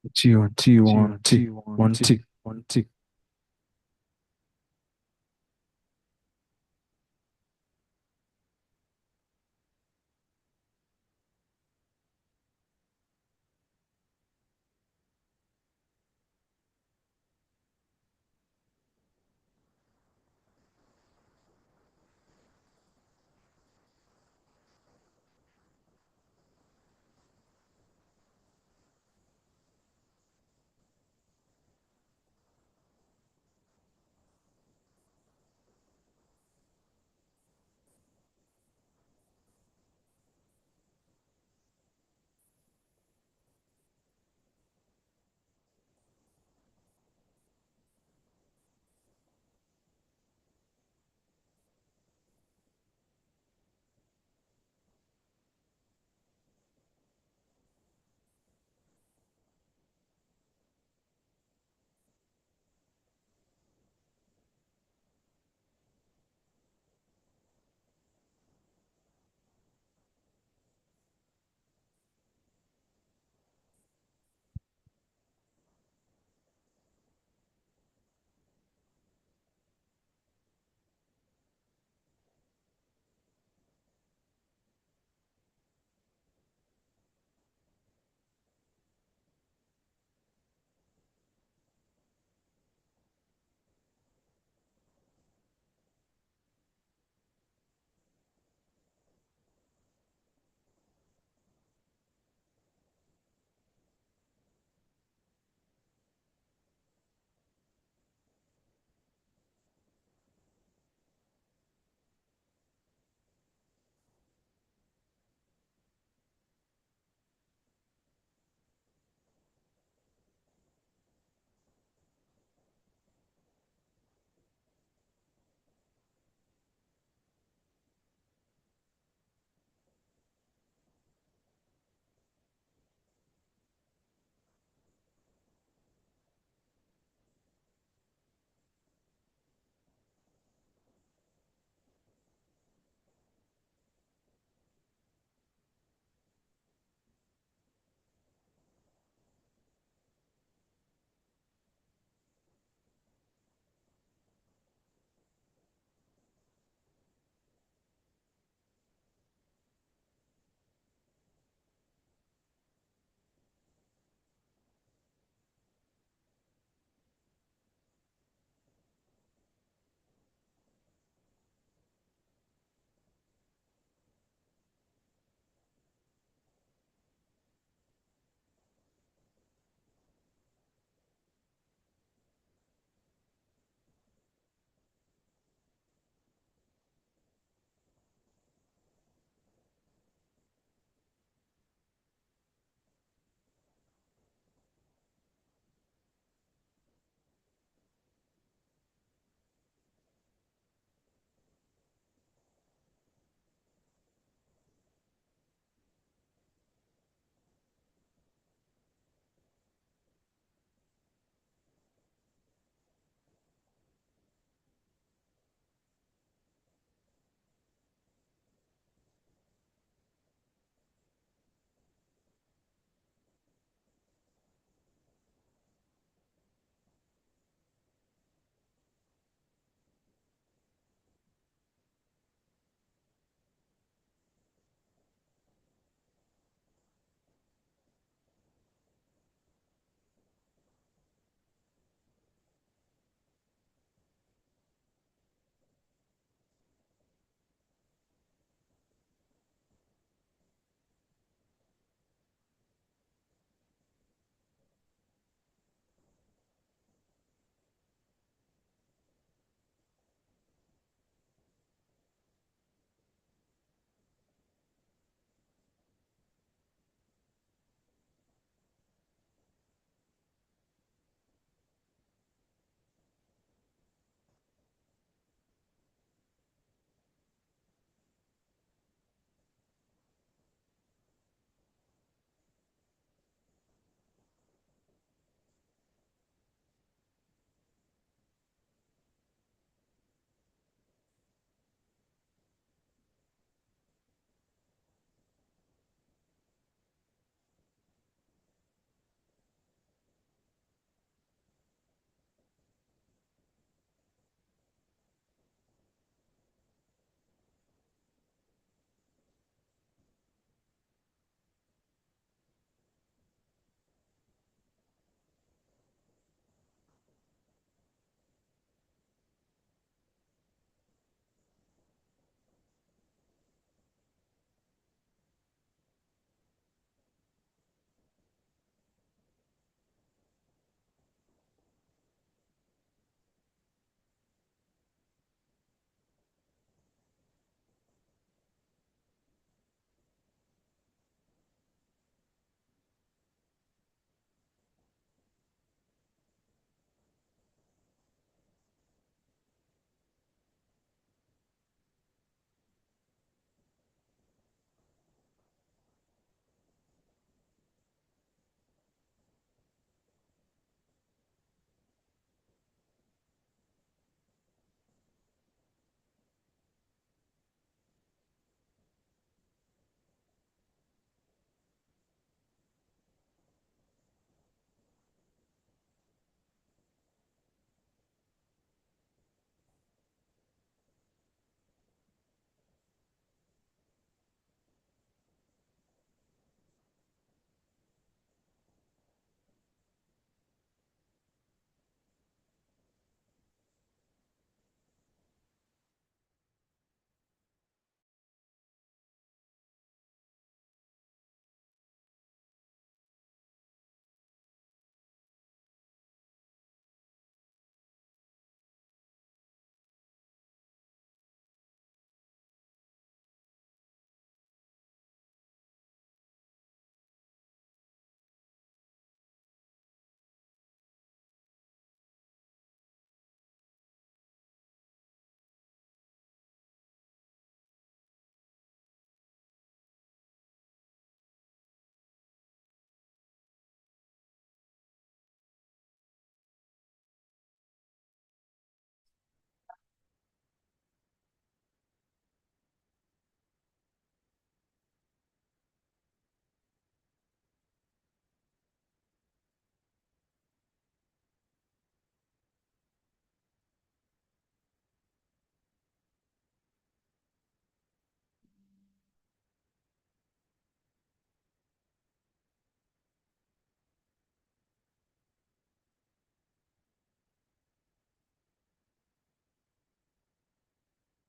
One, tick, one, tick, one, tick.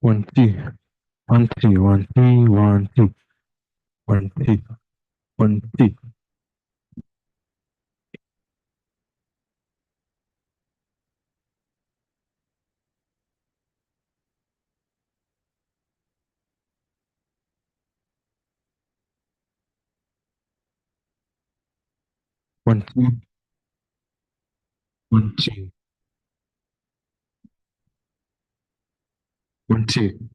1 2 1 2 1 2 1 2 1 2 1 2 1 2 1 2 1 2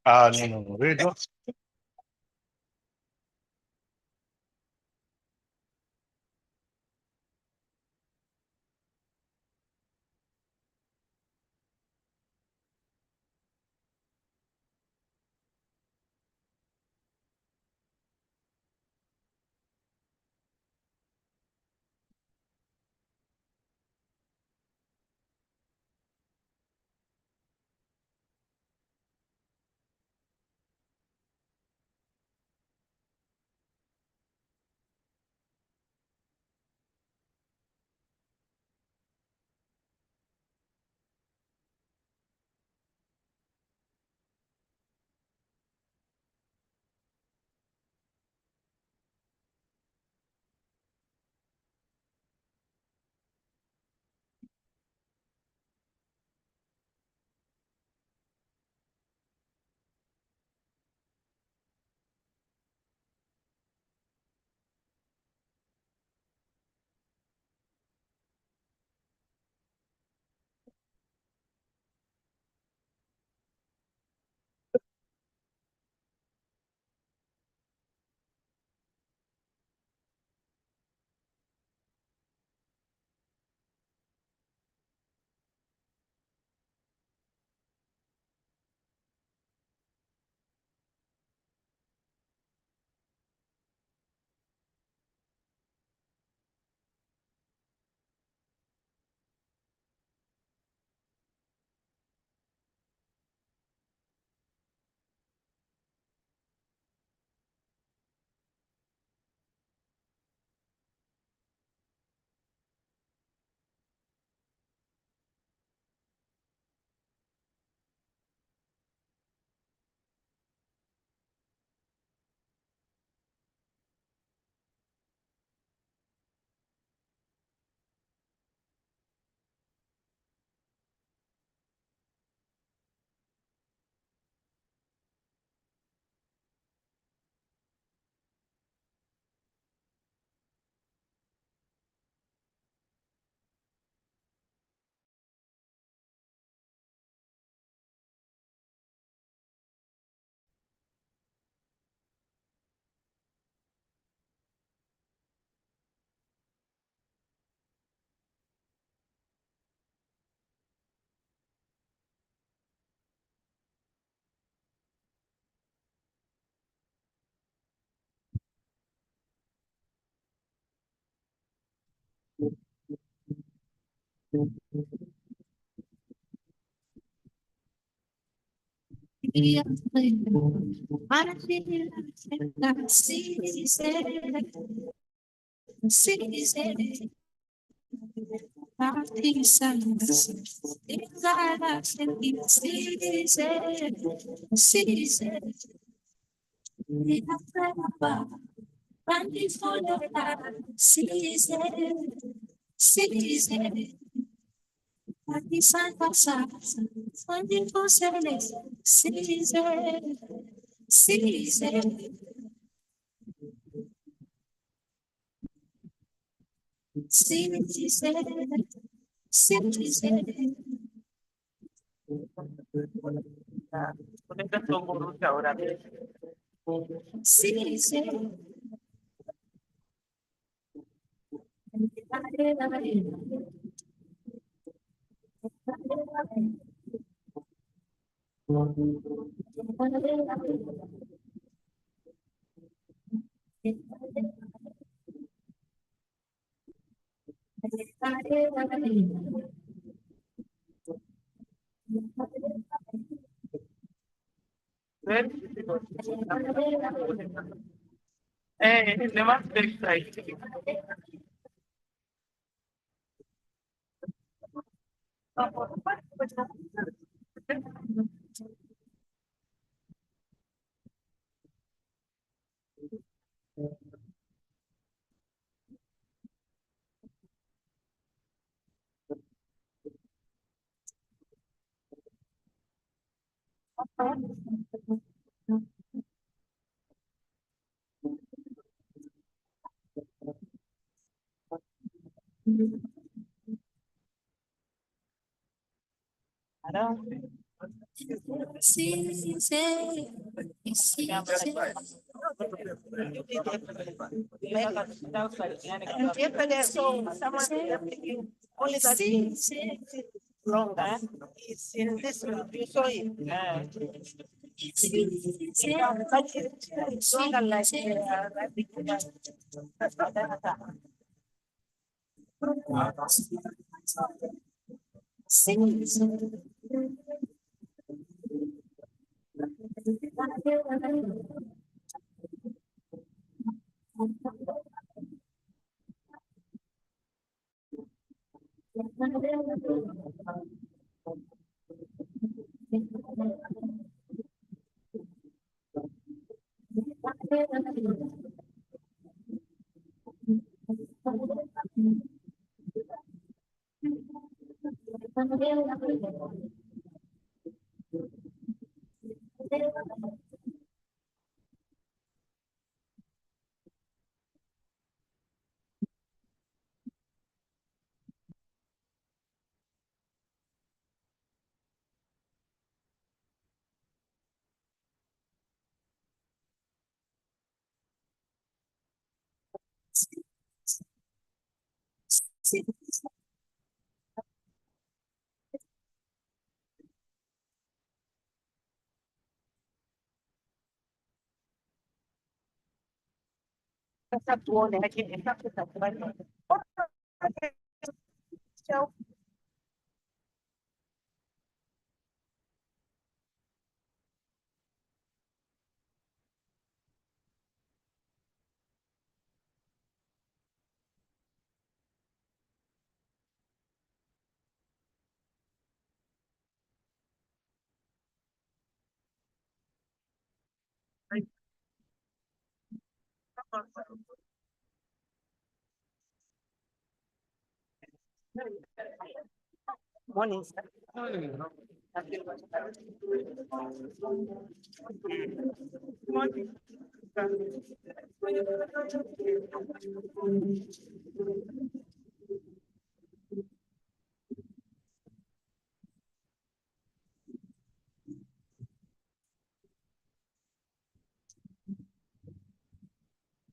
Non vedo.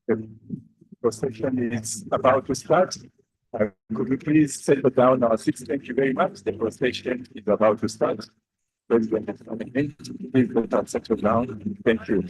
The procession is about to start. Could we please settle down our seats? Thank you very much. The procession is about to start. President is coming in. Please let us settle down. Thank you.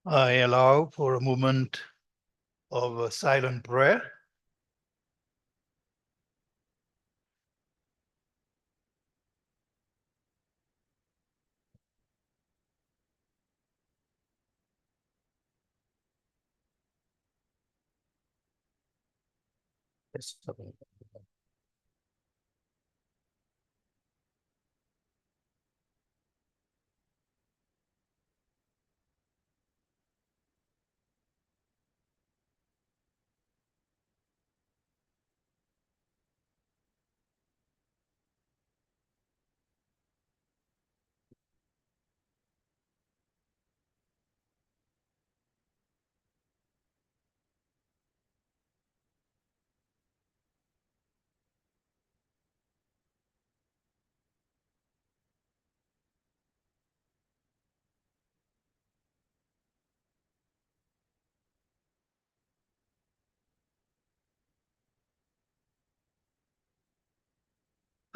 I allow for a moment of silent prayer.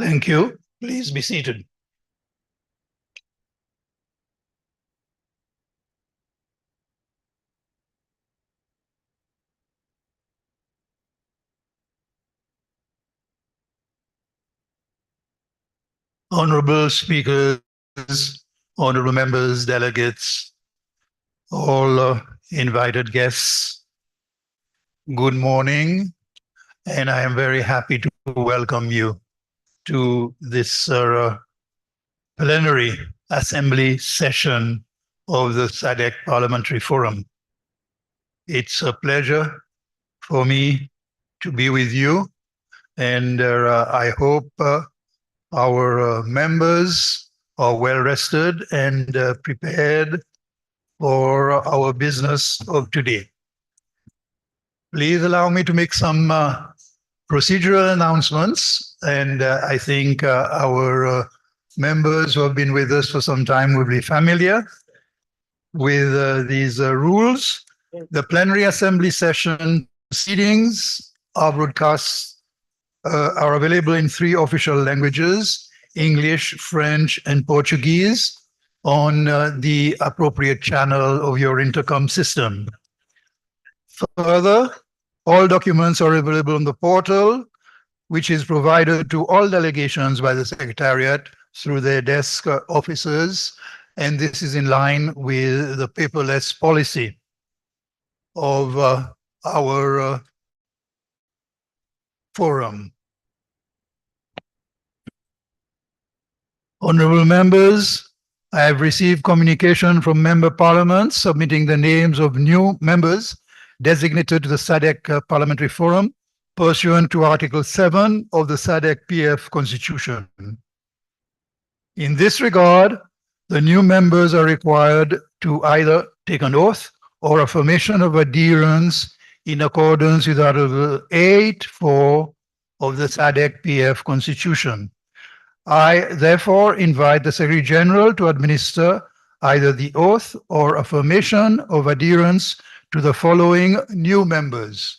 Thank you. Please be seated. Honorable speakers, honorable members, delegates, all invited guests, good morning, and I am very happy to welcome you to this plenary assembly session of the Sadc Parliamentary Forum. It's a pleasure for me to be with you, and I hope our members are well rested and prepared for our business of today. Please allow me to make some procedural announcements, and I think our members who have been with us for some time will be familiar with these rules. The plenary assembly session proceedings are broadcast are available in 3 official languages, English, French, and Portuguese, on the appropriate channel of your intercom system. Further, all documents are available on the portal, which is provided to all delegations by the Secretariat through their desk officers, and this is in line with the paperless policy of our forum. Honorable members, I have received communication from member parliaments submitting the names of new members designated to the Sadc Parliamentary Forum pursuant to Article 7 of the Sadc PF Constitution. In this regard, the new members are required to either take an oath or affirmation of adherence in accordance with Article 8(4) of the Sadc PF Constitution. I therefore invite the Secretary General to administer either the oath or affirmation of adherence to the following new members.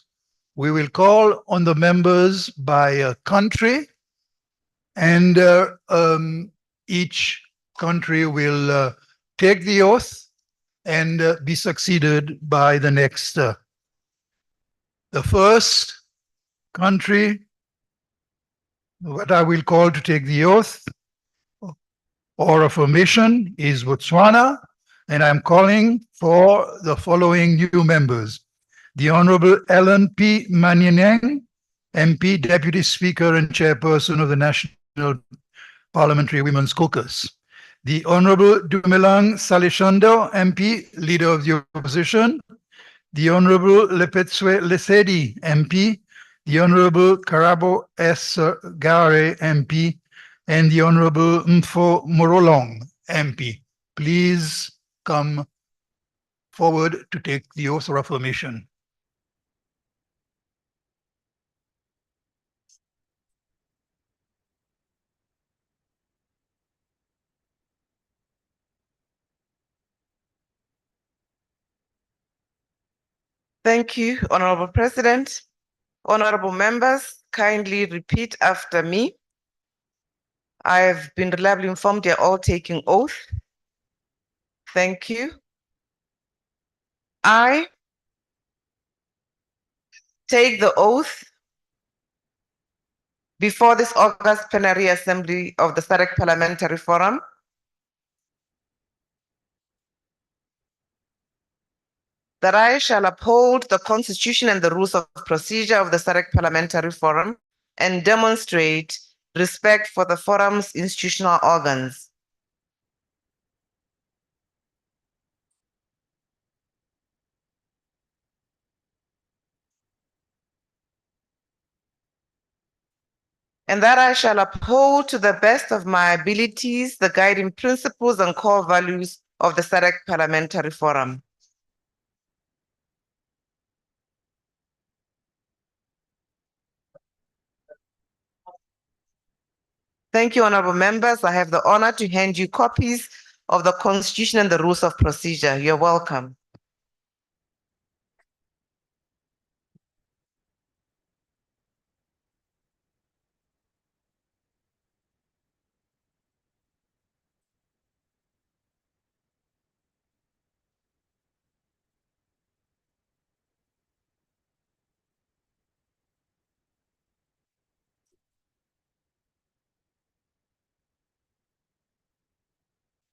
We will call on the members by country, and each country will take the oath and be succeeded by the next. The first country what I will call to take the oath or affirmation is Botswana, and I'm calling for the following new members. The Honorable Ellen P. Manyaneng, MP, Deputy Speaker and Chairperson of the National Parliamentary Women's Caucus. The Honorable Dumelang Salishondo, MP, Leader of the Opposition. The Honorable Lepetswe Lesedi, MP. The Honorable Karabo S. Gare, MP, and the Honorable Mfo Morolong, MP. Please come forward to take the oath or affirmation. Thank you, Honorable President. Honorable members, kindly repeat after me. I have been reliably informed you're all taking oath. Thank you. I take the oath before this August plenary assembly of the Sadc Parliamentary Forum that I shall uphold the Constitution and the rules of procedure of the Sadc Parliamentary Forum and demonstrate respect for the forum's institutional organs. And that I shall uphold to the best of my abilities the guiding principles and core values of the Sadc Parliamentary Forum. Thank you, honorable members. I have the honor to hand you copies of the Constitution and the rules of procedure. You're welcome.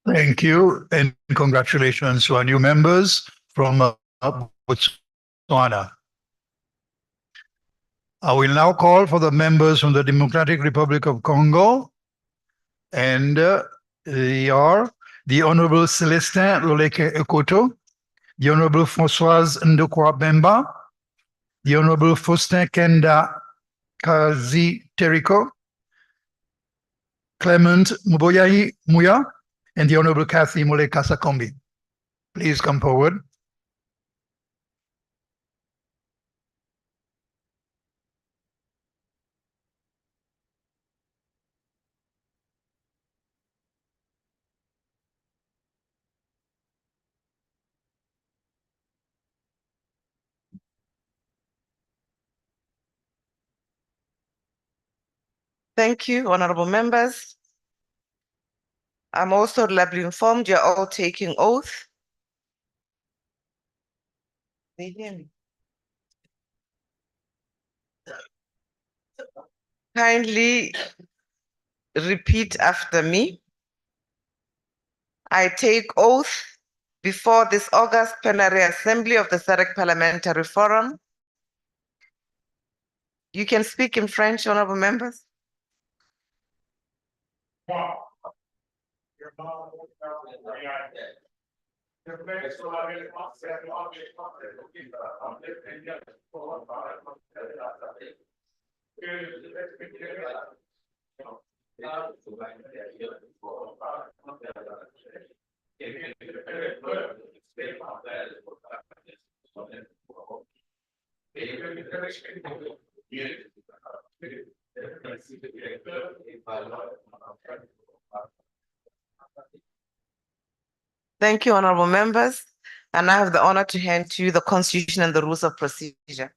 Thank you, and congratulations to our new members from Botswana. I will now call for the members from the Democratic Republic of Congo, and they are the Honorable Celestin Loleke Ekoto, the Honorable Françoise Ndokwa Bemba, the Honorable Faustin Kenda Kazi Teriko, Clement Muboyai Muya, and the Honorable Kathy Mole Kasakombi. Please come forward. Thank you, honorable members. I'm also reliably informed you're all taking oath. They hear me. Kindly repeat after me. I take oath before this August Plenary Assembly of the Sadc Parliamentary Forum. You can speak in French, honorable members. Thank you, honorable members. And I have the honor to hand to you the Constitution and the rules of procedure.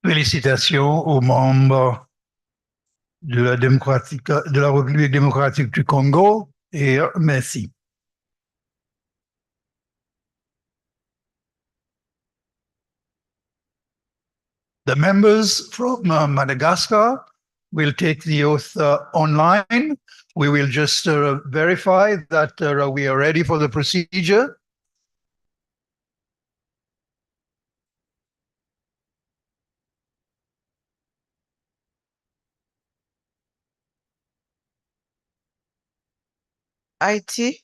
Félicitations aux membres de la République démocratique du Congo et merci. The members from Madagascar will take the oath online. We will just verify that we are ready for the procedure. IT.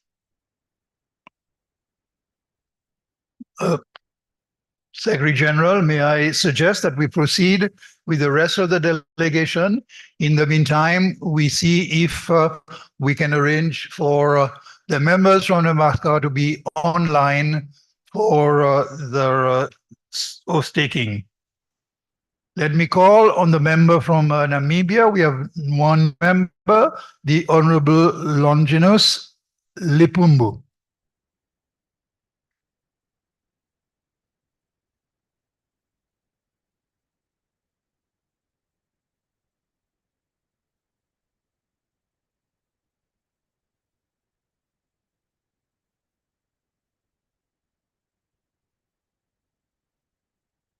Secretary General, may I suggest that we proceed with the rest of the delegation? In the meantime, we see if we can arrange for the members from Madagascar to be online for their oath taking. Let me call on the member from Namibia. We have one member, the Honorable Longinus Lipumbu.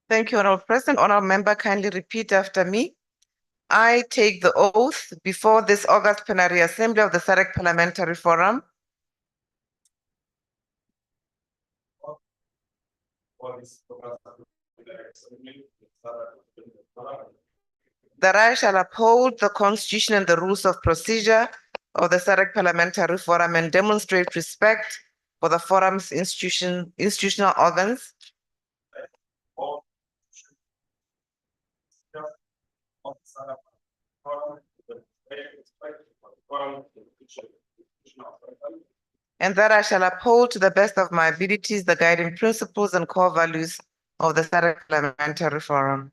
Thank you, Honorable President. Honorable Member, kindly repeat after me. I take the oath before this August Plenary Assembly of the Sadc Parliamentary Forum that I shall uphold the Constitution and the rules of procedure of the Sadc Parliamentary Forum and demonstrate respect for the forum's institutional organs, and that I shall uphold to the best of my abilities the guiding principles and core values of the Sadc Parliamentary Forum.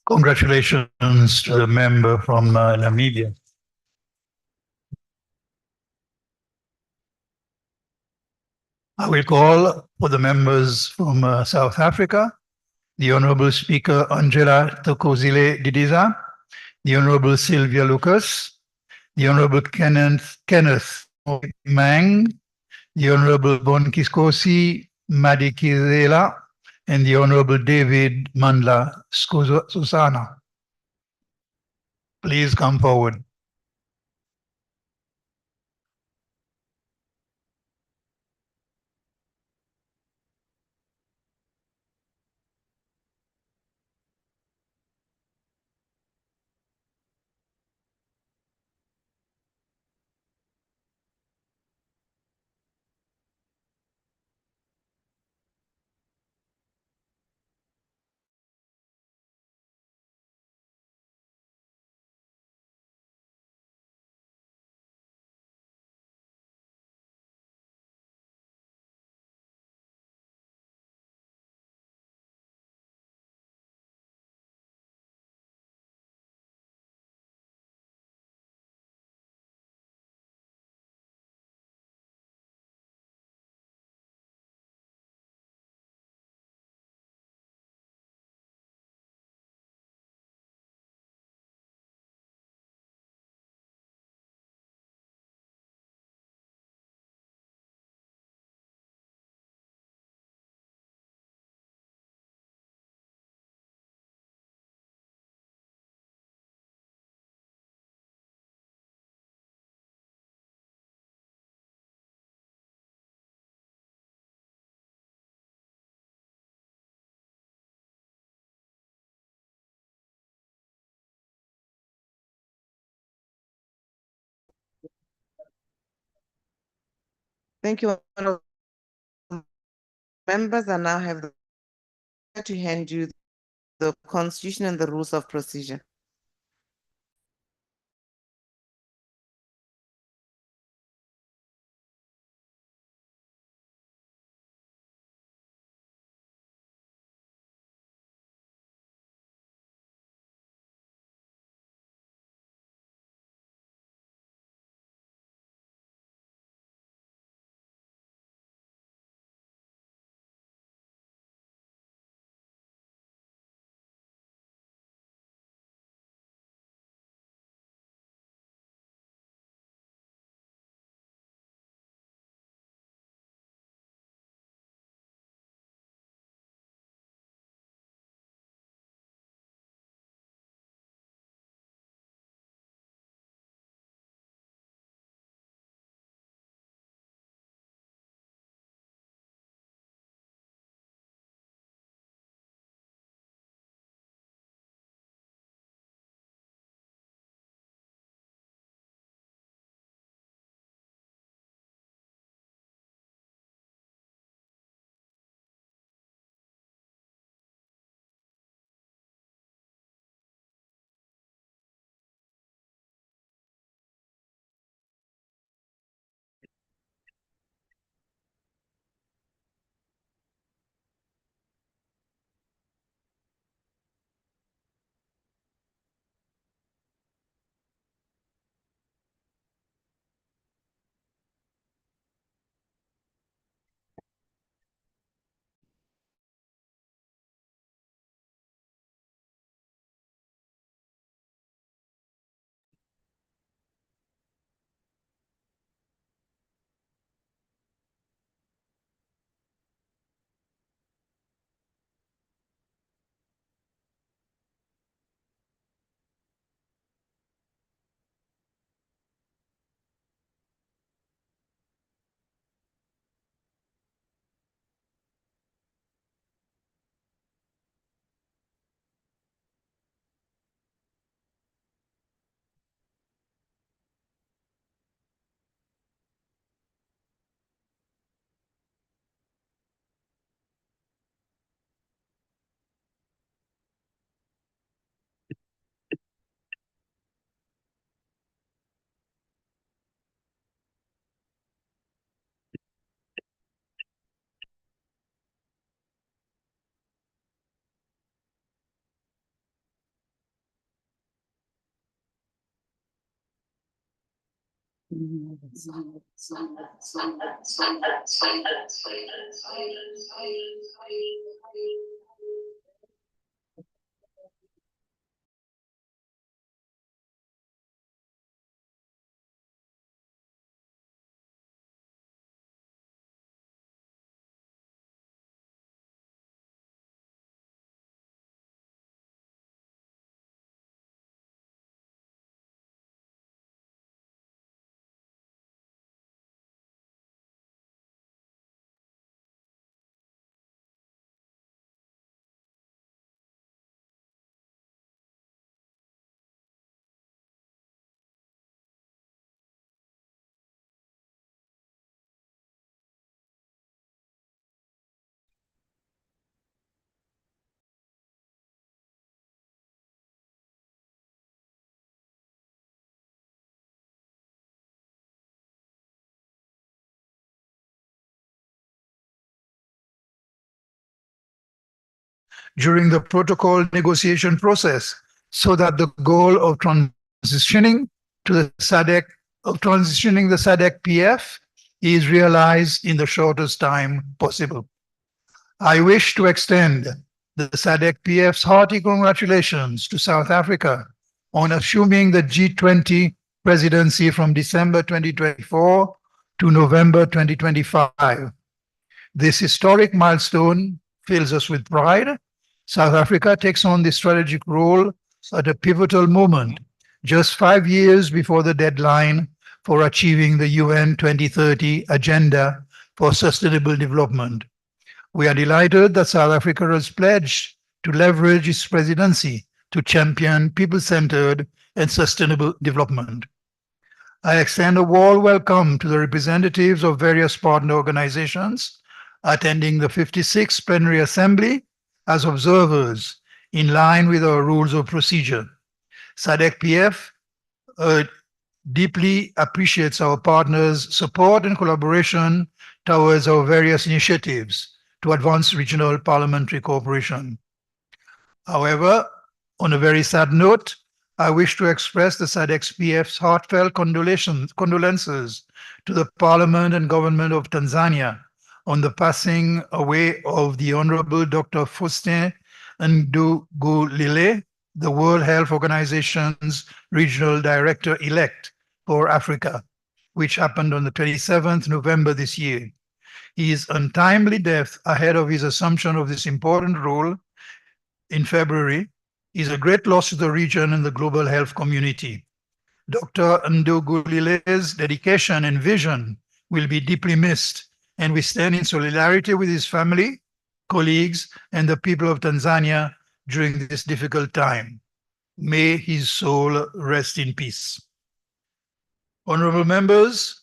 Congratulations to the member from Namibia. I will call for the members from South Africa, the Honorable Speaker Angela Thokozile Didiza, the Honorable Sylvia Lucas, the Honorable Kenneth Mang, the Honorable Bonkiskosi Madikizela, and the Honorable David Mandla Susana. Please come forward. Thank you, honorable members. I now have to hand you the Constitution and the rules of procedure. during the protocol negotiation process so that the goal of transitioning to the SADC, transitioning the SADC PF is realized in the shortest time possible. I wish to extend the SADC PF's hearty congratulations to South Africa on assuming the G20 presidency from December 2024 to November 2025. This historic milestone fills us with pride. South Africa takes on this strategic role at a pivotal moment, just 5 years before the deadline for achieving the UN 2030 Agenda for Sustainable Development. We are delighted that South Africa has pledged to leverage its presidency to champion people-centered and sustainable development. I extend a warm welcome to the representatives of various partner organizations attending the 56th Plenary Assembly as observers in line with our rules of procedure. SADC PF deeply appreciates our partners' support and collaboration towards our various initiatives to advance regional parliamentary cooperation. However, on a very sad note, I wish to express the SADC PF's heartfelt condolences to the Parliament and Government of Tanzania on the passing away of the Honorable Dr. Faustin Ndugulile, the World Health Organization's Regional Director-elect for Africa, which happened on the 27th November this year. His untimely death ahead of his assumption of this important role in February is a great loss to the region and the global health community. Dr. Ndugulile's dedication and vision will be deeply missed, and we stand in solidarity with his family, colleagues, and the people of Tanzania during this difficult time. May his soul rest in peace. Honorable members,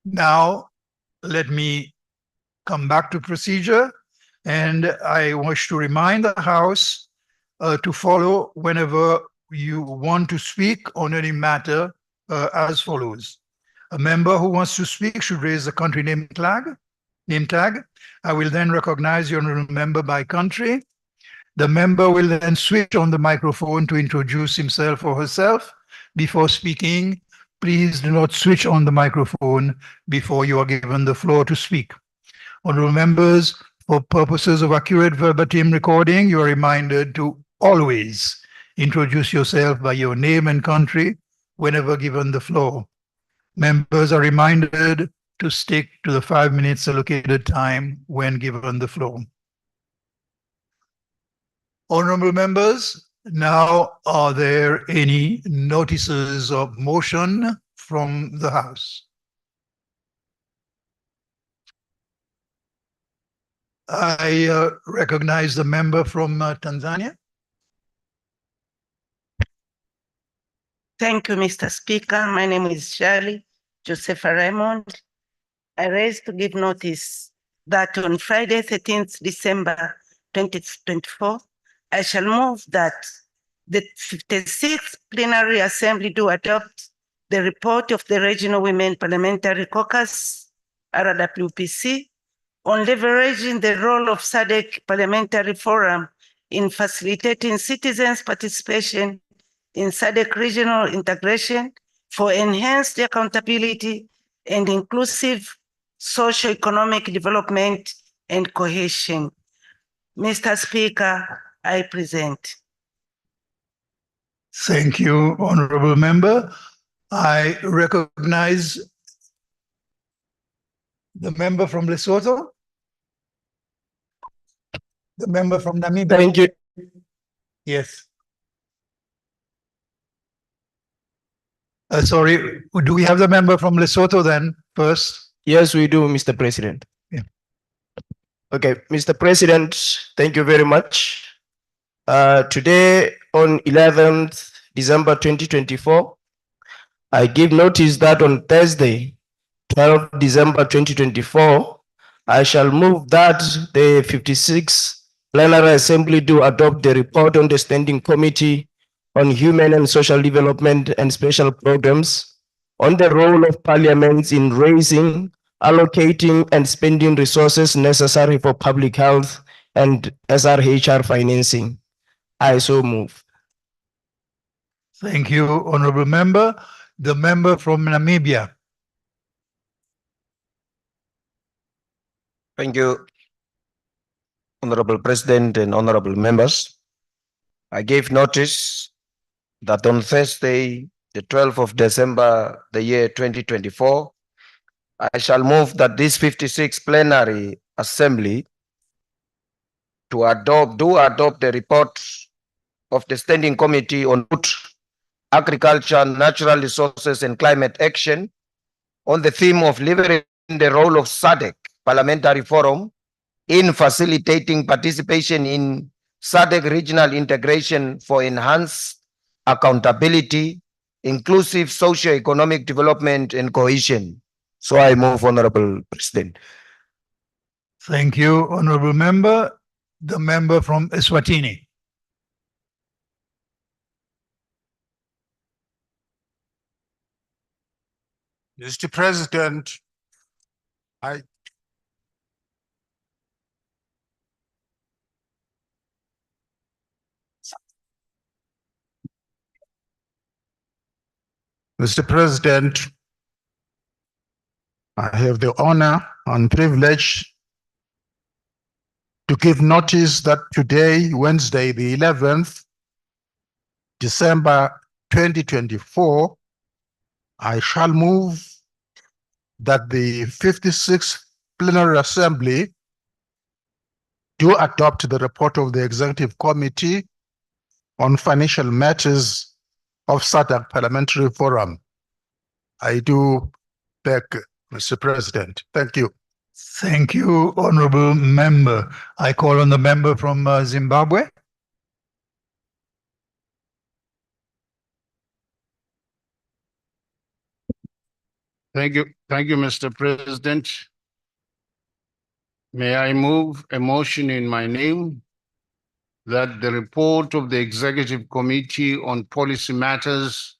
now let me come back to procedure, and I wish to remind the House to follow whenever you want to speak on any matter as follows. A member who wants to speak should raise the country name tag. I will then recognize your member by country. The member will then switch on the microphone to introduce himself or herself. Before speaking, please do not switch on the microphone before you are given the floor to speak. Honorable members, for purposes of accurate verbatim recording, you are reminded to always introduce yourself by your name and country whenever given the floor. Members are reminded to stick to the 5 minutes allocated time when given the floor. Honorable members, now are there any notices of motion from the House? I recognize the member from Tanzania. Thank you, Mr. Speaker. My name is Shirley Josepha Raymond. I raise to give notice that on Friday, 13th December 2024, I shall move that the 56th Plenary Assembly do adopt the report of the Regional Women Parliamentary Caucus, RWPC, on leveraging the role of SADC Parliamentary Forum in facilitating citizens' participation in SADC regional integration for enhanced accountability and inclusive socio-economic development and cohesion. Mr. Speaker, I present. Thank you, Honorable Member. I recognize the member from Lesotho, the member from Namibia. Thank you. Yes. Sorry, do we have the member from Lesotho then first? Yes, we do, Mr. President. Yeah. Okay, Mr. President, thank you very much. Today, on 11th December 2024, I give notice that on Thursday, 12th December 2024, I shall move that the 56th Plenary Assembly do adopt the report on the Standing Committee on Human and Social Development and Special Programs on the role of parliaments in raising, allocating, and spending resources necessary for public health and SRHR financing. I so move. Thank you, Honorable Member. The member from Namibia. Thank you, Honorable President and honorable members. I gave notice that on Thursday, the 12th of December, the year 2024, I shall move that this 56th Plenary Assembly to adopt the report of the Standing Committee on Food, Agriculture, Natural Resources and Climate Action on the theme of leveraging the role of Sadc Parliamentary Forum in facilitating participation in Sadc regional integration for enhanced accountability, inclusive socio-economic development and cohesion. So I move, Honorable President. Thank you, Honorable Member. The member from Eswatini. Mr. President, Mr. President, I have the honor and privilege to give notice that today, Wednesday, the 11th December 2024, I shall move that the 56th Plenary Assembly do adopt the report of the Executive Committee on Financial Matters of Sadc Parliamentary Forum. I do beg, Mr. President. Thank you. Thank you, Honorable Member. I call on the member from Zimbabwe. Thank you, Mr. President. May I move a motion in my name that the report of the Executive Committee on Policy Matters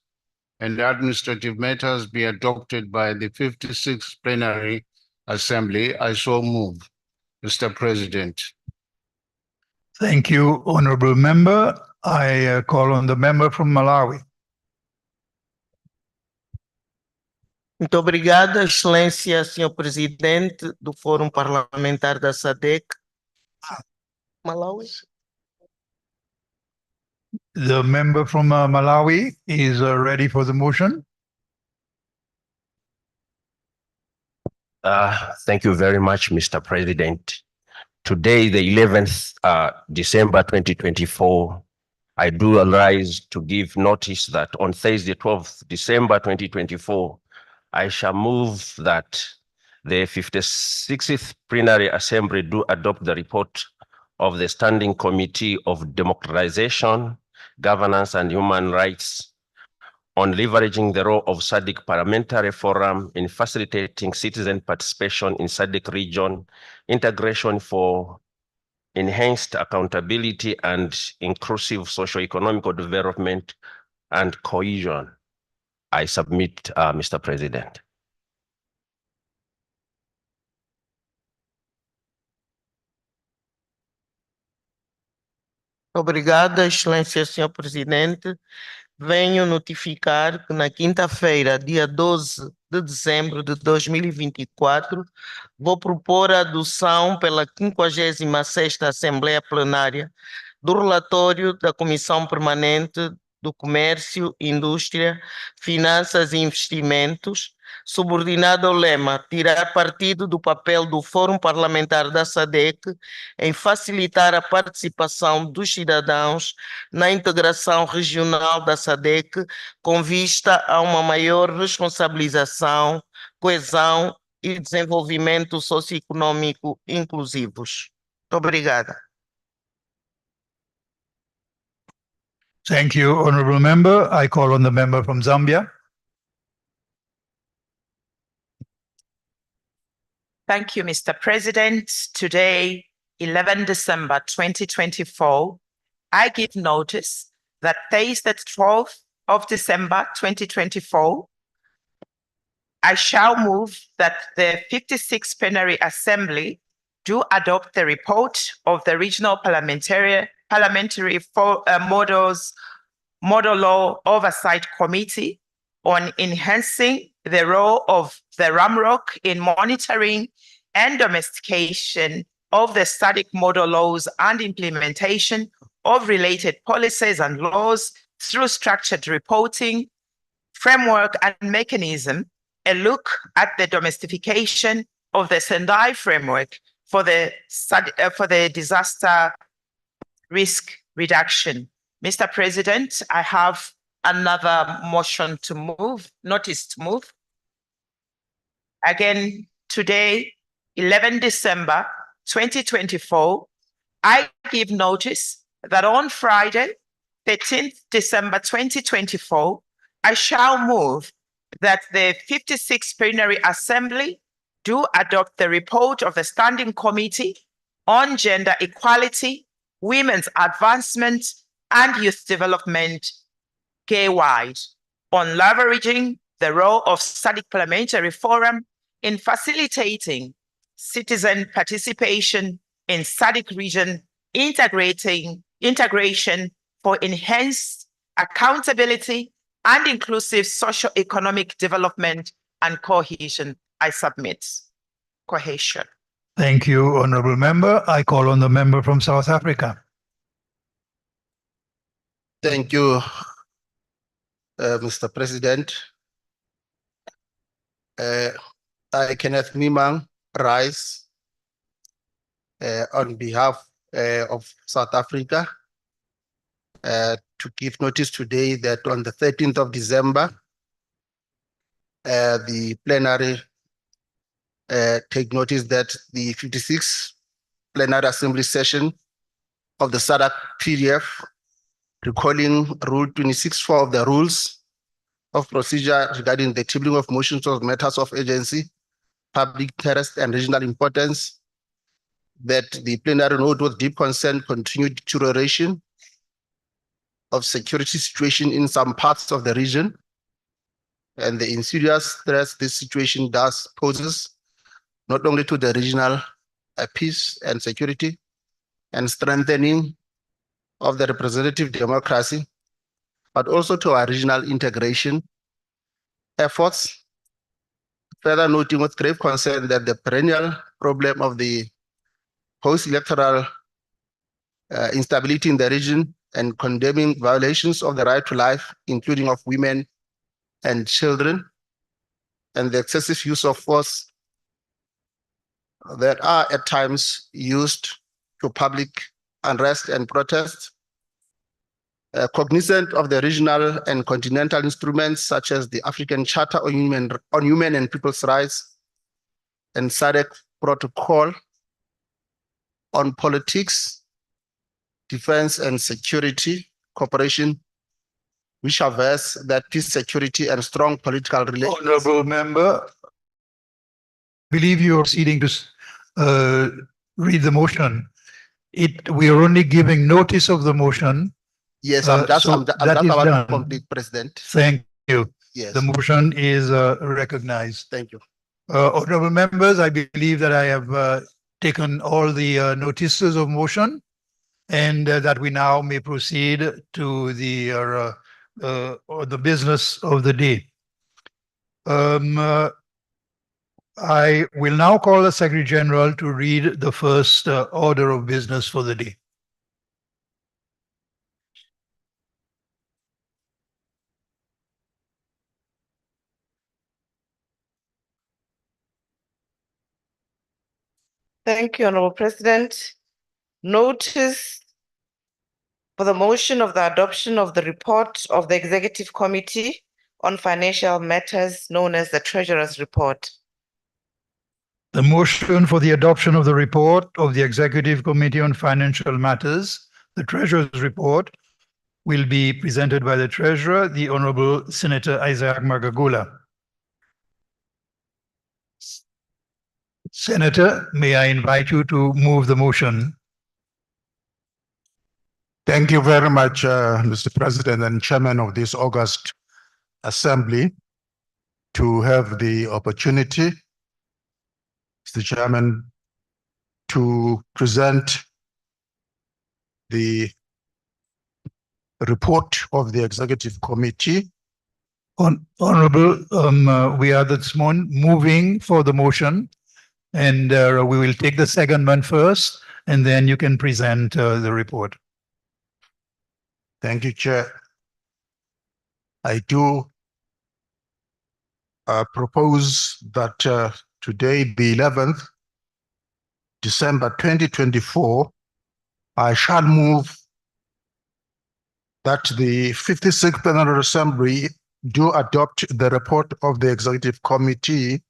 and Administrative Matters be adopted by the 56th Plenary Assembly. I so move, Mr. President. Thank you, Honorable Member. I call on the member from Malawi. Muito obrigado, Excelência, Senhor Presidente do Fórum Parlamentar da Sadc. Malawi. The member from Malawi is ready for the motion. Thank you very much, Mr. President. Today, the 11th December 2024, I do arise to give notice that on Thursday, 12th December 2024, I shall move that the 56th Plenary Assembly do adopt the report of the Standing Committee of Democratization, Governance and Human Rights on leveraging the role of Sadc Parliamentary Forum in facilitating citizen participation in Sadc region, integration for enhanced accountability and inclusive socio-economic development and cohesion. I submit, Mr. President. Obrigado, Excelência, Senhor Presidente. venho notificar que na quinta-feira, dia 12 de dezembro de 2024, vou propor a adoção pela 56ª Assembleia Plenária do relatório da Comissão Permanente do Comércio, Indústria, Finanças e Investimentos, subordinado ao lema tirar partido do papel do Fórum Parlamentar da Sadc em facilitar a participação dos cidadãos na integração regional da Sadc com vista a uma maior responsabilização, coesão e desenvolvimento socioeconômico inclusivos. Muito obrigada. Thank you, Honorable Member. I call on the member from Zambia. Thank you, Mr. President. Today, 11 December 2024, I give notice that Thursday, 12th of December 2024, I shall move that the 56th Plenary Assembly do adopt the report of the Regional Parliamentary Model Law Oversight Committee on enhancing the role of the RAMROC in monitoring and domestication of the Sadc model laws and implementation of related policies and laws through structured reporting, framework and mechanism, a look at the domestication of the Sendai framework for the disaster risk reduction. Mr. President, I have another motion to move, notice to move. Again, today, 11 December 2024, I give notice that on Friday, 13th December 2024, I shall move that the 56th Plenary Assembly do adopt the report of the Standing Committee on Gender Equality, Women's Advancement, and Youth Development, K-wide, on leveraging the role of Sadc Parliamentary Forum in facilitating citizen participation in Sadc region integration for enhanced accountability and inclusive socio-economic development and cohesion. I submit. Cohesion. Thank you, Honorable Member. I call on the member from South Africa. Thank you, Mr. President. I, Kenneth Mimang, rise on behalf of South Africa to give notice today that on the 13th of December, the plenary take notice that the 56th plenary assembly session of the Sadc PDF, recalling Rule 26.4 of the Rules of Procedure regarding the tabling of motions of matters of urgency, public interest, and regional importance, that the plenary note with deep concern continued deterioration of security situation in some parts of the region, and the insidious threats this situation does poses not only to the regional peace and security and strengthening of the representative democracy, but also to our regional integration efforts. Further noting with grave concern that the perennial problem of the post-electoral instability in the region, and condemning violations of the right to life, including of women and children, and the excessive use of force that are at times used to public unrest and protest. Cognizant of the regional and continental instruments such as the African Charter on Human and People's Rights and Sadc Protocol on Politics, Defense and Security Cooperation, which averse that peace, security, and strong political relations. Honorable Member, I believe you are proceeding to read the motion. We are only giving notice of the motion. Yes, I'm just about to complete, President. Thank you. Yes. The motion is recognized. Thank you. Honorable members, I believe that I have taken all the notices of motion, and that we now may proceed to the or the business of the day. I will now call the Secretary General to read the first order of business for the day. Thank you, Honorable President. Notice for the motion of the adoption of the report of the Executive Committee on Financial Matters, known as the Treasurer's Report. The motion for the adoption of the report of the Executive Committee on Financial Matters, the Treasurer's Report, will be presented by the Treasurer, the Honorable Senator Isaac Magagula. Senator, may I invite you to move the motion? Thank you very much, Mr. President and Chairman of this August Assembly, to have the opportunity, Mr. Chairman, to present the report of the Executive Committee. Honorable, we are this morning moving for the motion, and we will take the second one first, and then you can present the report. Thank you, Chair. I do propose that today, the 11th December 2024, I shall move that the 56th Plenary Assembly do adopt the report of the Executive Committee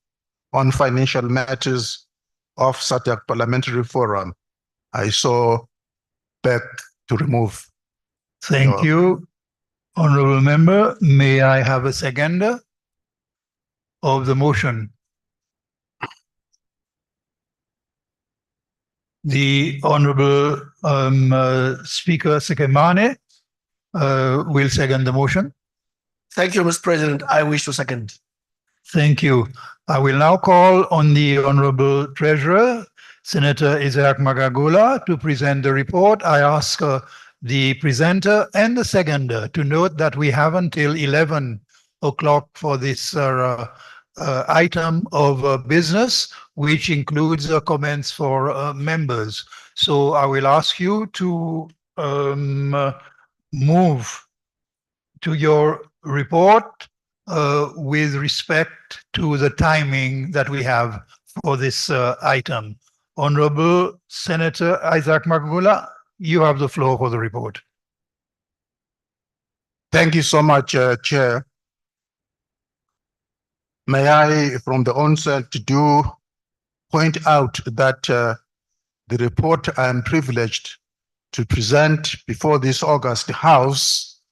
on Financial Matters of Sadc Parliamentary Forum. I so beg to remove. Thank you, Honorable Member. May I have a seconder of the motion? The Honorable Speaker Sekemane will second the motion. Thank you, Mr. President. I wish to second. Thank you. I will now call on the Honorable Treasurer, Senator Isaac Magagula, to present the report. I ask the presenter and the seconder to note that we have until 11 o'clock for this item of business, which includes comments for members. So I will ask you to move to your report with respect to the timing that we have for this item. Honorable Senator Isaac Magagula, you have the floor for the report. Thank you so much, Chair. May I, from the onset, do point out that the report I am privileged to present before this August House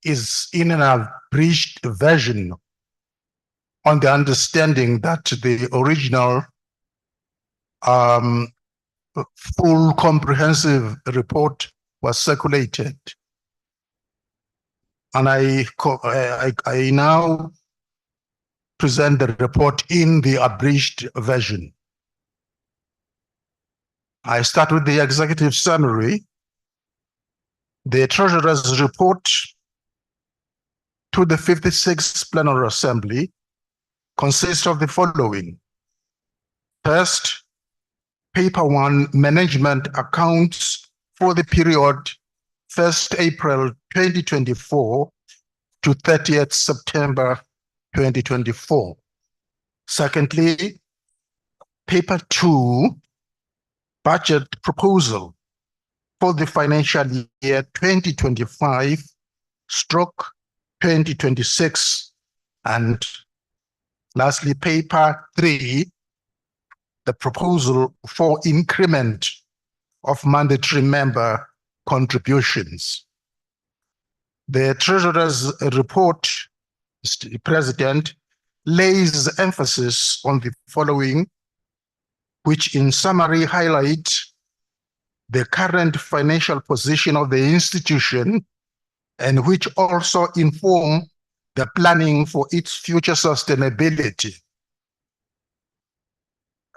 is in an abridged version, on the understanding that the original full comprehensive report was circulated. And I now present the report in the abridged version. I start with the executive summary. The Treasurer's report to the 56th Plenary Assembly consists of the following. First, Paper 1, Management Accounts for the period 1st April 2024 to 30th September 2024. Secondly, Paper 2, Budget Proposal for the financial year 2025/2026. And lastly, Paper 3, the proposal for increment of mandatory member contributions. The Treasurer's report, Mr. President, lays emphasis on the following, which in summary highlight the current financial position of the institution and which also inform the planning for its future sustainability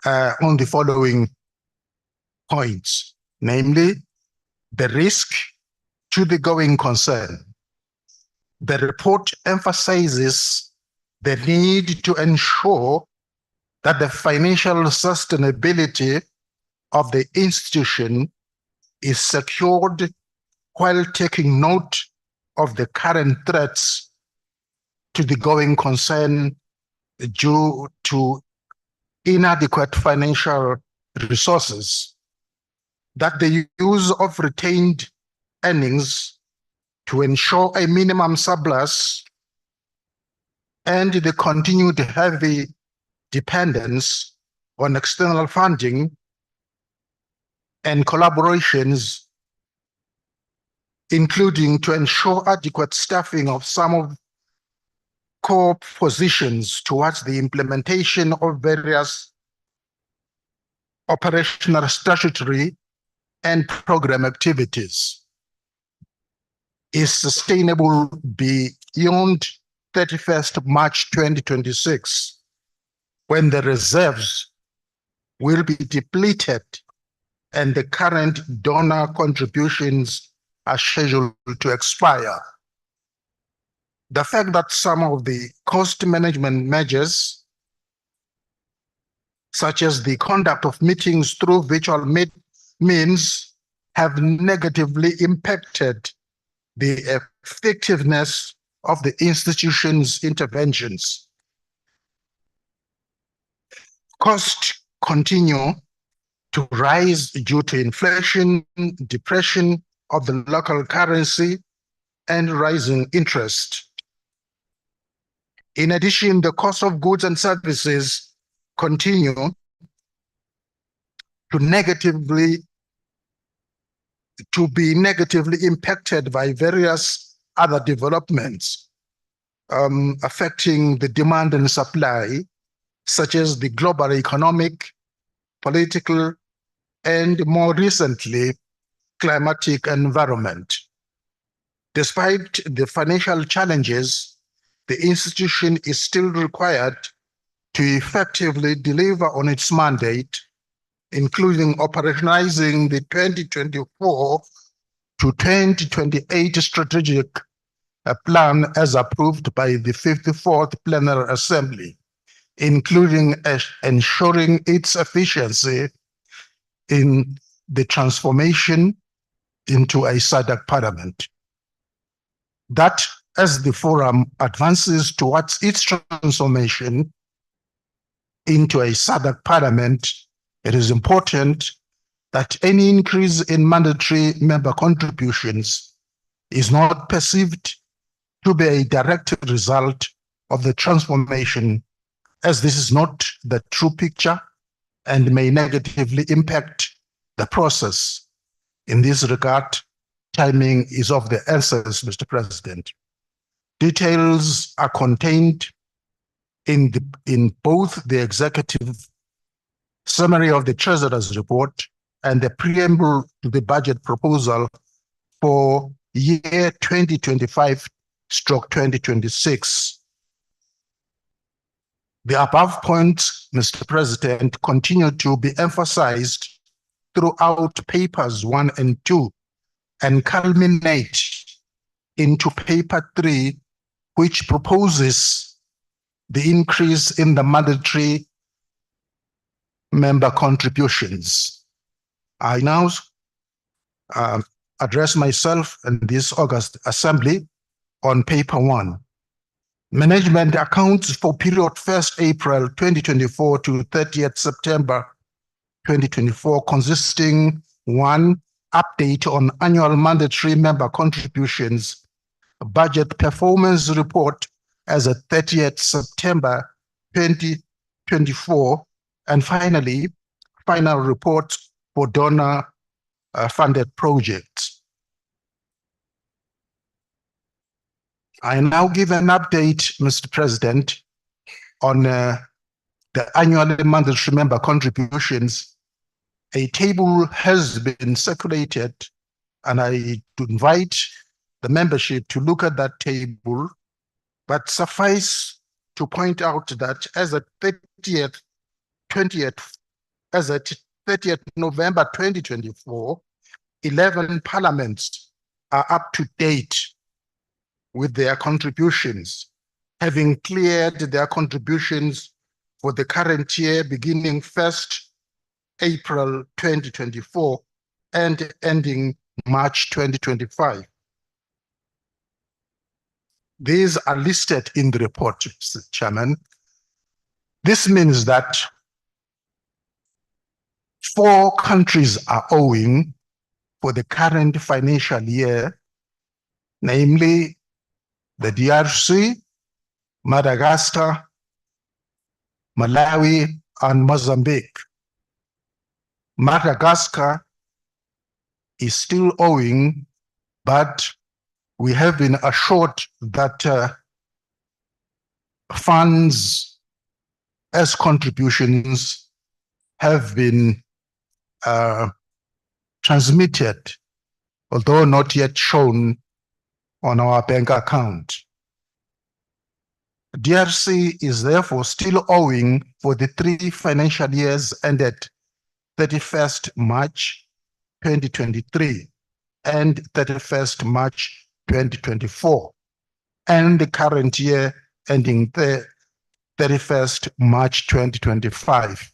on the following points, namely the risk to the going concern, the report emphasizes the need to ensure that the financial sustainability of the institution is secured while taking note of the current threats to the going concern due to inadequate financial resources, that the use of retained earnings to ensure a minimum surplus and the continued heavy dependence on external funding and collaborations, including to ensure adequate staffing of some of core positions towards the implementation of various operational, statutory, and program activities, is sustainable beyond 31st March 2026, when the reserves will be depleted and the current donor contributions are scheduled to expire. The fact that some of the cost management measures, such as the conduct of meetings through virtual means, have negatively impacted the effectiveness of the institution's interventions. Costs continue to rise due to inflation, depression of the local currency, and rising interest. In addition, the cost of goods and services continue to be negatively impacted by various other developments affecting the demand and supply, such as the global economic, political, and more recently, climatic environment. Despite the financial challenges, the institution is still required to effectively deliver on its mandate, including operationalizing the 2024 to 2028 strategic plan as approved by the 54th Plenary Assembly, including ensuring its efficiency in the transformation into a Sadc Parliament. That as the forum advances towards its transformation into a Sadc Parliament, it is important that any increase in mandatory member contributions is not perceived to be a direct result of the transformation, as this is not the true picture and may negatively impact the process. In this regard, timing is of the essence, Mr. President. Details are contained in both the executive summary of the Treasurer's report and the preamble to the budget proposal for year 2025/2026. The above points, Mr. President, continue to be emphasized throughout papers 1 and 2 and culminate into paper 3, which proposes the increase in the mandatory member contributions. I now address myself in this August Assembly on paper 1. Management accounts for period 1st April 2024 to 30th September 2024, consisting 1, update on annual mandatory member contributions, budget performance report as at 30th September 2024, and finally, final report for donor funded projects. I now give an update, Mr. President, on the annual mandatory member contributions. A table has been circulated, and I invite the membership to look at that table, but suffice to point out that as at 30th November 2024, 11 parliaments are up to date with their contributions, having cleared their contributions for the current year beginning 1st April 2024 and ending March 2025. These are listed in the report, Mr. Chairman. This means that 4 countries are owing for the current financial year, namely the DRC, Madagascar, Malawi, and Mozambique. Madagascar is still owing, but we have been assured that funds as contributions have been transmitted, although not yet shown on our bank account. DRC is therefore still owing for the 3 financial years ended 31st March 2023 and 31st March 2024, and the current year ending 31st March 2025.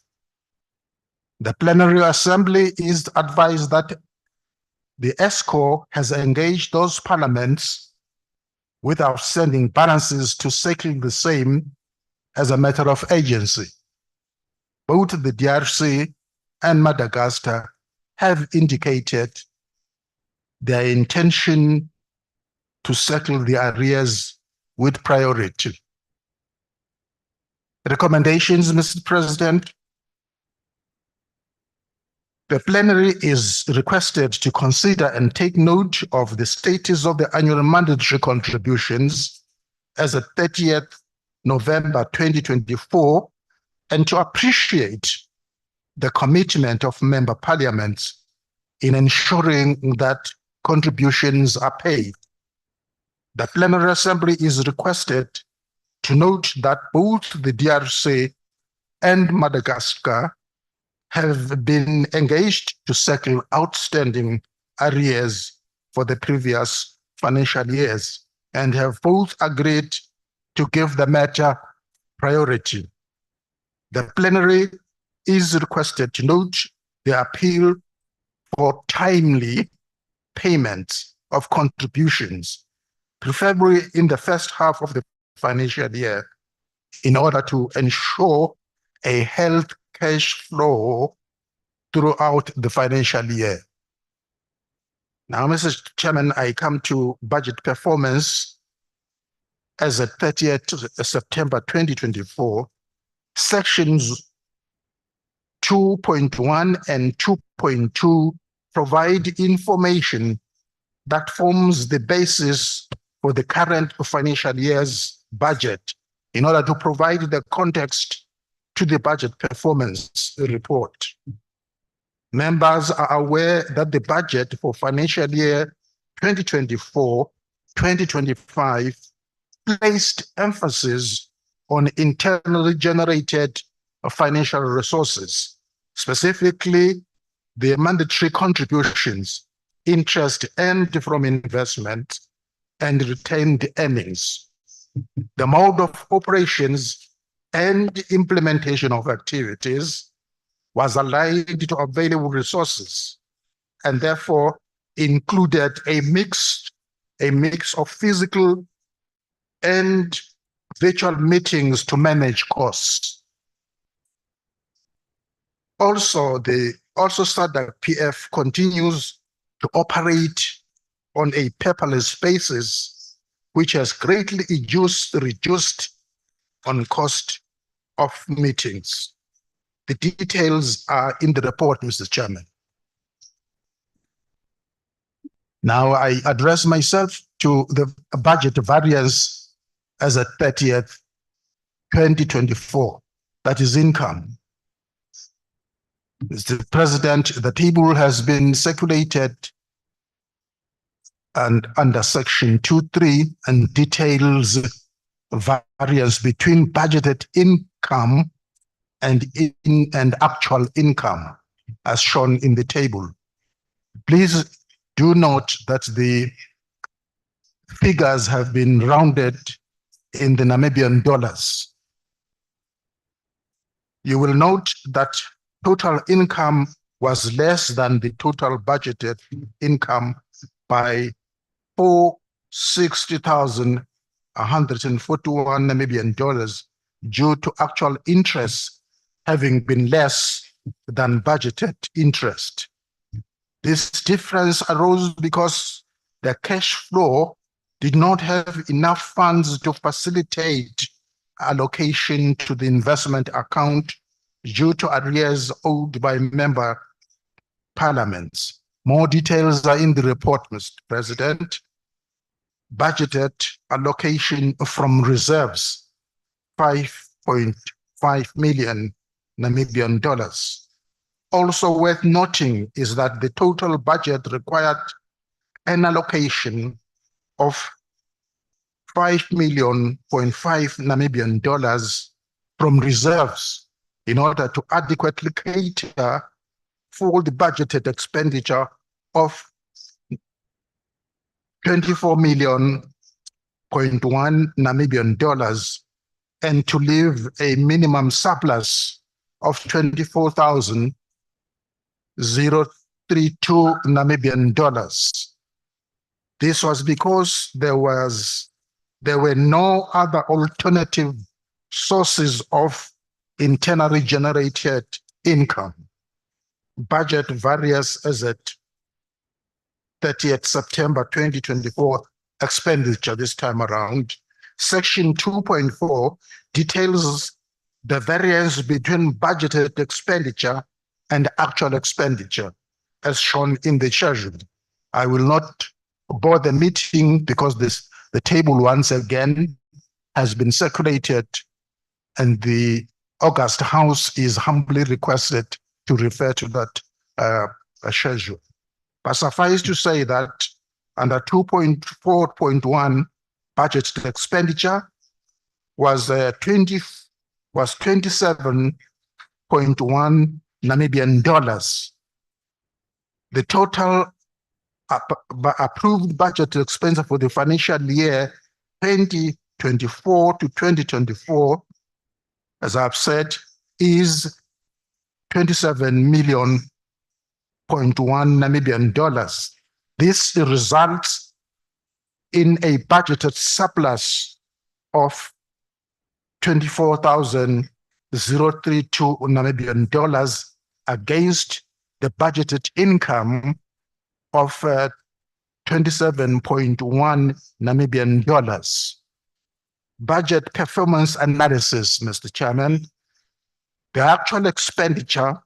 The Plenary Assembly is advised that the ESCO has engaged those parliaments with outstanding balances to settle the same as a matter of agency. Both the DRC and Madagascar have indicated their intention to settle the arrears with priority. Recommendations, Mr. President. The plenary is requested to consider and take note of the status of the annual mandatory contributions as of 30th November 2024 and to appreciate the commitment of member parliaments in ensuring that contributions are paid. The Plenary Assembly is requested to note that both the DRC and Madagascar have been engaged to settle outstanding arrears for the previous financial years and have both agreed to give the matter priority. The plenary is requested to note the appeal for timely payment of contributions, preferably in the first half of the financial year, in order to ensure a healthy cash flow throughout the financial year. Now, Mr. Chairman, I come to budget performance as at 30th September 2024. Sections 2.1 and 2.2 provide information that forms the basis for the current financial year's budget in order to provide the context to the budget performance report. Members are aware that the budget for financial year 2024-2025 placed emphasis on internally generated financial resources, specifically the mandatory contributions, interest earned from investment, and retained earnings. The mode of operations and implementation of activities was aligned to available resources and therefore included a mix of physical and virtual meetings to manage costs. Also, Sadc PF continues to operate on a paperless basis, which has greatly reduced on cost of meetings. The details are in the report, Mr. Chairman. Now I address myself to the budget variance as at 30th, 2024, that is income. Mr. President, the table has been circulated and under section 2.3 and details variance between budgeted income and actual income as shown in the table. Please do note that the figures have been rounded in the Namibian dollars. You will note that total income was less than the total budgeted income by 460,141 Namibian dollars due to actual interest having been less than budgeted interest. This difference arose because the cash flow did not have enough funds to facilitate allocation to the investment account due to arrears owed by member parliaments. More details are in the report, Mr. President. Budgeted allocation from reserves, 5.5 million Namibian dollars. Also worth noting is that the total budget required an allocation of 5.5 million Namibian dollars from reserves in order to adequately cater for the budgeted expenditure of 24.1 million Namibian dollars and to leave a minimum surplus of 24,032 Namibian dollars. This was because there were no other alternative sources of internally generated income. Budget variance as at 30th September 2024 expenditure this time around. Section 2.4 details the variance between budgeted expenditure and actual expenditure as shown in the schedule. I will not bore the meeting because the table once again has been circulated and the August House is humbly requested to refer to that schedule. But suffice to say that under 2.4.1 budget expenditure was 27.1 Namibian dollars. The total approved budget expense for the financial year 2024 to 2024, as I've said, is 27.1 million Namibian dollars. This results in a budgeted surplus of 24,032 Namibian dollars against the budgeted income of 27.1 Namibian dollars. Budget performance analysis, Mr. Chairman. The actual expenditure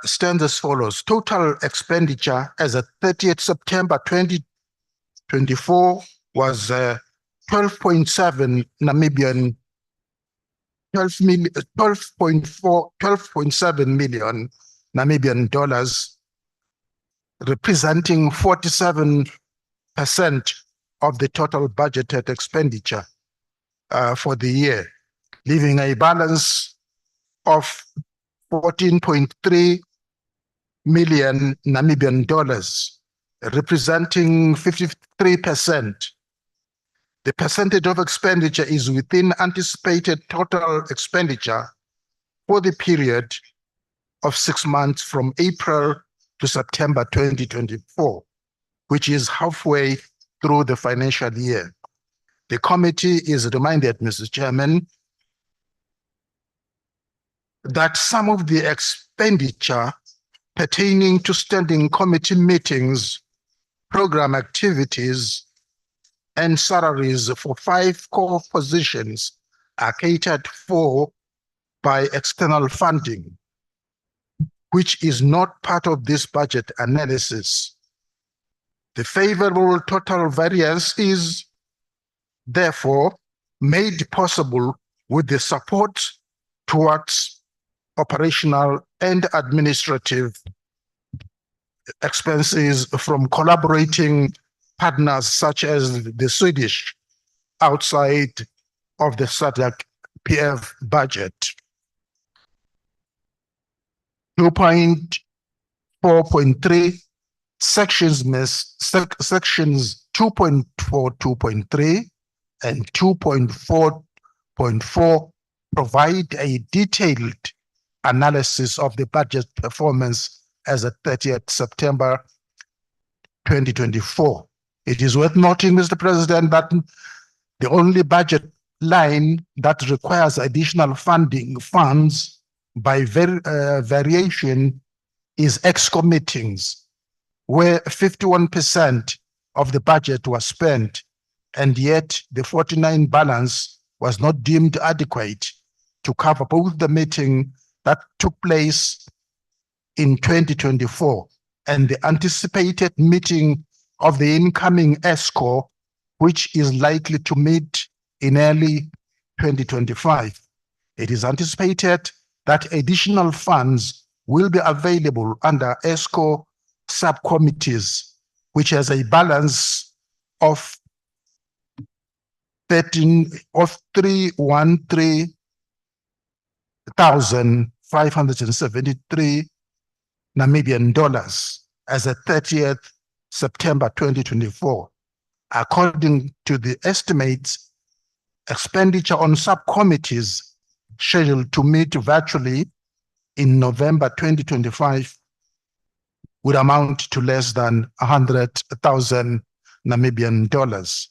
stands as follows. Total expenditure as of 30th September 2024 was 12.7 million Namibian dollars, representing 47% of the total budgeted expenditure for the year, leaving a balance of 14.3 million Namibian dollars, representing 53%. The percentage of expenditure is within anticipated total expenditure for the period of 6 months from April to September 2024, which is halfway through the financial year. The committee is reminded, Mr. Chairman, that some of the expenditure pertaining to standing committee meetings, program activities, and salaries for 5 core positions are catered for by external funding, which is not part of this budget analysis. The favorable total variance is therefore made possible with the support towards operational and administrative expenses from collaborating partners such as the Swedish outside of the Sadc PF budget. 2.4.3 Sections 2.42.3 and 2.4.4 provide a detailed analysis of the budget performance as at 30th September 2024. It is worth noting, Mr. President, that the only budget line that requires additional funds by variation is ExCo meetings, where 51% of the budget was spent, and yet the 49 balance was not deemed adequate to cover both the meeting that took place in 2024 and the anticipated meeting of the incoming ExCo, which is likely to meet in early 2025. It is anticipated that additional funds will be available under ExCo subcommittees, which has a balance of 313,573 Namibian dollars as at 30th September 2024. According to the estimates, expenditure on subcommittees scheduled to meet virtually in November 2025 would amount to less than 100,000 Namibian dollars.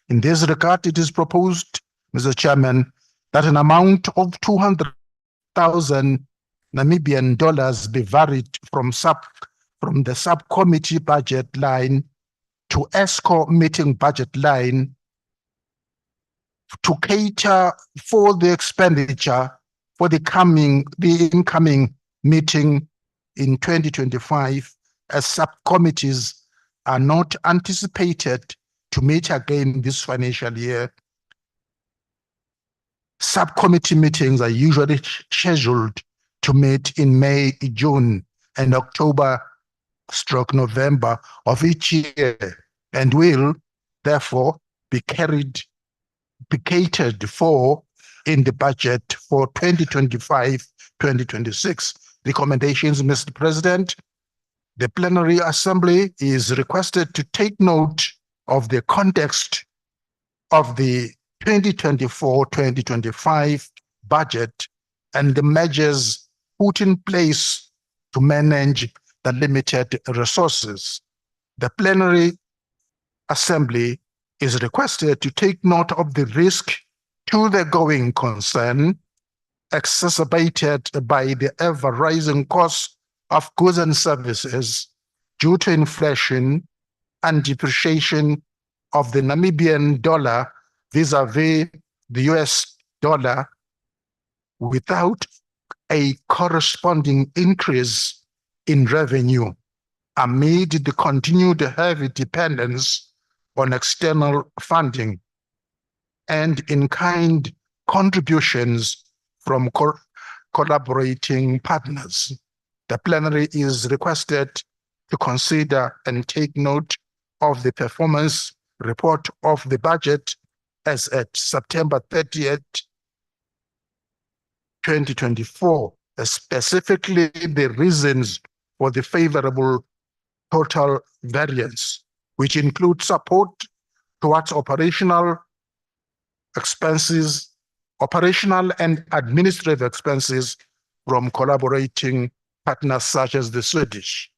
In this regard, it is proposed, Mr. Chairman, that an amount of 200,000 Namibian dollars be varied from the subcommittee budget line to ExCo meeting budget line to cater for the expenditure for the incoming meeting in 2025, as subcommittees are not anticipated to meet again this financial year. Subcommittee meetings are usually scheduled to meet in May, June, and October/November of each year, and will therefore be catered for in the budget for 2025-2026. Recommendations, Mr. President. The Plenary Assembly is requested to take note of the context of the 2024-2025 budget and the measures put in place to manage the limited resources. The Plenary Assembly is requested to take note of the risk to the going concern exacerbated by the ever-rising cost of goods and services due to inflation and depreciation of the Namibian dollar vis-a-vis the US dollar, without a corresponding increase in revenue amid the continued heavy dependence on external funding and in-kind contributions from collaborating partners. The Plenary is requested to consider and take note of the performance report of the budget as at September 30th, 2024, specifically the reasons for the favorable total variance, which include support towards operational and administrative expenses from collaborating partners such as the Swedish.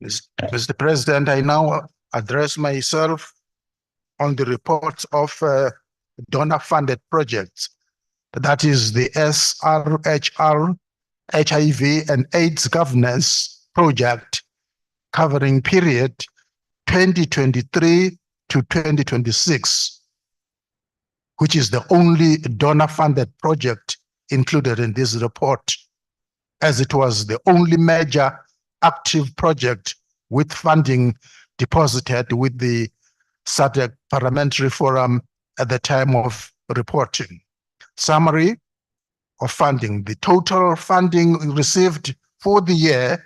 Mr. President, I now address myself on the reports of donor-funded projects. That is the SRHR HIV and AIDS governance project covering period 2023 to 2026, which is the only donor-funded project included in this report, as it was the only major active project with funding deposited with the Sadc Parliamentary Forum at the time of reporting. Summary of funding. The total funding received for the year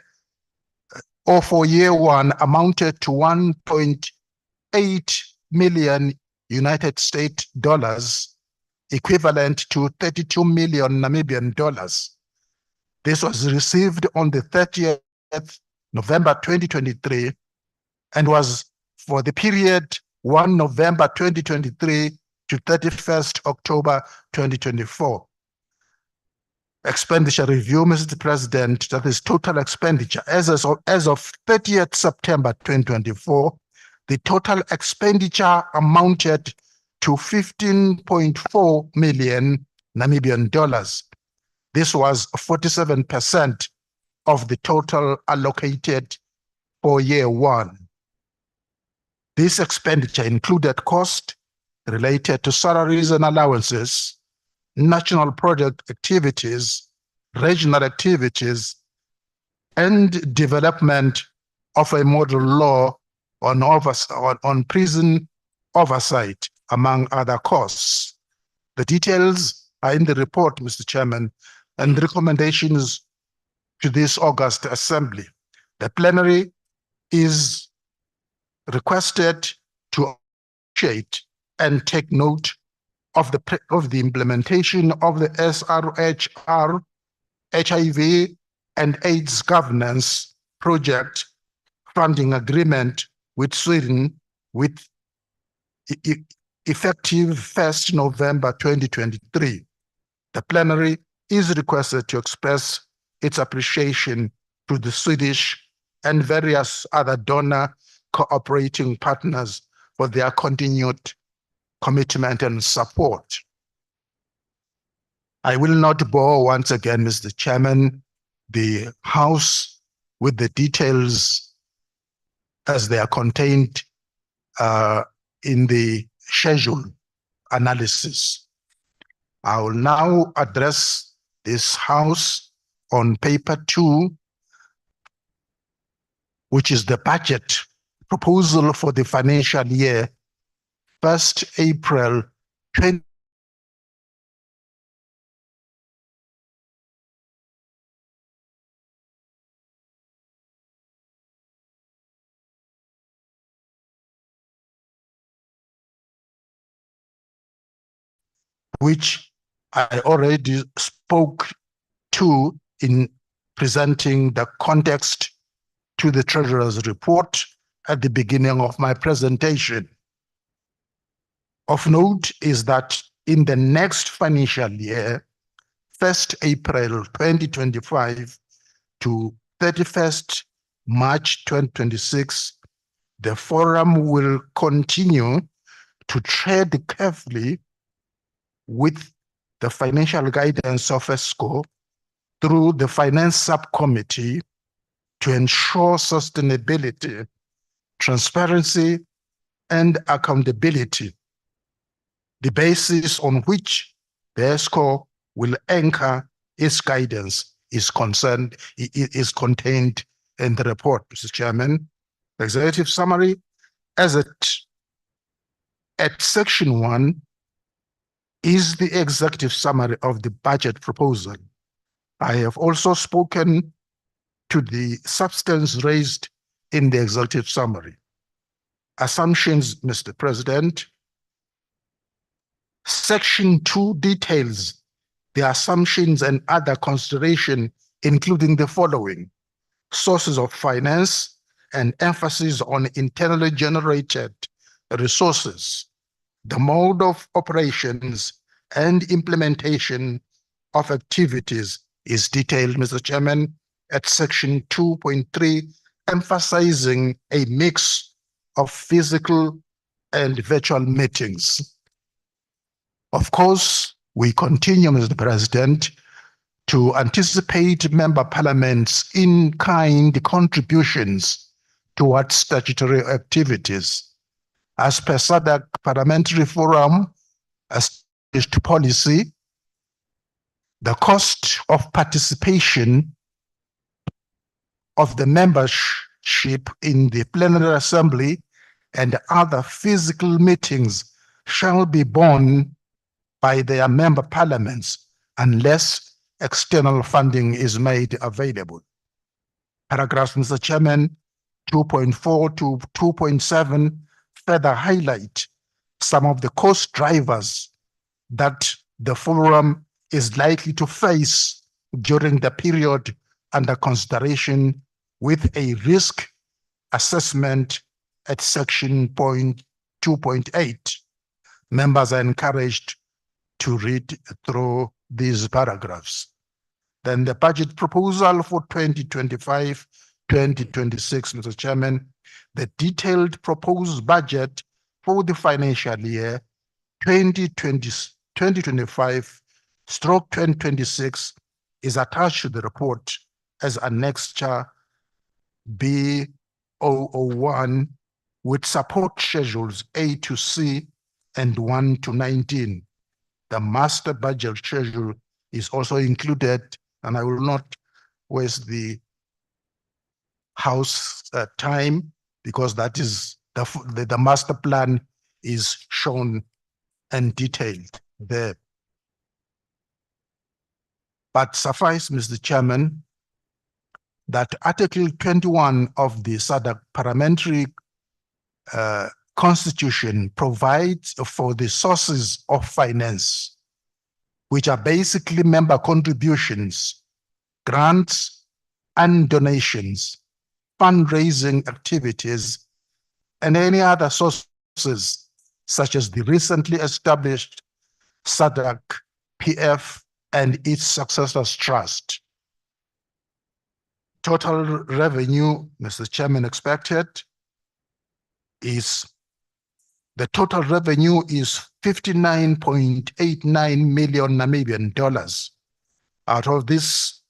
or for year one amounted to 1.8 million United States dollars, equivalent to 32 million Namibian dollars. This was received on the 30th November 2023 and was for the period 1 November 2023 to 31st October 2024. Expenditure review, Mr. President, that is total expenditure. As of 30th September 2024, the total expenditure amounted to 15.4 million Namibian dollars. This was 47% of the total allocated for year one. This expenditure included costs related to salaries and allowances, national project activities, regional activities, and development of a model law on prison oversight, among other costs. The details are in the report, Mr. Chairman, and the recommendations to this August Assembly. The plenary is requested to appreciate and take note of the implementation of the SRHR HIV and AIDS governance project funding agreement with Sweden with effective 1st November 2023. The plenary is requested to express its appreciation to the Swedish and various other donor cooperating partners for their continued commitment and support. I will not bore once again, Mr. Chairman, the House with the details as they are contained in the schedule analysis. I will now address this House on paper 2, which is the budget proposal for the financial year 1st April 2020. Which I already spoke to in presenting the context to the Treasurer's report at the beginning of my presentation. Of note is that in the next financial year, 1st April 2025 to 31st March 2026, the forum will continue to tread carefully with the financial guidance of ESCO through the Finance Subcommittee to ensure sustainability, transparency, and accountability, the basis on which the ESCO will anchor its guidance is contained in the report, Mr. Chairman. The executive summary, as at section 1, is the executive summary of the budget proposal. I have also spoken to the substance raised in the executive summary. Assumptions, Mr. President. Section 2 details the assumptions and other consideration, including the following: sources of finance and emphasis on internally generated resources, the mode of operations and implementation of activities is detailed, Mr. Chairman, at section 2.3, emphasizing a mix of physical and virtual meetings. Of course, we continue, Mr. President, to anticipate member parliaments' in-kind contributions towards statutory activities. As per Sadc Parliamentary Forum established policy, the cost of participation of the membership in the Plenary Assembly and other physical meetings shall be borne by their member parliaments unless external funding is made available. Paragraphs, Mr. Chairman, 2.4 to 2.7 further highlight some of the cost drivers that the forum is likely to face during the period under consideration with a risk assessment at section 2.8. Members are encouraged to read through these paragraphs. Then the budget proposal for 2025-2026, Mr. Chairman, the detailed proposed budget for the financial year 2025/2026 is attached to the report as Annexure B001 with support schedules A to C and 1 to 19. The master budget schedule is also included, and I will not waste the House time because that is the master plan is shown and detailed there. But suffice, Mr. Chairman, that Article 21 of the Sadc Parliamentary Constitution provides for the sources of finance, which are basically member contributions, grants, and donations, fundraising activities, and any other sources, such as the recently established Sadc PF and its successors trust. Total revenue, Mr. Chairman, expected is the total revenue is 59.89 million Namibian dollars. Out of this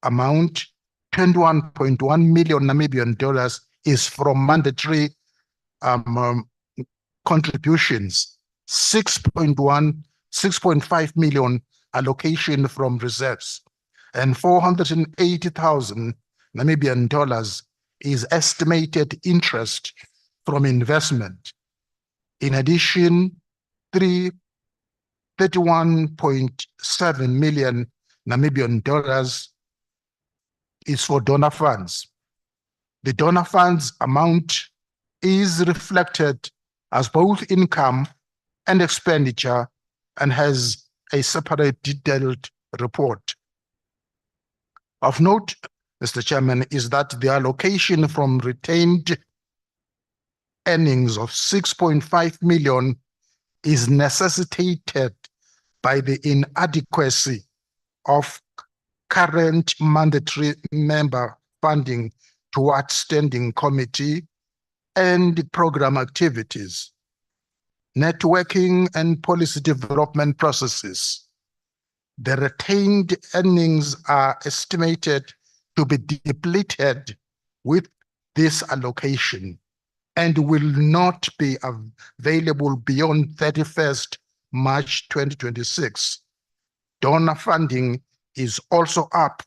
amount, 21.1 million Namibian dollars is from mandatory contributions, 6.5 million allocation from reserves, and 480,000 Namibian dollars is estimated interest from investment. In addition, 31.7 million Namibian dollars is for donor funds. The donor funds amount is reflected as both income and expenditure and has a separate detailed report. Of note, Mr. Chairman, is that the allocation from retained earnings of 6.5 million is necessitated by the inadequacy of current mandatory member funding towards standing committee and program activities, networking and policy development processes. The retained earnings are estimated to be depleted with this allocation and will not be available beyond 31st March 2026. Donor funding is also up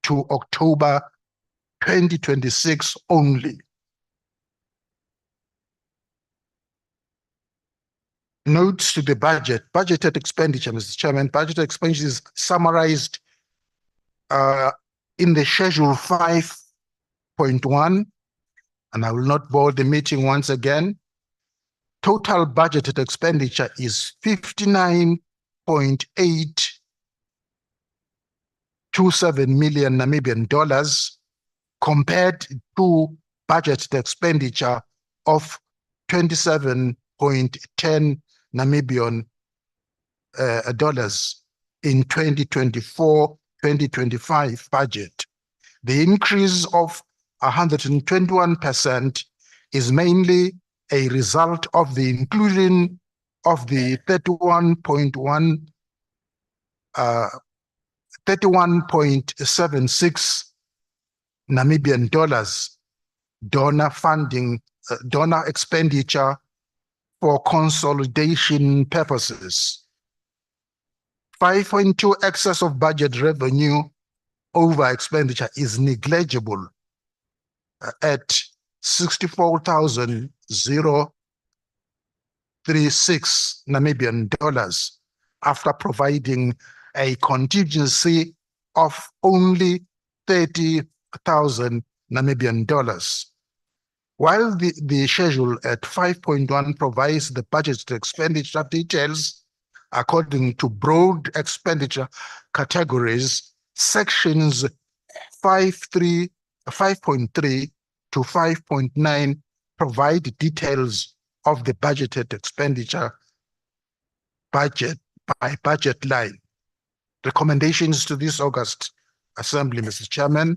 to October 2026 only. Notes to the budgeted expenditure, Mr. Chairman. Budgeted expenditure is summarized in the schedule 5.1, and I will not bore the meeting once again. Total budgeted expenditure is 59.827 million Namibian dollars compared to budgeted expenditure of 27.10 Namibian dollars in 2024-2025 budget. The increase of 121% is mainly a result of the inclusion of the 31.76 Namibian dollars donor funding, donor expenditure for consolidation purposes. 5.2 excess of budget revenue over expenditure is negligible at 64,036 Namibian dollars after providing a contingency of only 30,000 Namibian dollars. While the schedule at 5.1 provides the budget expenditure details, according to broad expenditure categories, sections 5.3 to 5.9 provide details of the budgeted expenditure budget by budget line. Recommendations to this August Assembly, Mr. Chairman.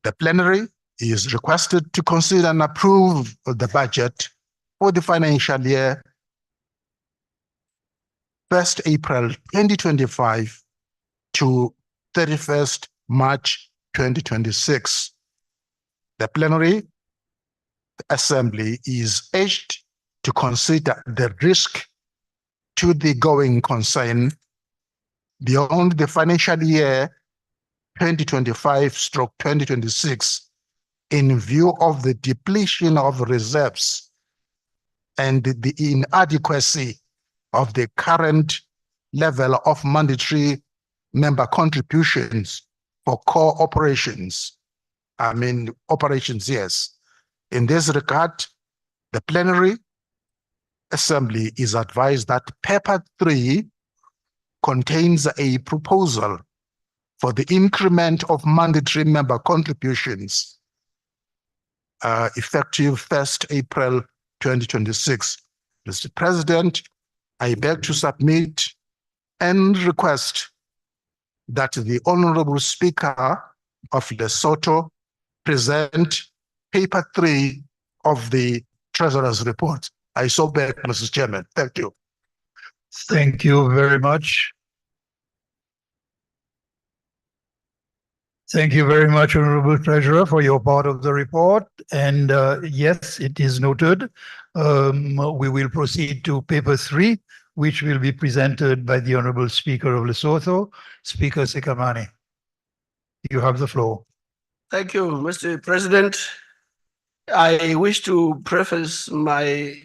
The plenary is requested to consider and approve the budget for the financial year 1st April 2025 to 31st March 2026. The plenary assembly is urged to consider the risk to the going concern beyond the financial year 2025/2026 in view of the depletion of reserves and the inadequacy of the current level of mandatory member contributions for core operations. Operations, yes. In this regard, the plenary assembly is advised that paper 3 contains a proposal for the increment of mandatory member contributions effective 1st April 2026. Mr. President, I beg to submit and request that the Honorable Speaker of Lesotho present paper 3 of the Treasurer's report. I so beg, Mr. Chairman. Thank you. Thank you very much. Thank you very much, Honorable Treasurer, for your part of the report. And yes, it is noted. We will proceed to paper 3, which will be presented by the Honorable Speaker of Lesotho, Speaker Sekamane. You have the floor. Thank you, Mr. President. I wish to preface my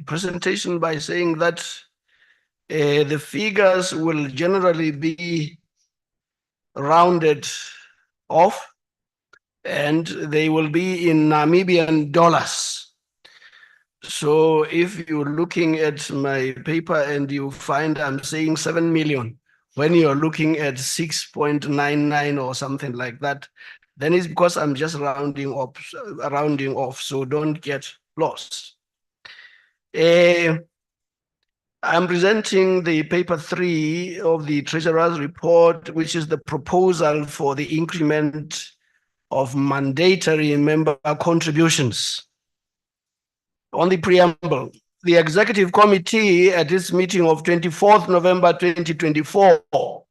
presentation by saying that the figures will generally be rounded off and they will be in Namibian dollars. So if you're looking at my paper and you find I'm saying 7 million, when you're looking at 6.99 or something like that, then it's because I'm just rounding off, so don't get lost. I'm presenting the paper 3 of the Treasurer's report, which is the proposal for the increment of mandatory member contributions. On the preamble, the Executive Committee at its meeting of 24th November 2024,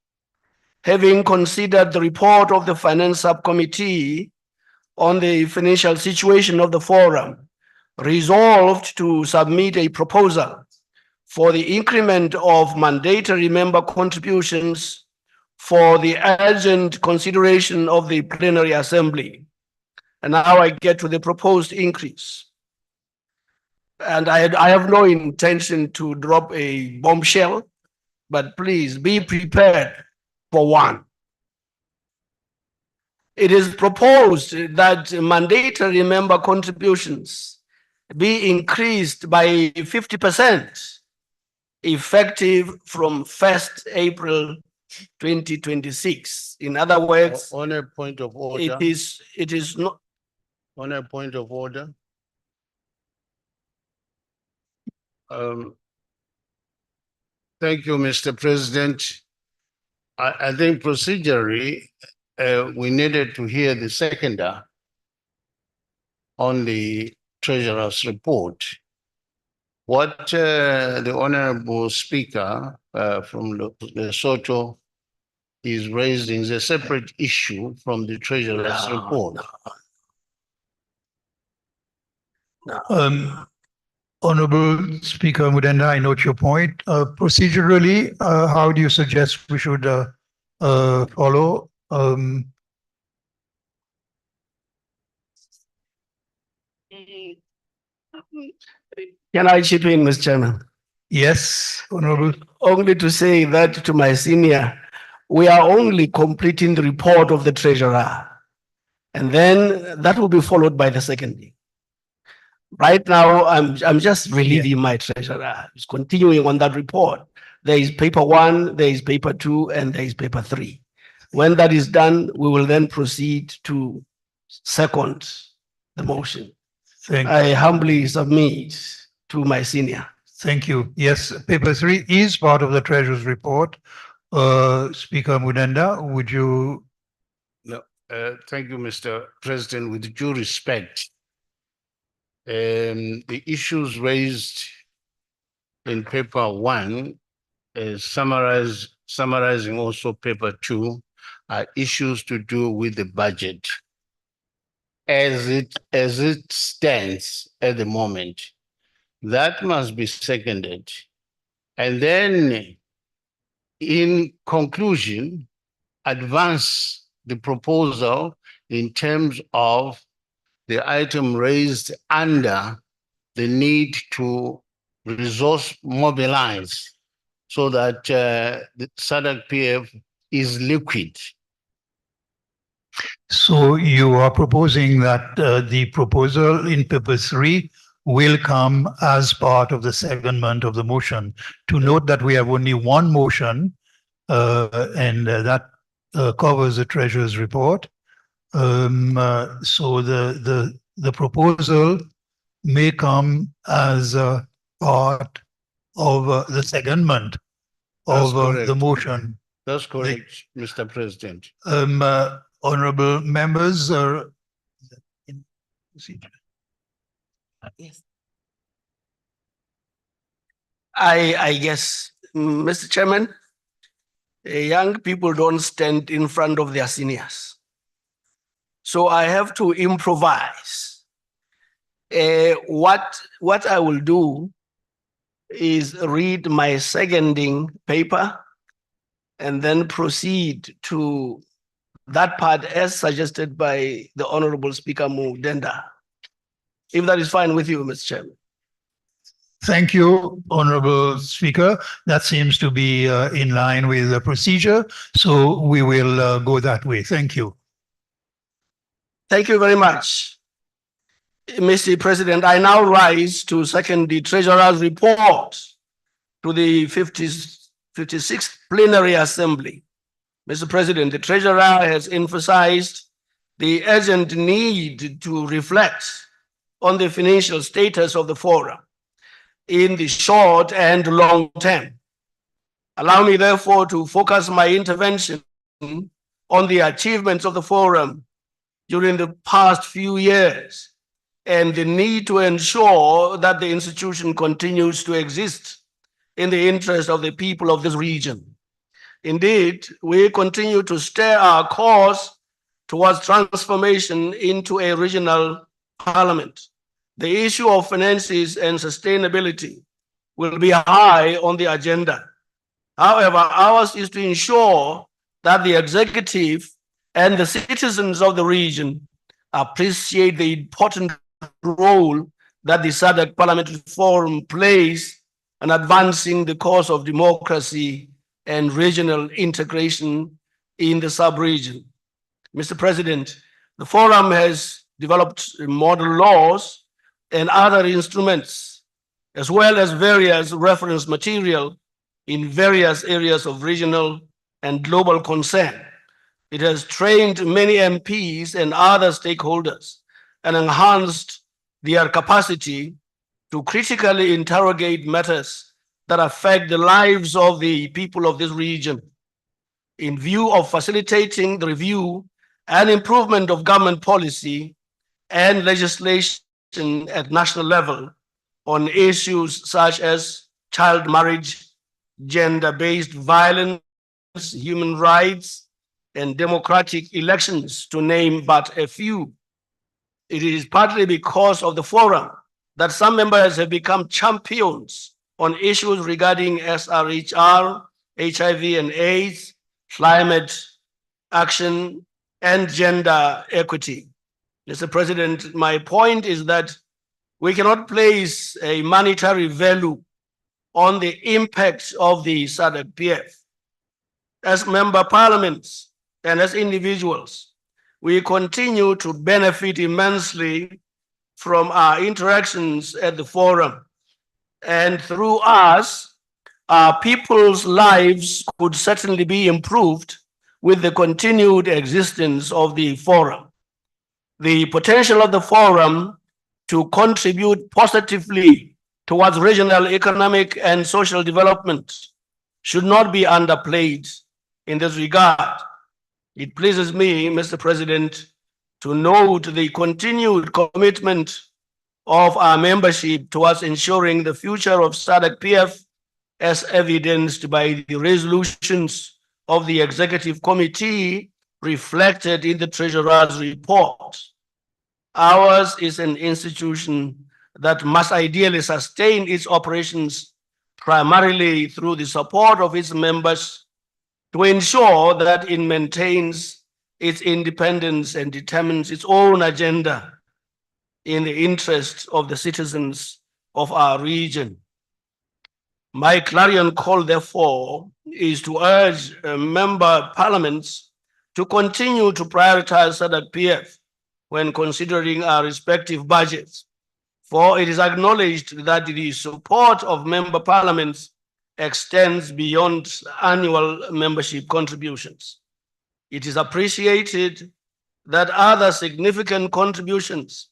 having considered the report of the Finance Subcommittee on the financial situation of the Forum, resolved to submit a proposal for the increment of mandatory member contributions for the urgent consideration of the Plenary Assembly. And now I get to the proposed increase. And I have no intention to drop a bombshell, but please be prepared for one. It is proposed that mandatory member contributions be increased by 50%. Effective from 1st April 2026. In other words, on a point of order, it is not. On a point of order, thank you, Mr. President. I think procedurally, we needed to hear the seconder on the Treasurer's report. What the Honorable Speaker from Lesotho is raising is a separate issue from the Treasurer's report. Honorable Speaker Mudenda, I note your point. Procedurally, how do you suggest we should follow? Can I chip in, Mr. Chairman? Yes, Honorable. Only to say that to my senior, we are only completing the report of the Treasurer. And then that will be followed by the second. Right now, I'm just relieving my treasurer. It's continuing on that report. There is paper 1, there is paper 2, and there is paper 3. When that is done, we will then proceed to second the motion. I humbly submit to my senior. Thank you. Yes, paper 3 is part of the Treasurer's report. Speaker Mudenda, would you? No, thank you, Mr. President. With due respect, the issues raised in paper 1, summarizing also paper 2, are issues to do with the budget as it stands at the moment. That must be seconded. And then in conclusion, advance the proposal in terms of the item raised under the need to resource mobilize so that the Sadc PF is liquid. So you are proposing that the proposal in paper 3 will come as part of the secondment of the motion. To note that we have only one motion, and that covers the Treasurer's report. So the proposal may come as a part of the secondment of the motion. That's correct, Mr. President. Honorable members, Yes. I guess, Mr. Chairman, young people don't stand in front of their seniors. So I have to improvise. What I will do is read my seconding paper and then proceed to that part as suggested by the Honorable Speaker Mudenda. If that is fine with you, Mr. Chairman. thank you, Honorable Speaker. That seems to be in line with the procedure. So we will go that way. Thank you. Thank you very much. Mr. President, I now rise to second the Treasurer's report to the 56th Plenary Assembly. Mr. President, the Treasurer has emphasized the urgent need to reflect on the financial status of the forum in the short and long term. Allow me, therefore, to focus my intervention on the achievements of the forum during the past few years and the need to ensure that the institution continues to exist in the interest of the people of this region. Indeed, we continue to steer our course towards transformation into a regional parliament. The issue of finances and sustainability will be high on the agenda. However, ours is to ensure that the executive and the citizens of the region appreciate the important role that the Sadc Parliamentary Forum plays in advancing the cause of democracy and regional integration in the sub-region. Mr. President, the forum has developed model laws and other instruments, as well as various reference material in various areas of regional and global concern. It has trained many MPs and other stakeholders and enhanced their capacity to critically interrogate matters that affect the lives of the people of this region in view of facilitating the review and improvement of government policy and legislation at national level on issues such as child marriage, gender-based violence, human rights, and democratic elections, to name but a few. It is partly because of the forum that some members have become champions on issues regarding SRHR, HIV and AIDS, climate action, and gender equity. Mr. President, my point is that we cannot place a monetary value on the impact of the Sadc PF. As member parliaments and as individuals, we continue to benefit immensely from our interactions at the forum. And through us, our people's lives could certainly be improved with the continued existence of the forum. The potential of the forum to contribute positively towards regional economic and social development should not be underplayed in this regard. It pleases me, Mr. President, to note the continued commitment of our membership towards ensuring the future of Sadc PF as evidenced by the resolutions of the Executive Committee reflected in the Treasurer's report. Ours is an institution that must ideally sustain its operations primarily through the support of its members to ensure that it maintains its independence and determines its own agenda in the interests of the citizens of our region. My clarion call, therefore, is to urge member parliaments to continue to prioritize Sadc PF when considering our respective budgets, for it is acknowledged that the support of member parliaments extends beyond annual membership contributions. It is appreciated that other significant contributions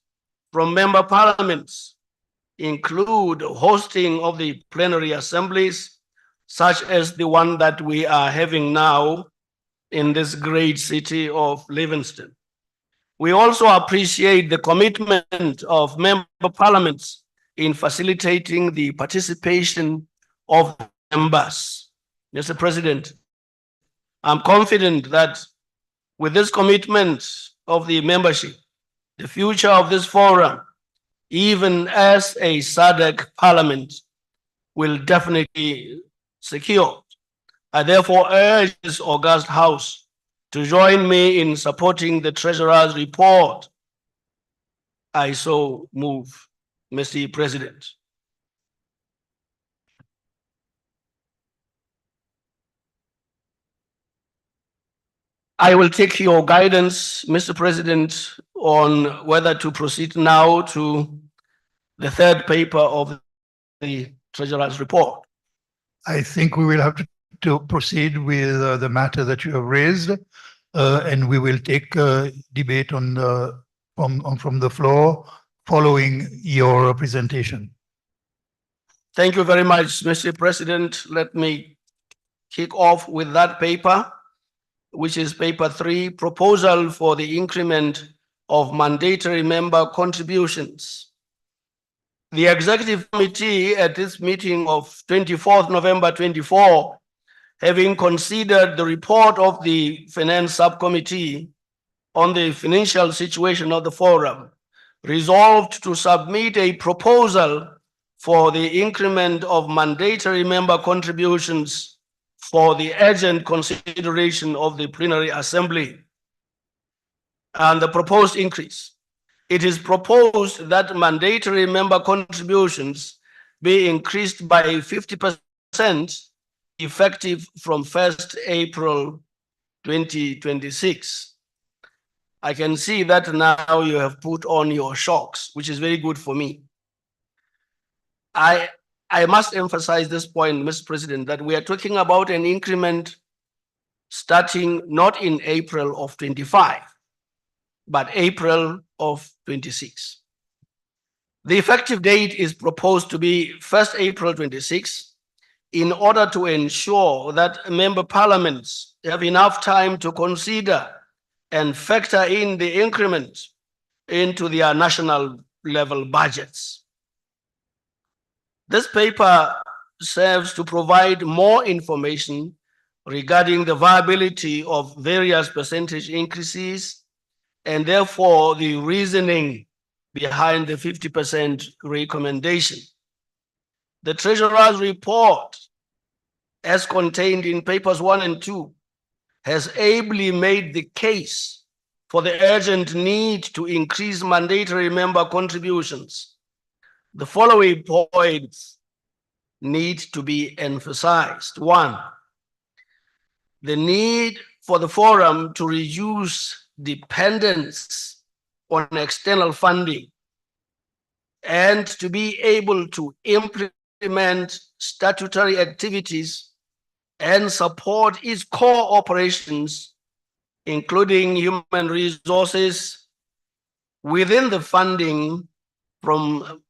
from member parliaments include hosting of the plenary assemblies, such as the one that we are having now in this great city of Livingston. We also appreciate the commitment of member parliaments in facilitating the participation of members. Mr. President, I'm confident that with this commitment of the membership, the future of this forum, even as a Sadc parliament, will definitely secure. I therefore urge this august house to join me in supporting the Treasurer's report. I so move, Mr. President. I will take your guidance, Mr. President, on whether to proceed now to the third paper of the Treasurer's report. I think we will have to proceed with the matter that you have raised, and we will take debate on from the floor following your presentation. Thank you very much, Mr. President. Let me kick off with that paper, which is paper 3, proposal for the increment of mandatory member contributions. The Executive Committee at this meeting of 24th November 24, having considered the report of the Finance Subcommittee on the financial situation of the forum, resolved to submit a proposal for the increment of mandatory member contributions for the urgent consideration of the plenary assembly and the proposed increase. It is proposed that mandatory member contributions be increased by 50% effective from 1st April 2026. I can see that now you have put on your shocks, which is very good for me. I must emphasize this point, Mr. President, that we are talking about an increment starting not in April of 25, but April of 26. The effective date is proposed to be 1st April 26 in order to ensure that member parliaments have enough time to consider and factor in the increment into their national level budgets. This paper serves to provide more information regarding the viability of various percentage increases and therefore the reasoning behind the 50% recommendation. The Treasurer's report, as contained in papers 1 and 2, has ably made the case for the urgent need to increase mandatory member contributions. The following points need to be emphasized. 1, the need for the forum to reduce dependence on external funding and to be able to implement statutory activities and support its core operations, including human resources, within the funding from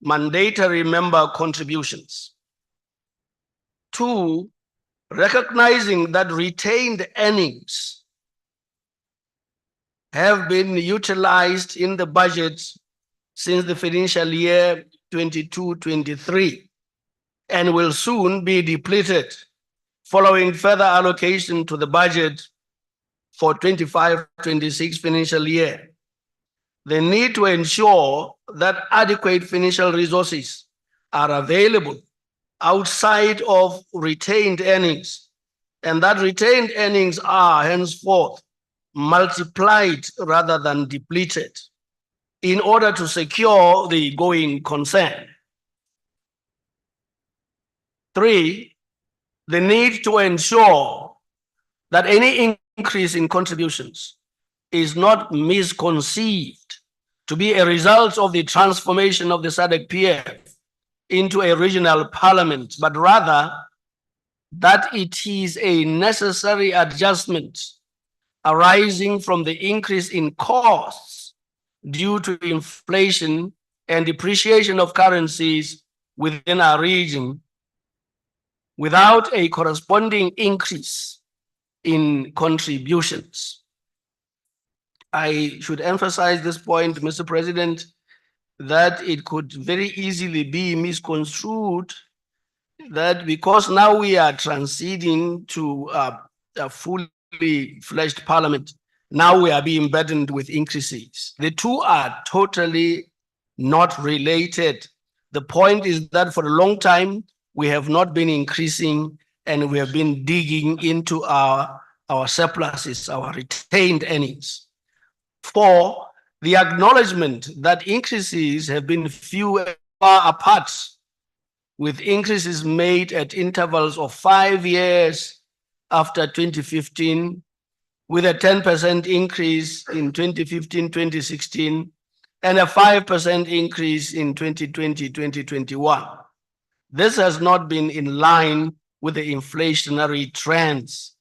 mandatory member contributions. 2, recognizing that retained earnings have been utilized in the budget since the financial year 22-23 and will soon be depleted following further allocation to the budget for 25-26 financial year. The need to ensure that adequate financial resources are available outside of retained earnings, and that retained earnings are henceforth multiplied rather than depleted in order to secure the going concern. 3, the need to ensure that any increase in contributions is not misconceived to be a result of the transformation of the Sadc PF into a regional parliament, but rather that it is a necessary adjustment arising from the increase in costs due to inflation and depreciation of currencies within our region, without a corresponding increase in contributions. I should emphasize this point, Mr. President, that it could very easily be misconstrued that because now we are transiting to a fully fledged parliament, now we are being burdened with increases. The two are totally not related. The point is that for a long time, we have not been increasing and we have been digging into our surpluses, our retained earnings. 4, the acknowledgement that increases have been few and far apart, with increases made at intervals of 5 years after 2015, with a 10% increase in 2015-2016, and a 5% increase in 2020-2021. This has not been in line with the inflationary trends.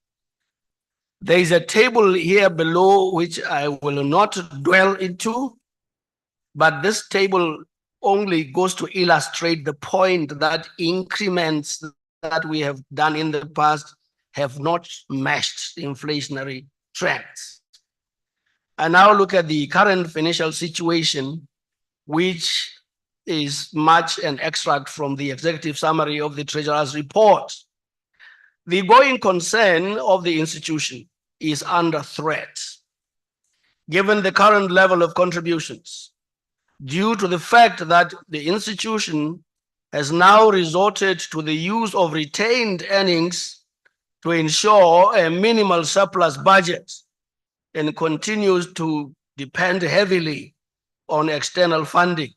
There is a table here below which I will not dwell into, but this table only goes to illustrate the point that increments that we have done in the past have not matched inflationary trends. And now look at the current financial situation, which is much an extract from the executive summary of the Treasurer's report. The going concern of the institution is under threat, given the current level of contributions, due to the fact that the institution has now resorted to the use of retained earnings to ensure a minimal surplus budget and continues to depend heavily on external funding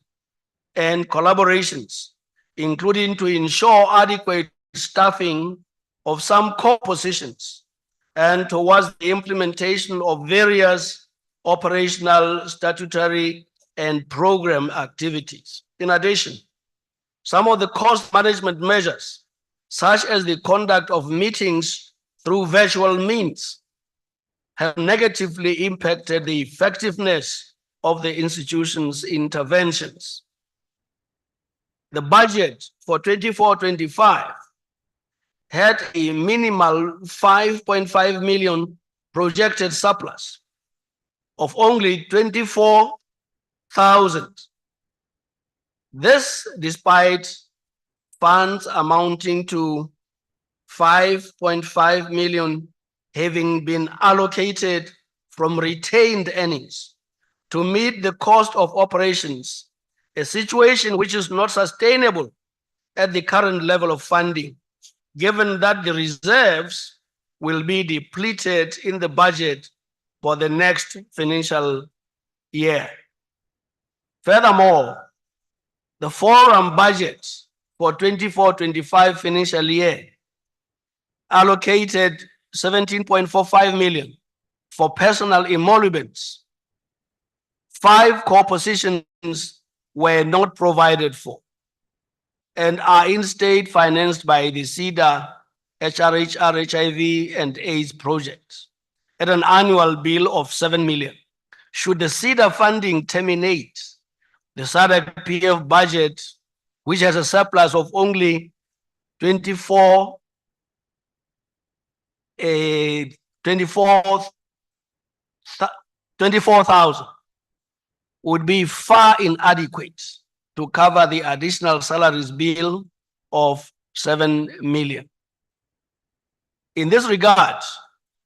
and collaborations, including to ensure adequate staffing of some core positions and towards the implementation of various operational, statutory, and program activities. In addition, some of the cost management measures, such as the conduct of meetings through virtual means, have negatively impacted the effectiveness of the institution's interventions. The budget for 24-25 had a minimal 5.5 million projected surplus of only 24,000. This despite funds amounting to 5.5 million having been allocated from retained earnings to meet the cost of operations, a situation which is not sustainable at the current level of funding, given that the reserves will be depleted in the budget for the next financial year. Furthermore, the forum budget for 24-25 financial year allocated 17.45 million for personal emoluments, 5 core positions were not provided for and are instead financed by the SIDA, HRHR, HIV and AIDS projects at an annual bill of 7 million. Should the SIDA funding terminate, the SADC PF budget, which has a surplus of only 24,000, would be far inadequate to cover the additional salaries bill of 7 million. In this regard,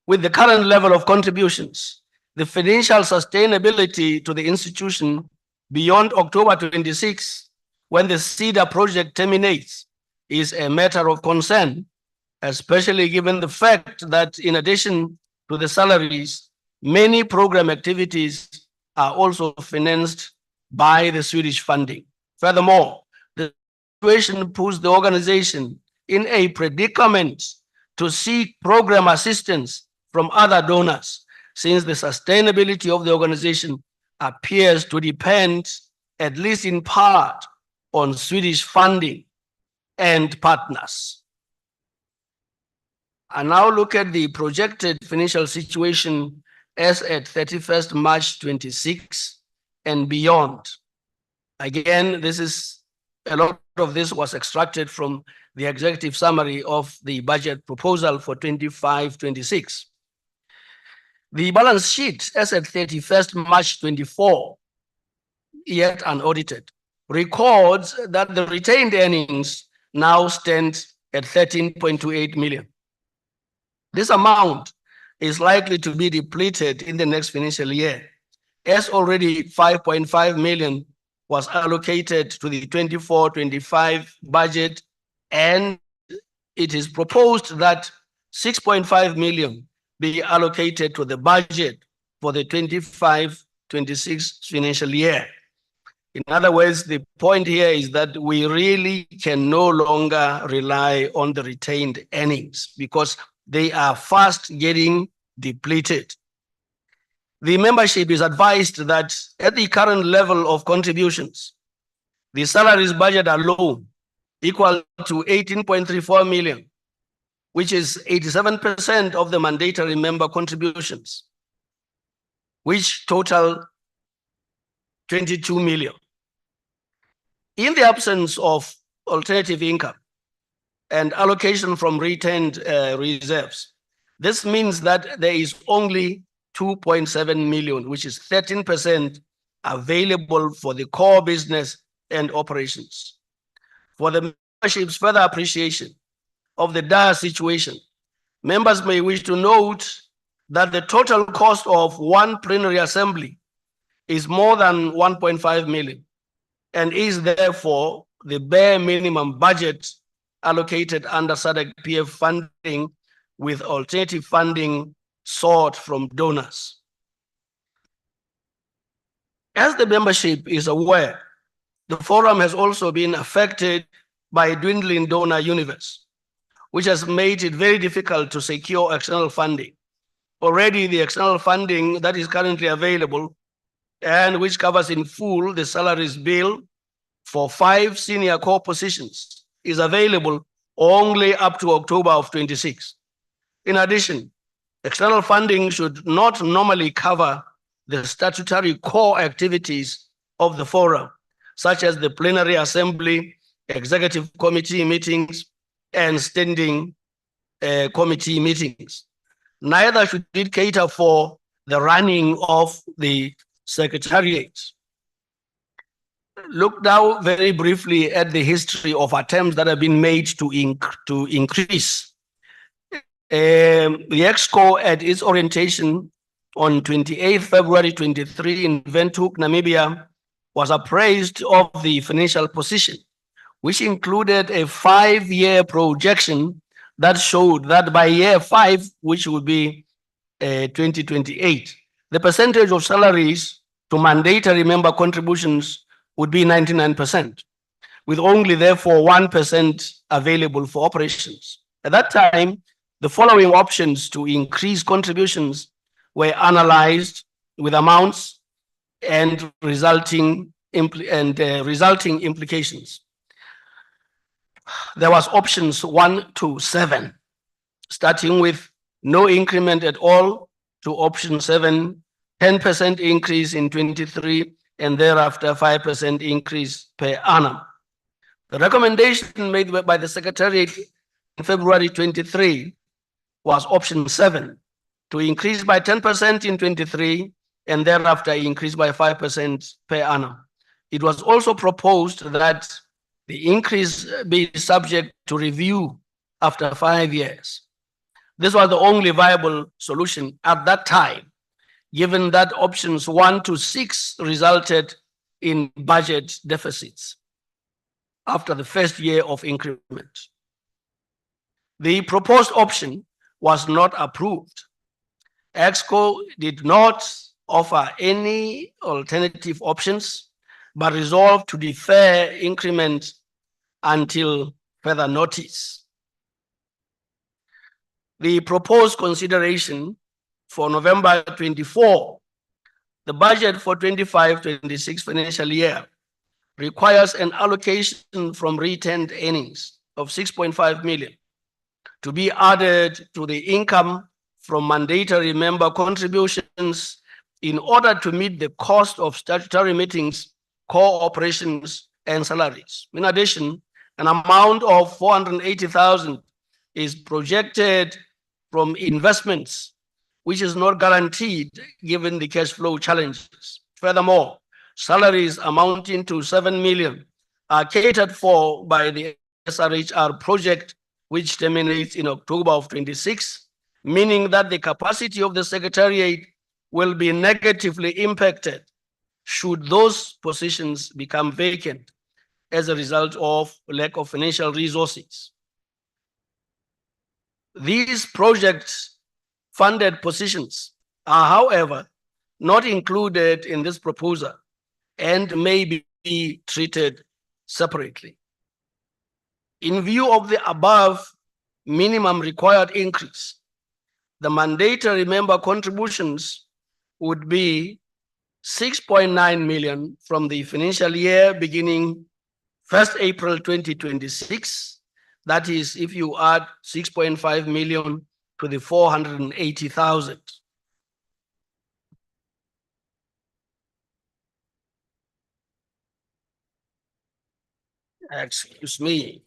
with the current level of contributions, the financial sustainability to the institution beyond October 26, when the SIDA project terminates, is a matter of concern, especially given the fact that in addition to the salaries, many program activities are also financed by the Swedish funding. Furthermore, the situation puts the organization in a predicament to seek program assistance from other donors, since the sustainability of the organization appears to depend, at least in part, on Swedish funding and partners. And now look at the projected financial situation as at 31st March 26 and beyond. Again, a lot of this was extracted from the executive summary of the budget proposal for 25-26. The balance sheet as at 31st March 24, yet unaudited, records that the retained earnings now stand at 13.28 million. This amount is likely to be depleted in the next financial year, as already 5.5 million was allocated to the 24-25 budget, and it is proposed that 6.5 million be allocated to the budget for the 25-26 financial year. In other words, the point here is that we really can no longer rely on the retained earnings because they are fast getting depleted. The membership is advised that at the current level of contributions, the salaries budget alone equal to 18.34 million, which is 87% of the mandatory member contributions, which total 22 million. In the absence of alternative income and allocation from retained reserves, this means that there is only 2.7 million, which is 13% available for the core business and operations. For the membership's further appreciation of the dire situation, members may wish to note that the total cost of one plenary assembly is more than 1.5 million and is therefore the bare minimum budget allocated under SADC PF funding, with alternative funding sought from donors. As the membership is aware, the forum has also been affected by a dwindling donor universe, which has made it very difficult to secure external funding. Already the external funding that is currently available and which covers in full the salaries bill for 5 senior core positions is available only up to October of 26. In addition, external funding should not normally cover the statutory core activities of the forum, such as the plenary assembly, executive committee meetings, and standing committee meetings. Neither should it cater for the running of the secretariat. Look now very briefly at the history of attempts that have been made to increase. The EXCO at its orientation on 28 February 23 in Windhoek, Namibia, was appraised of the financial position, which included a 5-year projection that showed that by year 5, which would be 2028, the percentage of salaries to mandatory member contributions would be 99%, with only therefore 1% available for operations. At that time, the following options to increase contributions were analyzed, with amounts and resulting implications. There was options 1 to 7, starting with no increment at all to option 7, 10% increase in 23, and thereafter 5% increase per annum. The recommendation made by the Secretariat in February 23 was option 7, to increase by 10% in 23 and thereafter increase by 5% per annum. It was also proposed that the increase be subject to review after 5 years. This was the only viable solution at that time, given that options 1 to 6 resulted in budget deficits after the first year of increment. The proposed option was not approved. EXCO did not offer any alternative options, but resolved to defer increment until further notice. The proposed consideration for November 24, the budget for 25-26 financial year requires an allocation from retained earnings of 6.5 million to be added to the income from mandatory member contributions in order to meet the cost of statutory meetings, core operations, and salaries. In addition, an amount of 480,000 is projected from investments, which is not guaranteed given the cash flow challenges. Furthermore, salaries amounting to 7 million are catered for by the SRHR project, which terminates in October of 26, meaning that the capacity of the Secretariat will be negatively impacted should those positions become vacant as a result of lack of financial resources. These project-funded positions are, however, not included in this proposal and may be treated separately. In view of the above minimum required increase, the mandatory member contributions would be 6.9 million from the financial year beginning 1st April 2026. That is, if you add 6.5 million to the 480,000. Excuse me.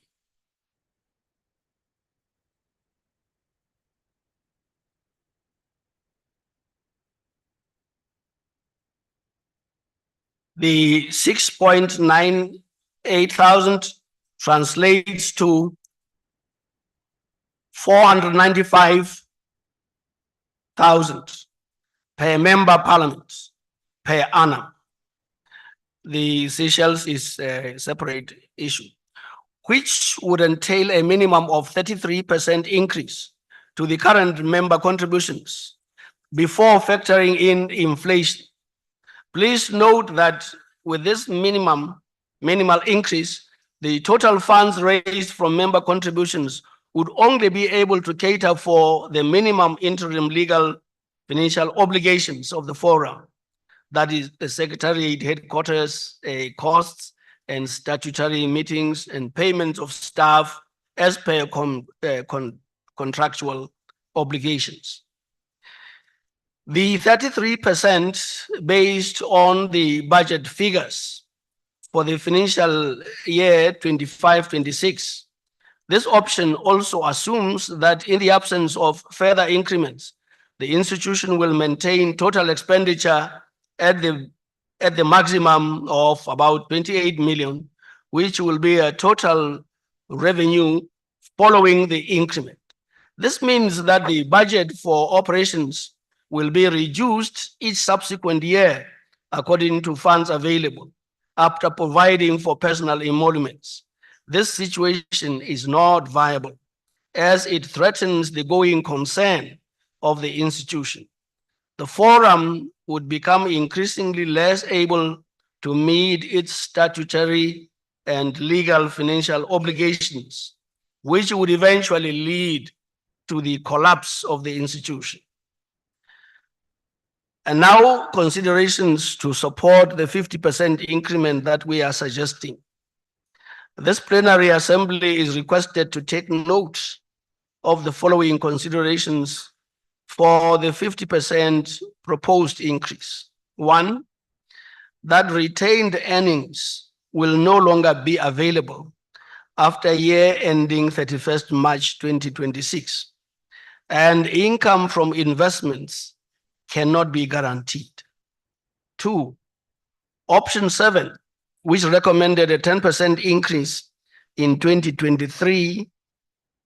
The 6.98,000 translates to 495,000 per member parliament per annum. The Seychelles is a separate issue, which would entail a minimum of 33% increase to the current member contributions before factoring in inflation. Please note that with this minimal increase, the total funds raised from member contributions would only be able to cater for the minimum interim legal financial obligations of the forum. That is the Secretariat headquarters costs and statutory meetings and payments of staff as per contractual obligations. The 33% based on the budget figures for the financial year 25-26. This option also assumes that in the absence of further increments, the institution will maintain total expenditure at the maximum of about 28 million, which will be a total revenue following the increment. This means that the budget for operations will be reduced each subsequent year according to funds available after providing for personal emoluments. This situation is not viable as it threatens the going concern of the institution. The forum would become increasingly less able to meet its statutory and legal financial obligations, which would eventually lead to the collapse of the institution. And now considerations to support the 50% increment that we are suggesting. This plenary assembly is requested to take note of the following considerations for the 50% proposed increase. One, that retained earnings will no longer be available after year ending 31st March 2026, and income from investments cannot be guaranteed. Two, option 7, which recommended a 10% increase in 2023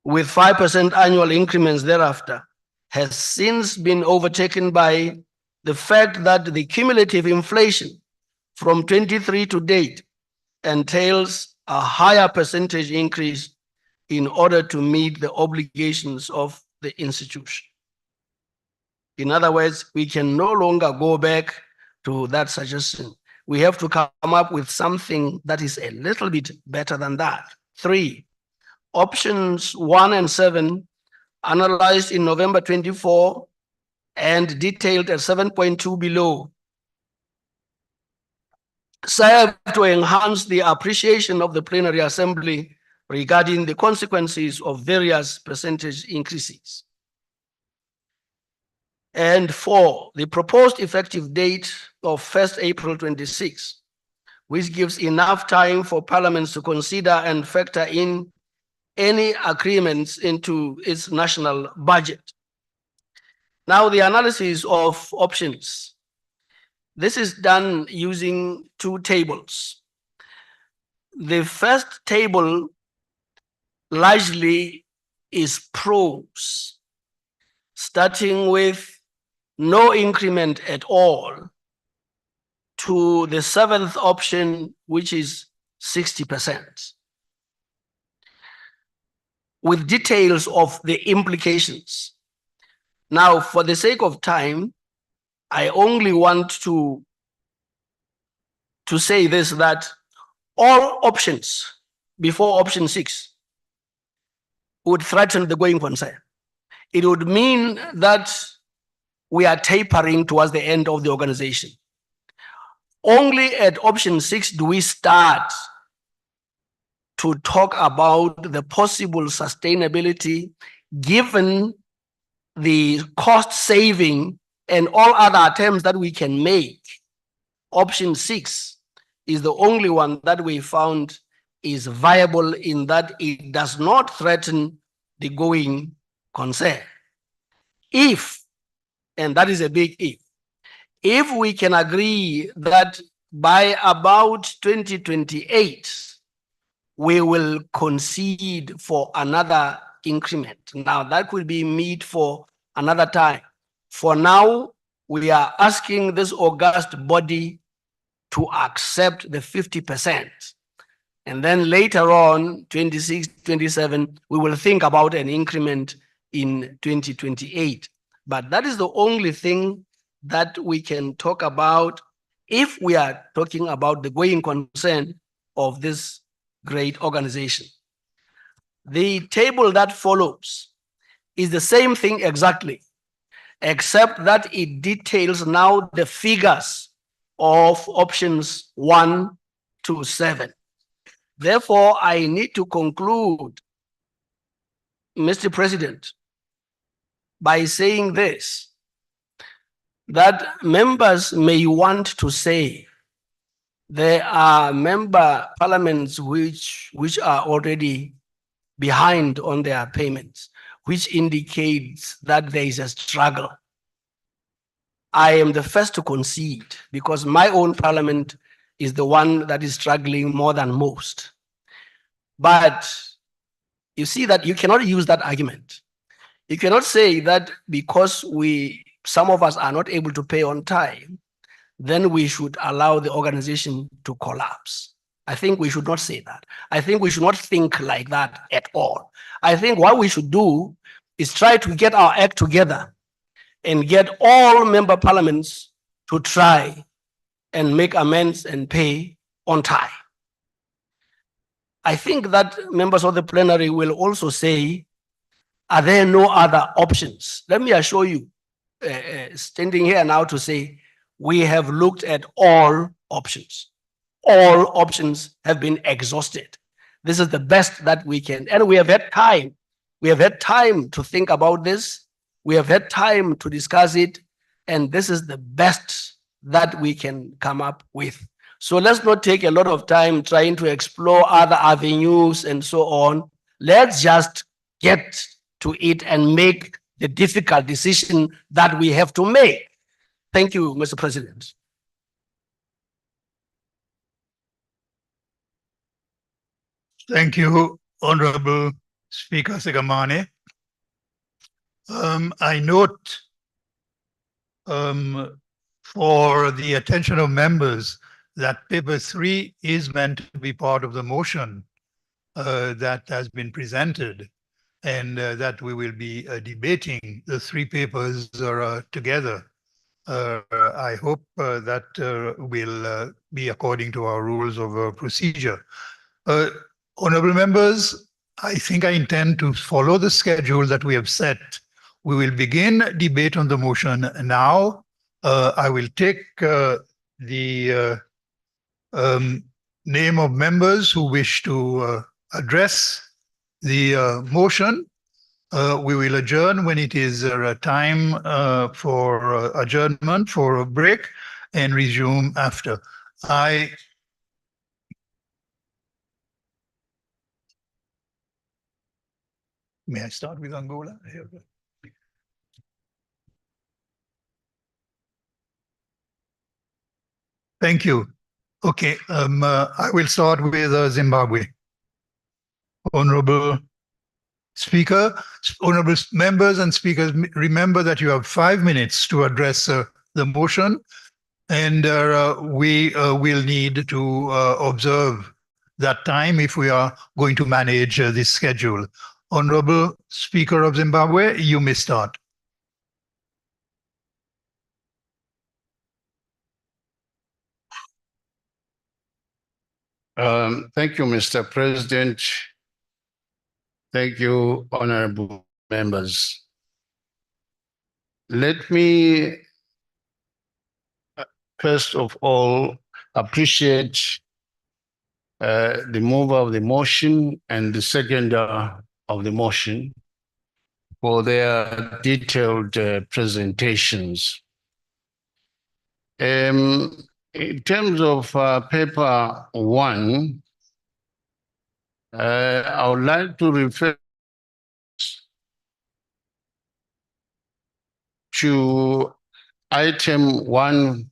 with 5% annual increments thereafter, has since been overtaken by the fact that the cumulative inflation from 23 to date entails a higher percentage increase in order to meet the obligations of the institution. In other words, we can no longer go back to that suggestion. We have to come up with something that is a little bit better than that. 3, options 1 and 7 analyzed in November 24 and detailed at 7.2 below serve to enhance the appreciation of the plenary assembly regarding the consequences of various percentage increases. And 4, the proposed effective date of 1st April 26, which gives enough time for parliaments to consider and factor in any agreements into its national budget. Now, the analysis of options. This is done using 2 tables. The first table largely is pros, starting with no increment at all to the 7th option, which is 60%, with details of the implications. Now, for the sake of time, I only want to say this, that all options before option 6 would threaten the going concern. It would mean that we are tapering towards the end of the organization. Only at option 6 do we start to talk about the possible sustainability given the cost saving and all other attempts that we can make. Option 6 is the only one that we found is viable in that it does not threaten the going concern. If, and that is a big if we can agree that by about 2028, we will concede for another increment. Now, that could be meet for another time. For now, we are asking this august body to accept the 50%. And then later on, 26, 27, we will think about an increment in 2028. But that is the only thing that we can talk about if we are talking about the going concern of this great organization. The table that follows is the same thing exactly, except that it details now the figures of options 1 to 7. Therefore, I need to conclude, Mr. President, by saying this, that members may want to say there are member parliaments which are already behind on their payments, which indicates that there is a struggle. I am the first to concede because my own parliament is the one that is struggling more than most. But you see that you cannot use that argument. You cannot say that because some of us are not able to pay on time, then we should allow the organization to collapse. I think we should not say that. I think we should not think like that at all. I think what we should do is try to get our act together and get all member parliaments to try and make amends and pay on time. I think that members of the plenary will also say, are there no other options? Let me assure you, standing here now to say we have looked at all options. All options have been exhausted. This is the best that we can, and we have had time. We have had time to think about this. We have had time to discuss it, and this is the best that we can come up with. So let's not take a lot of time trying to explore other avenues and so on. Let's just get to it and make the difficult decision that we have to make. Thank you, Mr. President. Thank you, Honorable Speaker Segamane. I note for the attention of members that paper 3 is meant to be part of the motion that has been presented, and that we will be debating the 3 papers together. I hope that will be according to our rules of procedure. Honorable members, I think I intend to follow the schedule that we have set. We will begin debate on the motion now. I will take the name of members who wish to address the motion. We will adjourn when it is time for adjournment, for a break, and resume after. May I start with Angola? Thank you. Okay, I will start with Zimbabwe. Honorable Speaker, honorable members and speakers, remember that you have 5 minutes to address the motion, and we will need to observe that time if we are going to manage this schedule. Honorable Speaker of Zimbabwe, you may start. Thank you, Mr. President. Thank you, honorable members. Let me, first of all, appreciate the mover of the motion and the seconder of the motion for their detailed presentations. In terms of paper 1, I would like to refer to item 1.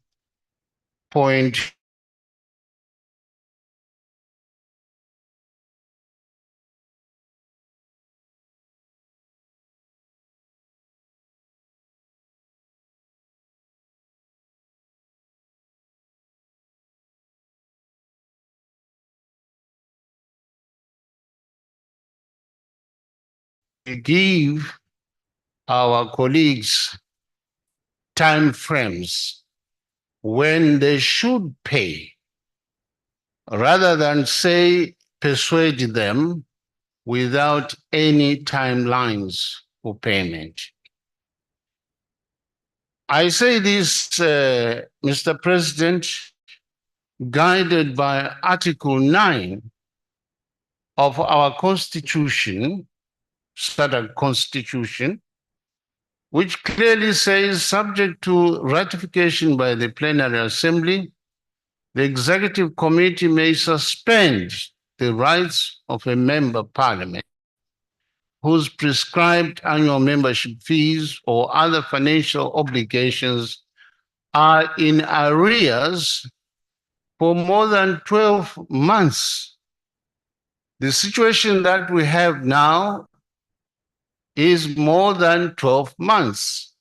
Give our colleagues time frames when they should pay, rather than say persuade them without any timelines for payment. I say this, Mr. President, guided by Article 9 of our Constitution, Sadc Constitution, which clearly says, subject to ratification by the Plenary Assembly, the Executive Committee may suspend the rights of a member parliament whose prescribed annual membership fees or other financial obligations are in arrears for more than 12 months. The situation that we have now is more than 12 months.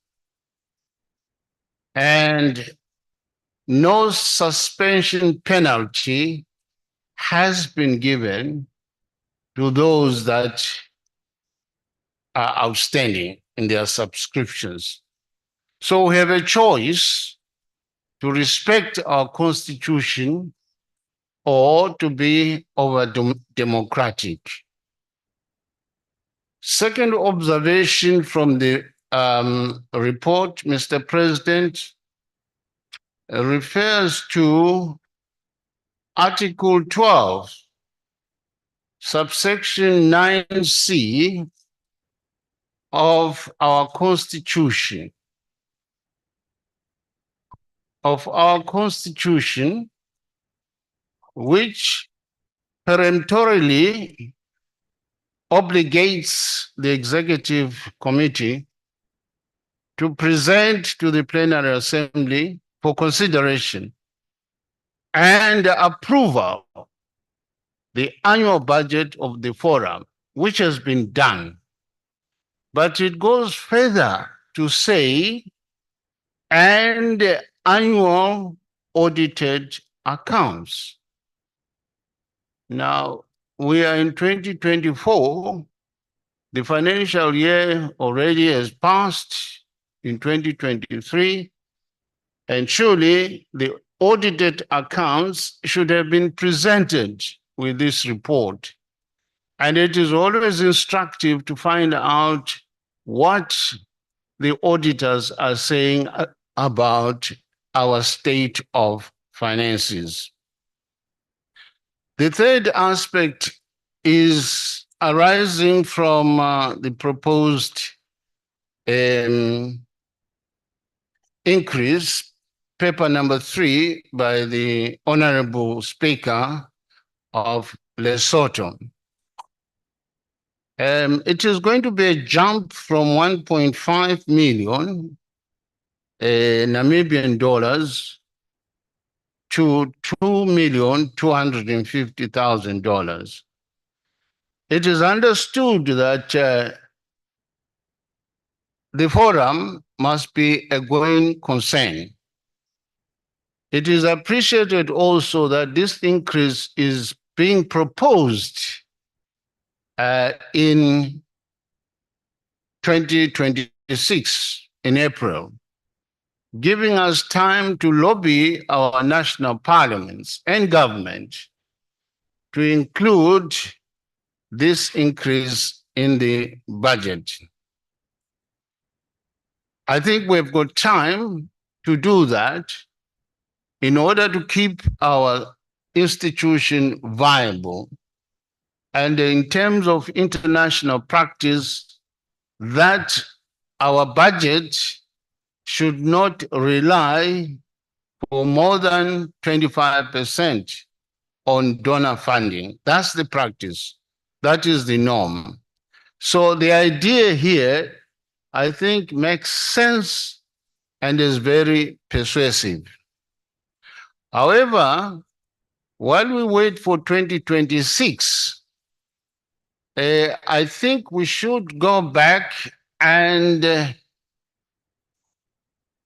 And no suspension penalty has been given to those that are outstanding in their subscriptions. So we have a choice to respect our Constitution or to be over-democratic. Second observation from the report, Mr. President, refers to Article 12, subsection 9C of our Constitution. Which peremptorily obligates the Executive Committee to present to the Plenary Assembly for consideration and approval the annual budget of the forum, which has been done. But it goes further to say, and annual audited accounts. Now, we are in 2024. The financial year already has passed in 2023, and surely the audited accounts should have been presented with this report. And it is always instructive to find out what the auditors are saying about our state of finances. The third aspect is arising from the proposed increase, paper number 3 by the Honorable Speaker of Lesotho. It is going to be a jump from 1.5 million Namibian dollars to $2,250,000. It is understood that the forum must be a going concern. It is appreciated also that this increase is being proposed in 2026 in April, giving us time to lobby our national parliaments and government to include this increase in the budget. I think we've got time to do that in order to keep our institution viable. And in terms of international practice, that our budget should not rely for more than 25% on donor funding. That's the practice. That is the norm. So the idea here, I think, makes sense and is very persuasive. However, while we wait for 2026, I think we should go back and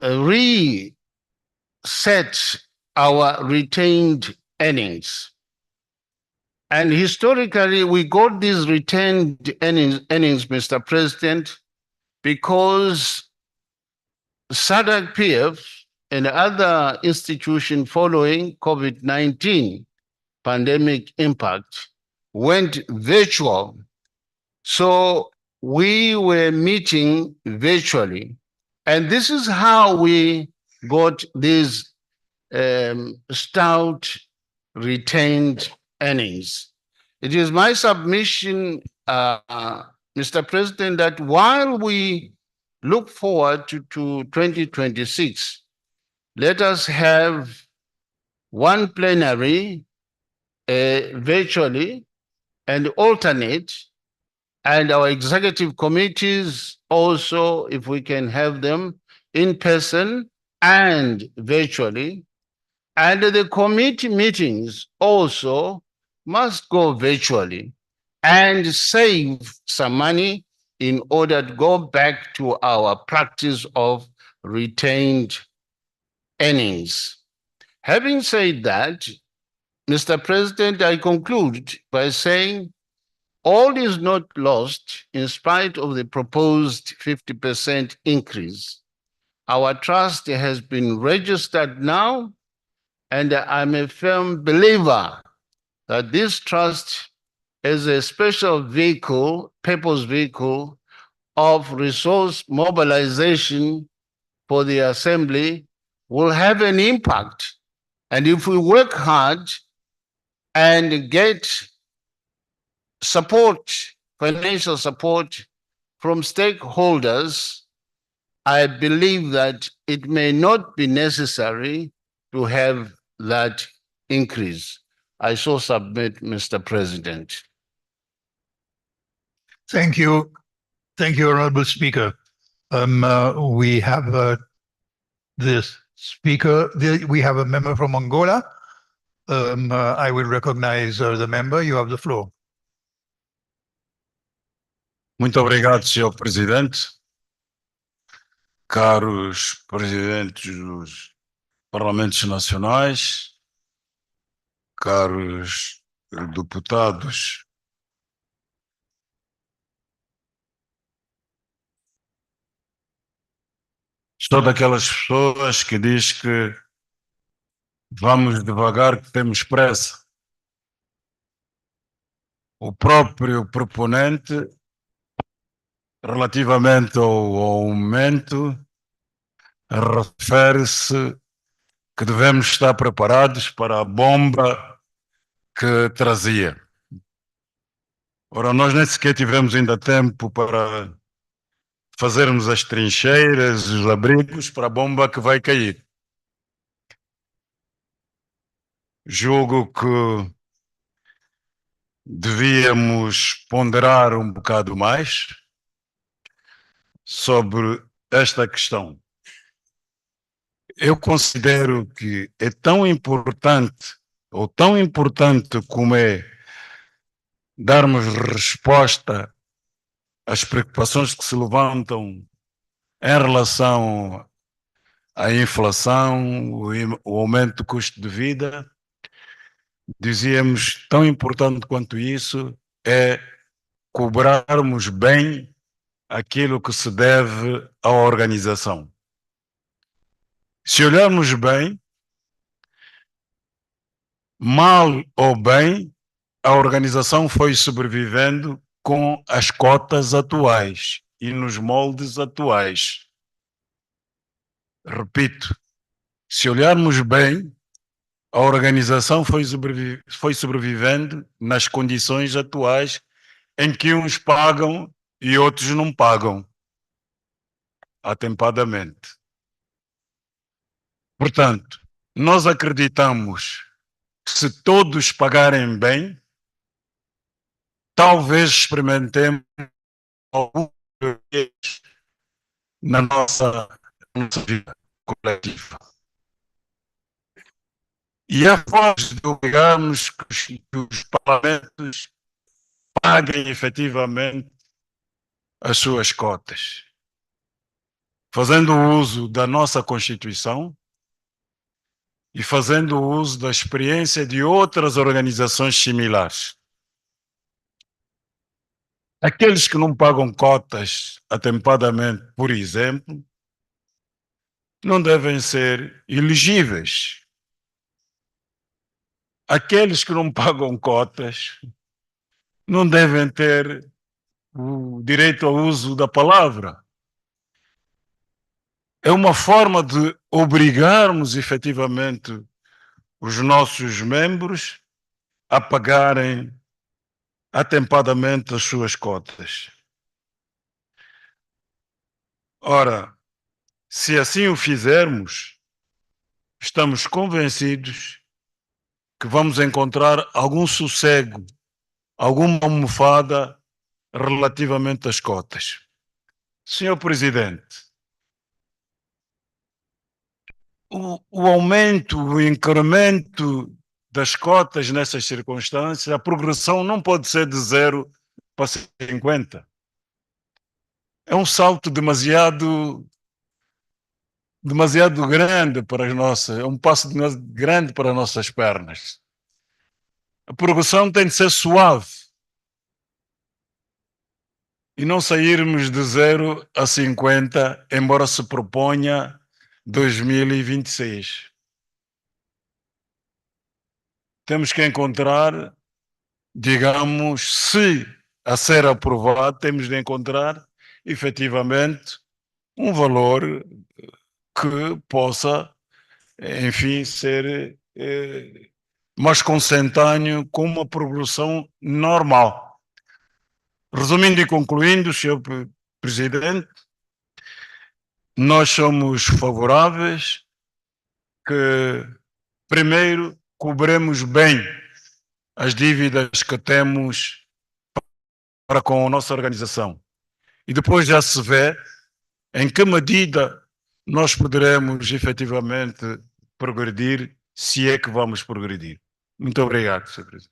reset our retained earnings. And historically, we got these retained earnings, Mr. President, because Sadc PF and other institutions following COVID-19 pandemic impact went virtual. So we were meeting virtually. And this is how we got these stout retained earnings. It is my submission, Mr. President, that while we look forward to 2026, let us have one plenary virtually and alternate, and our executive committees also, if we can have them in person and virtually, and the committee meetings also must go virtually and save some money in order to go back to our practice of retained earnings. Having said that, Mr. President, I conclude by saying all is not lost in spite of the proposed 50% increase. Our trust has been registered now, and I'm a firm believer that this trust is a special vehicle, purpose vehicle of resource mobilization for the assembly will have an impact. And if we work hard and get support, financial support from stakeholders, I believe that it may not be necessary to have that increase. I so submit, Mr. President. Thank you. Thank you, Honorable Speaker. We have this speaker, we have a member from Angola. I will recognize the member. You have the floor. Muito obrigado, Sr. Presidente. Caros presidentes dos Parlamentos Nacionais, caros deputados, sou daquelas pessoas que diz que vamos devagar que temos pressa. O próprio proponente, relativamente ao aumento, refere-se que devemos estar preparados para a bomba que trazia. Ora, nós nem sequer tivemos ainda tempo para fazermos as trincheiras, os abrigos para a bomba que vai cair. Julgo que devíamos ponderar um bocado mais sobre esta questão. Eu considero que é tão importante, ou tão importante como é darmos resposta às preocupações que se levantam em relação à inflação, o aumento do custo de vida. Dizíamos, tão importante quanto isso é cobrarmos bem aquilo que se deve à organização. Se olharmos bem, mal ou bem, a organização foi sobrevivendo com as cotas atuais e nos moldes atuais. Repito, se olharmos bem, a organização foi sobrevivendo nas condições atuais em que uns pagam e outros não pagam atempadamente. Portanto, nós acreditamos que se todos pagarem bem, talvez experimentemos algum na nossa vida coletiva. E a voz de obrigarmos que os parlamentos paguem efetivamente as suas cotas, fazendo uso da nossa Constituição e fazendo uso da experiência de outras organizações similares. Aqueles que não pagam cotas atempadamente, por exemplo, não devem ser elegíveis. Aqueles que não pagam cotas não devem ter o direito ao uso da palavra. É uma forma de obrigarmos efetivamente os nossos membros a pagarem atempadamente as suas cotas. Ora, se assim o fizermos, estamos convencidos que vamos encontrar algum sossego, alguma almofada relativamente às cotas. Senhor Presidente, o aumento, o incremento das cotas nessas circunstâncias, a progressão não pode ser de 0 para 50. É um salto demasiado grande para as nossas, é um passo grande para as nossas pernas. A progressão tem de ser suave e não sairmos de 0 a 50, embora se proponha 2026. Temos que encontrar, digamos, se a ser aprovado, temos de encontrar efetivamente valor que possa, enfim, ser mais consentâneo com uma progressão normal. Resumindo e concluindo, Sr. Presidente, nós somos favoráveis que, primeiro, cobremos bem as dívidas que temos para com a nossa organização. E depois já se vê em que medida nós poderemos efetivamente progredir, se é que vamos progredir. Muito obrigado, Sr. Presidente.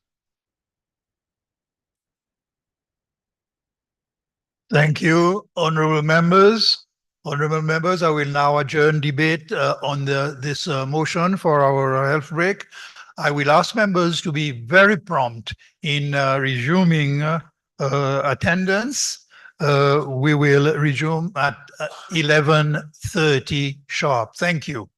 Thank you, honorable members. Honorable members, I will now adjourn debate on this motion for our health break. I will ask members to be very prompt in resuming attendance. We will resume at 11:30 sharp. Thank you.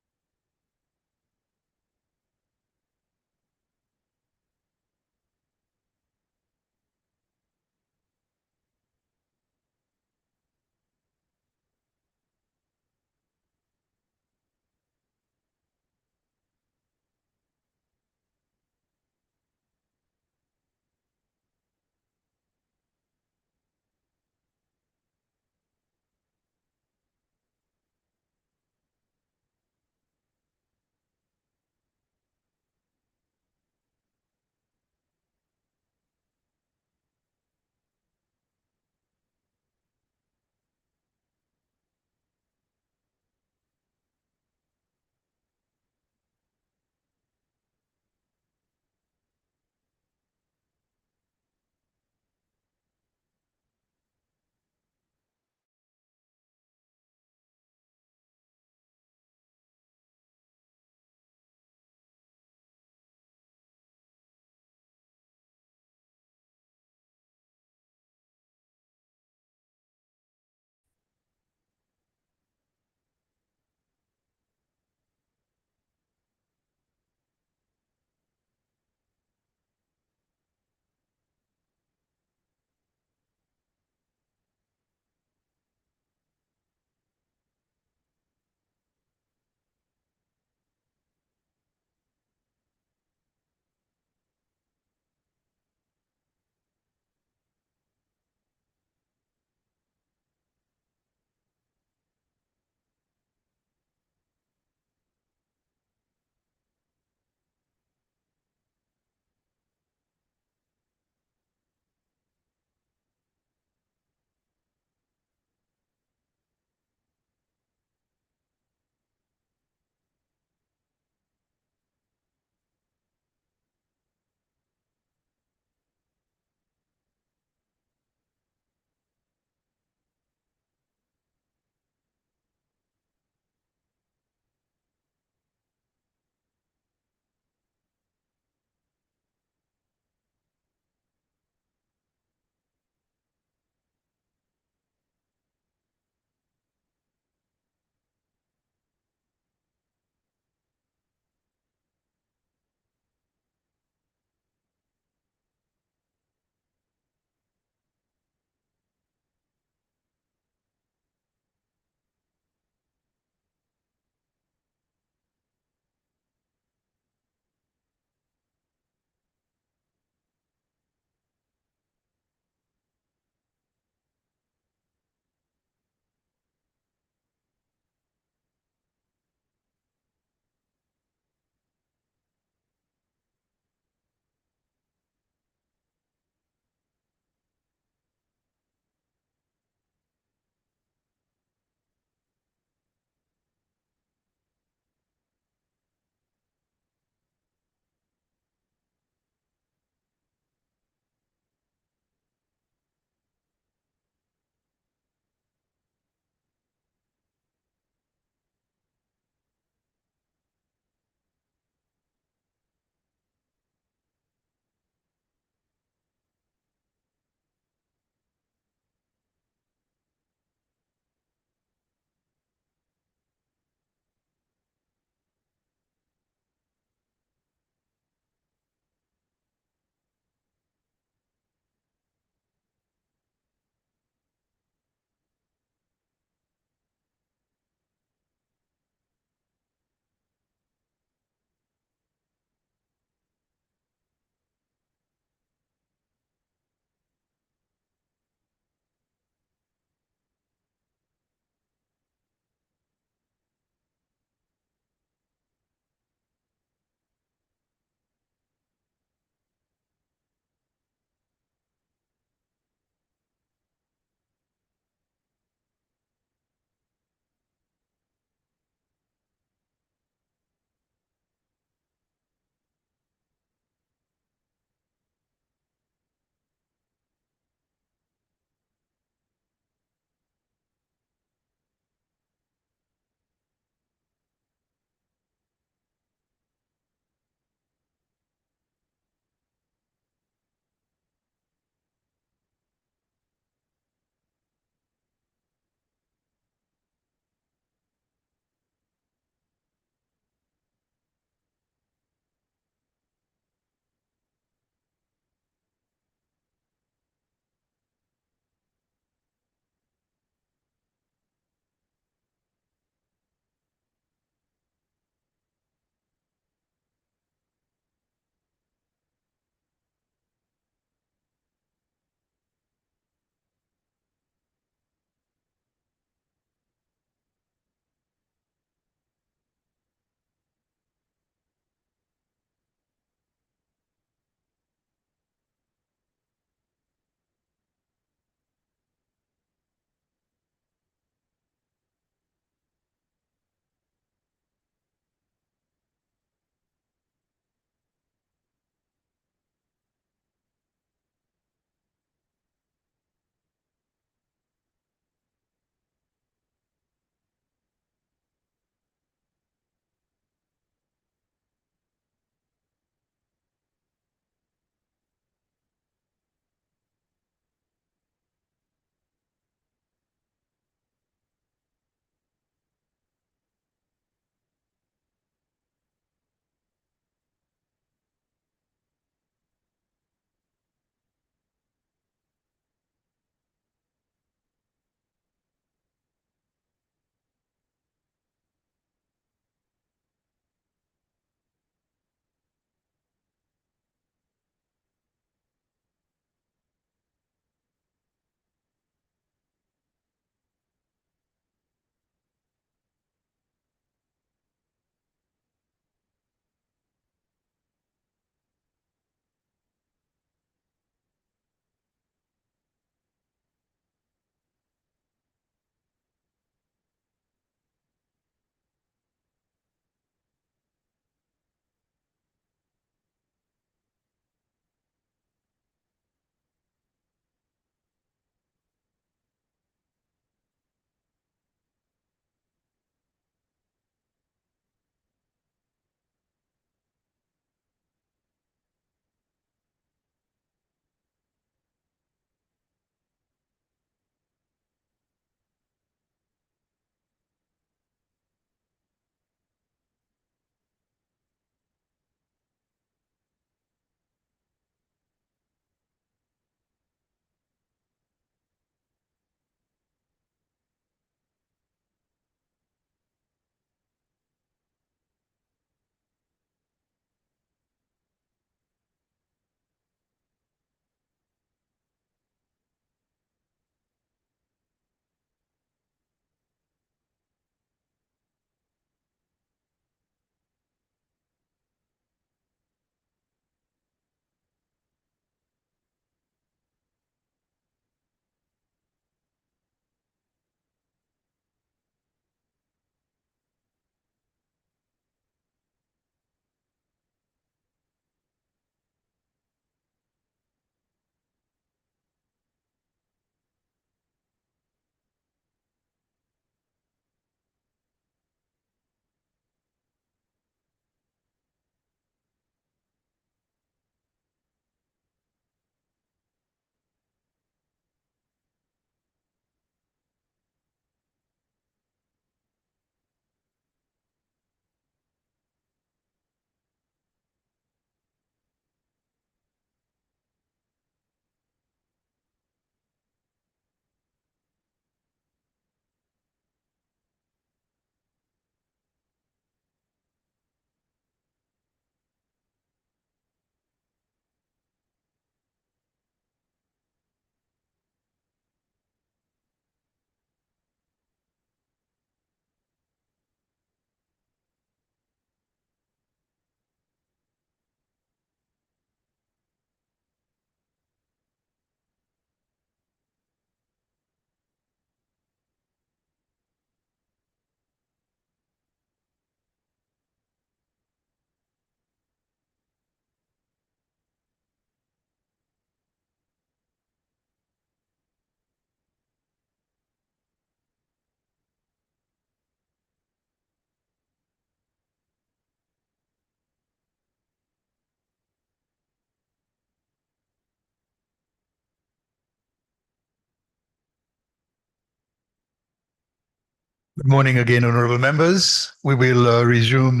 Good morning again, honorable members. We will resume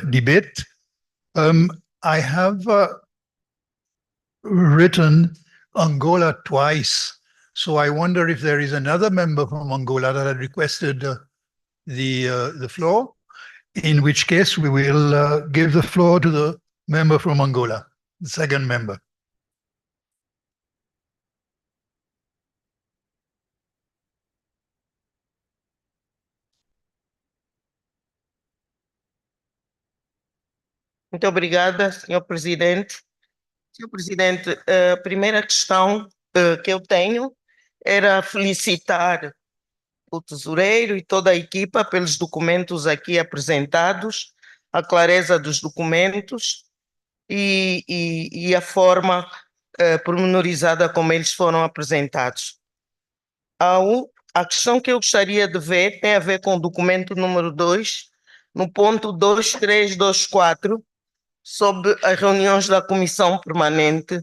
debate. I have written Angola twice, so I wonder if there is another member from Angola that had requested the floor, in which case we will give the floor to the member from Angola, the second member. Muito obrigada, senhor presidente. Senhor presidente, a primeira questão que eu tenho era felicitar o tesoureiro e toda a equipa pelos documentos aqui apresentados, a clareza dos documentos e a forma pormenorizada como eles foram apresentados. A questão que eu gostaria de ver tem a ver com o documento número 2, no ponto 2324, sobre as reuniões da Comissão Permanente,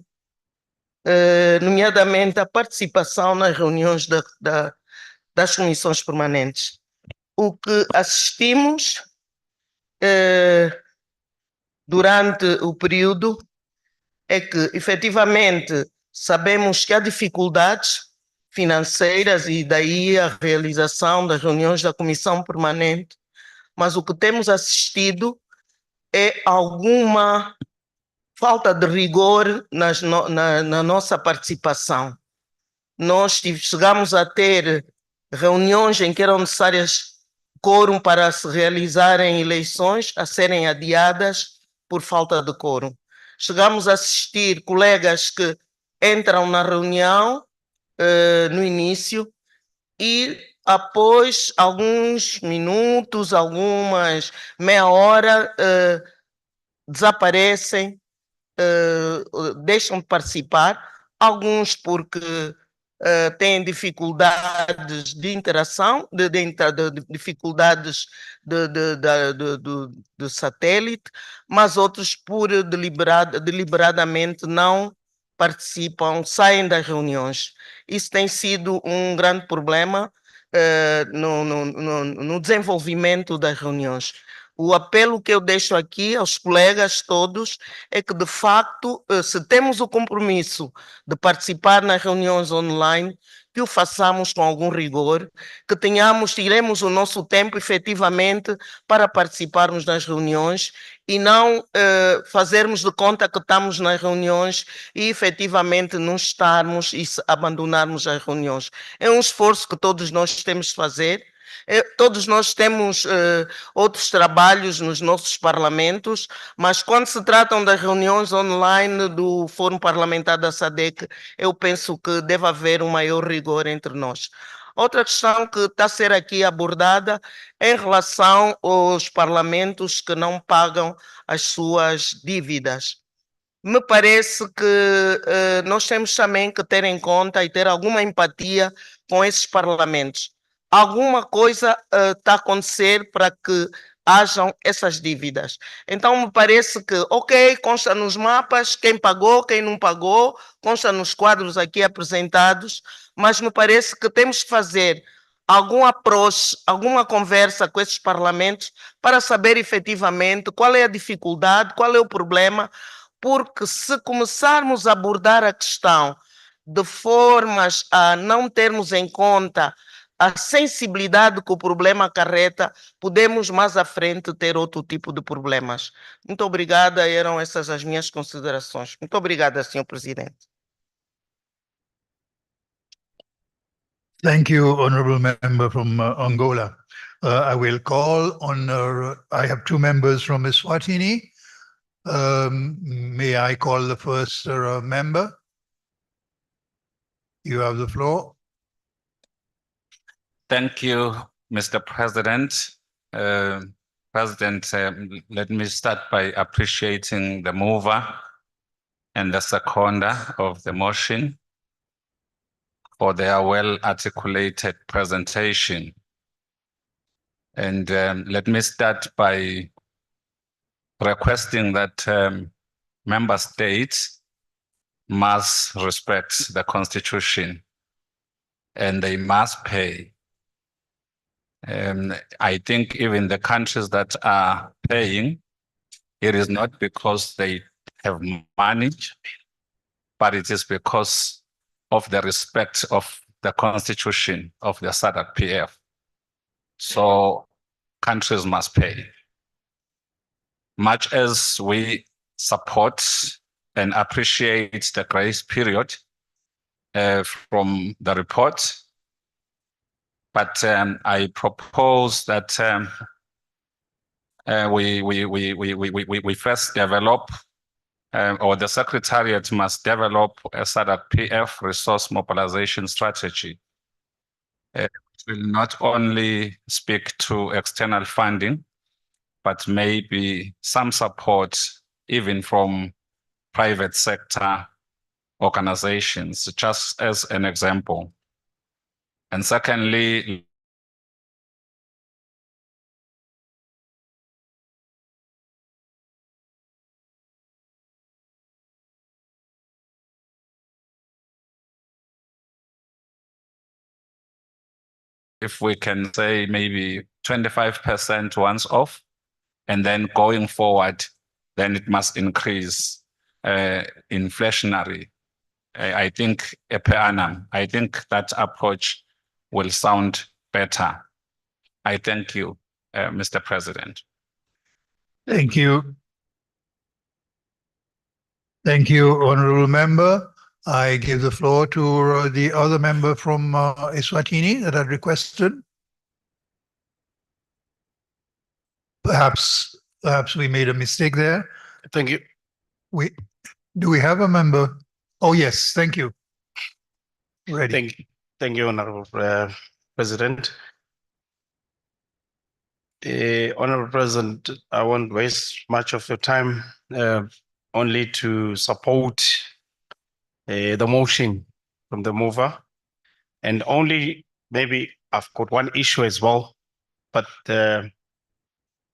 nomeadamente a participação nas reuniões das comissões permanentes. O que assistimos durante o período é que, efetivamente, sabemos que há dificuldades financeiras e daí a realização das reuniões da Comissão Permanente, mas o que temos assistido é alguma falta de rigor na nossa participação. Nós chegamos a ter reuniões em que eram necessárias quórum para se realizarem eleições, a serem adiadas por falta de quórum. Chegamos a assistir colegas que entram na reunião no início e após alguns minutos, algumas meia hora, desaparecem, deixam de participar, alguns porque têm dificuldades de interação, dificuldades de satélite, mas outros por deliberadamente não participam, saem das reuniões. Isso tem sido um grande problema no desenvolvimento das reuniões. O apelo que eu deixo aqui aos colegas todos é que, de facto, se temos o compromisso de participar nas reuniões online, que o façamos com algum rigor, que tiremos o nosso tempo efetivamente para participarmos nas reuniões e não fazermos de conta que estamos nas reuniões e efetivamente não estarmos e abandonarmos as reuniões. É um esforço que todos nós temos de fazer. Todos nós temos outros trabalhos nos nossos parlamentos, mas quando se tratam das reuniões online do Fórum Parlamentar da Sadc, eu penso que deve haver um maior rigor entre nós. Outra questão que está a ser aqui abordada é em relação aos parlamentos que não pagam as suas dívidas. Me parece que nós temos também que ter em conta e ter alguma empatia com esses parlamentos. Alguma coisa está a acontecer para que hajam essas dívidas. Então, me parece que, ok, consta nos mapas quem pagou, quem não pagou, consta nos quadros aqui apresentados, mas me parece que temos que fazer algum approach, alguma conversa com esses parlamentos para saber efetivamente qual é a dificuldade, qual é o problema, porque se começarmos a abordar a questão de formas a não termos em conta a sensibilidade que o problema acarreta, podemos mais à frente ter outro tipo de problemas. Muito obrigada, eram essas as minhas considerações. Muito obrigada, senhor presidente. Thank you, honorable member from Angola. I will call on, I have two members from Eswatini. May I call the first member? You have the floor. Thank you, Mr. President. President, let me start by appreciating the mover and the seconder of the motion for their well-articulated presentation. And let me start by requesting that member states must respect the Constitution and they must pay I think even the countries that are paying, it is not because they have money, but it is because of the respect of the constitution of the Sadc PF. So countries must pay. Much as we support and appreciate the grace period from the report, but I propose that we first develop, or the Secretariat must develop a Sadc PF resource mobilization strategy. It will not only speak to external funding, but maybe some support even from private sector organizations, just as an example. And secondly, if we can say maybe 25% once off, and then going forward, then it must increase inflationary. I think per annum. I think that approach will sound better. I thank you, Mr. President. Thank you. Thank you, Honorable Member. I give the floor to the other member from Eswatini that had requested. Perhaps we made a mistake there. Thank you. Do we have a member? Oh, yes, thank you. Ready. Thank you, Honorable President. Honorable President, I won't waste much of your time, only to support the motion from the mover. And only maybe I've got one issue as well, but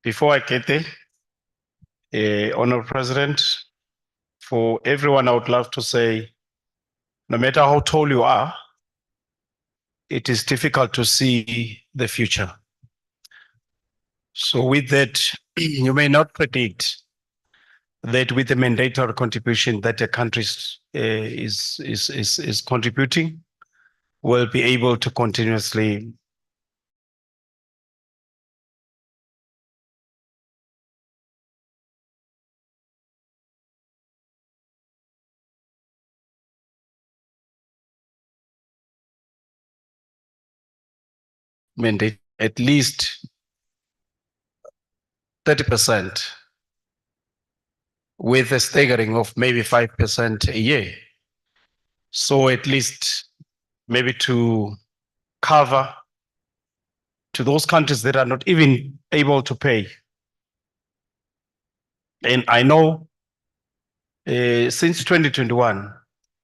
before I get there, Honorable President, for everyone, I would love to say, no matter how tall you are, it is difficult to see the future. So with that, you may not predict that with the mandatory contribution that the country is contributing, will be able to continuously mandate at least 30% with a staggering of maybe 5% a year. So at least maybe to cover to those countries that are not even able to pay. And I know since 2021,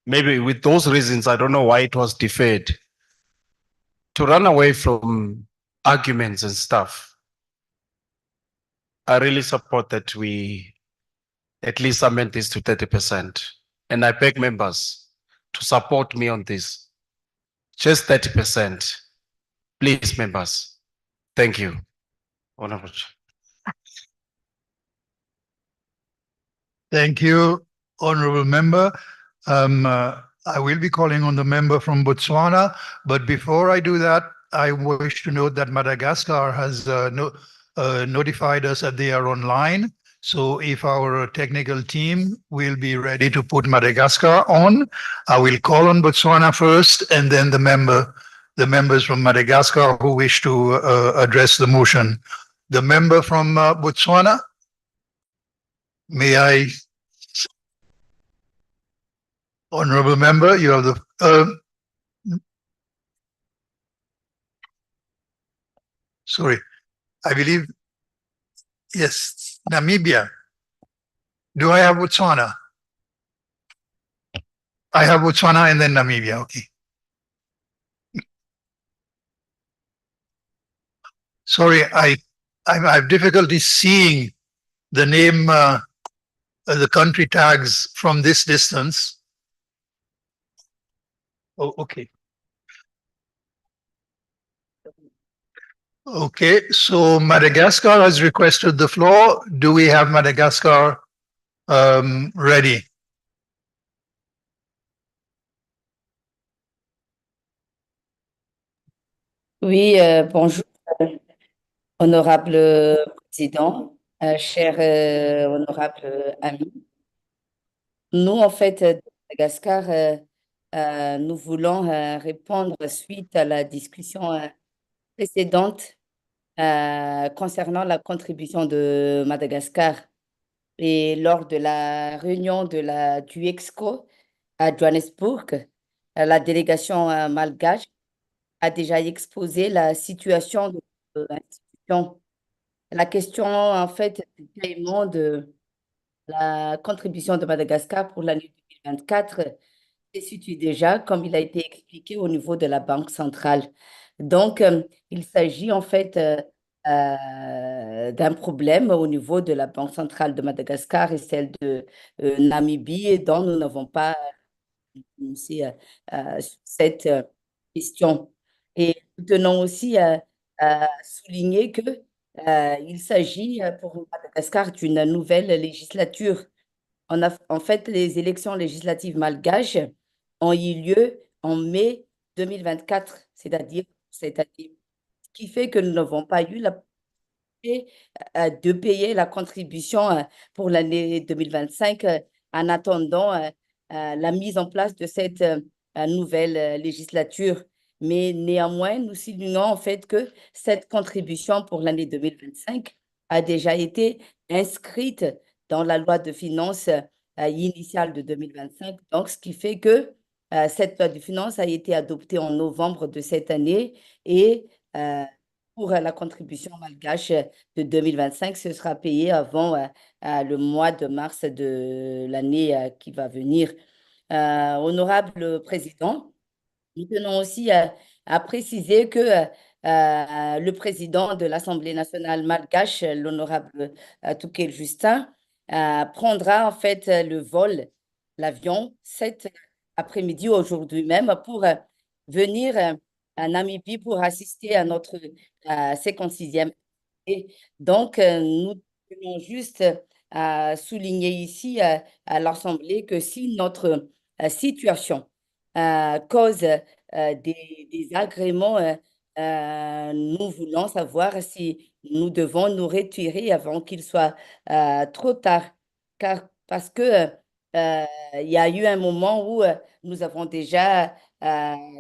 maybe with those reasons, I don't know why it was deferred, to run away from arguments and stuff. I really support that we at least amend this to 30%. And I beg members to support me on this. Just 30%. Please, members. Thank you. Honorable. Thank you, Honorable Member. I will be calling on the member from Botswana, but before I do that, I wish to note that Madagascar has notified us that they are online. So if our technical team will be ready to put Madagascar on, I will call on Botswana first, and then the members from Madagascar who wish to address the motion. The member from Botswana, may I? Honorable member, you have the. Sorry, I believe. Yes, Namibia. Do I have Botswana? I have Botswana and then Namibia. Okay. Sorry, I have difficulty seeing the name, the country tags from this distance. Oh, okay. Okay, so Madagascar has requested the floor. Do we have Madagascar ready? Oui, bonjour, honorable président, cher honorable ami. Nous, en fait, de Madagascar, nous voulons répondre suite à la discussion précédente concernant la contribution de Madagascar. Et lors de la réunion du EXCO à Johannesburg, la délégation malgache a déjà exposé la situation de l'institution. La question, en fait, du paiement de la contribution de Madagascar pour l'année 2024 se situe déjà, comme il a été expliqué, au niveau de la Banque centrale. Donc, il s'agit en fait d'un problème au niveau de la Banque centrale de Madagascar et celle de Namibie, et dont nous n'avons pas prononcé sur cette question. Et nous tenons aussi à souligner que il s'agit pour Madagascar d'une nouvelle législature. En fait, les élections législatives malgaches ont eu lieu en mai 2024, c'est-à-dire cette année, ce qui fait que nous n'avons pas eu la de payer la contribution pour l'année 2025 en attendant la mise en place de cette nouvelle législature. Mais néanmoins, nous soulignons en fait que cette contribution pour l'année 2025 a déjà été inscrite dans la loi de finances initiale de 2025. Donc, ce qui fait que cette loi de finances a été adoptée en novembre de cette année et pour la contribution malgache de 2025, ce sera payé avant le mois de mars de l'année qui va venir. Honorable Président, nous tenons aussi à préciser que le président de l'Assemblée nationale malgache, l'honorable Toukel Justin, prendra en fait l'avion cet après-midi, aujourd'hui même, pour venir à Namibie pour assister à notre 56e. Et donc, nous tenons juste à souligner ici à l'Assemblée que si notre situation cause des désagréments, nous voulons savoir si nous devons nous retirer avant qu'il soit trop tard. Parce que il y a eu un moment où nous avons déjà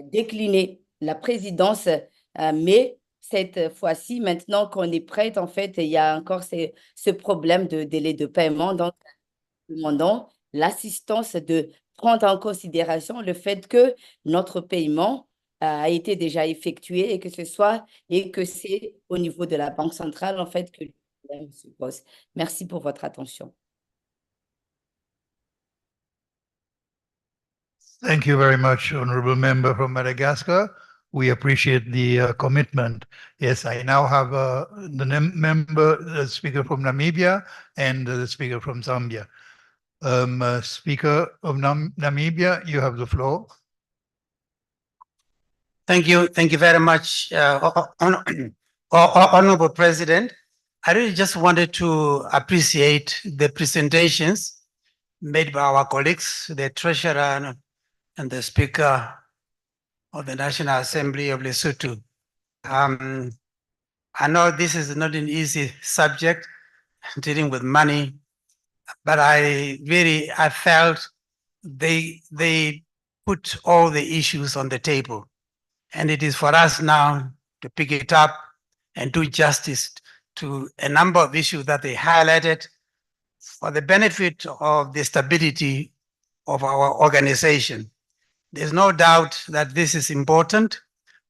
décliné la présidence, mais cette fois-ci, maintenant qu'on est prête, en fait, il y a encore ce problème de délai de paiement. Donc, nous demandons l'assistance de prendre en considération le fait que notre paiement a été déjà effectué et que c'est au niveau de la Banque centrale, en fait, que le problème se pose. Merci pour votre attention. Thank you very much, Honorable Member from Madagascar. We appreciate the commitment. Yes, I now have the speaker from Namibia and the speaker from Zambia. Speaker of Namibia, you have the floor. Thank you very much, Honorable President. I really just wanted to appreciate the presentations made by our colleagues, the Treasurer and the Speaker of the National Assembly of Lesotho. I know this is not an easy subject, dealing with money, but I felt they put all the issues on the table. And it is for us now to pick it up and do justice to a number of issues that they highlighted for the benefit of the stability of our organization. There's no doubt that this is important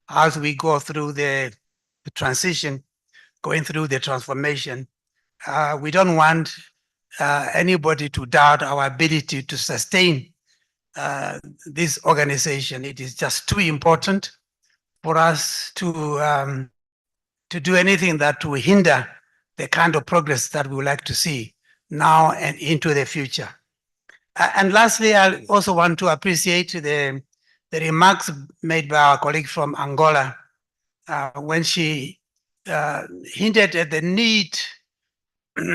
as we go through the transition, going through the transformation. We don't want anybody to doubt our ability to sustain this organization. It is just too important for us to do anything that will hinder the kind of progress that we would like to see now and into the future. And lastly, I also want to appreciate the remarks made by our colleague from Angola when she hinted at the need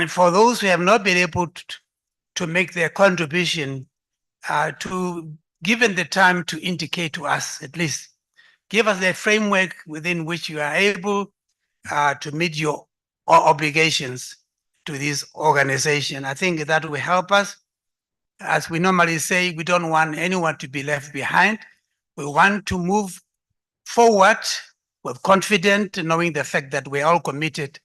for those who have not been able to make their contribution to, given the time, to indicate to us, at least, give us the framework within which you are able to meet your obligations to this organization. I think that will help us. As we normally say, we don't want anyone to be left behind. We want to move forward with confidence, knowing the fact that we're all committed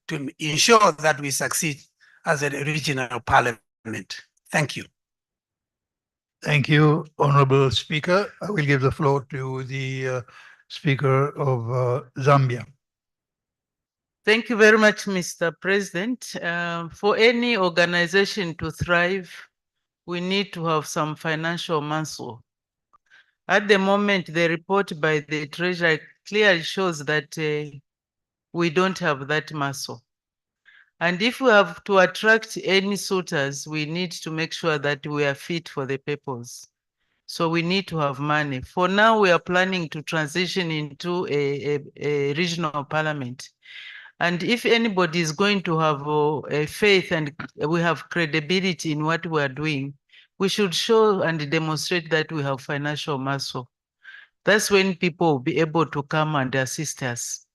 to ensure that we succeed as a regional parliament. Thank you. Thank you, Honorable Speaker. I will give the floor to the Speaker of Zambia. Thank you very much, Mr. President. For any organization to thrive, we need to have some financial muscle. At the moment, the report by the Treasurer clearly shows that we don't have that muscle. And if we have to attract any suitors, we need to make sure that we are fit for the purpose. So we need to have money. For now, we are planning to transition into a regional parliament. And if anybody is going to have a faith and we have credibility in what we are doing, we should show and demonstrate that we have financial muscle. That's when people will be able to come and assist us.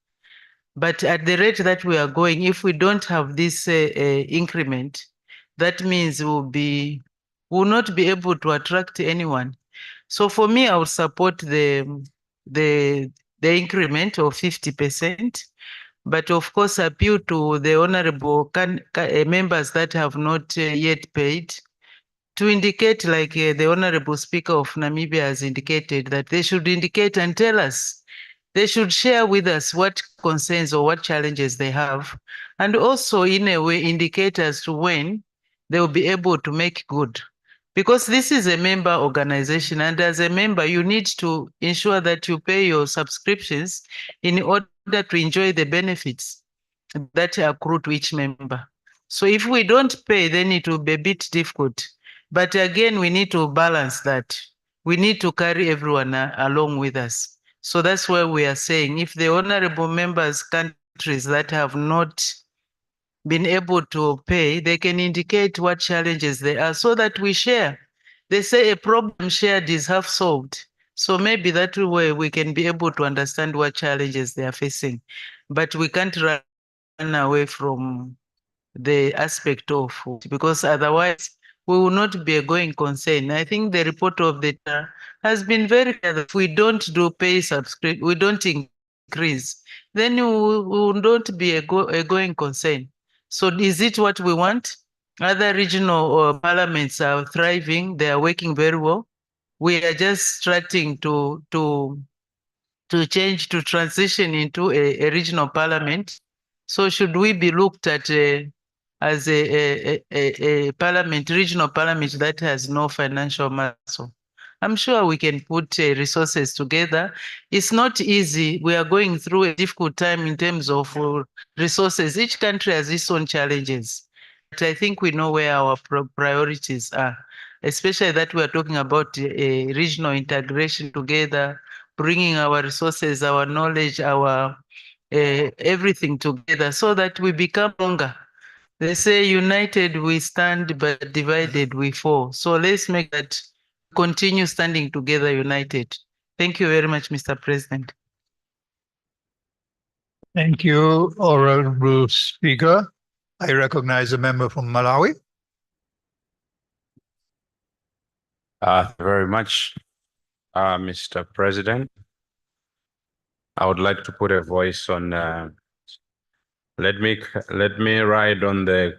But at the rate that we are going, if we don't have this increment, that means we'll not be able to attract anyone. So for me, I would support the increment of 50%. But of course, appeal to the honorable members that have not yet paid to indicate, like the honorable Speaker of Namibia has indicated, that they should indicate and tell us. They should share with us what concerns or what challenges they have, and also in a way indicate as to when they will be able to make good. Because this is a member organization, and as a member, you need to ensure that you pay your subscriptions in order to enjoy the benefits that accrue to each member. So if we don't pay, then it will be a bit difficult. But again, we need to balance that. We need to carry everyone along with us. So that's why we are saying if the honorable members, countries that have not been able to pay, they can indicate what challenges there are so that we share. They say a problem shared is half solved. So maybe that way we can be able to understand what challenges they are facing. But we can't run away from the aspect of food, because otherwise we will not be a going concern. I think the report of the has been very clear that if we don't do pay subscription, we don't increase, then we will not be a going concern. So is it what we want? Other regional parliaments are thriving, they are working very well. We are just starting to change, to transition into a regional parliament. So should we be looked at as a parliament, regional parliament that has no financial muscle? I'm sure we can put resources together. It's not easy. We are going through a difficult time in terms of resources. Each country has its own challenges. But I think we know where our priorities are, especially that we are talking about regional integration together, bringing our resources, our knowledge, our everything together so that we become stronger. They say united we stand, but divided we fall. So let's make that continue standing together united. Thank you very much, Mr. President. Thank you, Honorable Speaker. I recognize a member from Malawi. Very much, Mr. President. I would like to put a voice on. Let me ride on the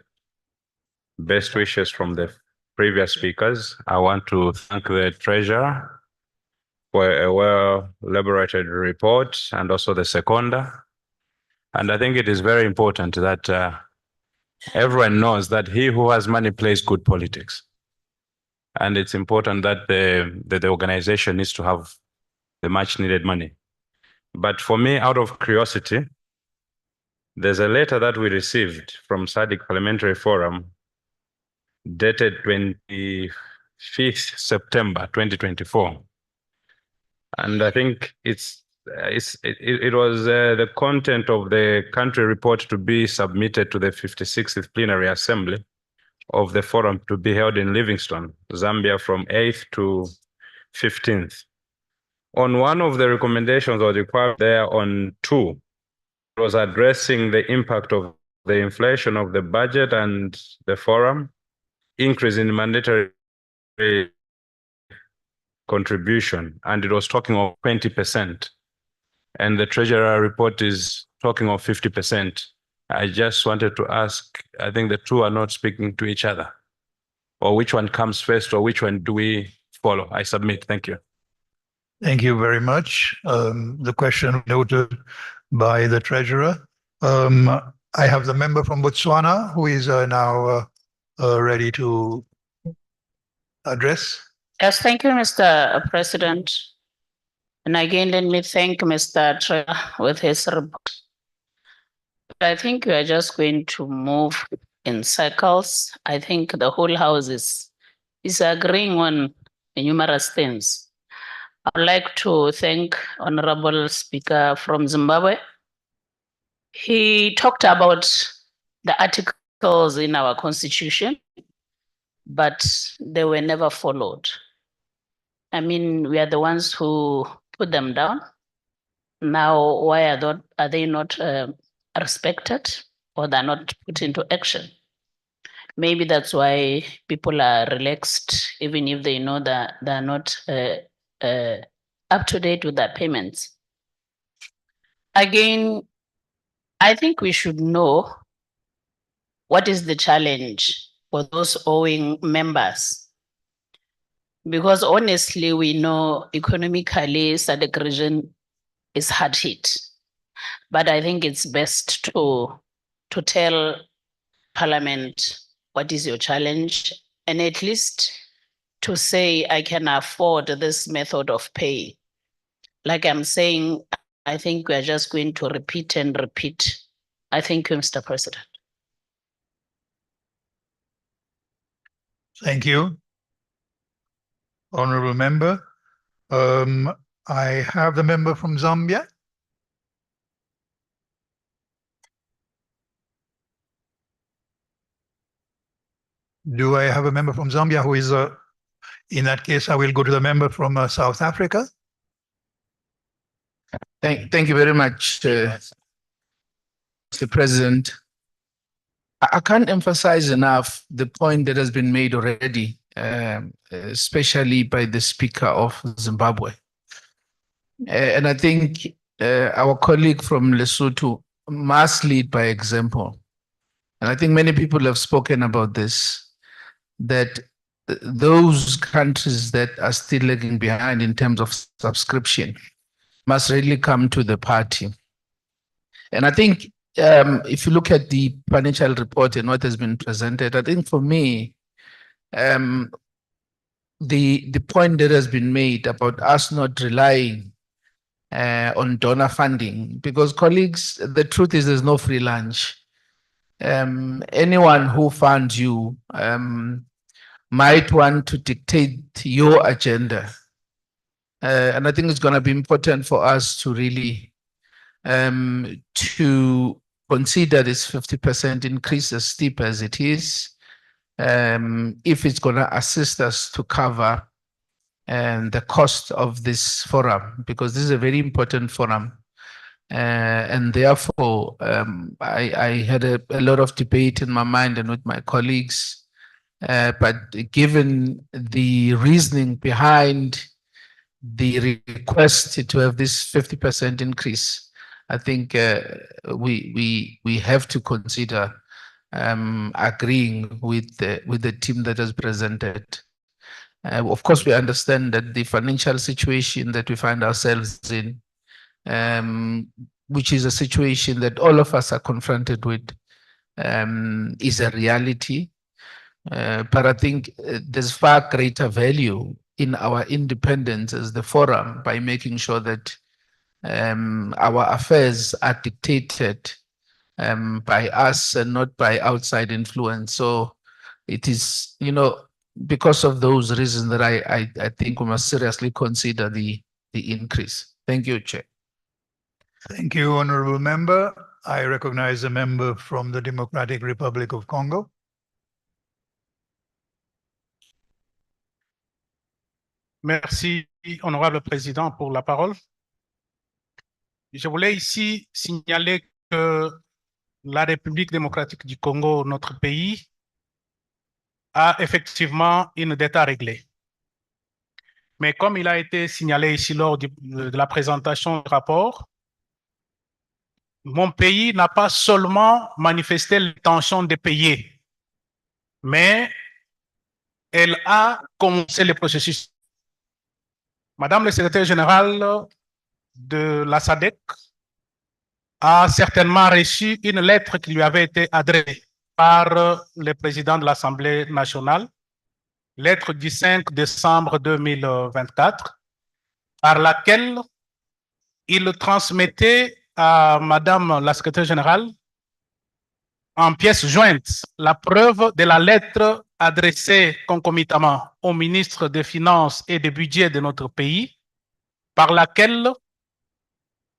best wishes from the previous speakers. I want to thank the Treasurer for a well-elaborated report and also the seconder. And I think it is very important that everyone knows that he who has money plays good politics. And it's important that the organization needs to have the much needed money. But for me, out of curiosity, there's a letter that we received from Sadc Parliamentary Forum dated 25th September 2024. And I think it's it was the content of the country report to be submitted to the 56th Plenary Assembly of the forum to be held in Livingstone, Zambia from 8th to 15th. On one of the recommendations was required there on 2, it was addressing the impact of the inflation of the budget and the forum, increase in mandatory contribution, and it was talking of 20%. And the treasurer report is talking of 50%. I just wanted to ask, I think the two are not speaking to each other. Or which one comes first, or which one do we follow? I submit. Thank you. Thank you very much. The question noted by the treasurer. I have the member from Botswana who is now ready to address. Yes, thank you, Mr. President. And again, let me thank Mr. Treasurer with his report. I think we are just going to move in circles. I think the whole House is agreeing on numerous things. I'd like to thank Honorable Speaker from Zimbabwe. He talked about the articles in our constitution, but they were never followed. I mean, we are the ones who put them down. Now, why are they not respected, or they're not put into action? Maybe that's why people are relaxed, even if they know that they're not up to date with their payments. Again, I think we should know what is the challenge for those owing members. Because honestly, we know economically Sadc region is hard hit. But I think it's best to tell Parliament what is your challenge, and at least to say, I can afford this method of pay. Like I'm saying, I think we are just going to repeat and repeat. I thank you, Mr. President. Thank you, Honorable Member. I have the member from Zambia. Do I have a member from Zambia who is, in that case, I will go to the member from South Africa. Thank you very much, Mr. President. I can't emphasize enough the point that has been made already, especially by the Speaker of Zimbabwe. And I think our colleague from Lesotho must lead by example. And I think many people have spoken about this, that those countries that are still lagging behind in terms of subscription must really come to the party. And I think if you look at the financial report and what has been presented, I think for me, the point that has been made about us not relying on donor funding, because colleagues, the truth is there's no free lunch. Anyone who funds you might want to dictate your agenda. And I think it's going to be important for us to really to consider this 50% increase, as steep as it is, if it's going to assist us to cover the cost of this forum, because this is a very important forum. And therefore, I had a lot of debate in my mind and with my colleagues, but given the reasoning behind the request to have this 50% increase, I think we have to consider agreeing with the team that has presented. Of course, we understand that the financial situation that we find ourselves in, which is a situation that all of us are confronted with, is a reality. But I think there's far greater value in our independence as the forum by making sure that our affairs are dictated by us and not by outside influence. So it is, because of those reasons that I think we must seriously consider the increase. Thank you, Chair. Thank you, Honorable Member. I recognize a member from the Democratic Republic of Congo. Merci, Honorable Président, pour la parole. Je voulais ici signaler que la République démocratique du Congo, notre pays, a effectivement une dette à régler. Mais comme il a été signalé ici lors de la présentation du rapport, mon pays n'a pas seulement manifesté l'intention de payer, mais elle a commencé le processus. Madame le secrétaire général de la Sadc a certainement reçu une lettre qui lui avait été adressée par le président de l'Assemblée nationale, lettre du 5 décembre 2024, par laquelle il transmettait à Madame la secrétaire générale en pièce jointe la preuve de la lettre adressée concomitamment au ministre des Finances et des Budgets de notre pays, par laquelle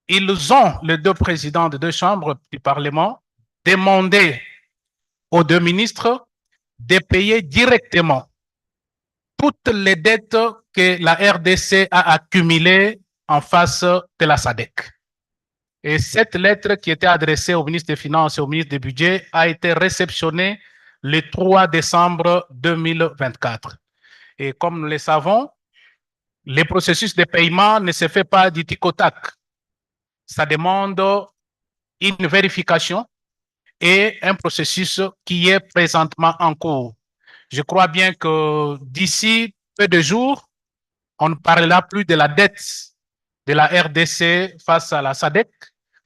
ils ont, les deux présidents des deux chambres du Parlement, demandé aux deux ministres de payer directement toutes les dettes que la RDC a accumulées en face de la Sadc. Et cette lettre qui était adressée au ministre des Finances et au ministre des Budgets a été réceptionnée le 3 décembre 2024. Et comme nous le savons, le processus de paiement ne se fait pas du tic au tac. Ça demande une vérification et un processus qui est présentement en cours. Je crois bien que d'ici peu de jours, on ne parlera plus de la dette de la RDC face à la Sadc,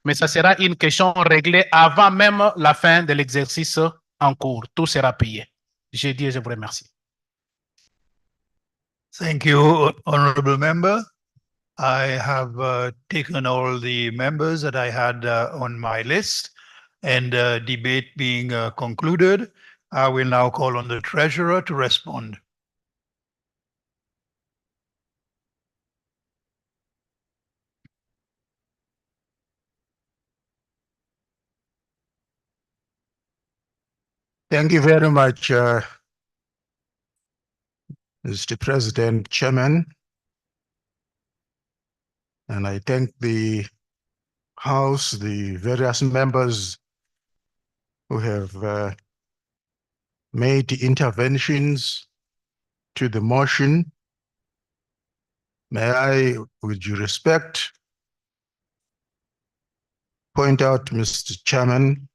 mais ça sera une question réglée avant même la fin de l'exercice en cours. Tout sera payé. J'ai dit et je vous remercie. Thank you, Honorable Member. I have taken all the members that I had on my list, and debate being concluded, I will now call on the Treasurer to respond. Thank you very much, Mr. President, Chairman. And I thank the House, the various members who have made interventions to the motion. May I, with due respect, point out, Mr. Chairman,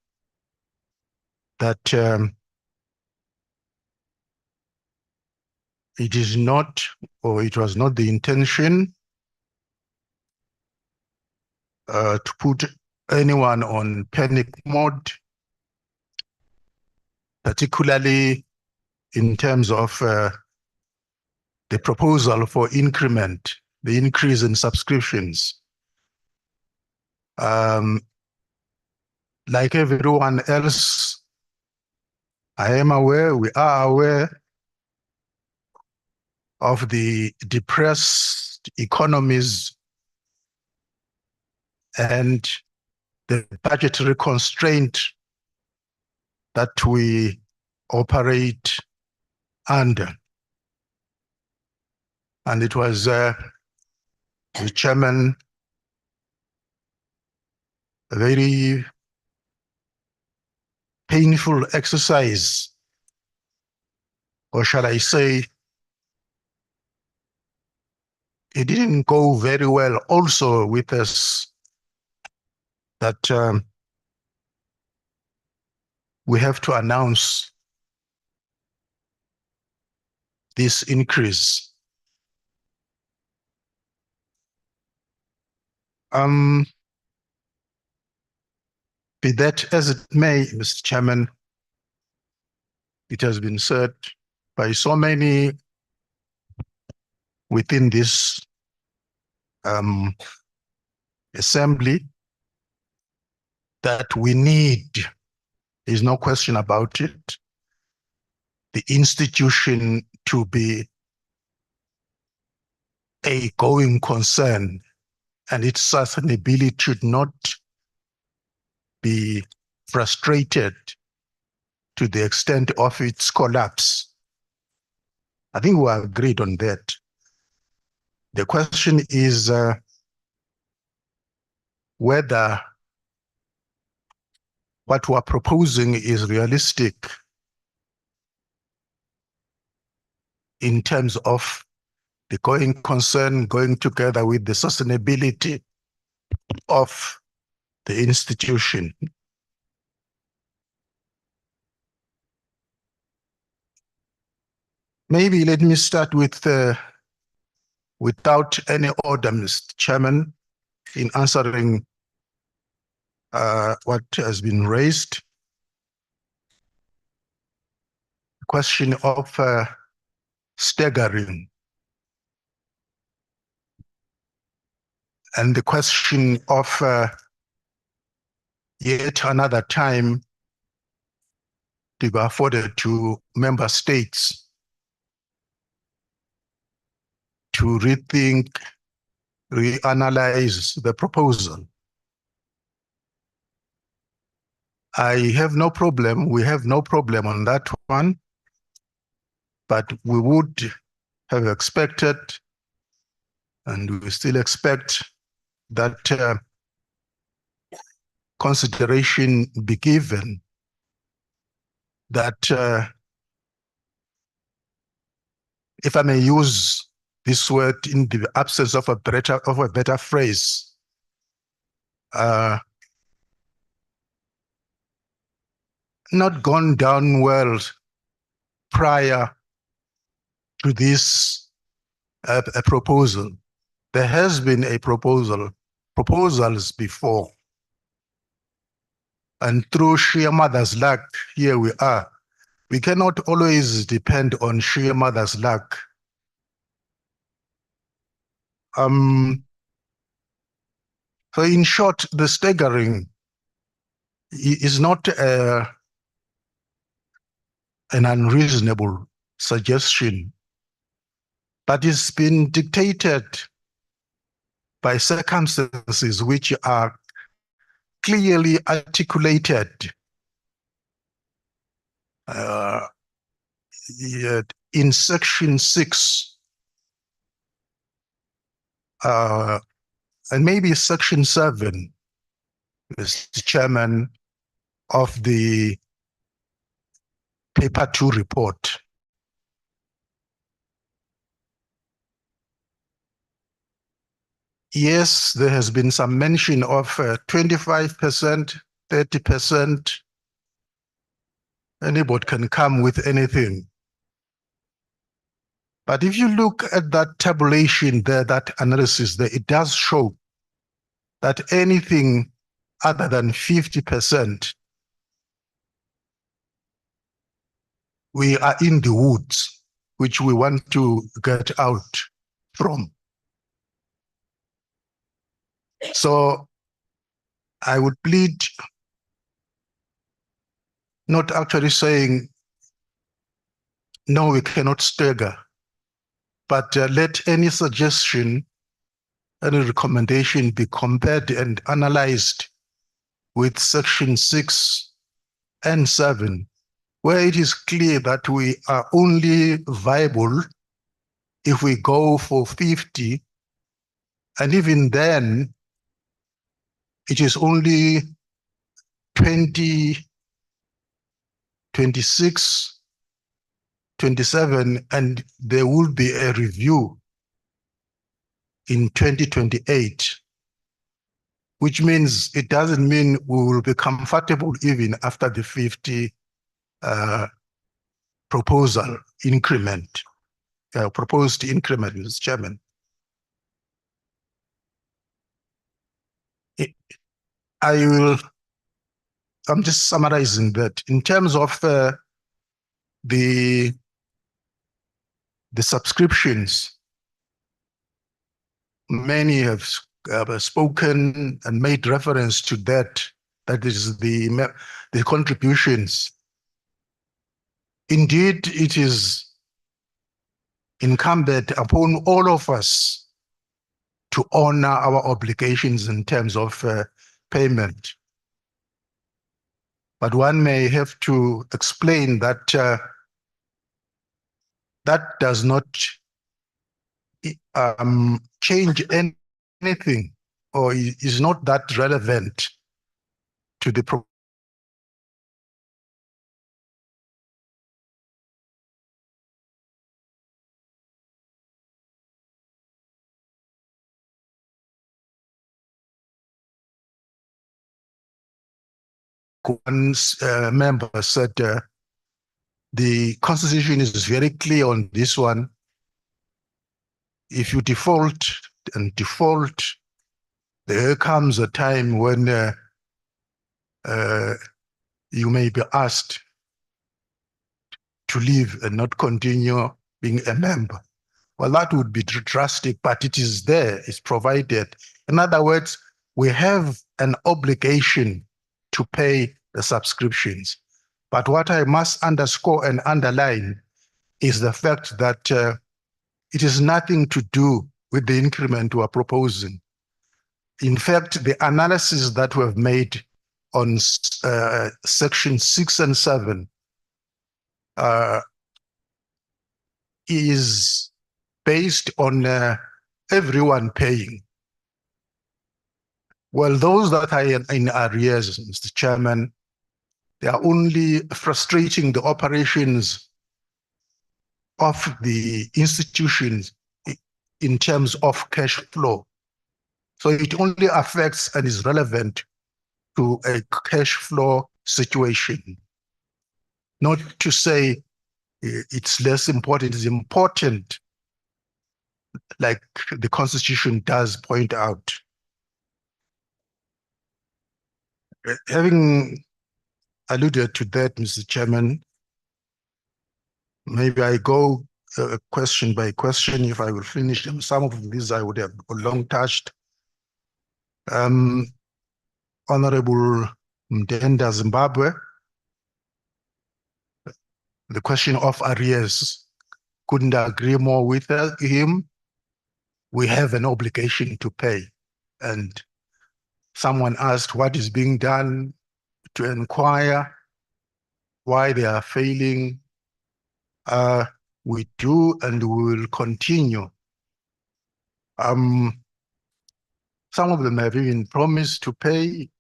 that it is not, or it was not the intention to put anyone on panic mode, particularly in terms of the proposal for increment, the increase in subscriptions. Like everyone else, I am aware, we are aware of the depressed economies and the budgetary constraint that we operate under. And it was the chairman, a very painful exercise, or shall I say, it didn't go very well also with us that we have to announce this increase. Be that as it may, Mr. Chairman, it has been said by so many within this assembly that we need, there's no question about it, the institution to be a going concern and its sustainability should not be frustrated to the extent of its collapse. I think we are agreed on that. The question is whether what we are proposing is realistic in terms of the going concern going together with the sustainability of the institution. Maybe let me start with, without any order, Mr. Chairman, in answering what has been raised. The question of staggering and the question of yet another time to be afforded to member states to rethink, reanalyze the proposal. I have no problem, we have no problem on that one, but we would have expected, and we still expect, that consideration be given that, if I may use this word in the absence of a better phrase, not gone down well prior to this a proposal. There has been a proposals before. And through sheer mother's luck, here we are. We cannot always depend on sheer mother's luck. So in short, the staggering is not an unreasonable suggestion, but it's been dictated by circumstances which are clearly articulated in section 6 and maybe section 7, Mr. Chairman, of the paper 2 report. Yes, there has been some mention of 25%, 30%. Anybody can come with anything. But if you look at that tabulation there, that analysis there, it does show that anything other than 50%, we are in the woods, which we want to get out from. So I would plead not actually saying, no, we cannot stagger, but let any suggestion, any recommendation be compared and analyzed with section 6 and 7, where it is clear that we are only viable if we go for 50, and even then, it is only 20, 26, 27, and there will be a review in 2028, which means it doesn't mean we will be comfortable even after the 50 proposal increment, proposed increment, Mr. Chairman. I'm just summarizing that in terms of the subscriptions, many have spoken and made reference to that. That is the contributions. Indeed, it is incumbent upon all of us to honor our obligations in terms of payment. But one may have to explain that that does not change anything, or is not that relevant to the one member said the constitution is very clear on this one. If you default and default, there comes a time when you may be asked to leave and not continue being a member. Well, that would be drastic, but it is there, it's provided. In other words, we have an obligation to pay the subscriptions. But what I must underscore and underline is the fact that it is nothing to do with the increment we are proposing. In fact, the analysis that we have made on section 6 and 7 is based on everyone paying. Well, those that are in arrears, Mr. Chairman, they are only frustrating the operations of the institutions in terms of cash flow. So it only affects and is relevant to a cash flow situation. Not to say it's less important, it's important, like the Constitution does point out. Having alluded to that, Mr. Chairman, maybe I go question by question if I will finish them. Some of these I would have long touched. Honorable Mdenda Zimbabwe, the question of arrears, couldn't agree more with him. We have an obligation to pay. And someone asked what is being done to inquire why they are failing. We do and we will continue. Some of them have even promised to pay,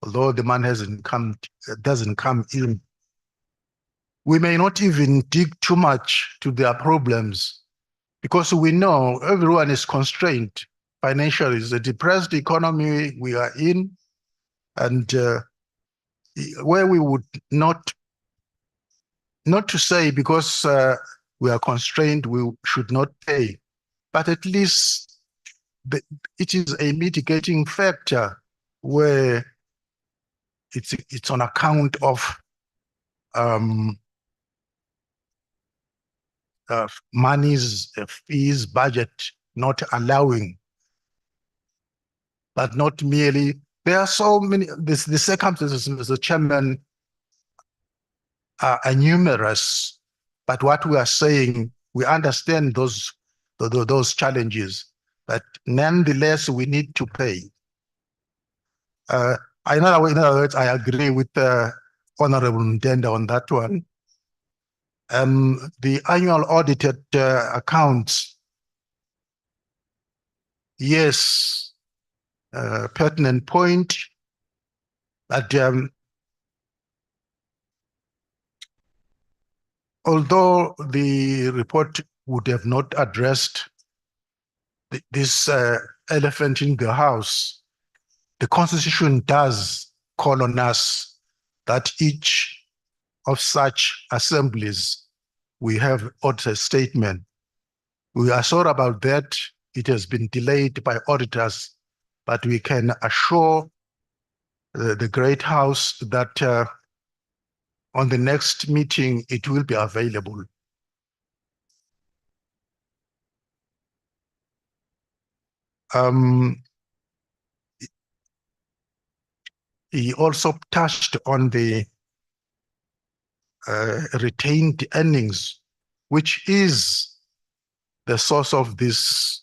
although the man doesn't come in. We may not even dig too much to their problems because we know everyone is constrained financially. It's a depressed economy we are in, and where we would not to say because we are constrained, we should not pay, but at least it is a mitigating factor where it's on account of monies, fees, budget not allowing, but not merely. There are so many, the circumstances, Mr. Chairman, are numerous, but what we are saying, we understand those challenges, but nonetheless, we need to pay. In other words, I agree with Honorable Mdenda on that one. The annual audited accounts, yes, pertinent point, but although the report would have not addressed this elephant in the house, the Constitution does call on us that each of such assemblies, we have auditor statement. We are sorry about that. It has been delayed by auditors, but we can assure the Great House that on the next meeting, it will be available. He also touched on the retained earnings, which is the source of this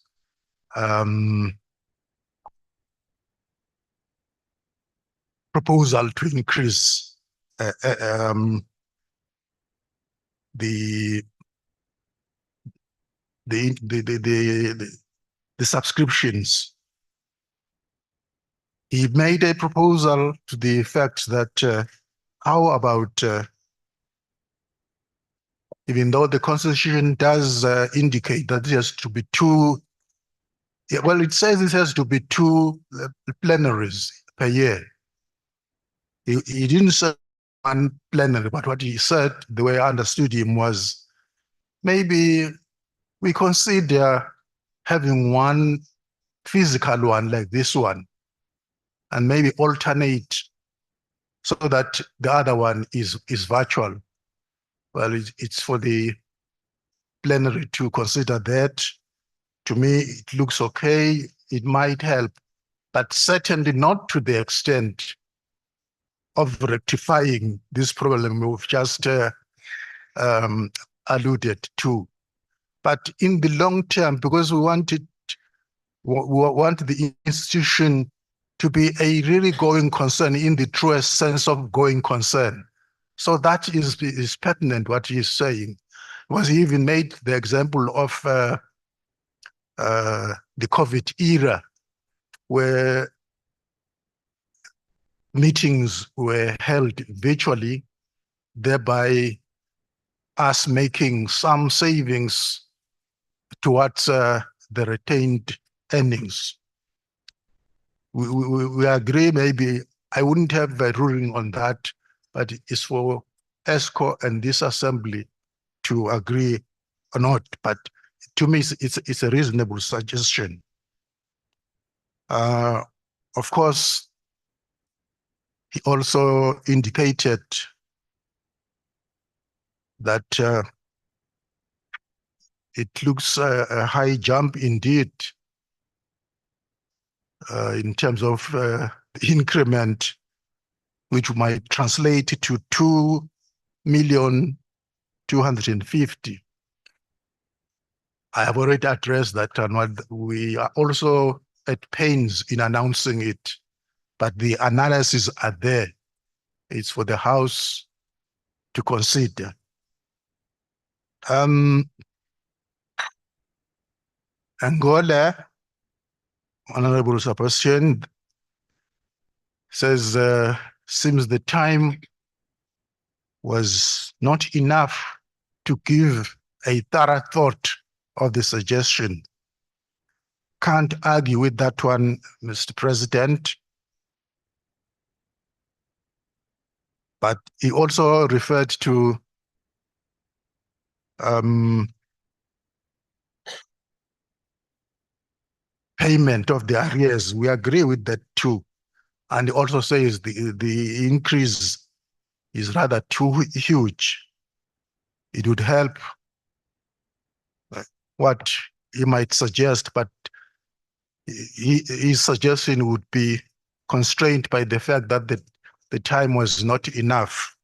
proposal to increase the subscriptions. He made a proposal to the effect that how about even though the constitution does indicate that it has to be two, well, it says it has to be two plenaries per year. He didn't say one plenary, but what he said, the way I understood him, was maybe we consider having one physical one like this one, and maybe alternate so that the other one is virtual. Well, it's for the plenary to consider that. To me, it looks okay. It might help, but certainly not to the extent of rectifying this problem we've just alluded to. But in the long term, because we want the institution to be a really going concern in the truest sense of going concern. So that is pertinent what he's saying. Was he even made the example of the COVID era, where meetings were held virtually, thereby us making some savings towards the retained earnings. We agree, maybe I wouldn't have a ruling on that, but it's for ESCO and this assembly to agree or not. But to me, it's a reasonable suggestion. Of course, he also indicated that it looks a high jump indeed in terms of the increment, which might translate to 2,250,000. I have already addressed that, and we are also at pains in announcing it, but the analyses are there. It's for the House to consider. Angola, Honorable Sebastian, says seems the time was not enough to give a thorough thought of the suggestion. Can't argue with that one, Mr. President. But he also referred to payment of the arrears. We agree with that too. And he also says the increase is rather too huge. It would help what he might suggest, but his suggestion would be constrained by the fact that the time was not enough.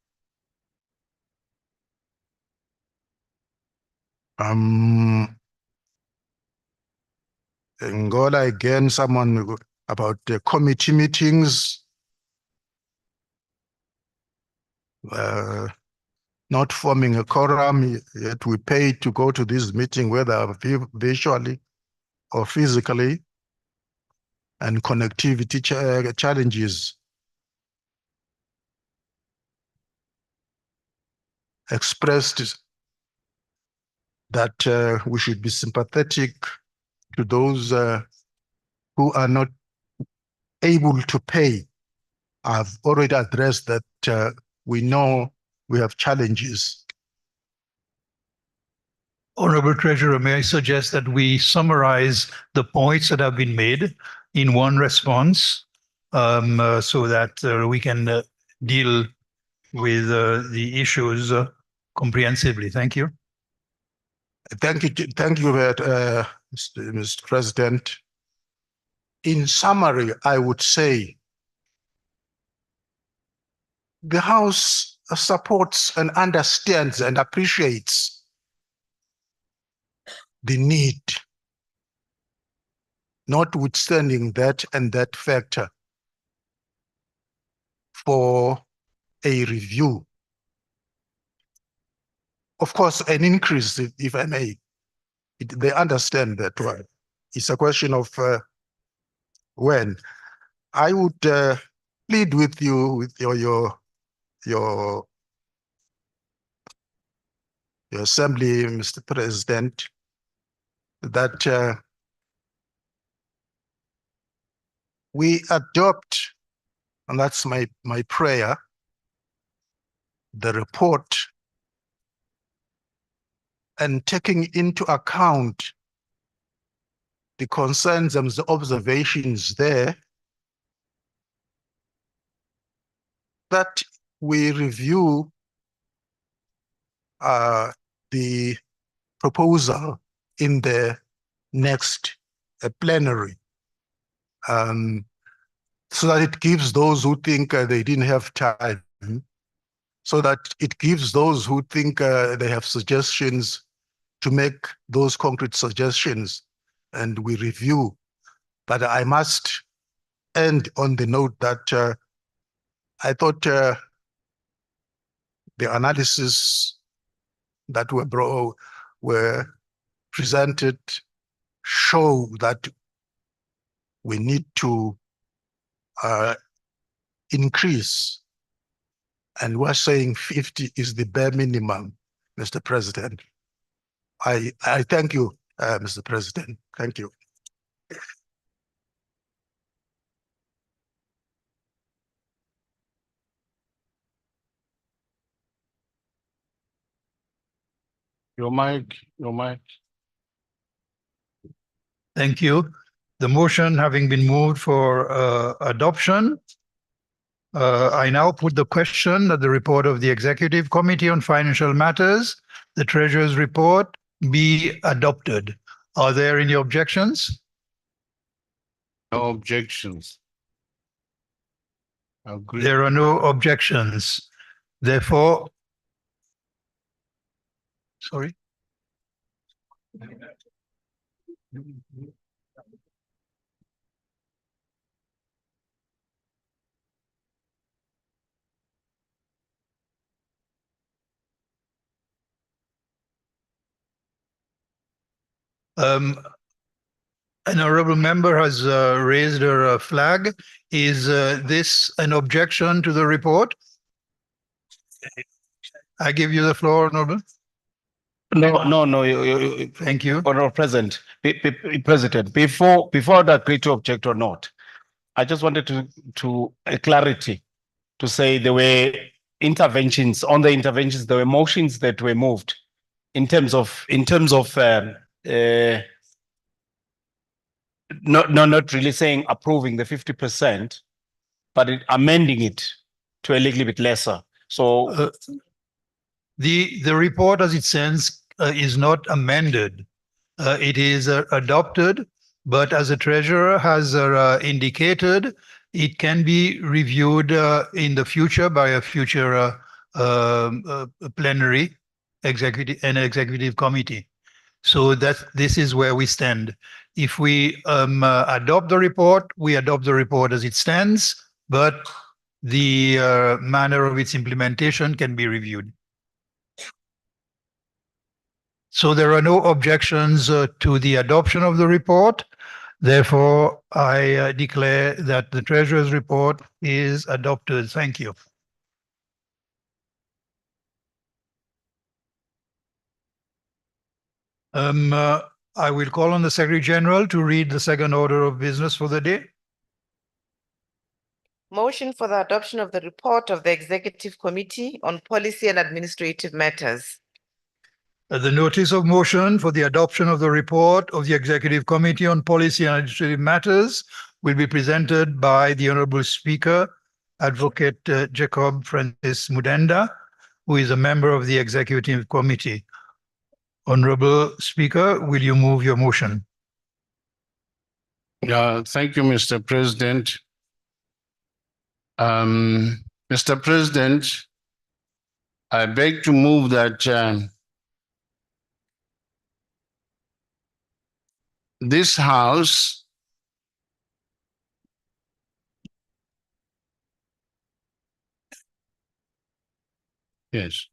Angola, again, someone about the committee meetings. Not forming a quorum, yet we pay to go to this meeting, whether virtually or physically, and connectivity challenges. Expressed that we should be sympathetic to those who are not able to pay. I've already addressed that we know we have challenges. Honorable Treasurer, may I suggest that we summarize the points that have been made in one response so that we can deal with the issues comprehensively. Thank you. Thank you, Mr. President. In summary, I would say the House supports and understands and appreciates the need notwithstanding that and that factor, for a review. Of course, an increase, if I may, they understand that one. It's a question of when. I would plead with you, with your assembly, Mr. President, that we adopt, and that's my prayer, the report, and taking into account the concerns and the observations there, that we review the proposal in the next plenary, so that it gives those who think they didn't have time, so that it gives those who think they have suggestions to make those concrete suggestions, and we review. But I must end on the note that I thought the analysis that were presented show that we need to increase, and we're saying 50 is the bare minimum, Mr. President. I thank you, Mr. President. Thank you. Your mic, your mic. Thank you. The motion having been moved for adoption, I now put the question that the report of the Executive Committee on Financial Matters, the Treasurer's report, be adopted. Are there any objections? No objections. Agree. There are no objections. Therefore, sorry. An honorable member has raised her flag. Is this an objection to the report? I give you the floor, Honorable. No. Thank you. Honorable President, President, before I agree to object or not, I just wanted to a clarity to say there were interventions. On the interventions, there were motions that were moved in terms of not really saying approving the 50%, but amending it to a little bit lesser. So the report as it stands is not amended. It is adopted, but as the treasurer has indicated, it can be reviewed in the future by a future plenary executive committee. So this is where we stand. If we adopt the report, we adopt the report as it stands, but the manner of its implementation can be reviewed. So there are no objections to the adoption of the report. Therefore, I declare that the Treasurer's report is adopted. Thank you. I will call on the Secretary General to read the second order of business for the day. Motion for the adoption of the report of the Executive Committee on Policy and Administrative Matters. The notice of motion for the adoption of the report of the Executive Committee on Policy and Administrative Matters will be presented by the Honorable Speaker, Advocate Jacob Francis Mudenda, who is a member of the Executive Committee. Honorable Speaker, will you move your motion? Thank you, Mr. President. Mr. President, I beg to move that this House Yes.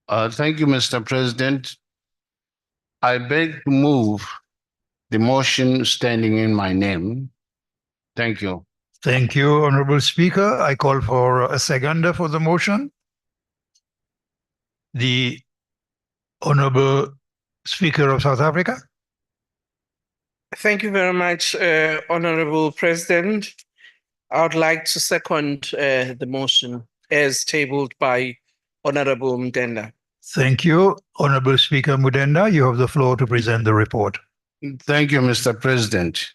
Thank you, Mr. President. I beg to move the motion standing in my name. Thank you. Thank you, Honorable Speaker. I call for a seconder for the motion. The Honorable Speaker of South Africa. Thank you very much, Honorable President. I would like to second the motion as tabled by Honorable Mdenda. Thank you. Honorable Speaker Mudenda, you have the floor to present the report. Thank you, Mr. President.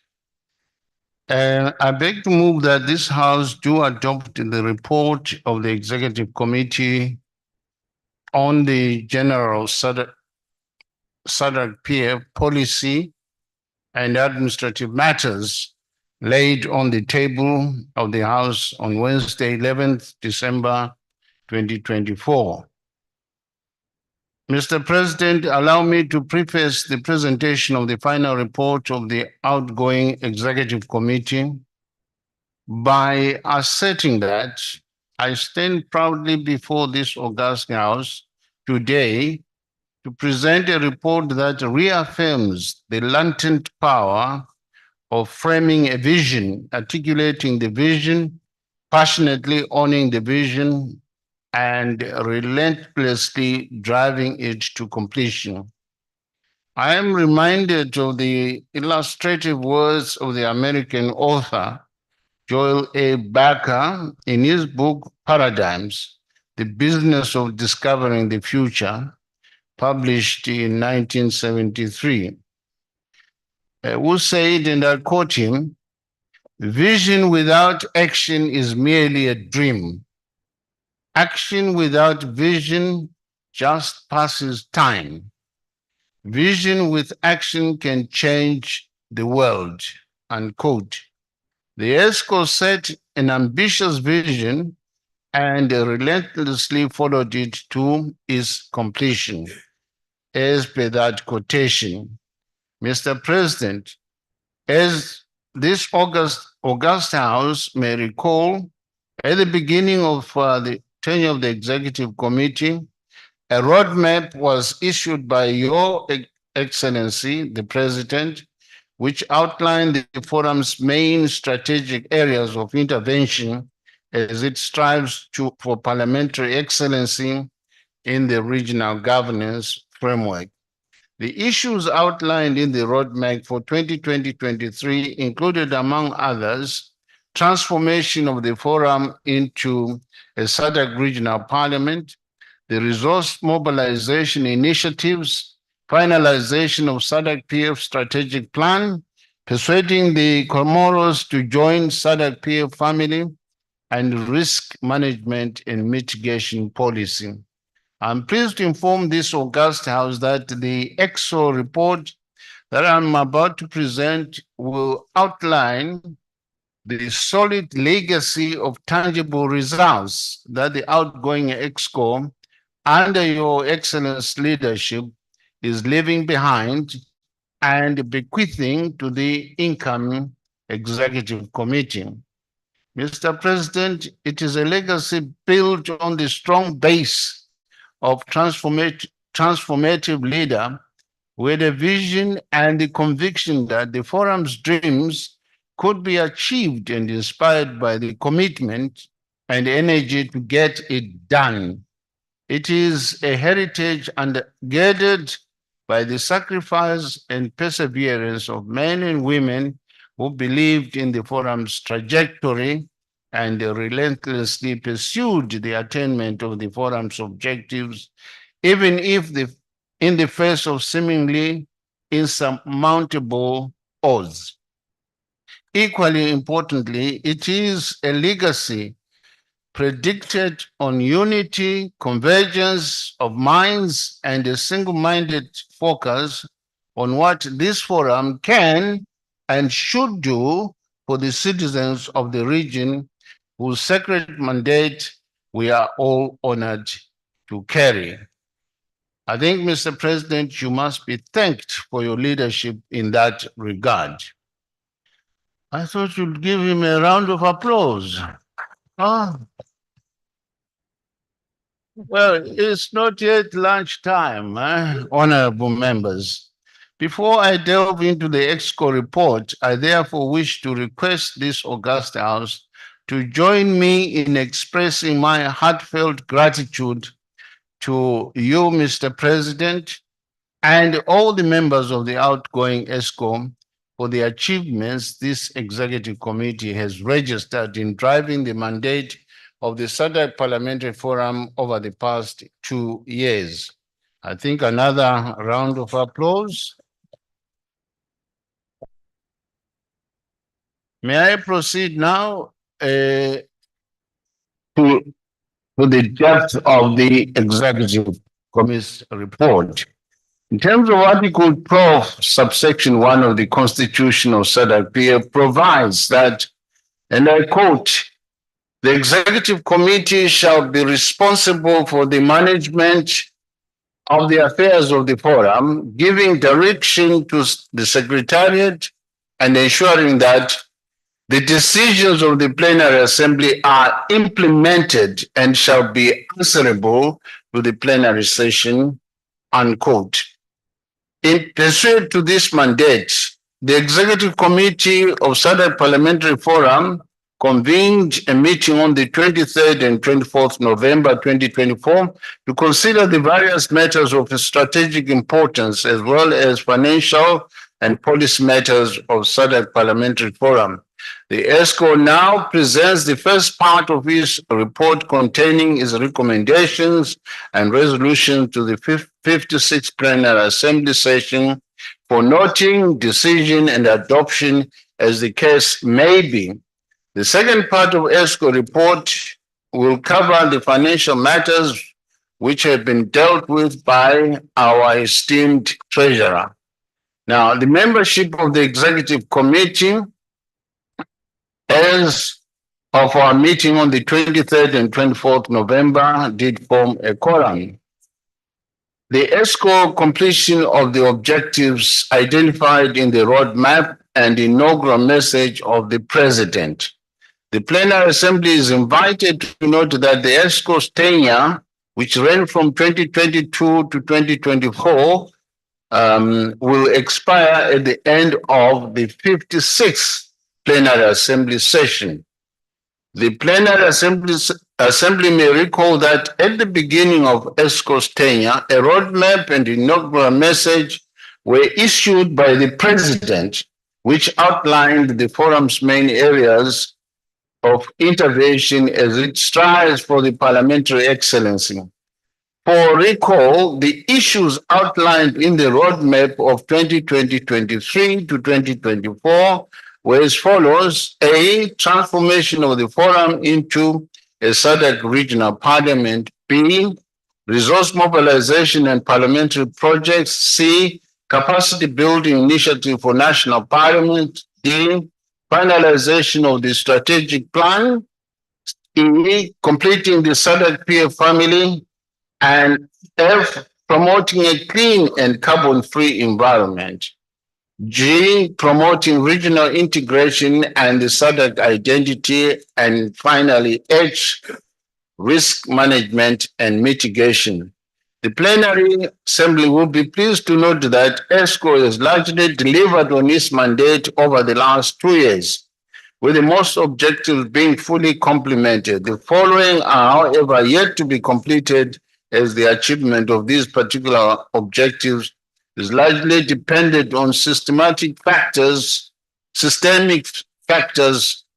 I beg to move that this House do adopt the report of the Executive Committee on the General Sadc PF policy and administrative matters laid on the table of the House on Wednesday, 11th December 2024. Mr. President, allow me to preface the presentation of the final report of the outgoing Executive Committee by asserting that I stand proudly before this august House today to present a report that reaffirms the latent power of framing a vision, articulating the vision, passionately owning the vision, and relentlessly driving it to completion. I am reminded of the illustrative words of the American author Joel A. Baker in his book Paradigms, The Business of Discovering the Future, published in 1973, who said, and I quote him, "Vision without action is merely a dream. Action without vision just passes time. Vision with action can change the world," unquote. The ESCO set an ambitious vision and relentlessly followed it to its completion. As per that quotation, Mr. President, as this August House may recall, at the beginning of the tenure of the Executive Committee, a roadmap was issued by Your Excellency, the President, which outlined the forum's main strategic areas of intervention as it strives for parliamentary excellency in the regional governance framework. The issues outlined in the roadmap for 2020-23 included, among others, transformation of the forum into a Sadc regional parliament, the resource mobilization initiatives, finalization of Sadc PF strategic plan, persuading the Comoros to join Sadc PF family, and risk management and mitigation policy. I'm pleased to inform this august House that the EXO report that I'm about to present will outline the solid legacy of tangible results that the outgoing EXCO, under Your Excellency's leadership, is leaving behind and bequeathing to the incoming Executive Committee. Mr. President, it is a legacy built on the strong base of transformative leader with a vision and the conviction that the forum's dreams could be achieved and inspired by the commitment and energy to get it done. It is a heritage guided by the sacrifice and perseverance of men and women who believed in the forum's trajectory and relentlessly pursued the attainment of the forum's objectives, even if in the face of seemingly insurmountable odds. Equally importantly, it is a legacy predicted on unity, convergence of minds, and a single-minded focus on what this forum can and should do for the citizens of the region whose sacred mandate we are all honored to carry. I think, Mr. President, you must be thanked for your leadership in that regard. I thought you'd give him a round of applause. Ah. Well, it's not yet lunchtime, honorable members. Before I delve into the EXCO report, I therefore wish to request this august House to join me in expressing my heartfelt gratitude to you, Mr. President, and all the members of the outgoing ESCO for the achievements this executive committee has registered in driving the mandate of the Sadc Parliamentary Forum over the past 2 years. I think another round of applause. May I proceed now to the depth of the executive committee's report? In terms of Article 12, subsection 1 of the Constitution of Sadc provides that, and I quote, the executive committee shall be responsible for the management of the affairs of the forum, giving direction to the secretariat and ensuring that the decisions of the plenary assembly are implemented and shall be answerable to the plenary session, unquote. In pursuant to this mandate, the Executive Committee of Sadc Parliamentary Forum convened a meeting on the 23rd and 24th November 2024 to consider the various matters of strategic importance as well as financial and policy matters of Sadc Parliamentary Forum. The ESCO now presents the first part of its report containing its recommendations and resolutions to the 56th Plenary Assembly session for noting, decision, and adoption as the case may be. The second part of ESCO report will cover the financial matters which have been dealt with by our esteemed treasurer. Now, the membership of the Executive Committee as of our meeting on the 23rd and 24th November did form a quorum. The ESCO completion of the objectives identified in the roadmap and inaugural message of the President. The Plenary Assembly is invited to note that the ESCO's tenure, which ran from 2022 to 2024, will expire at the end of the 56th Plenary Assembly session. The Plenary Assembly may recall that at the beginning of ESCO's tenure, a roadmap and inaugural message were issued by the President, which outlined the forum's main areas of intervention as it strives for the parliamentary excellency. For recall, the issues outlined in the roadmap of 2023 to 2024 were as follows: A, transformation of the forum into a Sadc regional parliament. B, resource mobilization and parliamentary projects. C, capacity building initiative for national parliament. D, finalization of the strategic plan. E, completing the Sadc PF family. And F, promoting a clean and carbon-free environment. G, promoting regional integration and the Sadc identity. And finally, H, risk management and mitigation. The Plenary Assembly will be pleased to note that ESCO has largely delivered on its mandate over the last 2 years, with the most objectives being fully complemented. The following are, however, yet to be completed, as the achievement of these particular objectives is largely dependent on systemic factors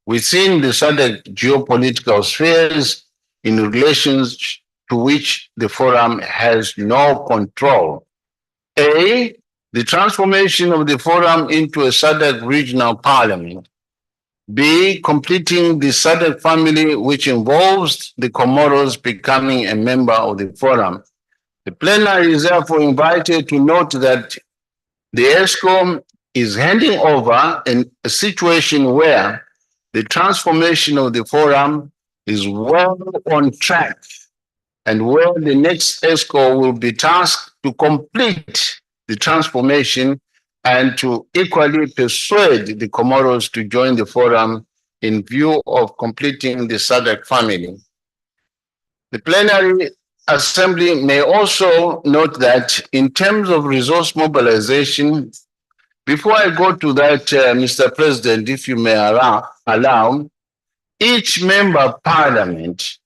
within the Sadc geopolitical spheres in relations to which the forum has no control. A, the transformation of the forum into a Sadc regional parliament. B, completing the Sadc family, which involves the Comoros becoming a member of the forum. The plenary is therefore invited to note that the ESCO is handing over in a situation where the transformation of the forum is well on track and where the next ESCO will be tasked to complete the transformation and to equally persuade the Comoros to join the forum in view of completing the Sadc family. The plenary Assembly may also note that in terms of resource mobilization, before I go to that, Mr. President, if you may allow, each member of parliament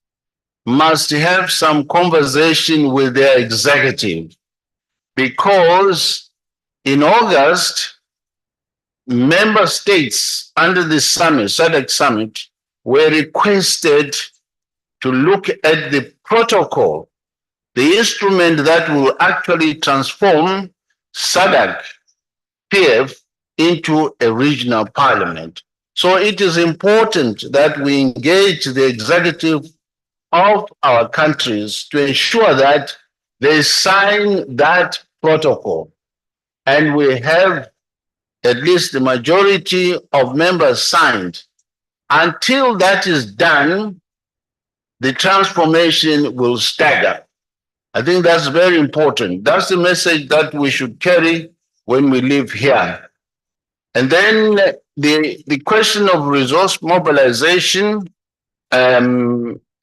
must have some conversation with their executive, because in August, member states under the summit, Sadc summit, were requested to look at the protocol, the instrument that will actually transform Sadc PF into a regional parliament. So it is important that we engage the executive of our countries to ensure that they sign that protocol, and we have at least the majority of members signed. Until that is done, the transformation will stagger. I think that's very important. That's the message that we should carry when we live here. And then the question of resource mobilization,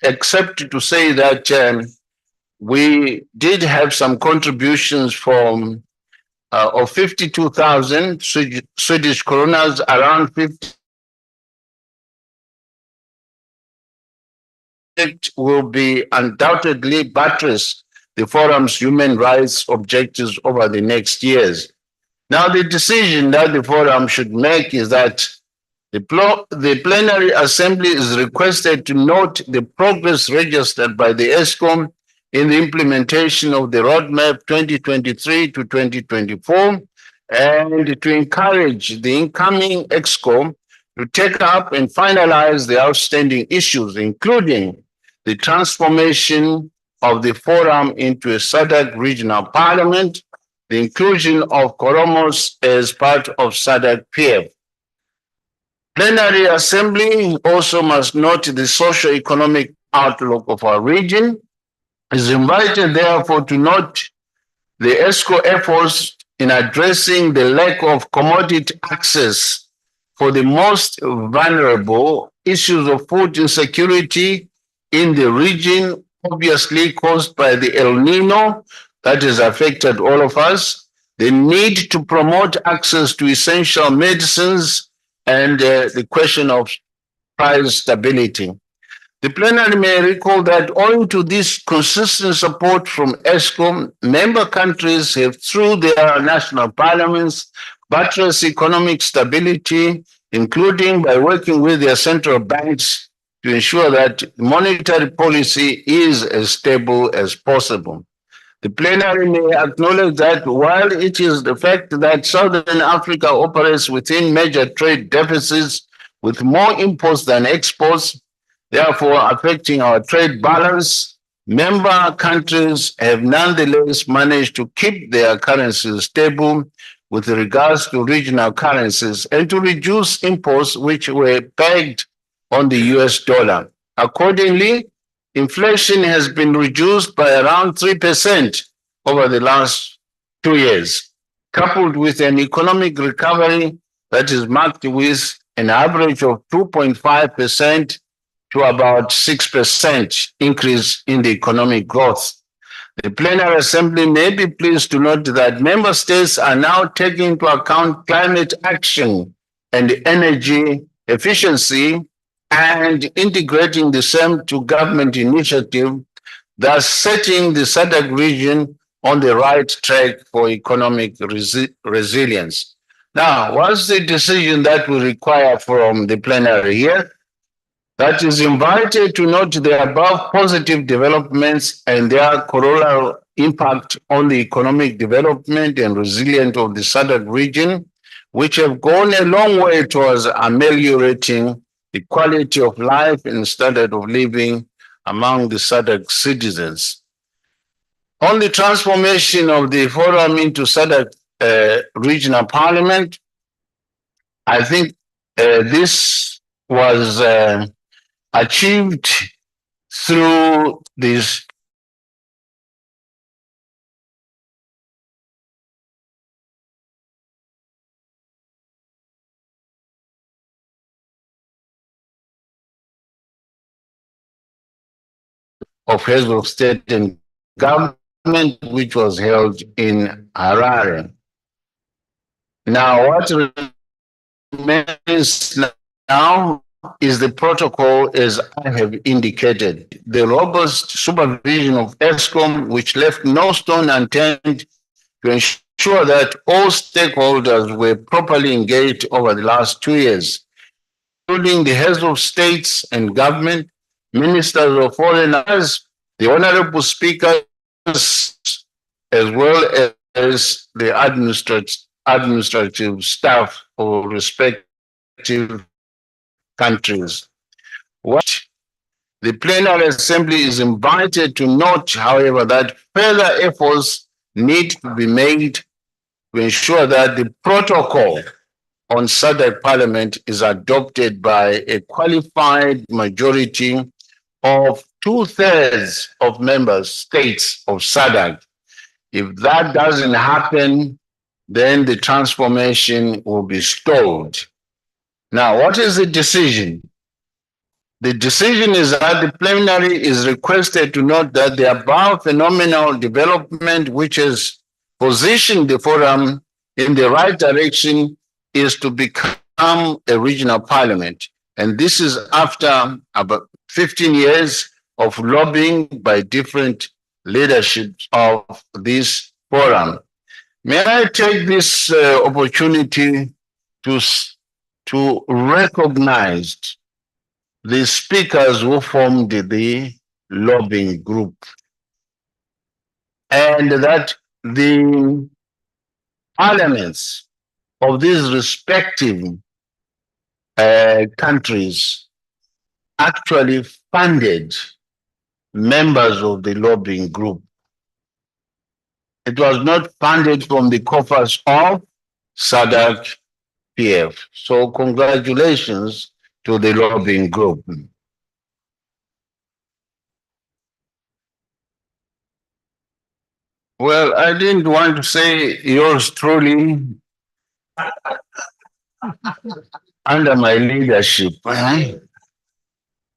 except to say that we did have some contributions from of 52,000 Swedish kronas, around 50 will be undoubtedly buttress the forum's human rights objectives over the next years. Now, the decision that the forum should make is that the plenary assembly is requested to note the progress registered by the ESCOM in the implementation of the roadmap 2023 to 2024, and to encourage the incoming ESCOM to take up and finalize the outstanding issues, including the transformation of the forum into a Sadc regional parliament, the inclusion of Koromos as part of Sadc PF. Plenary assembly also must note the socio-economic outlook of our region. Is invited, therefore, to note the ESCO efforts in addressing the lack of commodity access for the most vulnerable, issues of food insecurity in the region, obviously caused by the El Nino that has affected all of us, the need to promote access to essential medicines, and the question of price stability. The plenary may recall that owing to this consistent support from ESCOM, member countries have, through their national parliaments, buttressed economic stability, including by working with their central banks to ensure that monetary policy is as stable as possible. The plenary may acknowledge that while it is the fact that Southern Africa operates within major trade deficits with more imports than exports, therefore affecting our trade balance, member countries have nonetheless managed to keep their currencies stable with regards to regional currencies and to reduce imports which were pegged on the US dollar. Accordingly, inflation has been reduced by around 3% over the last 2 years, coupled with an economic recovery that is marked with an average of 2.5% to about 6% increase in the economic growth. The plenary assembly may be pleased to note that member states are now taking into account climate action and energy efficiency and integrating the same to government initiative, thus setting the Sadc region on the right track for economic resilience. Now, what's the decision that we require from the plenary here? That is invited to note the above positive developments and their corollary impact on the economic development and resilience of the Sadc region, which have gone a long way towards ameliorating the quality of life and standard of living among the Sadc citizens. On the transformation of the forum into Sadc regional parliament, I think this was achieved through this of heads of state and government which was held in Harare. Now, what remains now is the protocol, as I have indicated, the robust supervision of ESCOM, which left no stone unturned to ensure that all stakeholders were properly engaged over the last 2 years, including the heads of states and government, ministers of foreign affairs, the honorable speakers, as well as the administrative staff of respective countries. What the Plenary Assembly is invited to note, however, that further efforts need to be made to ensure that the protocol on Sadc Parliament is adopted by a qualified majority of 2/3 of member states of Sadc. If that doesn't happen, then the transformation will be stalled. Now, what is the decision? The decision is that the plenary is requested to note that the above phenomenal development, which has positioned the forum in the right direction, is to become a regional parliament. And this is after about 15 years of lobbying by different leaderships of this forum. May I take this opportunity to recognize the speakers who formed the lobbying group, and that the parliaments of these respective countries actually funded members of the lobbying group. It was not funded from the coffers of Sadc PF. So congratulations to the lobbying group. Well, I didn't want to say yours truly under my leadership.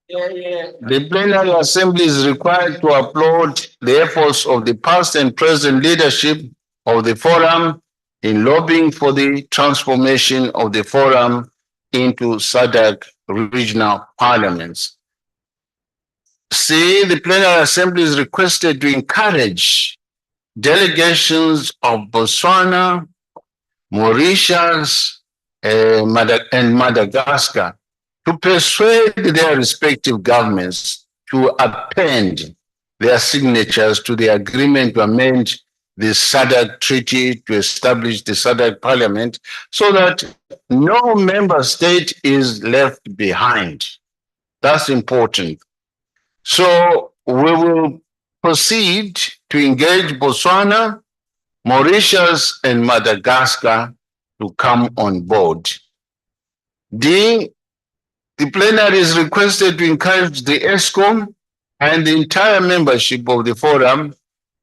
The Plenary Assembly is required to applaud the efforts of the past and present leadership of the forum in lobbying for the transformation of the forum into Sadc regional parliaments. C, the Plenary Assembly is requested to encourage delegations of Botswana, Mauritius, and Madagascar to persuade their respective governments to append their signatures to the agreement to amend the Sadc Treaty to establish the Sadc Parliament, so that no member state is left behind. That's important. So we will proceed to engage Botswana, Mauritius, and Madagascar to come on board. D, the plenary is requested to encourage the ESCOM and the entire membership of the forum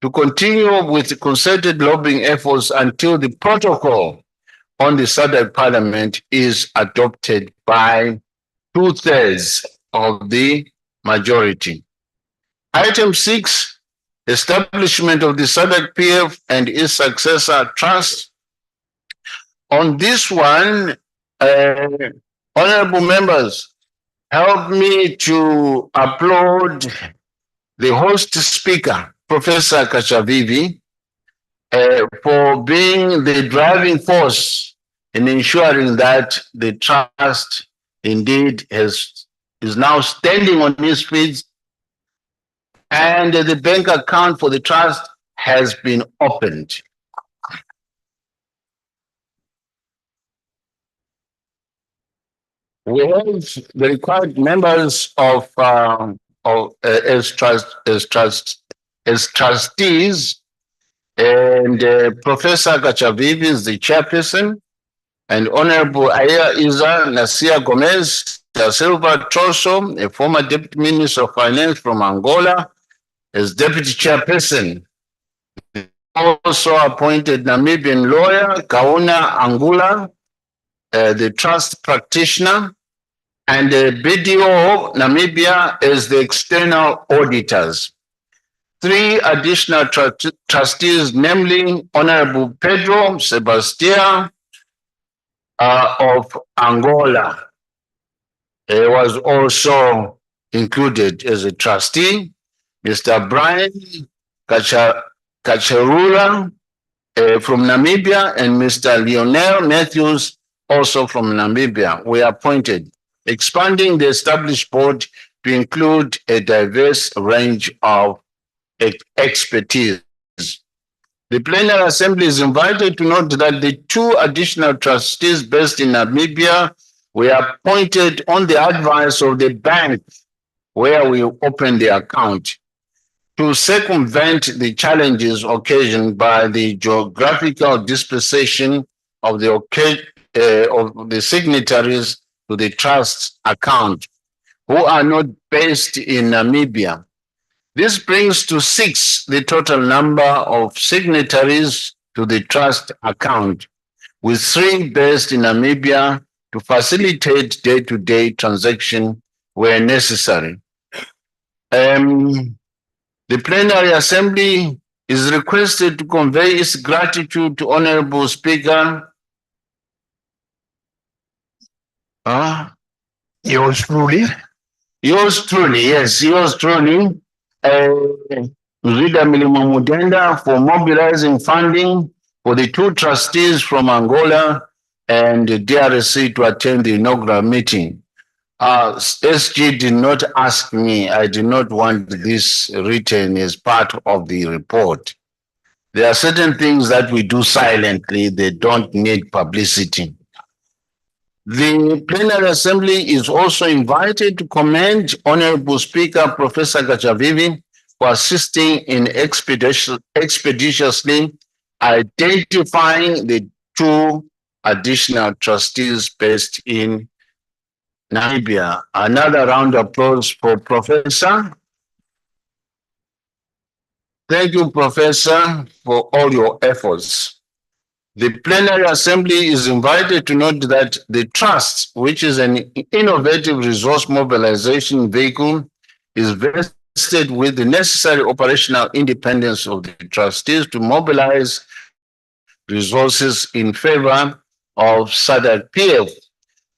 to continue with concerted lobbying efforts until the protocol on the Sadc Parliament is adopted by 2/3 of the majority. Item 6, establishment of the Sadc PF and its successor trust. On this one, honorable members, help me to applaud the host speaker, Professor Kachavivi, for being the driving force in ensuring that the trust indeed is now standing on its feet, and the bank account for the trust has been opened. We have the required members as trustees, and Professor Kachavivi is the chairperson, and Honorable Aya Isa Nasia Gomez da Silva Troso, a former Deputy Minister of Finance from Angola, as Deputy Chairperson. Also appointed Namibian lawyer, Kauna Angula, the trust practitioner, and the BDO Namibia as the external auditors. three additional trustees, namely Honorable Pedro Sebastian of Angola. He was also included as a trustee. Mr. Brian Kacharula from Namibia and Mr. Lionel Matthews also from Namibia were appointed, expanding the established board to include a diverse range of expertise. The Plenary Assembly is invited to note that the two additional trustees based in Namibia were appointed on the advice of the bank where we opened the account to circumvent the challenges occasioned by the geographical dispersation of the signatories to the trust account who are not based in Namibia. This brings to 6 the total number of signatories to the trust account, with 3 based in Namibia to facilitate day-to-day transaction where necessary. The Plenary Assembly is requested to convey its gratitude to Honorable Speaker. Yours truly. Yours truly, yes, yours truly. Rida Milimo Mudenda for mobilizing funding for the 2 trustees from Angola and the DRC to attend the inaugural meeting. SG did not ask me. I did not want this written as part of the report. There are certain things that we do silently. They don't need publicity. The Plenary Assembly is also invited to commend Honorable Speaker Professor Gachavivi for assisting in expeditiously identifying the 2 additional trustees based in Namibia. Another round of applause for Professor. Thank you, Professor, for all your efforts. The Plenary Assembly is invited to note that the Trust, which is an innovative resource mobilization vehicle, is vested with the necessary operational independence of the trustees to mobilize resources in favor of Sadc PF.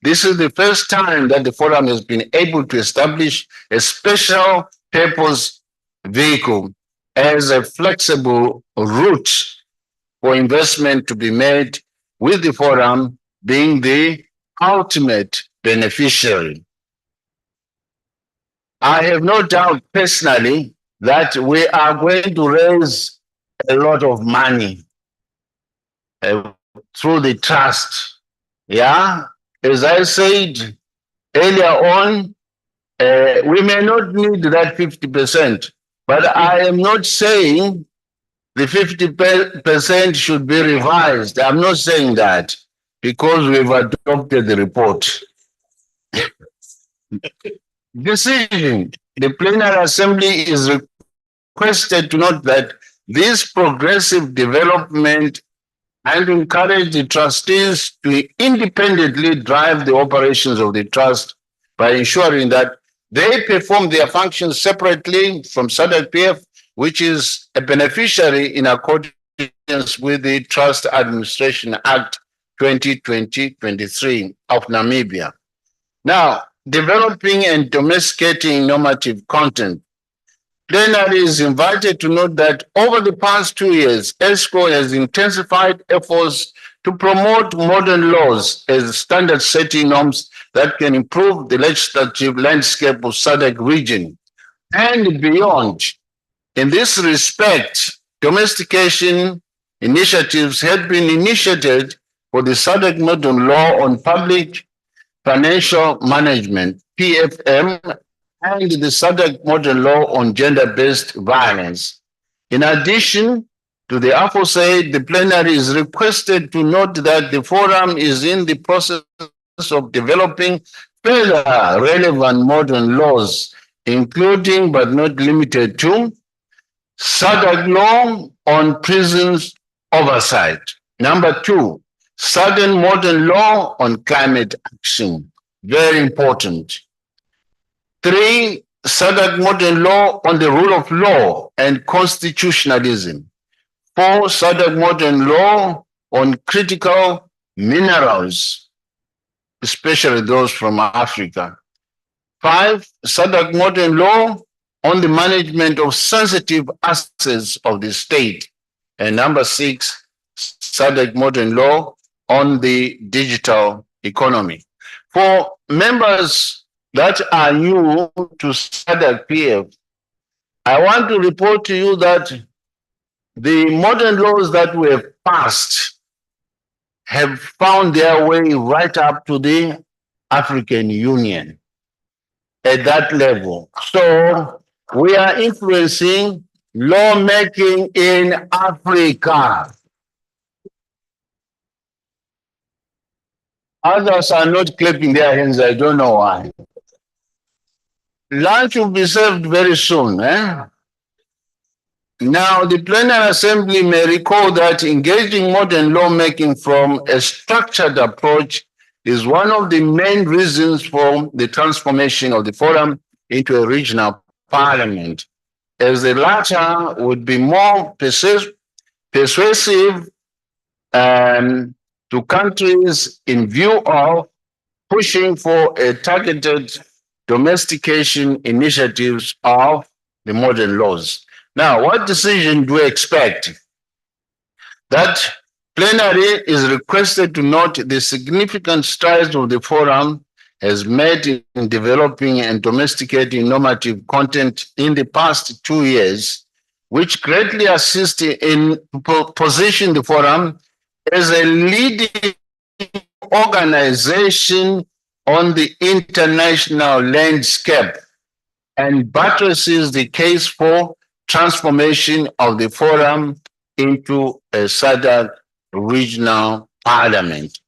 This is the first time that the forum has been able to establish a special purpose vehicle as a flexible route for investment to be made, with the forum being the ultimate beneficiary. I have no doubt personally that we are going to raise a lot of money through the trust. Yeah. As I said earlier on, we may not need that 50%, but I am not saying the 50% should be revised. I'm not saying that because we've adopted the report. Decision. The Plenary Assembly is requested to note that this progressive development and encourage the trustees to independently drive the operations of the trust by ensuring that they perform their functions separately from Sadc PF, which is a beneficiary in accordance with the Trust Administration Act 2020-23 of Namibia. Now, developing and domesticating normative content. Plenary is invited to note that over the past 2 years, ESCO has intensified efforts to promote modern laws as standard-setting norms that can improve the legislative landscape of SADC region and beyond. In this respect, domestication initiatives have been initiated for the SADC modern law on public financial management, PFM, and the SADC modern law on gender-based violence. In addition to the aforesaid, the plenary is requested to note that the forum is in the process of developing further relevant modern laws, including but not limited to SADC law on prisons oversight. Number 2, SADC modern law on climate action. Very important. 3, SADC modern law on the rule of law and constitutionalism. 4. SADC modern law on critical minerals, especially those from Africa. 5. SADC modern law on the management of sensitive assets of the state. And number 6, SADC modern law on the digital economy. For members that are new to SADC PF, I want to report to you that the modern laws that we have passed have found their way right up to the African Union at that level. So we are influencing lawmaking in Africa. Others are not clapping their hands. I don't know why. Lunch will be served very soon. Now, the Plenary Assembly may recall that engaging modern lawmaking from a structured approach is one of the main reasons for the transformation of the forum into a regional parliament, as the latter would be more persuasive to countries in view of pushing for a targeted domestication initiatives of the modern laws. Now, what decision do we expect? That Plenary is requested to note the significant strides of the forum has made in developing and domesticating normative content in the past 2 years, which greatly assist in position the forum as a leading organization on the international landscape and buttresses the case for transformation of the forum into a SADC regional parliament.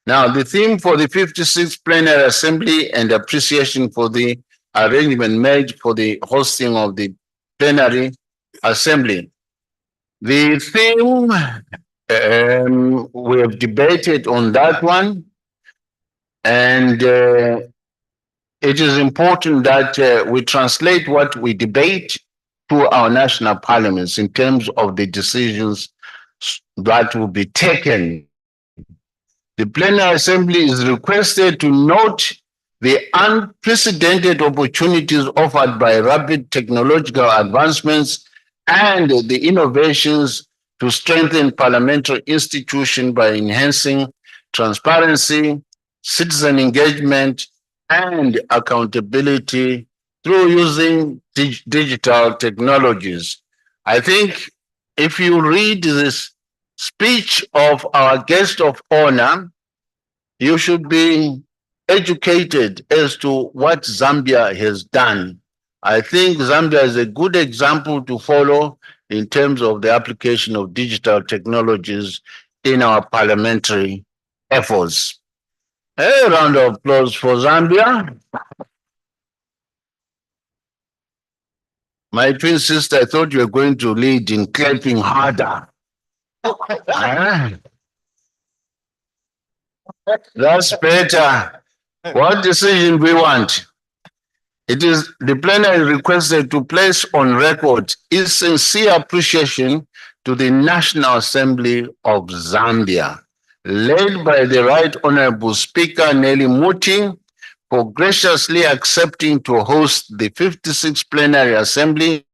Now, the theme for the 56th Plenary Assembly and appreciation for the arrangement made for the hosting of the Plenary Assembly. The theme, we have debated on that one, and it is important that we translate what we debate to our national parliaments in terms of the decisions that will be taken. The Plenary Assembly is requested to note the unprecedented opportunities offered by rapid technological advancements and the innovations to strengthen parliamentary institutions by enhancing transparency, citizen engagement, and accountability through using digital technologies. I think if you read this speech of our guest of honor, you should be educated as to what Zambia has done. I think Zambia is a good example to follow in terms of the application of digital technologies in our parliamentary efforts. A round of applause for Zambia. My twin sister, I thought you were going to lead in clapping harder. That's better. What decision do we want? It is the plenary requested to place on record its sincere appreciation to the National Assembly of Zambia, led by the Right Honorable Speaker Nelly Muti, for graciously accepting to host the 56th Plenary Assembly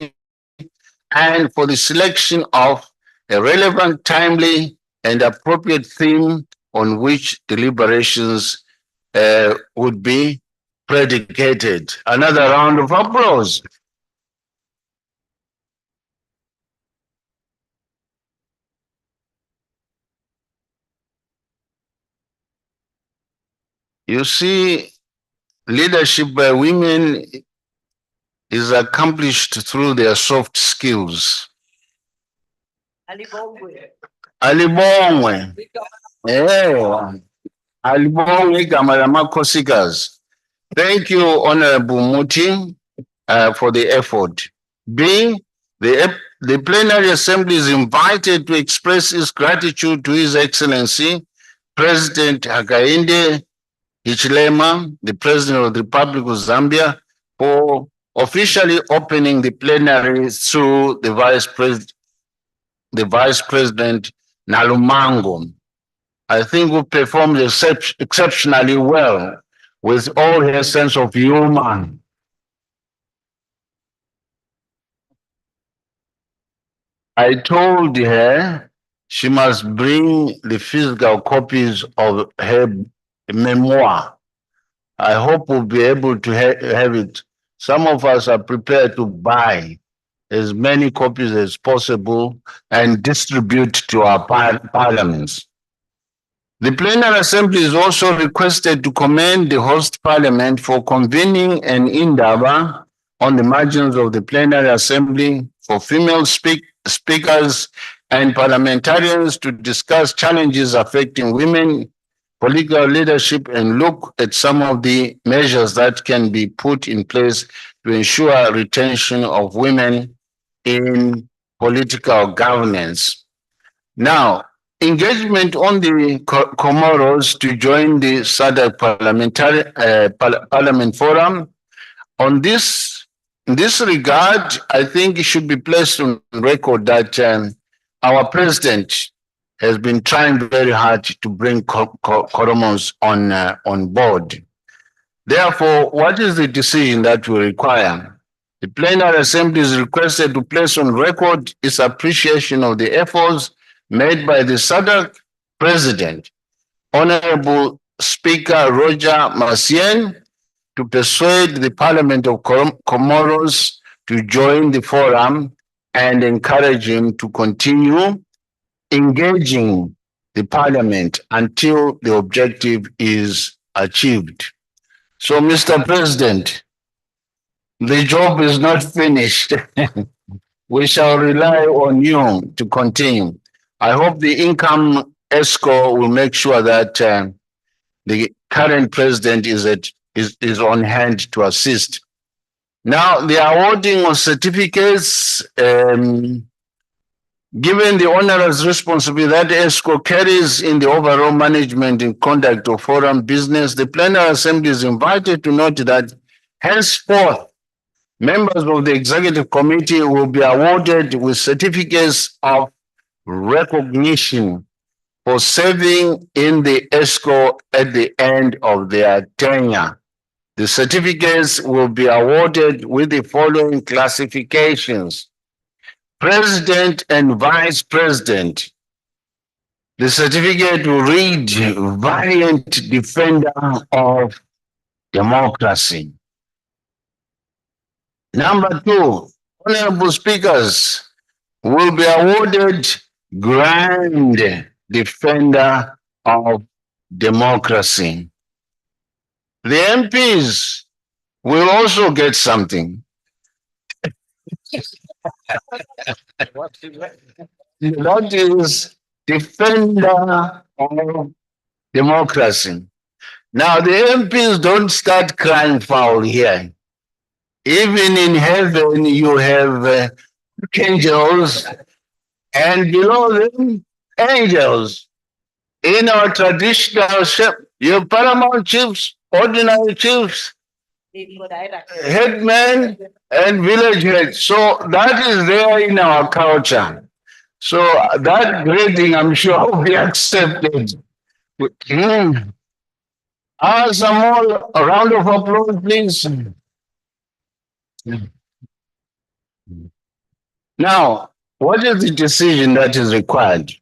and for the selection of a relevant, timely, and appropriate theme on which deliberations would be predicated. Another round of applause. You see, leadership by women is accomplished through their soft skills. Alibongwe. Alibongwe Gamalama Kosikas. Thank you, Honorable Muti, for the effort. B, the Plenary Assembly is invited to express its gratitude to His Excellency, President Hakainde Hichilema, the President of the Republic of Zambia, for officially opening the plenary through the Vice President Nalumango. I think who performed exceptionally well with all her sense of humor. I told her she must bring the physical copies of her memoir. I hope we'll be able to have it. Some of us are prepared to buy as many copies as possible and distribute to our parliaments. The Plenary Assembly is also requested to commend the host parliament for convening an indaba on the margins of the Plenary Assembly for female speakers and parliamentarians to discuss challenges affecting women, political leadership, and look at some of the measures that can be put in place to ensure retention of women in political governance. Now, engagement on the Comoros to join the Sadc Parliament Forum. On this, in this regard, I think it should be placed on record that our president has been trying very hard to bring Comoros on board. Therefore, what is the decision that we require? The Plenary Assembly is requested to place on record its appreciation of the efforts made by the Sadc President, Honorable Speaker Roger Macien, to persuade the Parliament of Comoros to join the forum and encourage him to continue engaging the Parliament until the objective is achieved. So, Mr. President, the job is not finished. We shall rely on you to continue. I hope the income ESCO will make sure that the current president is on hand to assist. Now, the awarding of certificates, given the onerous responsibility that ESCO carries in the overall management and conduct of forum business, the Plenary Assembly is invited to note that henceforth, members of the Executive Committee will be awarded with certificates of recognition for serving in the ESCO at the end of their tenure. The certificates will be awarded with the following classifications: President and Vice President. The certificate will read Valiant Defender of Democracy. Number 2, Honorable Speakers will be awarded Grand Defender of Democracy. The MPs will also get something. That is Defender of Democracy. Now, the MPs don't start crying foul here. Even in heaven, you have angels, and below them, angels. In our traditional shape, you have paramount chiefs, ordinary chiefs, headmen, and village heads. So that is there in our culture. So that grading, I'm sure, will be accepted. Some more, a round of applause, please. Now, what is the decision that is required?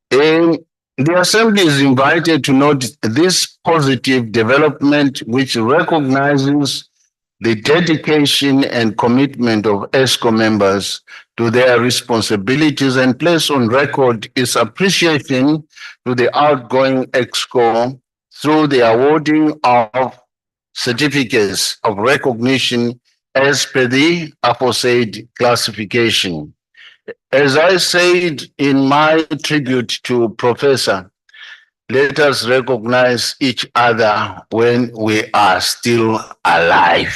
The Assembly is invited to note this positive development, which recognizes the dedication and commitment of ESCO members to their responsibilities and place on record its appreciation to the outgoing ESCO through the awarding of certificates of recognition as per the aforesaid classification. As I said in my tribute to Professor, let us recognize each other when we are still alive.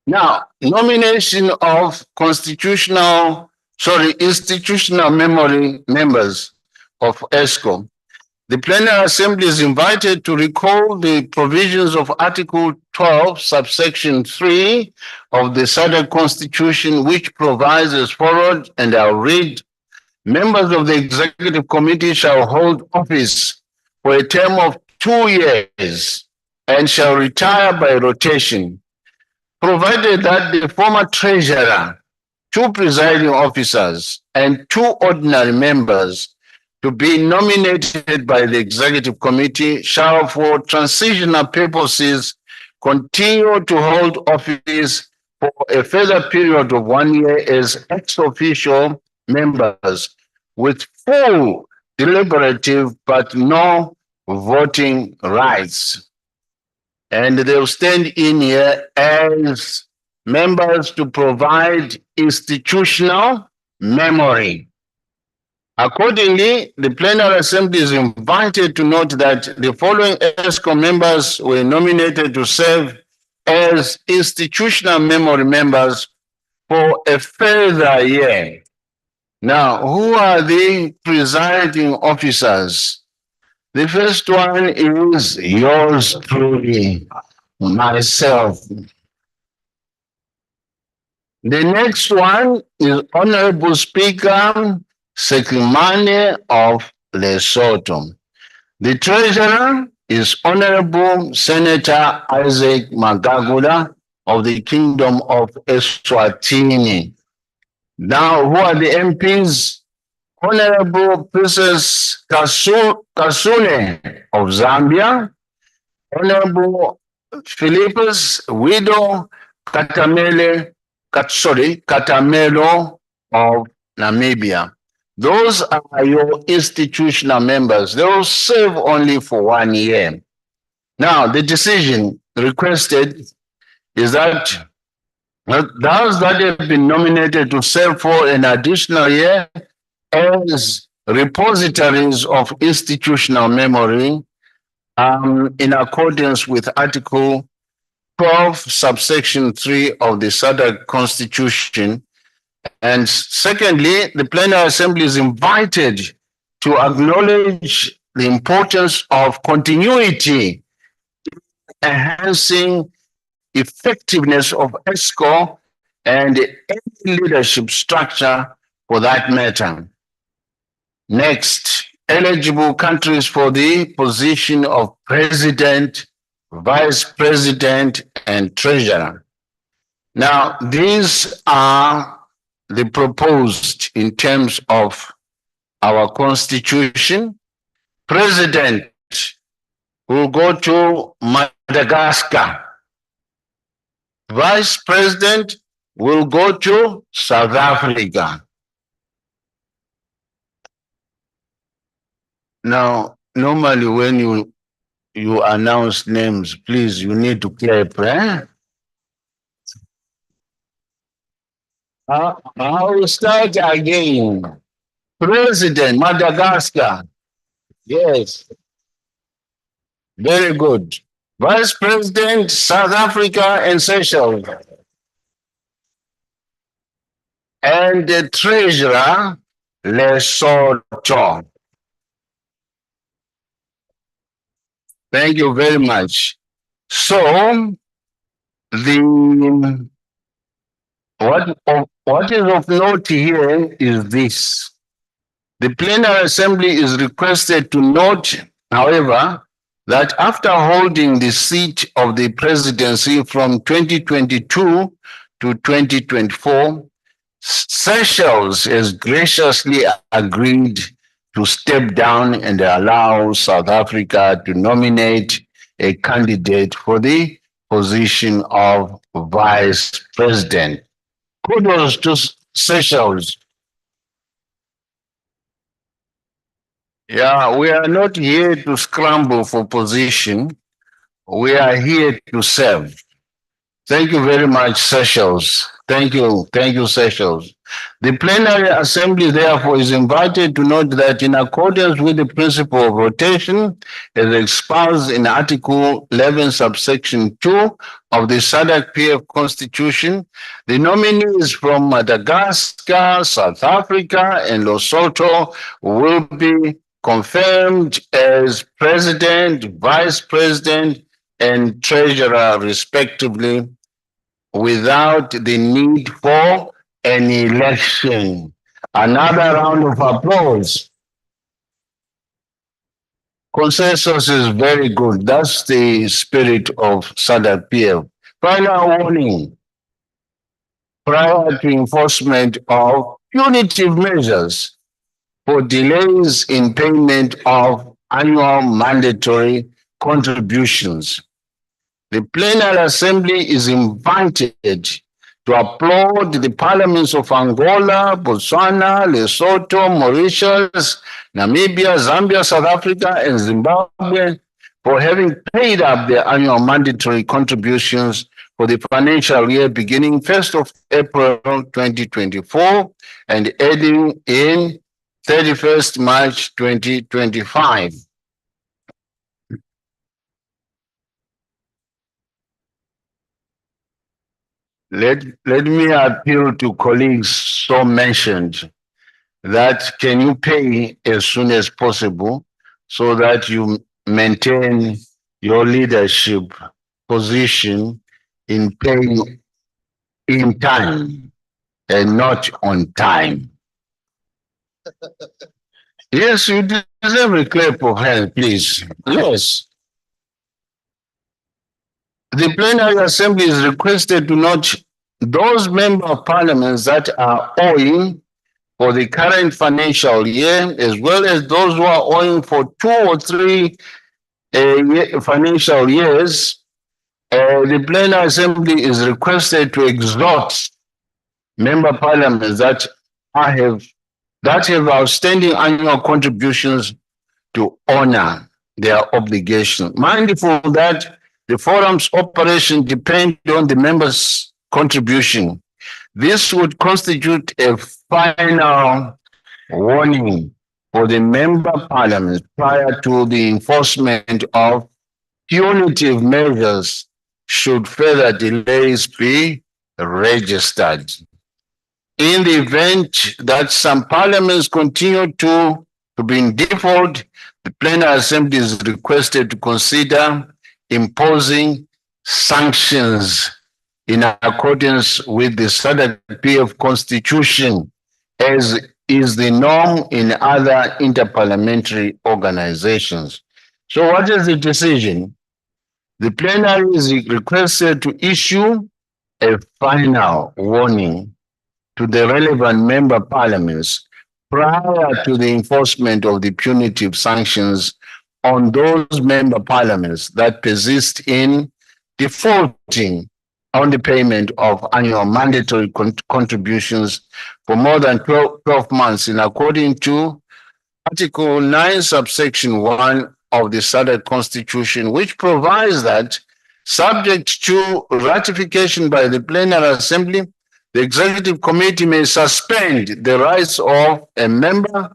Now, nomination of institutional memory members of ESCO. The Plenary Assembly is invited to recall the provisions of Article 12, subsection 3 of the Sadc Constitution, which provides as follows, and I'll read: members of the Executive Committee shall hold office for a term of 2 years and shall retire by rotation, provided that the former treasurer, 2 presiding officers, and 2 ordinary members to be nominated by the Executive Committee shall, for transitional purposes, continue to hold office for a further period of 1 year as ex-officio members with full deliberative but no voting rights. And they'll stand in here as members to provide institutional memory. Accordingly, the Plenary Assembly is invited to note that the following ESCOM members were nominated to serve as institutional memory members for a further year. Now, who are the presiding officers? The first one is yours truly, myself. The next one is Honorable Speaker Sekimane of Lesotho. The treasurer is Honorable Senator Isaac Magagula of the Kingdom of Eswatini. Now, who are the MPs? Honorable Princess Kasune of Zambia, Honorable Philippus Widow Katamelo of Namibia. Those are your institutional members. They will serve only for 1 year. Now, the decision requested is that those that have been nominated to serve for an additional year as repositories of institutional memory in accordance with Article 12, subsection 3 of the Sadc Constitution. And secondly, the Plenary Assembly is invited to acknowledge the importance of continuity, enhancing effectiveness of ESCO and any leadership structure for that matter. Next, eligible countries for the position of President, Vice President, and Treasurer. Now, these are the proposed in terms of our Constitution. President will go to Madagascar. Vice President will go to South Africa. Now, normally when you announce names, please, you need to clap, eh? I will start again. President, Madagascar. Yes. Very good. Vice President, South Africa and Seychelles. And the Treasurer, Lesotho. Thank you very much. So, what is of note here is this. The Plenary Assembly is requested to note, however, that after holding the seat of the presidency from 2022 to 2024, Seychelles has graciously agreed to step down and allow South Africa to nominate a candidate for the position of vice president. Kudos to Seychelles. Yeah, we are not here to scramble for position. We are here to serve. Thank you very much, Seychelles. Thank you, Seychelles. The Plenary Assembly, therefore, is invited to note that in accordance with the principle of rotation, as expressed in Article 11, subsection 2 of the Sadc PF Constitution, the nominees from Madagascar, South Africa, and Lesotho will be confirmed as President, Vice President, and Treasurer, respectively, without the need for an election. Another round of applause. Consensus is very good. That's the spirit of Sadc PF. Final warning. Prior to enforcement of punitive measures for delays in payment of annual mandatory contributions. The Plenary Assembly is invited to applaud the parliaments of Angola, Botswana, Lesotho, Mauritius, Namibia, Zambia, South Africa, and Zimbabwe for having paid up their annual mandatory contributions for the financial year beginning 1st of April 2024 and ending in 31st March 2025. Let me appeal to colleagues so mentioned that can you pay as soon as possible so that you maintain your leadership position in paying in time and not on time. Yes, you deserve a clap of hands, please. Yes. The Plenary Assembly is requested to note those member of parliaments that are owing for the current financial year, as well as those who are owing for 2 or 3 financial years. The Plenary Assembly is requested to exhort member parliaments that have outstanding annual contributions to honor their obligation. Mindful that the forum's operation depends on the members' contribution. This would constitute a final warning for the member parliaments prior to the enforcement of punitive measures should further delays be registered. In the event that some parliaments continue to be in default, the Plenary Assembly is requested to consider imposing sanctions in accordance with the Sadc PF Constitution, as is the norm in other interparliamentary organizations. So what is the decision? The plenary is requested to issue a final warning to the relevant member parliaments prior to the enforcement of the punitive sanctions on those member parliaments that persist in defaulting on the payment of annual mandatory contributions for more than 12 months in accordance to Article 9, subsection 1 of the Sadc Constitution, which provides that, subject to ratification by the Plenary Assembly, the Executive Committee may suspend the rights of a member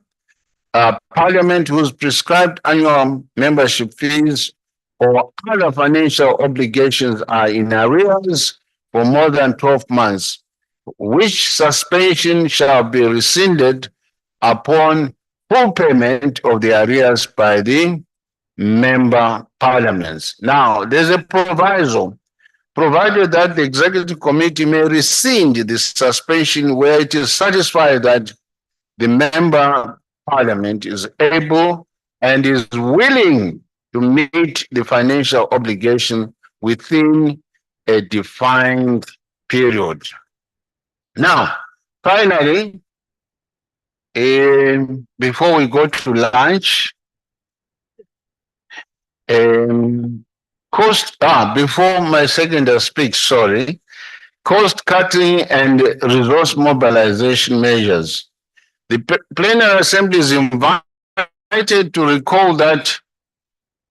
parliament whose prescribed annual membership fees or other financial obligations are in arrears for more than 12 months, which suspension shall be rescinded upon full payment of the arrears by the member parliaments. Now, there's a proviso, provided that the Executive Committee may rescind the suspension where it is satisfied that the member parliament is able and is willing to meet the financial obligation within a defined period. Now, finally, before we go to lunch, before my second speech, sorry, cost cutting and resource mobilization measures. The Plenary Assembly is invited to recall that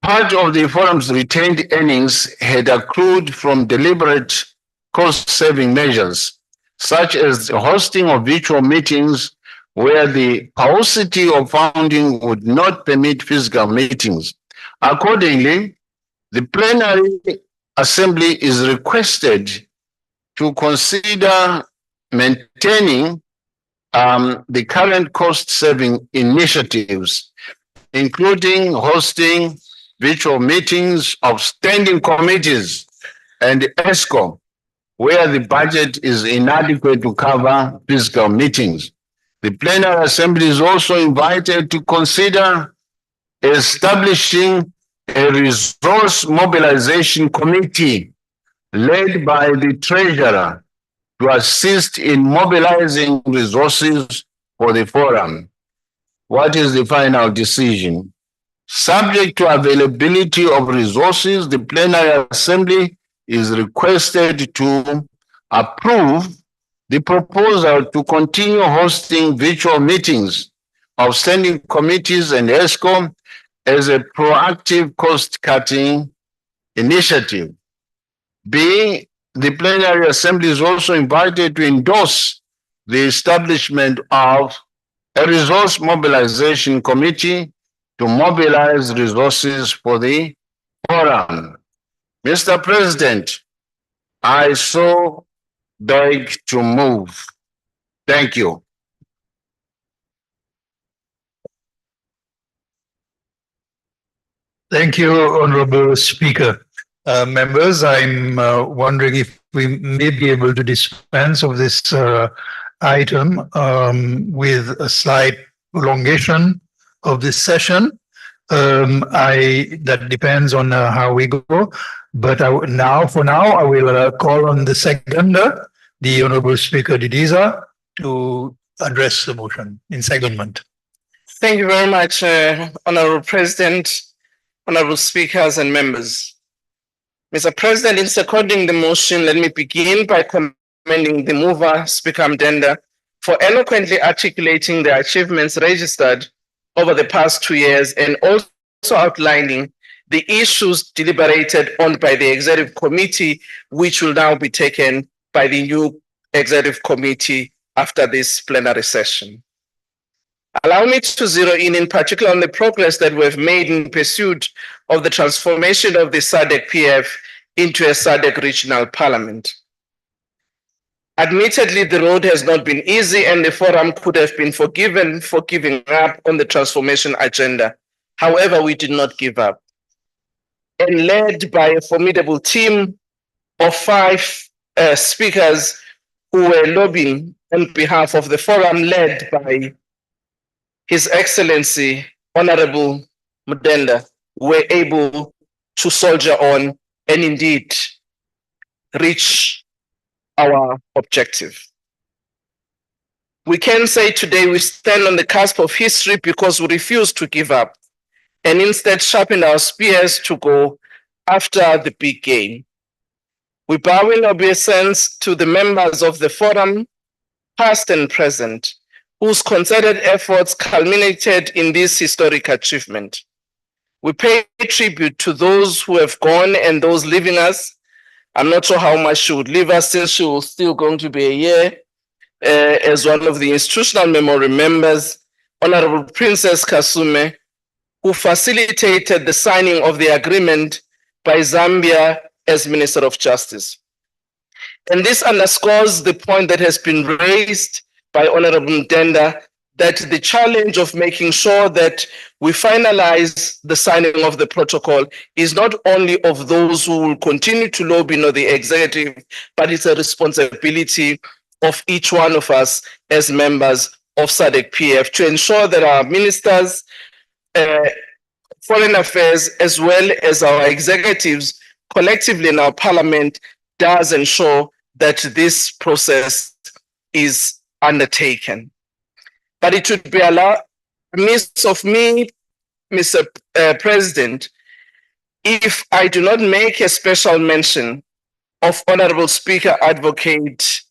part of the forum's retained earnings had accrued from deliberate cost-saving measures, such as the hosting of virtual meetings where the paucity of funding would not permit physical meetings. Accordingly, the Plenary Assembly is requested to consider maintaining the current cost-saving initiatives including hosting virtual meetings of standing committees and ESCOM, where the budget is inadequate to cover physical meetings. The Plenary Assembly is also invited to consider establishing a resource mobilization committee led by the Treasurer to assist in mobilizing resources for the forum. What is the final decision? Subject to availability of resources, the Plenary Assembly is requested to approve the proposal to continue hosting virtual meetings of standing committees and ESCOM as a proactive cost-cutting initiative. B, the Plenary Assembly is also invited to endorse the establishment of a resource mobilization committee to mobilize resources for the forum. Mr. President, I so beg to move. Thank you. Thank you, Honorable Speaker. Members, I'm wondering if we may be able to dispense of this item with a slight prolongation of this session. That depends on how we go. But for now, I will call on the seconder, the Honorable Speaker Didiza, to address the motion in secondment. Thank you very much, Honorable President, Honorable Speakers and members. Mr. President, in seconding the motion, let me begin by commending the mover, Speaker Mdenda, for eloquently articulating the achievements registered over the past 2 years and also outlining the issues deliberated on by the Executive Committee, which will now be taken by the new Executive Committee after this plenary session. Allow me to zero in particular on the progress that we've made in pursuit of the transformation of the Sadc PF into a Sadc regional parliament. Admittedly, the road has not been easy and the forum could have been forgiven for giving up on the transformation agenda. However, we did not give up. And led by a formidable team of 5 speakers who were lobbying on behalf of the forum, led by His Excellency, Honorable Mdenda, were able to soldier on and indeed reach our objective. We can say today we stand on the cusp of history because we refuse to give up and instead sharpen our spears to go after the big game. We bow in obeisance to the members of the forum, past and present, whose concerted efforts culminated in this historic achievement. We pay tribute to those who have gone and those leaving us. I'm not sure how much she would leave us since she was still going to be a year as one of the institutional memory members, Honorable Princess Kasume, who facilitated the signing of the agreement by Zambia as Minister of Justice. And this underscores the point that has been raised by Honorable Mdenda, that the challenge of making sure that we finalize the signing of the protocol is not only of those who will continue to lobby in the executive, but it's a responsibility of each one of us as members of Sadc PF to ensure that our ministers, foreign affairs, as well as our executives collectively in our parliament does ensure that this process is undertaken. But it would be remiss of me, Mr. President, if I do not make a special mention of Honorable Speaker Advocate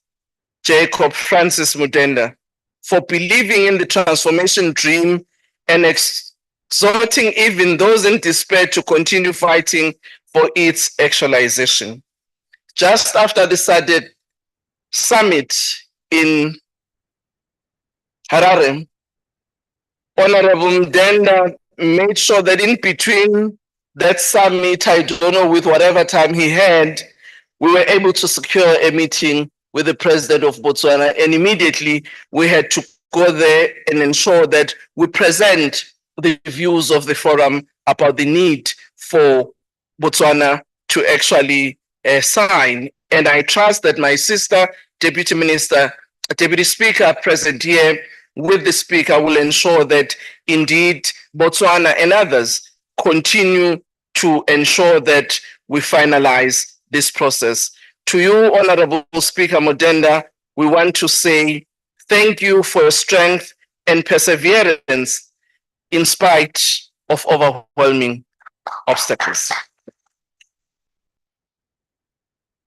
Jacob Francis Mudenda for believing in the transformation dream and exhorting even those in despair to continue fighting for its actualization. Just after the Sadc summit in Harare, Honorable Mdenda made sure that in between that summit, I don't know, with whatever time he had, we were able to secure a meeting with the president of Botswana, and immediately we had to go there and ensure that we present the views of the forum about the need for Botswana to actually sign. And I trust that my sister, Deputy Speaker present here with the Speaker will ensure that indeed Botswana and others continue to ensure that we finalize this process. To you, Honorable Speaker Modenda, we want to say thank you for your strength and perseverance in spite of overwhelming obstacles.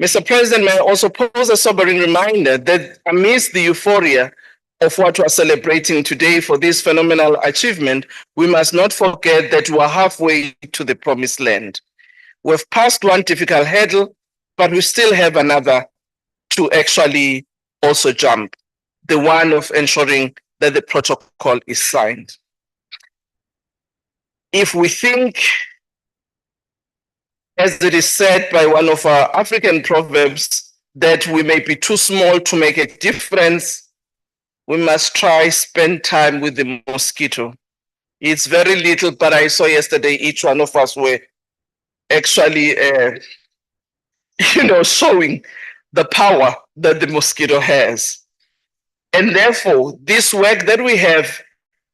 Mr. President, may I also pose a sobering reminder that amidst the euphoria of what we're celebrating today for this phenomenal achievement, we must not forget that we are halfway to the promised land. We've passed one difficult hurdle, but we still have another to actually also jump, the one of ensuring that the protocol is signed. If we think, as it is said by one of our African proverbs, that we may be too small to make a difference, we must try spend time with the mosquito. It's very little, but I saw yesterday each one of us were actually, showing the power that the mosquito has. And therefore, this work that we have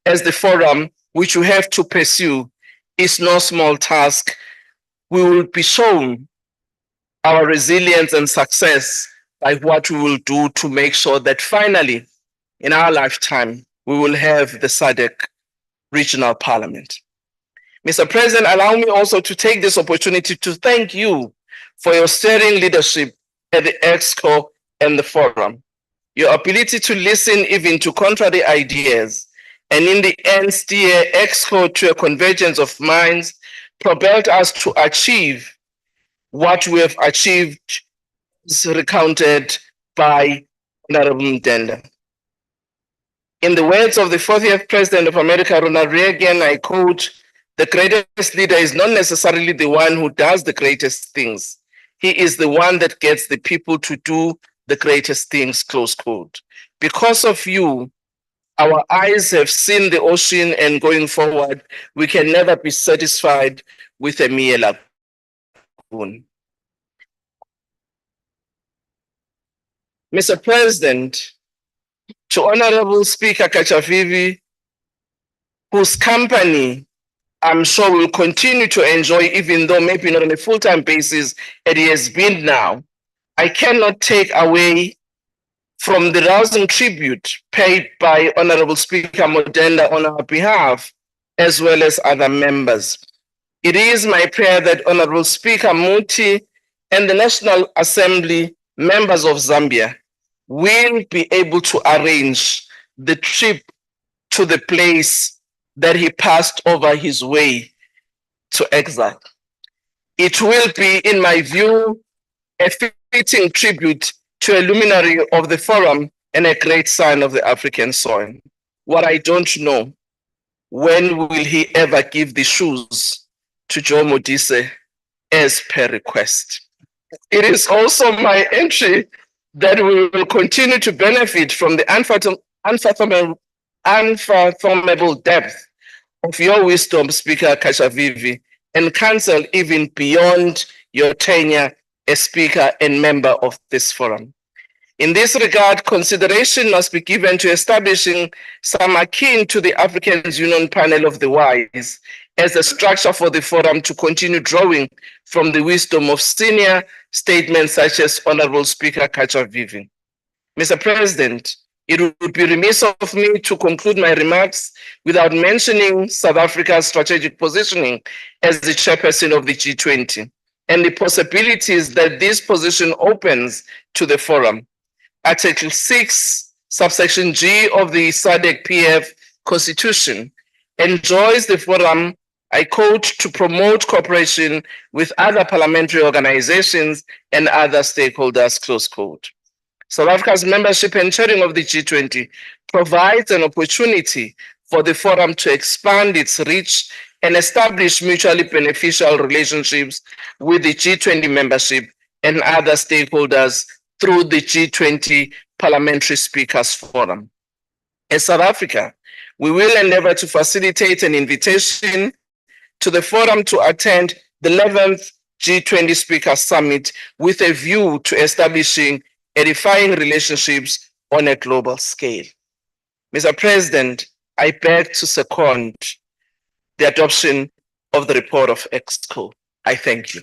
as the forum, which we have to pursue, is no small task. We will be shown our resilience and success by what we will do to make sure that finally, in our lifetime, we will have the Sadc Regional Parliament. Mr. President, allow me also to take this opportunity to thank you for your steering leadership at the EXCO and the forum. Your ability to listen even to contrary ideas, and in the end steer EXCO to a convergence of minds, propelled us to achieve what we have achieved, is recounted by Honorable Modenda. In the words of the 40th President of America, Ronald Reagan, I quote, "The greatest leader is not necessarily the one who does the greatest things. He is the one that gets the people to do the greatest things," close quote. Because of you, our eyes have seen the ocean, and going forward, we can never be satisfied with a mere lagoon. Mr. President, to Honorable Speaker Kachavivi, whose company I'm sure will continue to enjoy, even though maybe not on a full-time basis, it has been now, I cannot take away from the rousing tribute paid by Honorable Speaker Modenda on our behalf, as well as other members. It is my prayer that Honorable Speaker Muti and the National Assembly members of Zambia will be able to arrange the trip to the place that he passed over his way to exile. It will be, in my view, a fitting tribute to a luminary of the forum and a great sign of the African soil. What I don't know, when will he ever give the shoes to Joe Modise as per request? It is also my entry that we will continue to benefit from the unfathomable depth of your wisdom, Speaker Kachavivi, and counsel even beyond your tenure as Speaker and member of this forum. In this regard, consideration must be given to establishing some akin to the African Union Panel of the Wise as a structure for the forum to continue drawing from the wisdom of senior statements such as Honorable Speaker Kachavivi. Mr. President, it would be remiss of me to conclude my remarks without mentioning South Africa's strategic positioning as the chairperson of the G20 and the possibilities that this position opens to the forum. Article 6, subsection G of the Sadc PF Constitution enjoins the forum, I quote, to promote cooperation with other parliamentary organizations and other stakeholders, close quote. South Africa's membership and chairing of the G20 provides an opportunity for the forum to expand its reach and establish mutually beneficial relationships with the G20 membership and other stakeholders through the G20 Parliamentary Speakers Forum. As South Africa, We will endeavor to facilitate an invitation to the forum to attend the 11th G20 Speaker Summit with a view to establishing edifying relationships on a global scale. Mr. President, I beg to second the adoption of the report of EXCO. I thank you.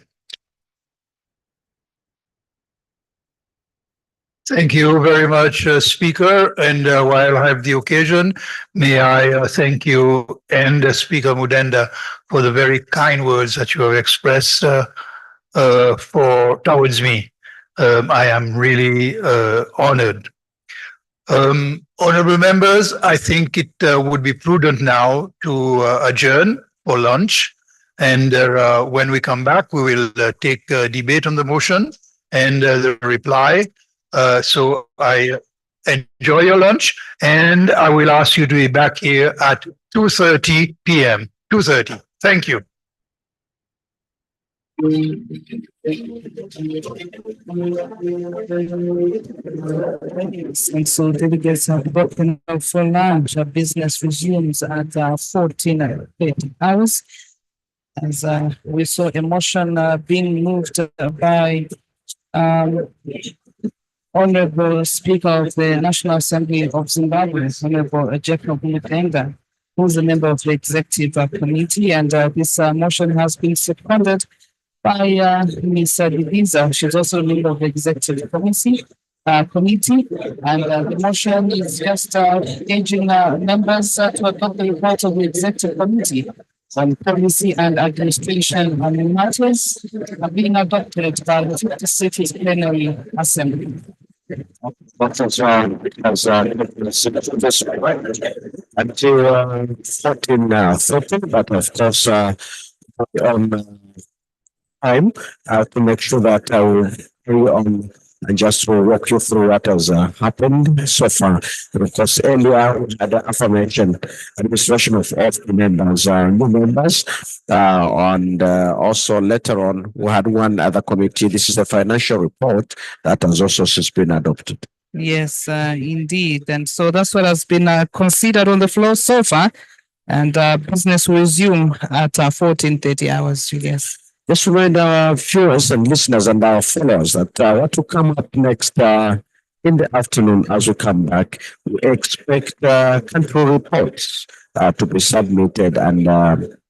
Thank you very much, Speaker. And while I have the occasion, may I thank you and Speaker Mudenda for the very kind words that you have expressed towards me. I am really honored. Honorable members, I think it would be prudent now to adjourn for lunch. And when we come back, we will take a debate on the motion and the reply. So I enjoy your lunch, and I will ask you to be back here at 2:30 p.m. 2:30. Thank you. And so delegates have broken up for lunch. Business resumes at 14:30 hours. As we saw a motion being moved by Honorable Speaker of the National Assembly of Zimbabwe, Honorable Jacob Mutenga, who is a member of the Executive Committee, and this motion has been seconded by Ms. Diviza. She's also a member of the Executive Committee, and the motion is just urging members to adopt the report of the Executive Committee on policy and administration on matters being adopted by the 56th Plenary Assembly. Until 14:14, but of course, time to make sure that I will carry on and just to walk you through what has happened so far. And of course, earlier we had the affirmation administration of all the members, new members, and also later on we had one other committee. This is the financial report that has also since been adopted. Yes, indeed. And so that's what has been considered on the floor so far. And business will resume at 14:30 hours, Julius. Just remind our viewers and listeners and our followers that what will come up next in the afternoon as we come back, we expect country reports to be submitted, and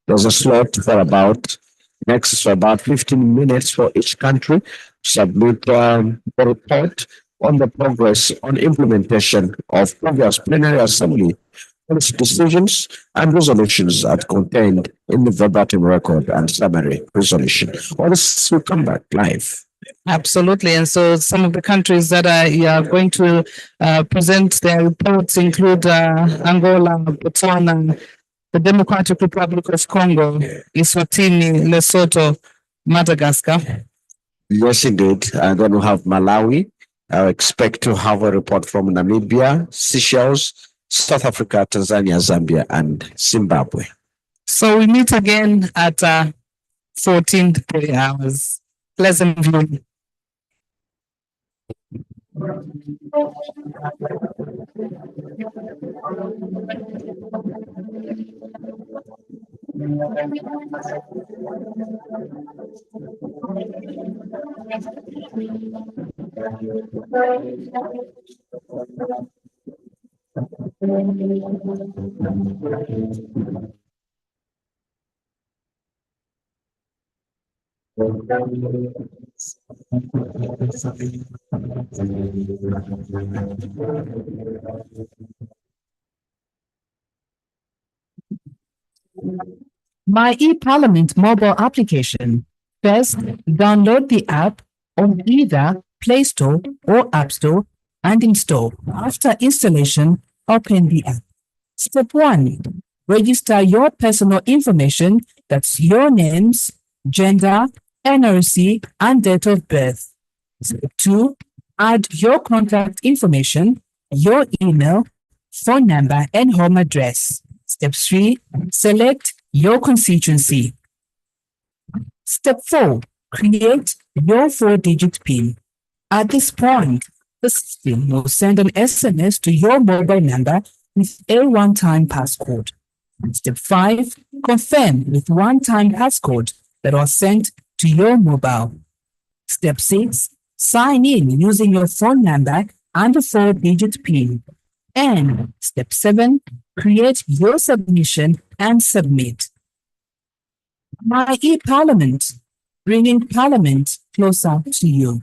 there's a slot for about 15 minutes for each country to submit the report on the progress on implementation of previous plenary assembly policy decisions and resolutions that contained in the verbatim record and summary resolution. Or this will come back live. Absolutely. And so some of the countries that are going to present their reports include Angola, Botswana, the Democratic Republic of Congo, Eswatini, Lesotho, Madagascar. Yes, indeed. And then we have Malawi. I expect to have a report from Namibia, Seychelles, South Africa, Tanzania, Zambia, and Zimbabwe. So we meet again at 14:30 hours. Pleasant viewing. My eParliament mobile application. First, download the app on either Play Store or App Store and install. After installation, open the app. Step 1. Register your personal information, that's your names, gender, NRC, and date of birth. Step 2. Add your contact information, your email, phone number, and home address. Step 3. Select your constituency. Step 4. Create your 4-digit PIN. At this point, the system will send an SMS to your mobile number with a one-time passcode. Step 5, confirm with one-time passcode that was sent to your mobile. Step 6, sign in using your phone number and a 4-digit PIN. And step 7, create your submission and submit. My e-Parliament, bringing Parliament closer to you.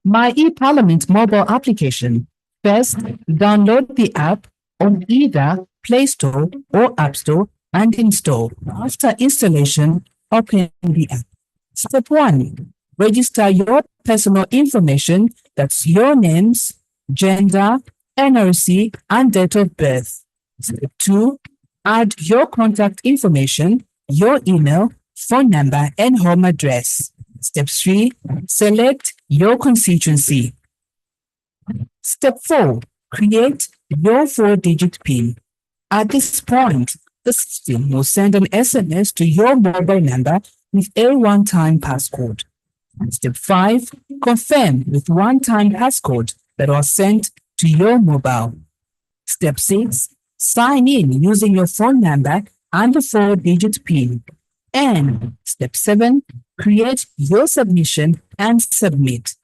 My e-Parliament mobile application. First, download the app on either Play Store or App Store and install. After installation, open the app. Step 1, register your personal information, that's your names, gender, NRC, and date of birth. Step 2, add your contact information, your email, phone number, and home address. Step 3, select your constituency. Step 4, create your 4-digit PIN. At this point, the system will send an SMS to your mobile number with a one-time passcode. Step 5, confirm with one-time passcode that was sent to your mobile. Step 6, sign in using your phone number and a 4-digit PIN. And step 7, create your submission and submit.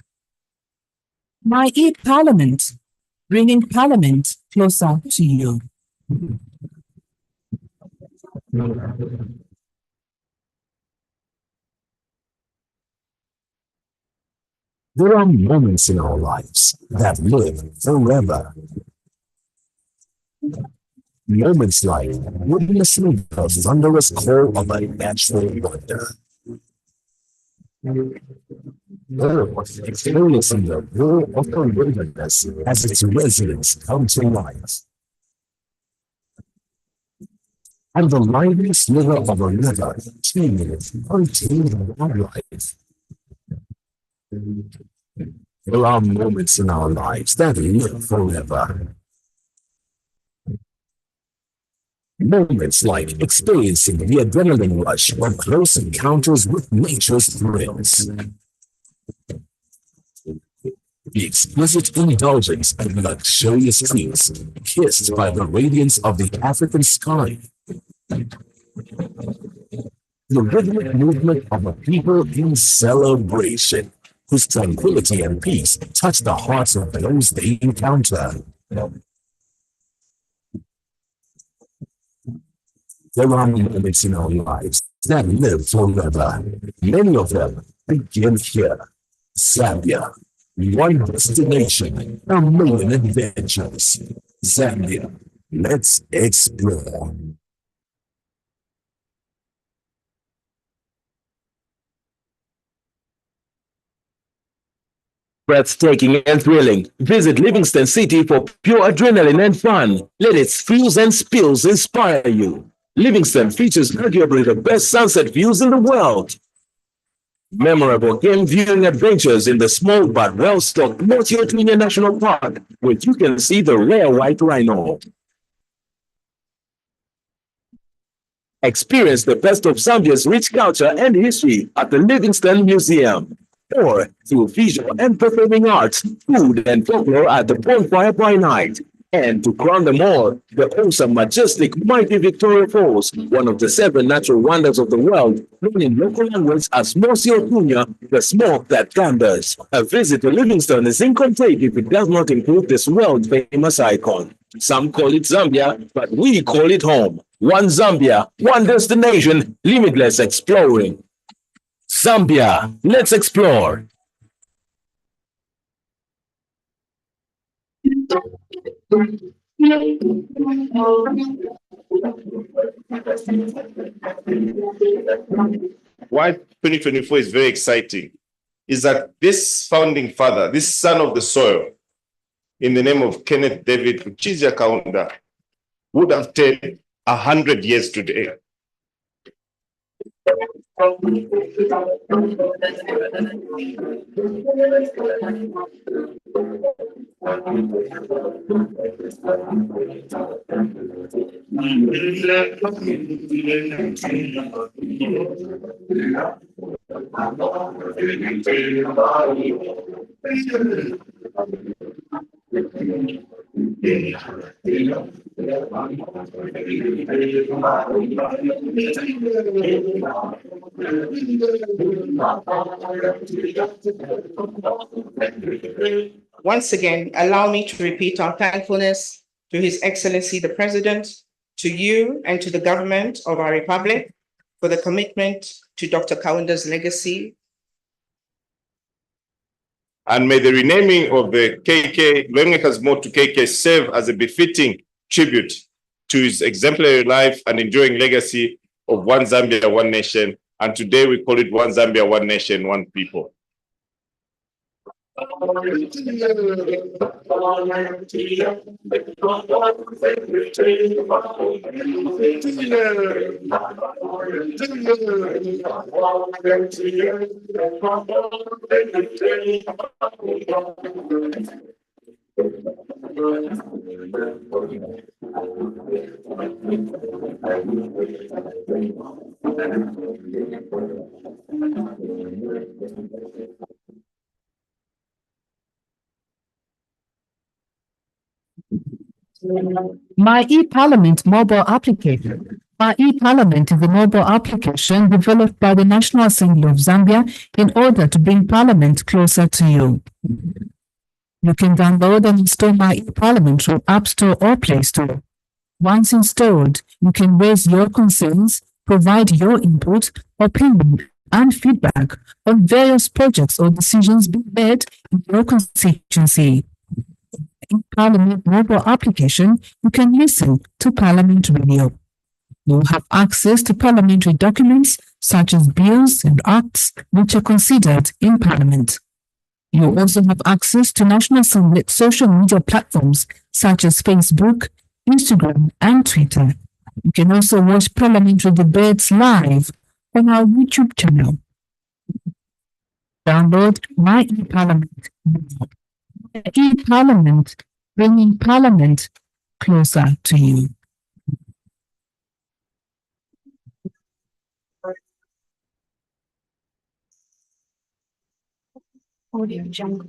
My e-Parliament, bringing Parliament closer to you. There are moments in our lives that live forever. Moments like witnessing the thunderous call of a natural wonder. Or experiencing the roar of the wilderness as its residents come to life. And the lively sliver of a river teeming with untamed wildlife. There are moments in our lives that live forever. Moments like experiencing the adrenaline rush of close encounters with nature's thrills. The exquisite indulgence of luxurious trees kissed by the radiance of the African sky. The rhythmic movement of a people in celebration, whose tranquility and peace touch the hearts of those they encounter. There are moments in our lives that live forever. Many of them begin here. Zambia, one destination, a million adventures. Zambia, let's explore. Breathtaking and thrilling. Visit Livingston City for pure adrenaline and fun. Let its thrills and spills inspire you. Livingston features arguably the best sunset views in the world. Memorable game viewing adventures in the small but well-stocked Motiotunya National Park, where you can see the rare white rhino. Experience the best of Zambia's rich culture and history at the Livingstone Museum, or through visual and performing arts, food and folklore at the bonfire by night. And to crown them all, the awesome, majestic, mighty Victoria Falls, one of the 7 natural wonders of the world, known in local language as Motiotunya, the smoke that thunders. A visit to Livingstone is incomplete if it does not include this world-famous icon. Some call it Zambia, but we call it home. One Zambia, one destination, limitless exploring. Zambia, let's explore. Why 2024 is very exciting is that this founding father, this son of the soil, in the name of Kenneth David Kuchizya Kaunda, would have turned 100 years today. Once again, allow me to repeat our thankfulness to His Excellency the President, to you and to the government of our Republic for the commitment to Dr. Kaunda's legacy. And may the renaming of the KK, Longacres Mode to KK, serve as a befitting tribute to his exemplary life and enduring legacy of One Zambia, One Nation. And today we call it One Zambia, One Nation, One People. My e-Parliament mobile application. My e-Parliament is a mobile application developed by the National Assembly of Zambia in order to bring Parliament closer to you. You can download and install My e-Parliament through App Store or Play Store. Once installed, you can raise your concerns, provide your input, opinion, and feedback on various projects or decisions being made in your constituency. In Parliament mobile application, you can listen to Parliament Radio. You have access to parliamentary documents such as bills and acts which are considered in Parliament. You also have access to National Assembly social media platforms such as Facebook, Instagram, and Twitter. You can also watch parliamentary debates live on our YouTube channel. Download My e-Parliament. E-Parliament, bringing Parliament closer to you. Audio Jungle.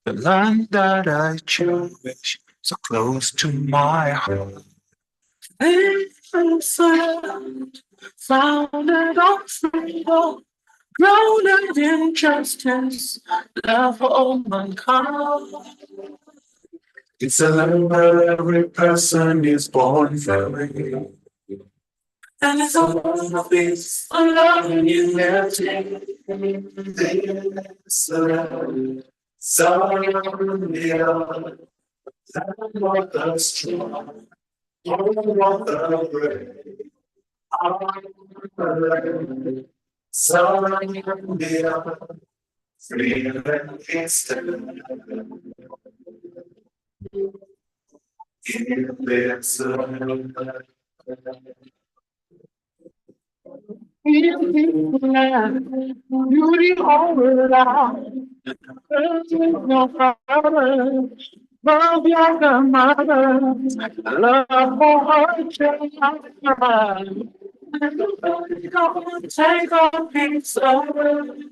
The land that I cherish, so close to my heart. Innocent, founded on freedom, grounded in justice, love for all mankind. It's a land where every person is born free. And it's a world of peace, a love and unity. It's a land, Zambia, land of the strong, home of the brave. Zambia, free and instant. In this land. Beauty all around, there's no problem. Love your mother, love for her child. Nobody gonna take a piece of it.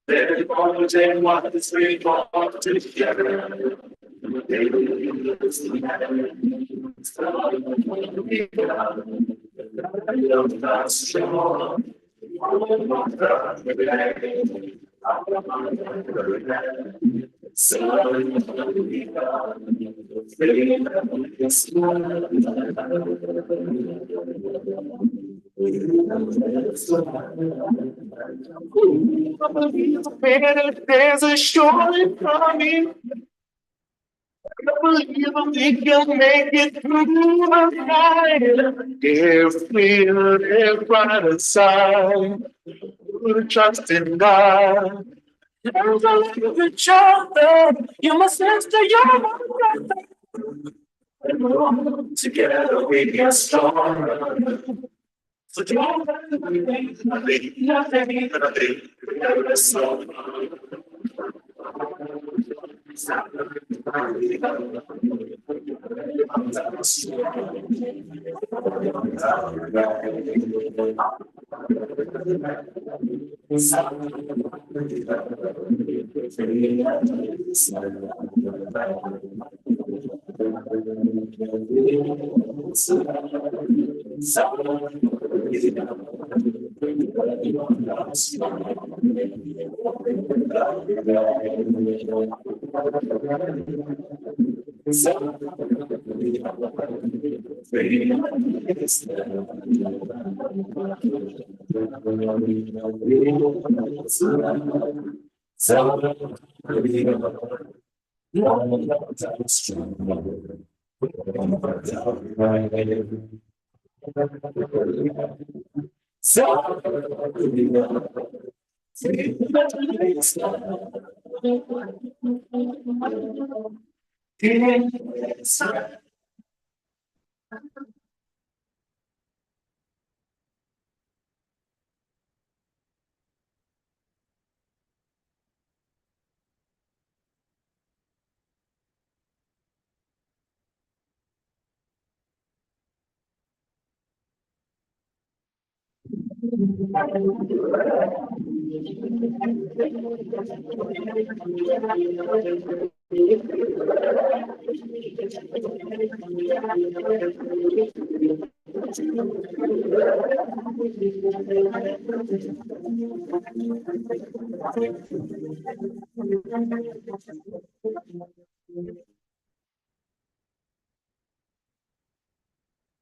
They're gonna take what is free for together. There's a shore coming. I believe we can make it through the night. If we're brighter side, we'll trust in God. There's a little other. You must master your brother. Together we get stronger. So don't nothing.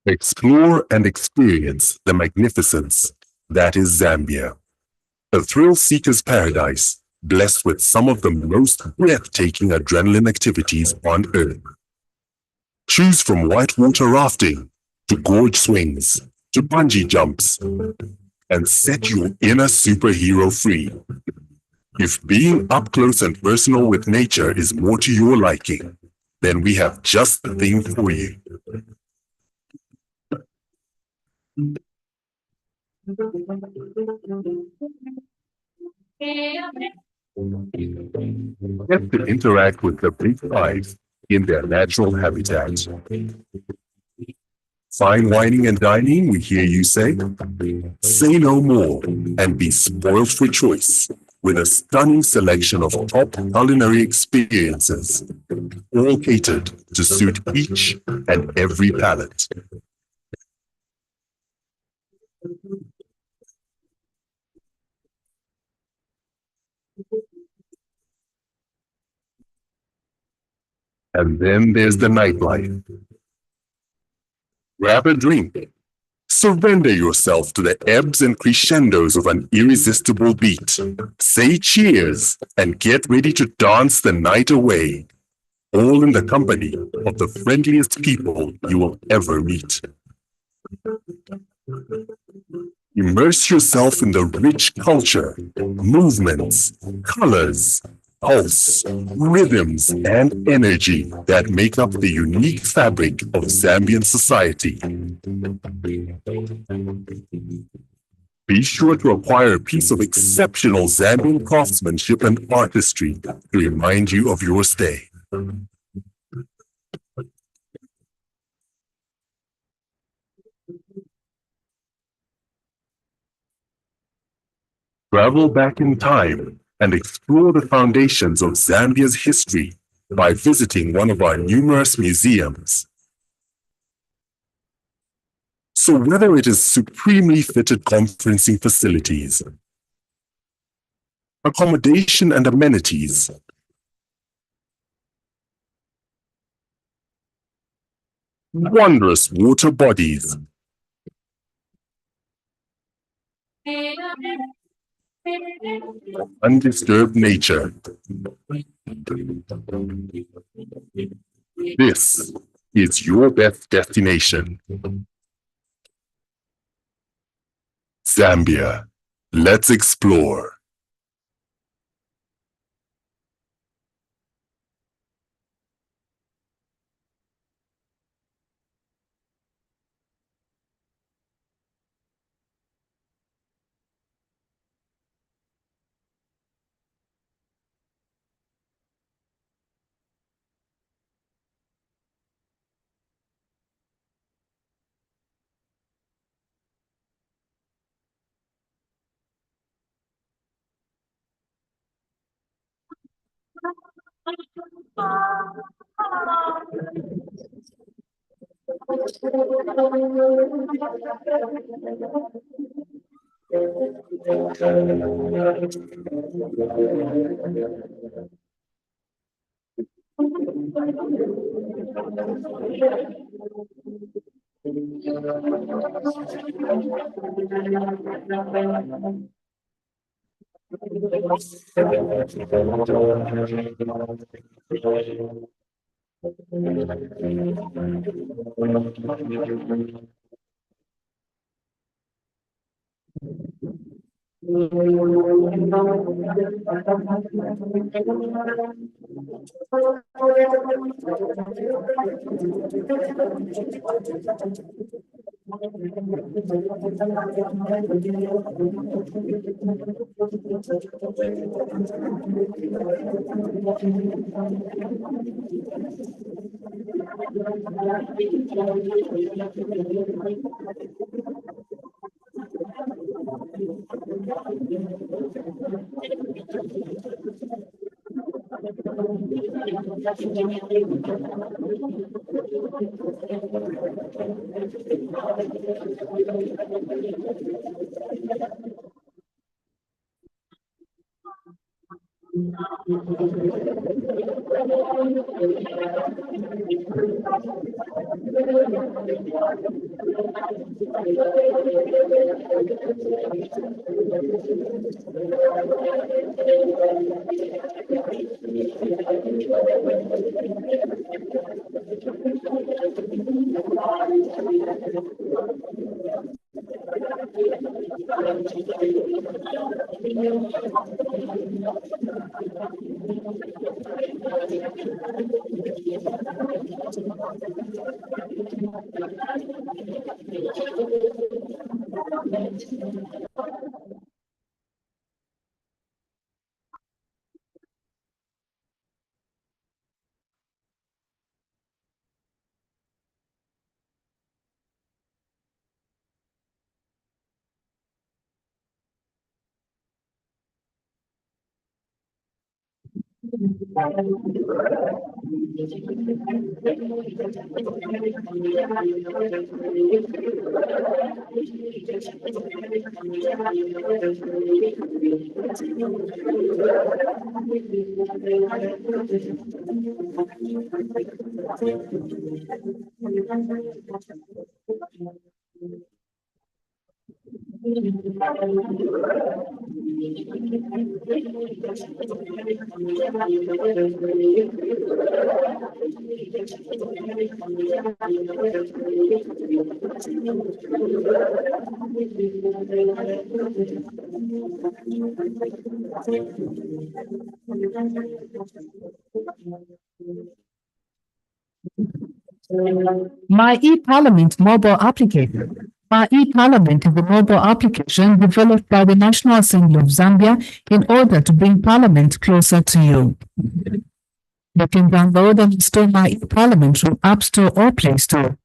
Explore and experience the magnificence that is Zambia, a thrill-seeker's paradise blessed with some of the most breathtaking adrenaline activities on Earth. Choose from whitewater rafting to gorge swings to bungee jumps and set your inner superhero free. If being up close and personal with nature is more to your liking, then we have just the thing for you. Get to interact with the big five in their natural habitat. Fine whining and dining, we hear you say? Say no more and be spoiled for choice with a stunning selection of top culinary experiences, all catered to suit each and every palate. And then there's the nightlife. Grab a drink. Surrender yourself to the ebbs and crescendos of an irresistible beat. Say cheers and get ready to dance the night away. All in the company of the friendliest people you will ever meet. Immerse yourself in the rich culture, movements, colors, pulse, rhythms, and energy that make up the unique fabric of Zambian society. Be sure to acquire a piece of exceptional Zambian craftsmanship and artistry to remind you of your stay. Travel back in time and explore the foundations of Zambia's history by visiting one of our numerous museums. So whether it is supremely fitted conferencing facilities, accommodation and amenities, wondrous water bodies, undisturbed nature, this is your best destination. Zambia, let's explore. My e-Parliament mobile application. My e-Parliament is a mobile application developed by the National Assembly of Zambia in order to bring Parliament closer to you. You can download and install My Parliament from App Store or Play Store.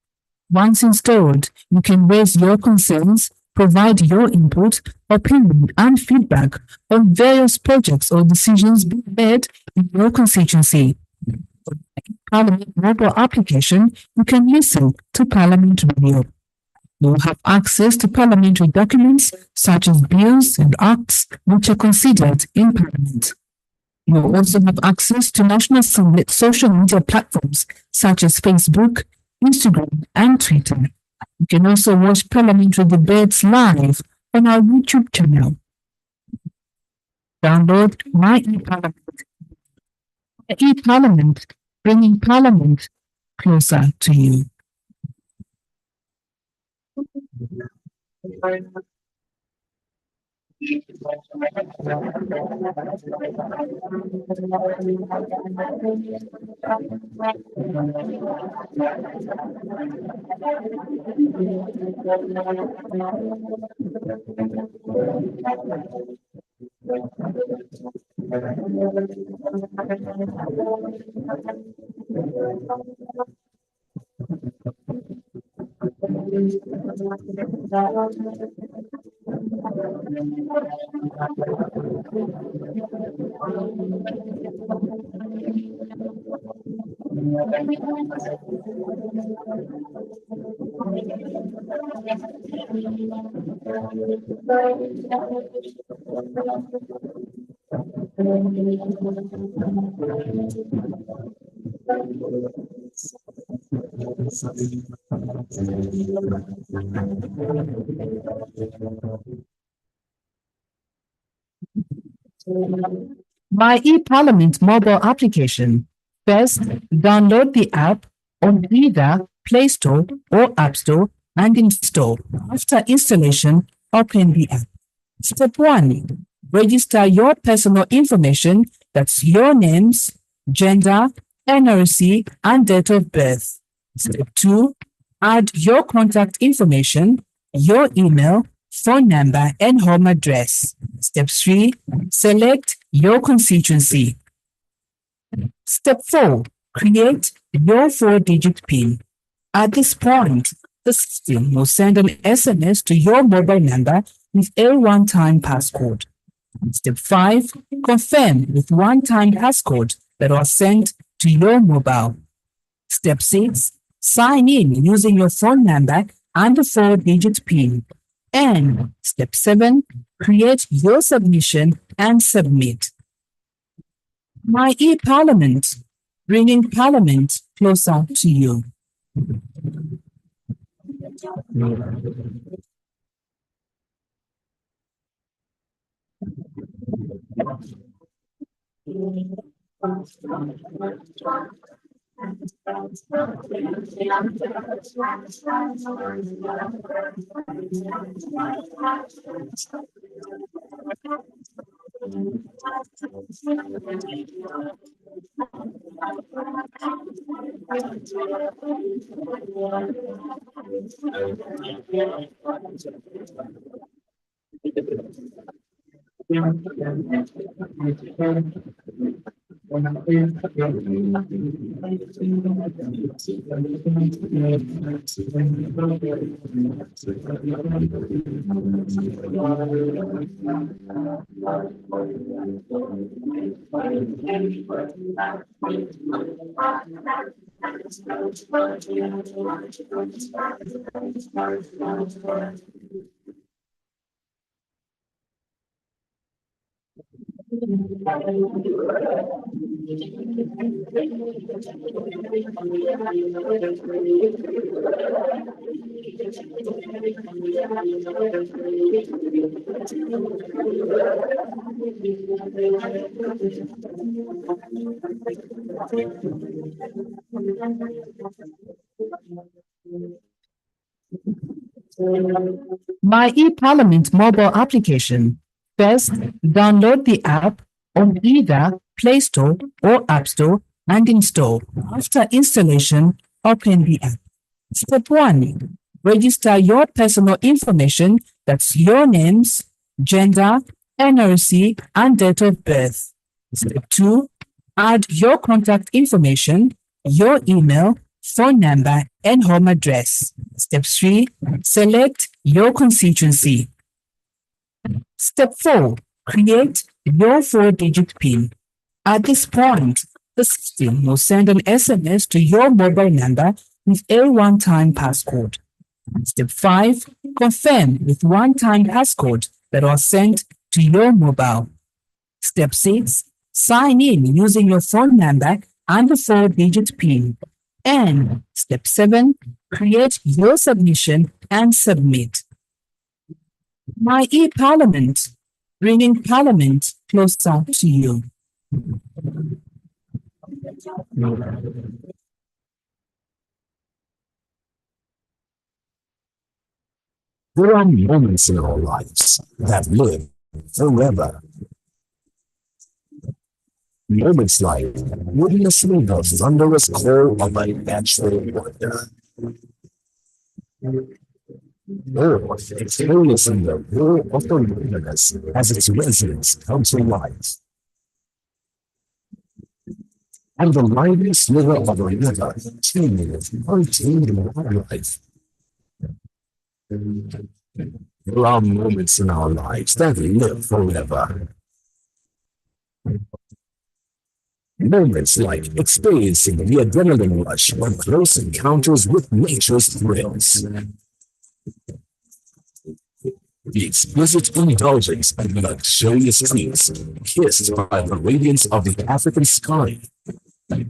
Once installed, you can raise your concerns, provide your input, opinion, and feedback on various projects or decisions being made in your constituency. On the Parliament mobile application, you can listen to Parliament Radio. You have access to parliamentary documents such as bills and acts which are considered in Parliament. You also have access to National Assembly social media platforms such as Facebook, Instagram, and Twitter. You can also watch parliamentary debates live on our YouTube channel. Download My eParliament. eParliament, bringing Parliament closer to you. My eParliament mobile application. First, download the app on either Play Store or App Store and install. After installation, open the app. Step 1. Register your personal information, that's your names, gender, NRC, and date of birth. Step 2. Add your contact information, your email, phone number, and home address. Step 3. Select your constituency. Step 4. Create your 4-digit PIN. At this point, the system will send an SMS to your mobile number with a one-time passcode. Step 5. Confirm with one-time passcode that was sent to your mobile. Step 6. Sign in using your phone number and the 4-digit PIN. And step 7. Create your submission and submit. My eParliament, bringing Parliament closer to you. My eParliament mobile application. First, download the app on either Play Store or App Store and install. After installation, open the app. Step 1. Register your personal information, that's your names, gender, NRC, and date of birth. Step 2. Add your contact information, your email, phone number, and home address. Step 3, select your constituency. Step 4, create your 4-digit PIN. At this point, the system will send an SMS to your mobile number with a one-time passcode. Step 5, confirm with one-time passcode that was sent to your mobile. Step 6, sign in using your phone number and the 4-digit PIN. And step 7, create your submission and submit. My e-Parliament, bringing Parliament closer to you. There are moments in our lives that live forever. Moments like witnessing the thunderous call of a natural wonder, or experiencing the roar of the wilderness as its residents come to life, and the lively sliver of a river teeming with untamed wildlife. There are moments in our lives that live forever. Moments like experiencing the adrenaline rush of close encounters with nature's thrills. The exquisite indulgence of luxurious trees, kissed by the radiance of the African sky. The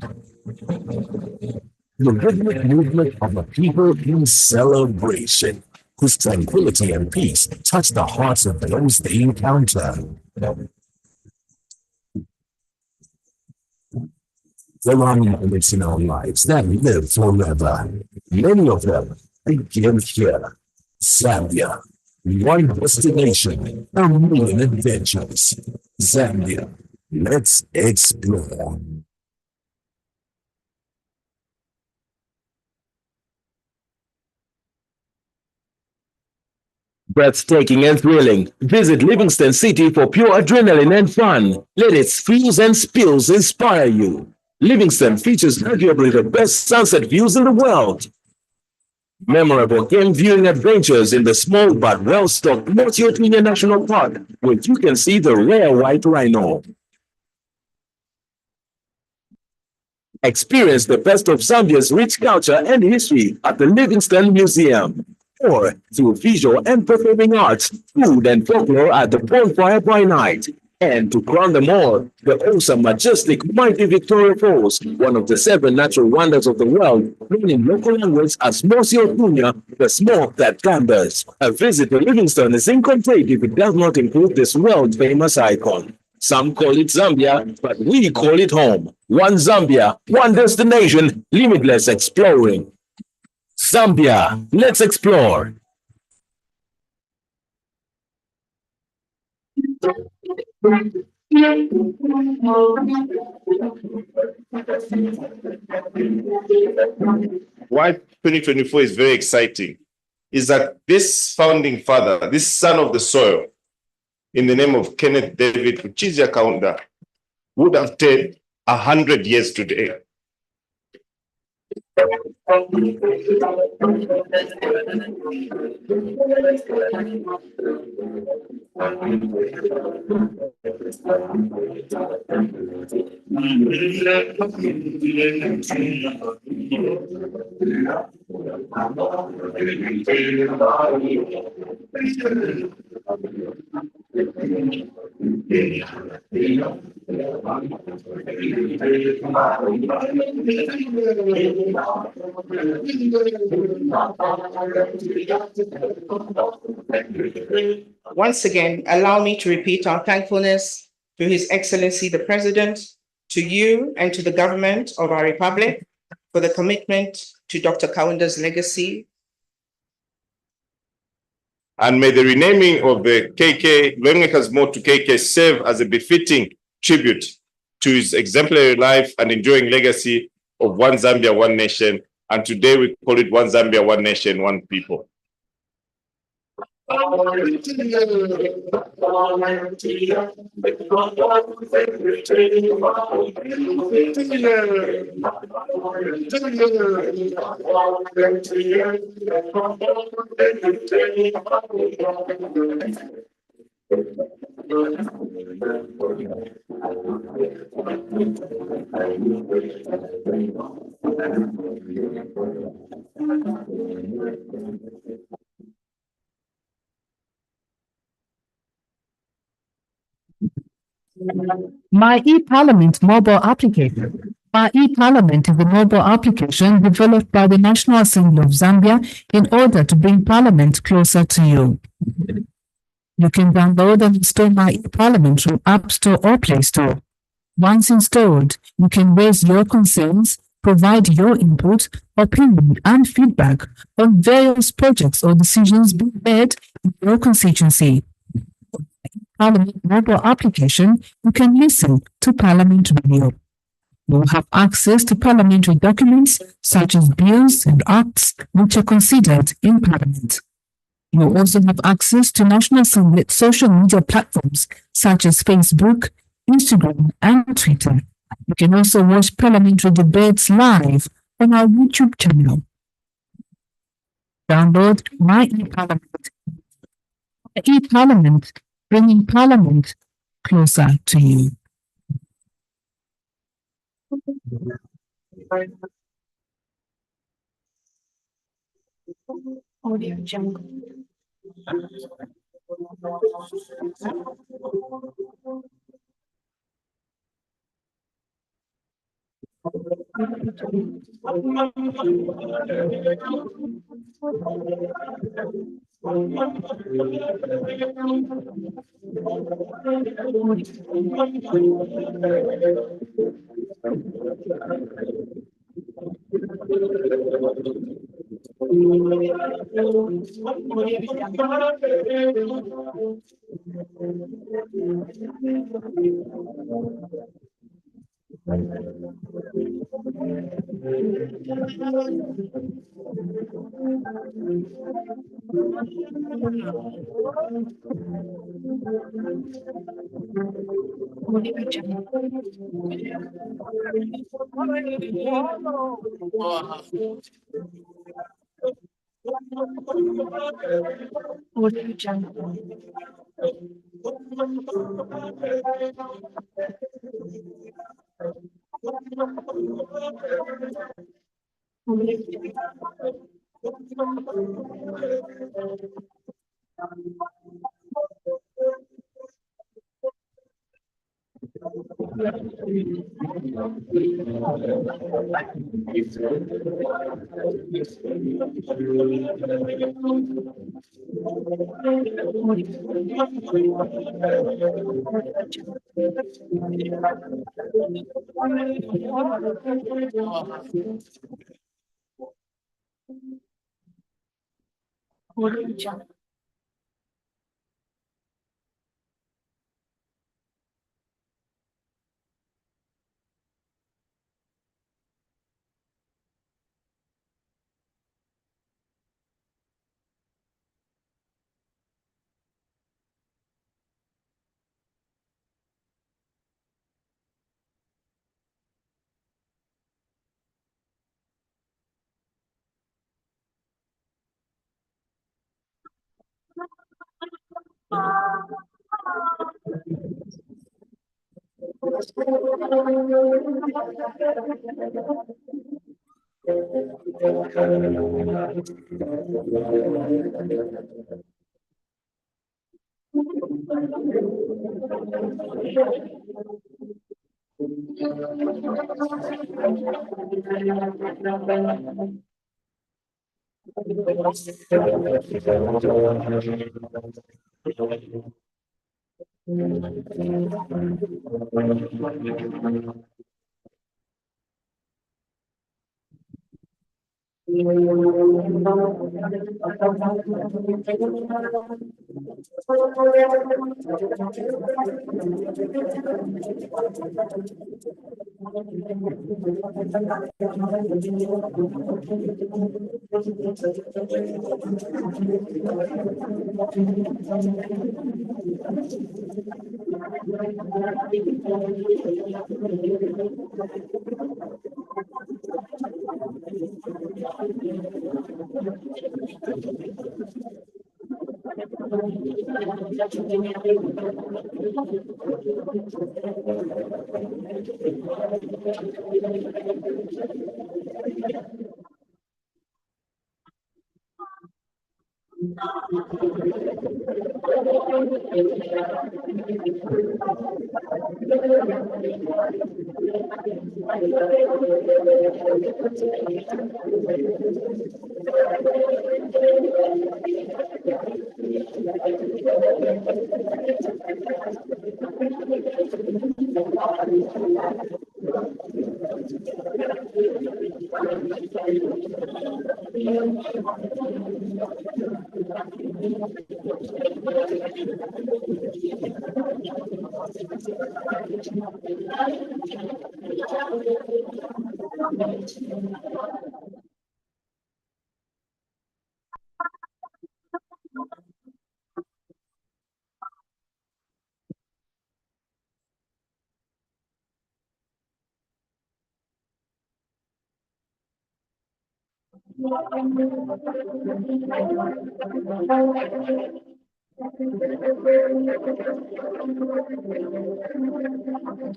rhythmic movement of a people in celebration, whose tranquility and peace touch the hearts of those they encounter. There are moments in our lives that live forever. Many of them begin here. Zambia, one destination, a million adventures. Zambia, let's explore. Breathtaking and thrilling. Visit Livingston City for pure adrenaline and fun. Let its thrills and spills inspire you. Livingston features arguably the best sunset views in the world. Memorable game viewing adventures in the small but well-stocked Motiotini National Park, where you can see the rare white rhino. Experience the best of Zambia's rich culture and history at the Livingston Museum, or through visual and performing arts, food and folklore at the Bonfire by Night. And to crown them all, the awesome, majestic, mighty Victoria Falls, one of the 7 natural wonders of the world, known in local language as Mosiotunya, the smoke that thunders. A visit to Livingston is incomplete if it does not include this world-famous icon. Some call it Zambia, but we call it home. One Zambia, one destination, limitless exploring. Zambia, let's explore. Why 2024 is very exciting is that this founding father, this son of the soil, in the name of Kenneth David Kuchizia Kaunda, would have stayed 100 years today. Once again, allow me to repeat our thankfulness to His Excellency the President, to you and to the government of our Republic for the commitment to Dr. Kaunda's legacy. And may the renaming of the KK, Longeka's motto KK, serve as a befitting tribute to his exemplary life and enduring legacy of One Zambia, One Nation. And today we call it One Zambia, One Nation, One People. My e-Parliament mobile application. My e-Parliament is a mobile application developed by the National Assembly of Zambia in order to bring Parliament closer to you. You can download and install My e-Parliament from App Store or Play Store. Once installed, you can raise your concerns, provide your input, opinion, and feedback on various projects or decisions being made in your constituency. Parliament mobile application, you can listen to Parliament Radio. You'll have access to parliamentary documents such as bills and acts which are considered in Parliament. You'll also have access to National Assembly social media platforms such as Facebook, Instagram, and Twitter. You can also watch parliamentary debates live on our YouTube channel. Download My e-Parliament. E-Parliament, bringing Parliament closer to you. Audio Jungle.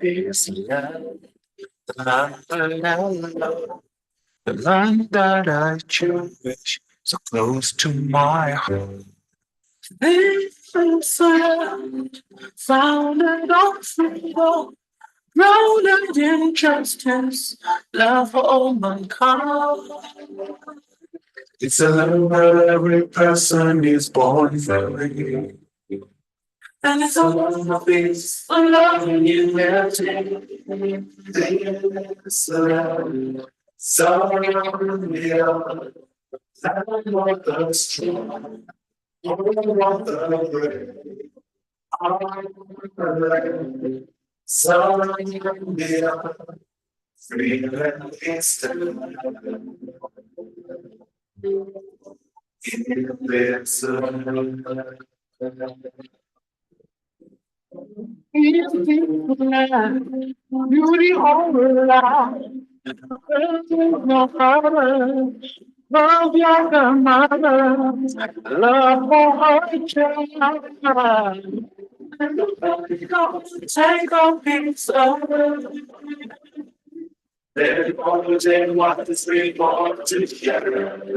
This land, the land the land that I cherish, so close to my heart. This is a land founded on freedom, grounded in justice, love for all mankind. It's a land where every person is born free. And it's a land of peace, a love and unity. It's a land, Zambia, land of the strong, home of the brave. Zambia, freedom is the land. It's a land. Beauty all around, no father, love your mother, love for her child. Take a piece of it. They're going to want to sleep on together.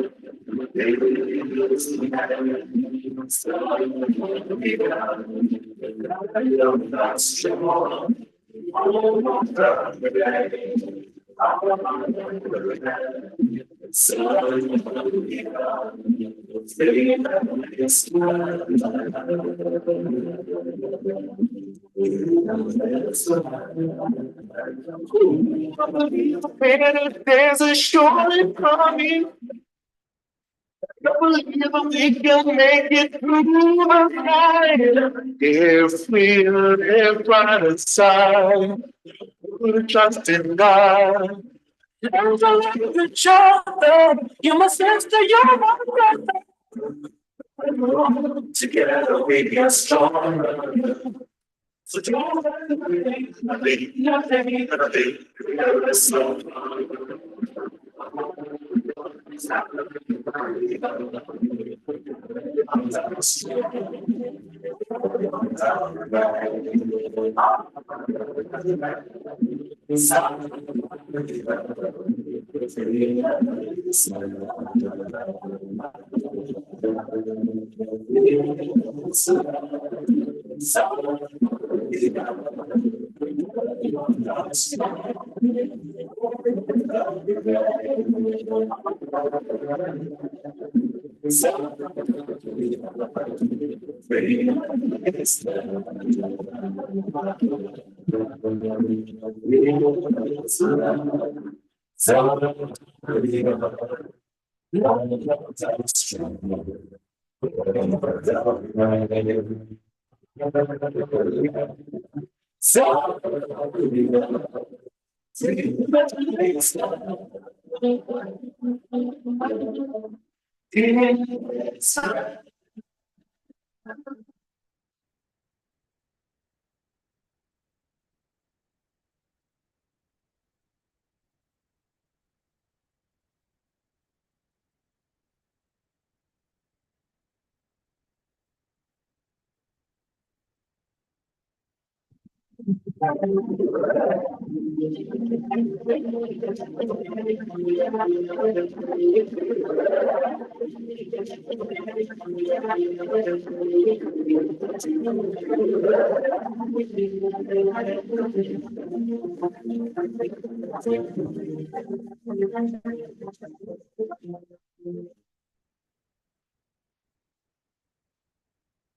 There's a short coming. I believe we can make it through the night. If we live by the side, we'll trust in God. And to like each other, you must answer your brother. Together we get stronger. So don't nothing,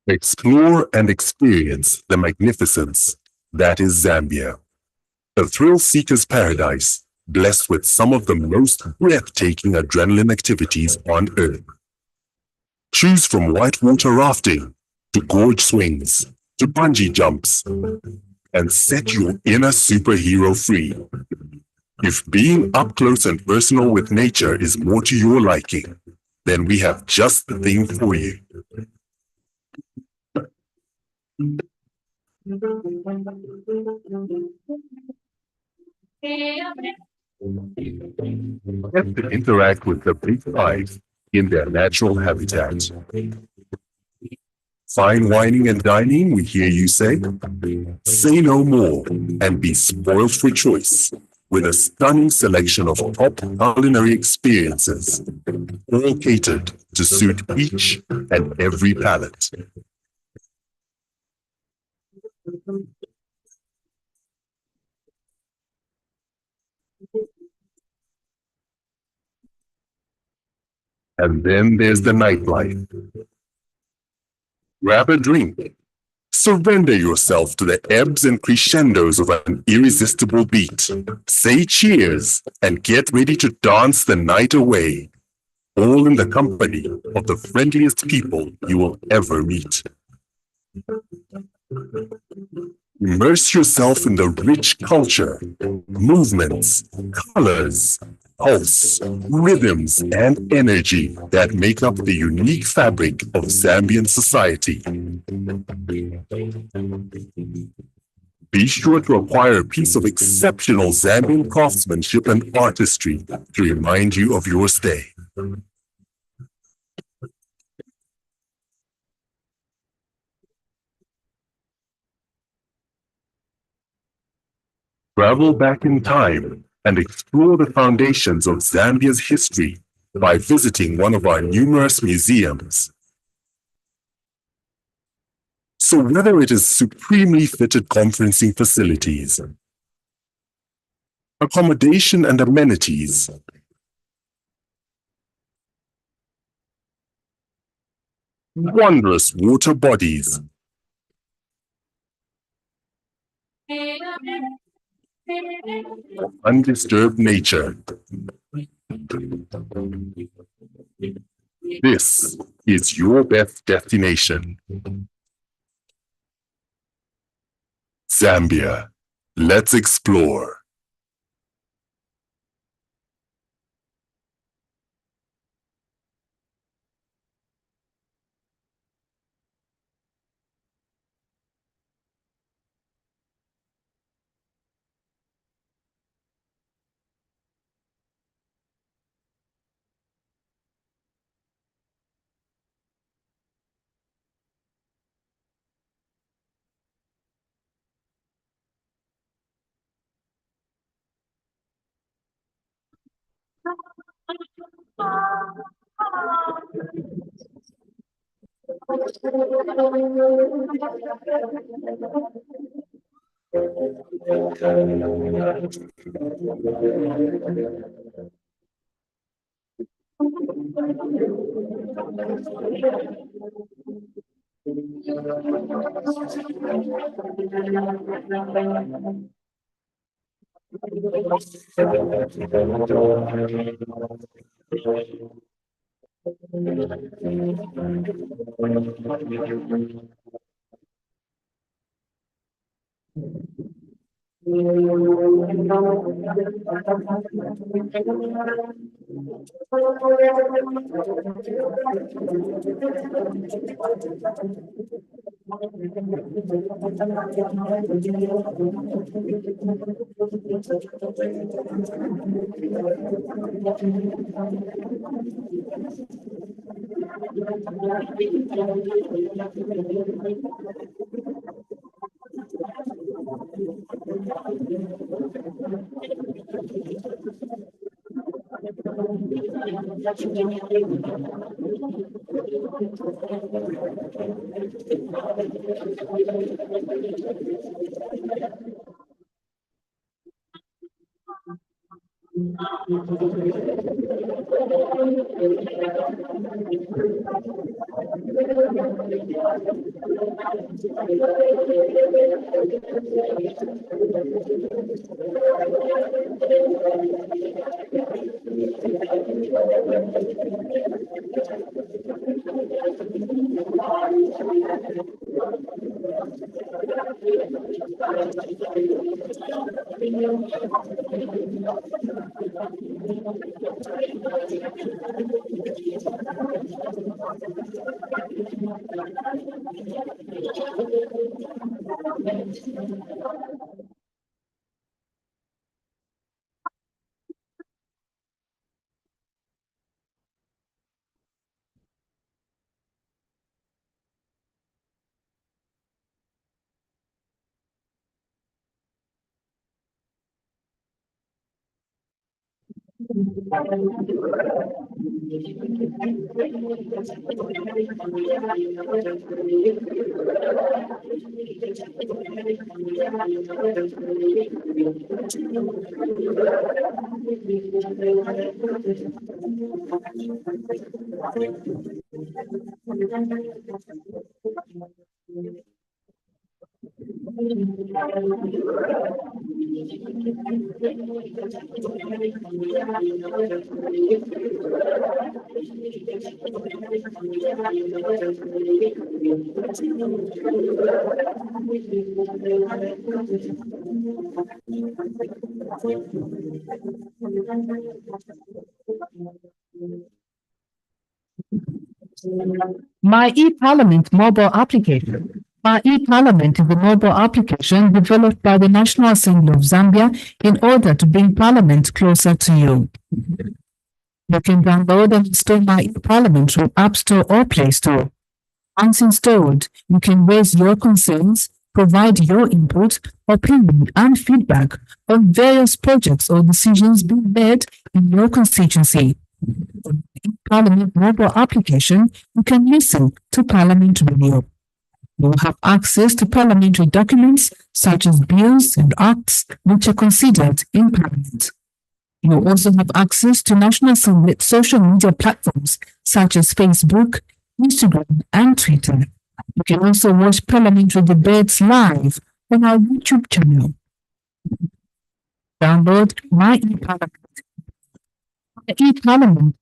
Explore and experience the magnificence that is Zambia, a thrill-seeker's paradise blessed with some of the most breathtaking adrenaline activities on Earth. Choose from whitewater rafting to gorge swings to bungee jumps and set your inner superhero free. If being up close and personal with nature is more to your liking, then we have just the thing for you. Get to interact with the big five in their natural habitat. Fine whining and dining, we hear you say? Say no more and be spoiled for choice with a stunning selection of top culinary experiences, all catered to suit each and every palate. And then there's the nightlife. Grab a drink. Surrender yourself to the ebbs and crescendos of an irresistible beat. Say cheers and get ready to dance the night away. All in the company of the friendliest people you will ever meet. Immerse yourself in the rich culture, movements, colors, pulse, rhythms, and energy that make up the unique fabric of Zambian society. Be sure to acquire a piece of exceptional Zambian craftsmanship and artistry to remind you of your stay. Travel back in time and explore the foundations of Zambia's history by visiting one of our numerous museums. So whether it is supremely fitted conferencing facilities, accommodation and amenities, wondrous water bodies, undisturbed nature, this is your best destination. Zambia. Let's explore. My e-Parliament mobile application. My e-Parliament is a mobile application developed by the National Assembly of Zambia in order to bring Parliament closer to you. You can download and install My e-Parliament from App Store or Play Store. Once installed, you can raise your concerns, provide your input, opinion, and feedback on various projects or decisions being made in your constituency. On the Parliament mobile application, you can listen to Parliament Radio. You will have access to parliamentary documents such as bills and acts which are considered in Parliament. You will also have access to National Assembly social media platforms such as Facebook, Instagram, and Twitter. You can also watch parliamentary debates live on our YouTube channel. Download My e-Parliament. My e-Parliament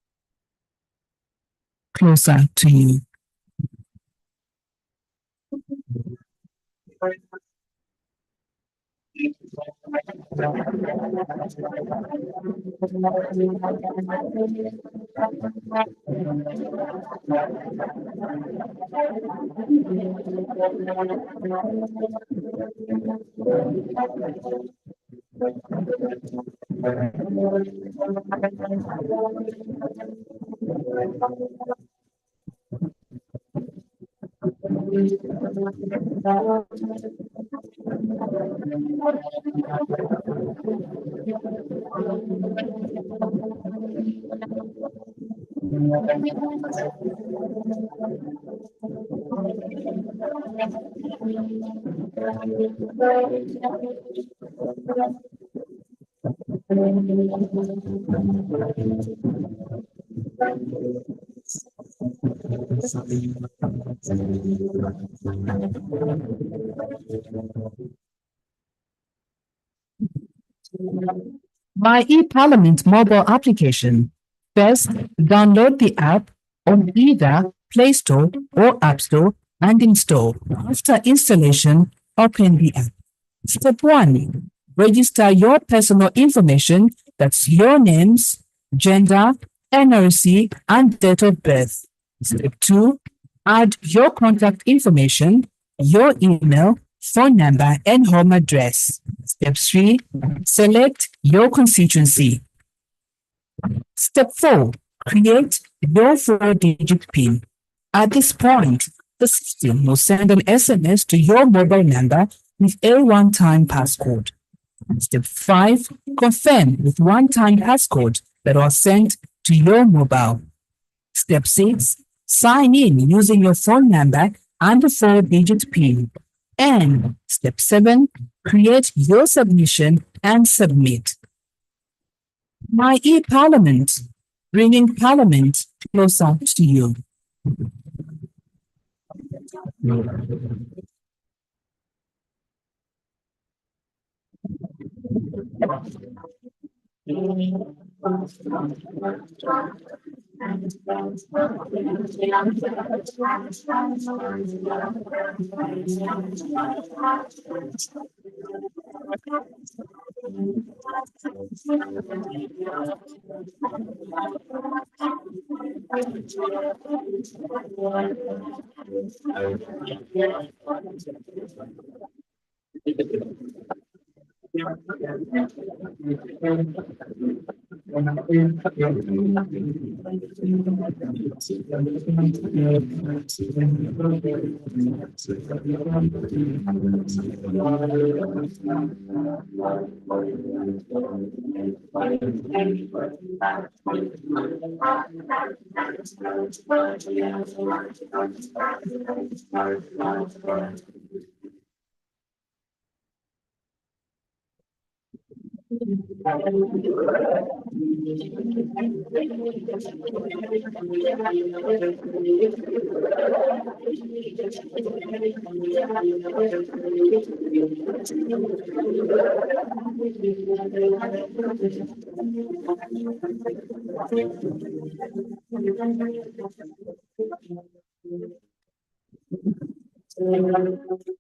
closer to you. My e-Parliament mobile application. First, download the app on either Play Store or App Store and install. After installation, open the app. Step 1. Register your personal information, that's your names, gender, NRC, and date of birth. Step 2. Add your contact information, your email, phone number, and home address. Step 3. Select your constituency. Step 4. Create your 4-digit PIN. At this point, the system will send an SMS to your mobile number with a one-time passcode. Step 5. Confirm with one-time passcode that was sent to your mobile. Step 6. Sign in using your phone number and the 4-digit PIN. And Step 7. Create your submission and submit. My e-Parliament, bringing Parliament closer to you.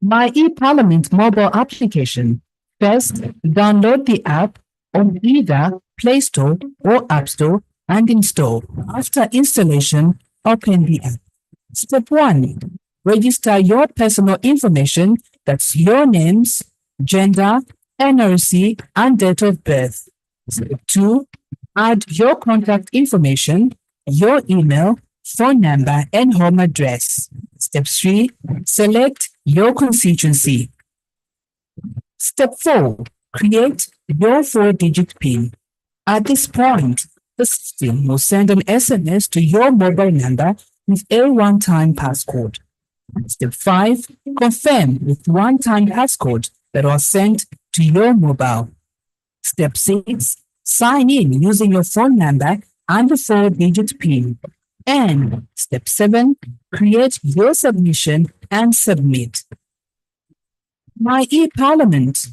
My e-Parliament mobile application. First, download the app on either Play Store or App Store and install. After installation, open the app. Step 1. Register your personal information, that's your names, gender, NRC, and date of birth. Step 2. Add your contact information, your email, phone number, and home address. Step 3. Select your constituency. Step 4. Create your 4-digit PIN. At this point, the system will send an SMS to your mobile number with a one-time passcode. Step 5. Confirm with one-time passcode that was sent to your mobile. Step 6. Sign in using your phone number and the 4-digit PIN. And Step 7. Create your submission and submit. My e-Parliament,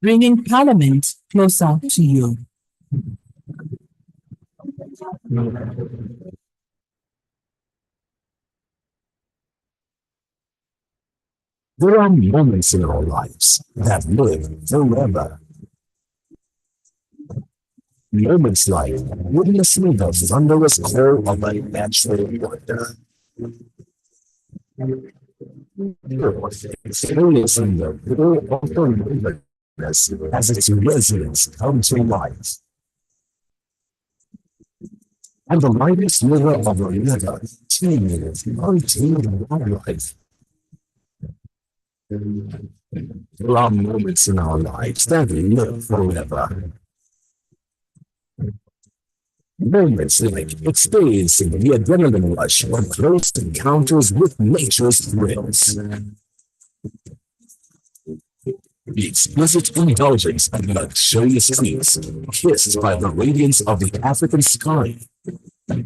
bringing Parliament closer to you. There are moments in our lives that live forever. Moments like witnessing the thunderous call of a natural wonder. Experiencing the river of the wilderness as its residents come to life. And the mightiest river of the river, teeming with untamed wildlife. There are moments in our lives that live forever. Moments like experiencing the adrenaline rush or close encounters with nature's thrills. The explicit indulgence of luxurious trees, kissed by the radiance of the African sky. The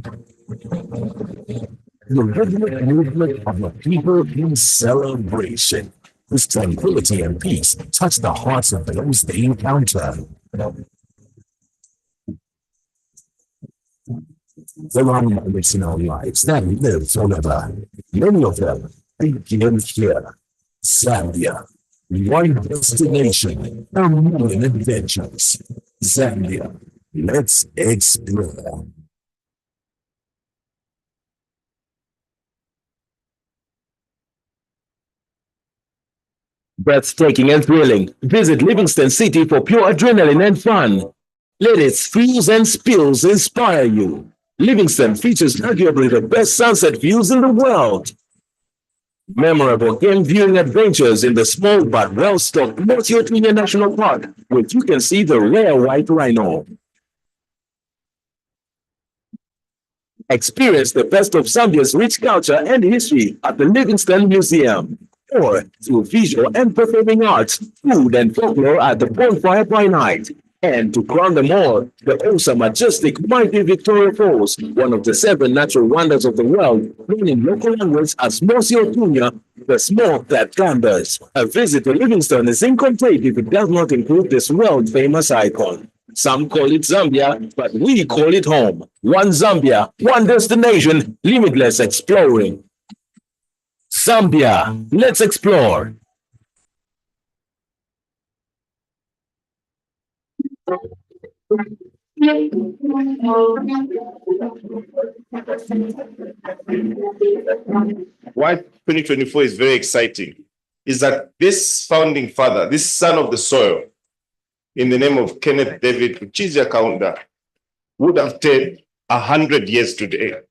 rhythmic movement of the people in celebration, whose tranquility and peace touch the hearts of those they encounter. There are moments in our lives that live forever. Many of them begin here. Zambia, one destination, a million adventures. Zambia, let's explore. Breathtaking and thrilling. Visit Livingston City for pure adrenaline and fun. Let its thrills and spills inspire you. Livingston features arguably the best sunset views in the world. Memorable game viewing adventures in the small but well-stocked North Yotunya National Park, where you can see the rare white rhino. Experience the best of Zambia's rich culture and history at the Livingston Museum, or through visual and performing arts, food and folklore at the bonfire by night. And to crown them all, the awesome, majestic, mighty Victoria Falls, one of the 7 natural wonders of the world, known in local language as Mosio Tunya, the smoke that thunders. A visit to Livingston is incomplete if it does not include this world-famous icon. Some call it Zambia, but we call it home. One Zambia, one destination, limitless exploring. Zambia, let's explore. Why 2024 is very exciting is that this founding father, this son of the soil, in the name of Kenneth David Kuchizia Kaunda, would have stayed 100 years today.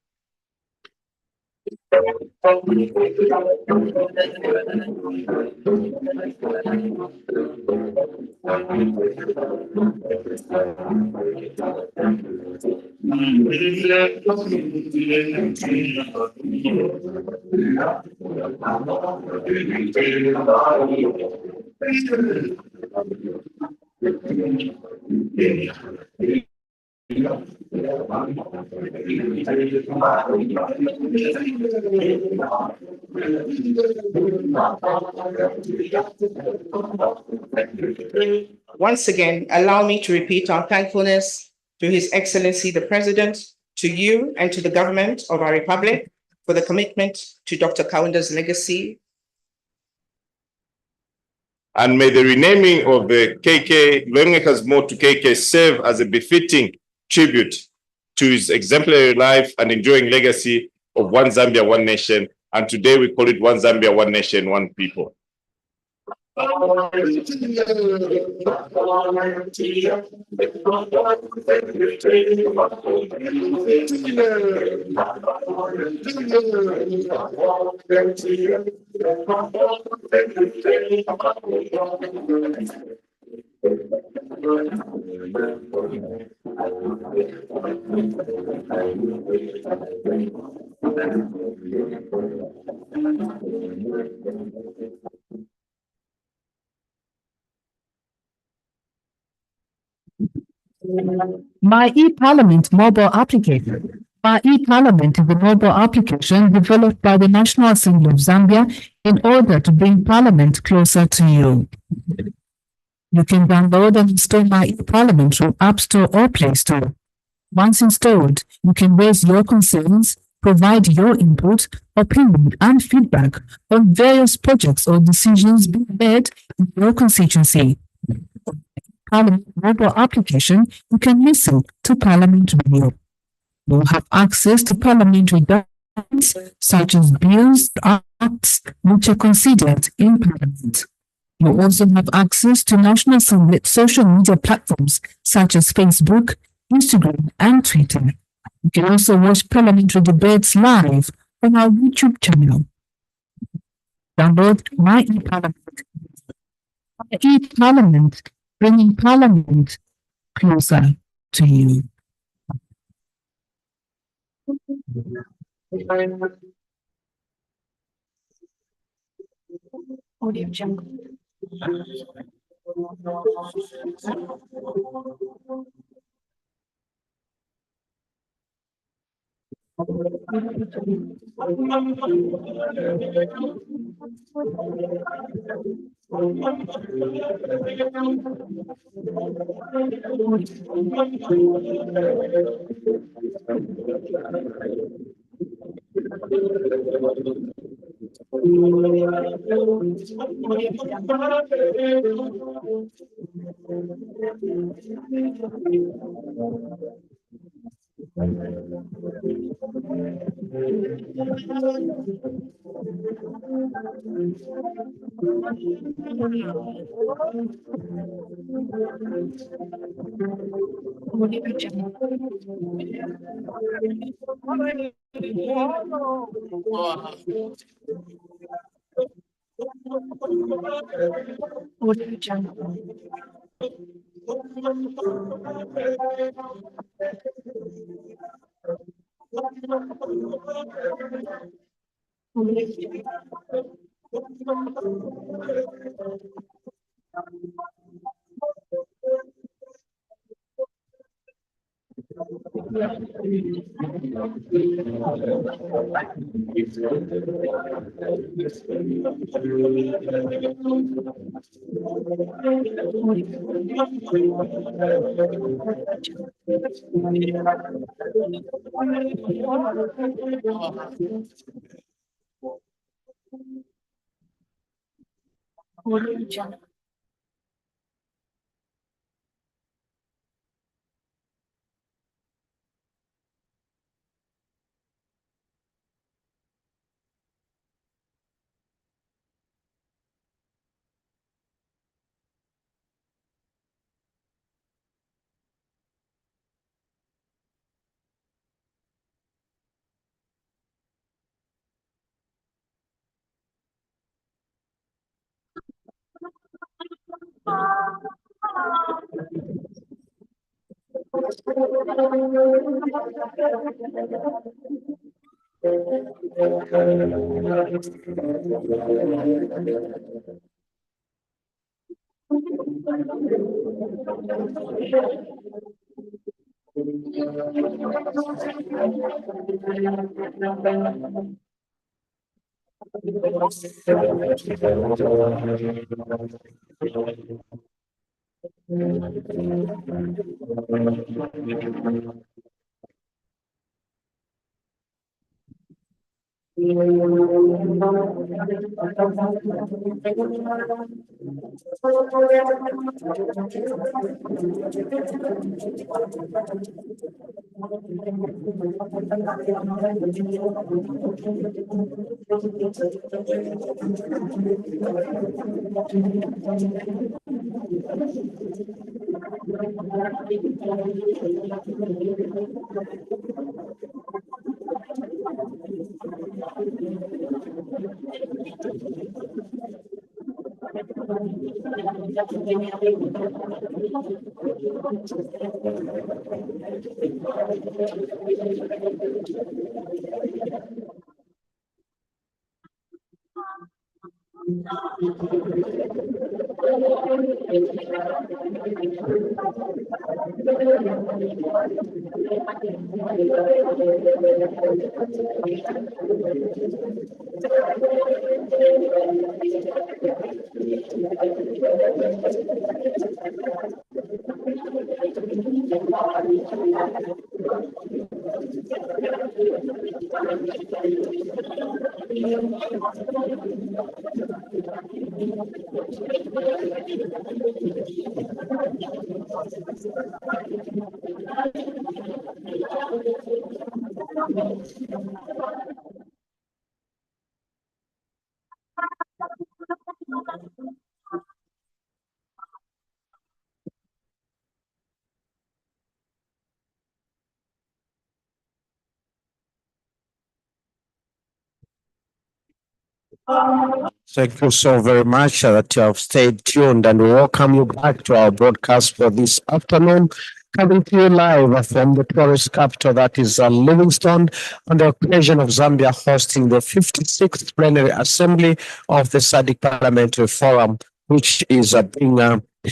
Once again, allow me to repeat our thankfulness to His Excellency the President, to you and to the government of our Republic for the commitment to Dr. Kaunda's legacy. And may the renaming of the KK, Longeka's More to KK, serve as a befitting tribute to his exemplary life and enduring legacy of One Zambia, One Nation. And today we call it One Zambia, One Nation, One People. My e-Parliament mobile application. My e-Parliament is a mobile application developed by the National Assembly of Zambia in order to bring Parliament closer to you. You can download and install My e-Parliament from App Store or Play Store. Once installed, you can raise your concerns, provide your input, opinion, and feedback on various projects or decisions being made in your constituency. Parliament mobile application, you can listen to Parliament Radio. You have access to parliamentary documents such as bills, acts which are considered in Parliament. You also have access to National Assembly social media platforms such as Facebook, Instagram, and Twitter. You can also watch parliamentary debates live on our YouTube channel. Download My e-Parliament. My e-Parliament, bringing Parliament closer to you. Audio Jungle. Thank you so very much that you have stayed tuned, and we welcome you back to our broadcast for this afternoon. Coming to you live from the tourist capital, that is Livingstone, on the occasion of Zambia hosting the 56th Plenary Assembly of the Sadc Parliamentary Forum, which is being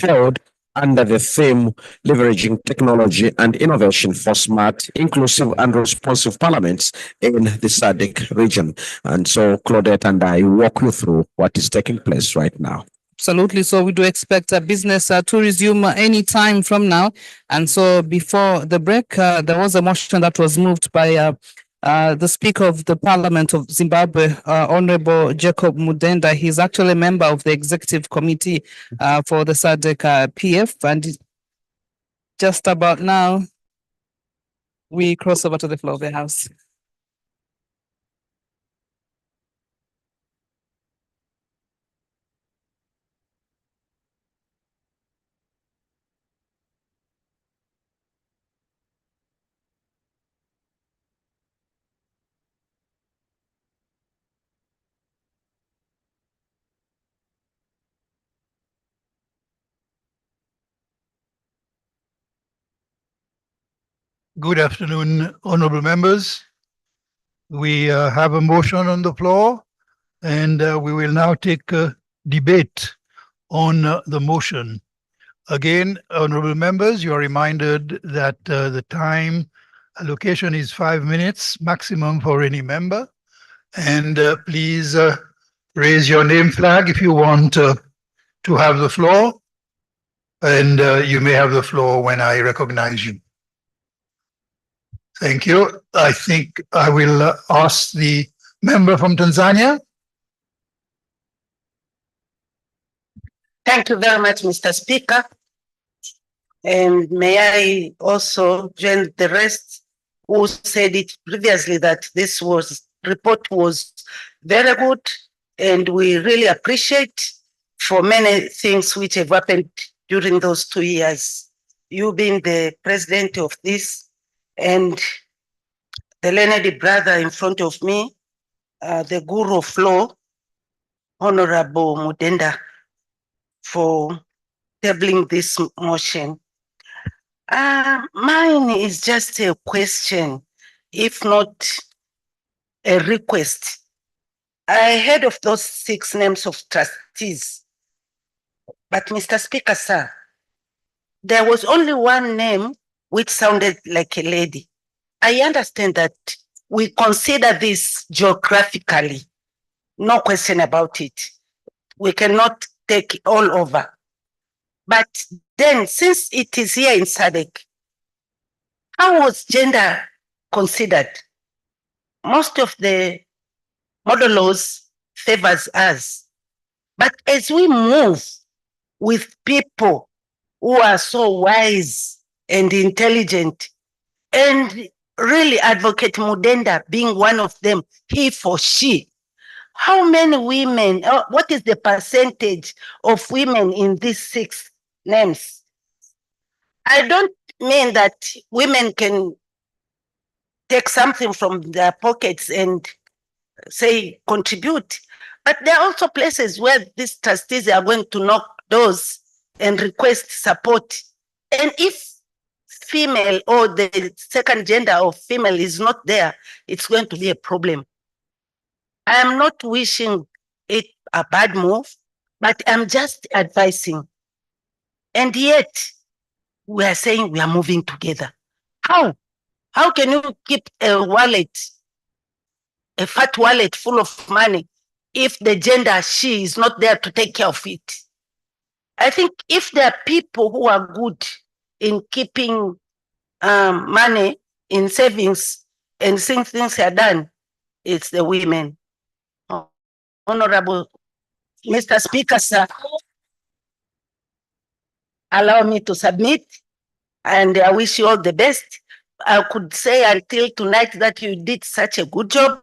held under the theme Leveraging Technology and Innovation for Smart, Inclusive and Responsive Parliaments in the Sadc region. And so Claudette and I walk you through what is taking place right now. Absolutely. So we do expect business to resume any time from now. And so before the break, there was a motion that was moved by the Speaker of the Parliament of Zimbabwe, Honorable Jacob Mudenda. He's actually a member of the Executive Committee for the Sadc PF. And just about now, we cross over to the floor of the House. Good afternoon, honorable members. We have a motion on the floor, and we will now take a debate on the motion. Again, honorable members, you are reminded that the time allocation is 5 minutes maximum for any member. And please raise your name flag if you want to have the floor. And you may have the floor when I recognize you. Thank you. I think I will ask the member from Tanzania. Thank you very much, Mr. Speaker. And may I also join the rest who said it previously that this report was very good, and we really appreciate for many things which have happened during those 2 years. You being the president of this, and the learned brother in front of me, the guru of law, Honorable Mudenda, for tabling this motion. Mine is just a question, if not a request. I heard of those 6 names of trustees, but Mr. Speaker, sir, there was only one name which sounded like a lady. I understand that we consider this geographically, no question about it. We cannot take all over. But then, since it is here in Sadc, how was gender considered? Most of the model laws favors us. But as we move with people who are so wise and intelligent, and really Advocate Mudenda being one of them, he for she, how many women, what is the percentage of women in these 6 names? I don't mean that women can take something from their pockets and say contribute, but there are also places where these trustees are going to knock doors and request support. And if female or the second gender of female is not there, it's going to be a problem. I am not wishing it a bad move, but I'm just advising. And yet, we are saying we are moving together. How? How can you keep a wallet, a fat wallet full of money, if the gender she is not there to take care of it? I think if there are people who are good in keeping money in savings and seeing things are done, it's the women. Honorable Mr. Speaker, sir, allow me to submit, and I wish you all the best. I could say until tonight that you did such a good job,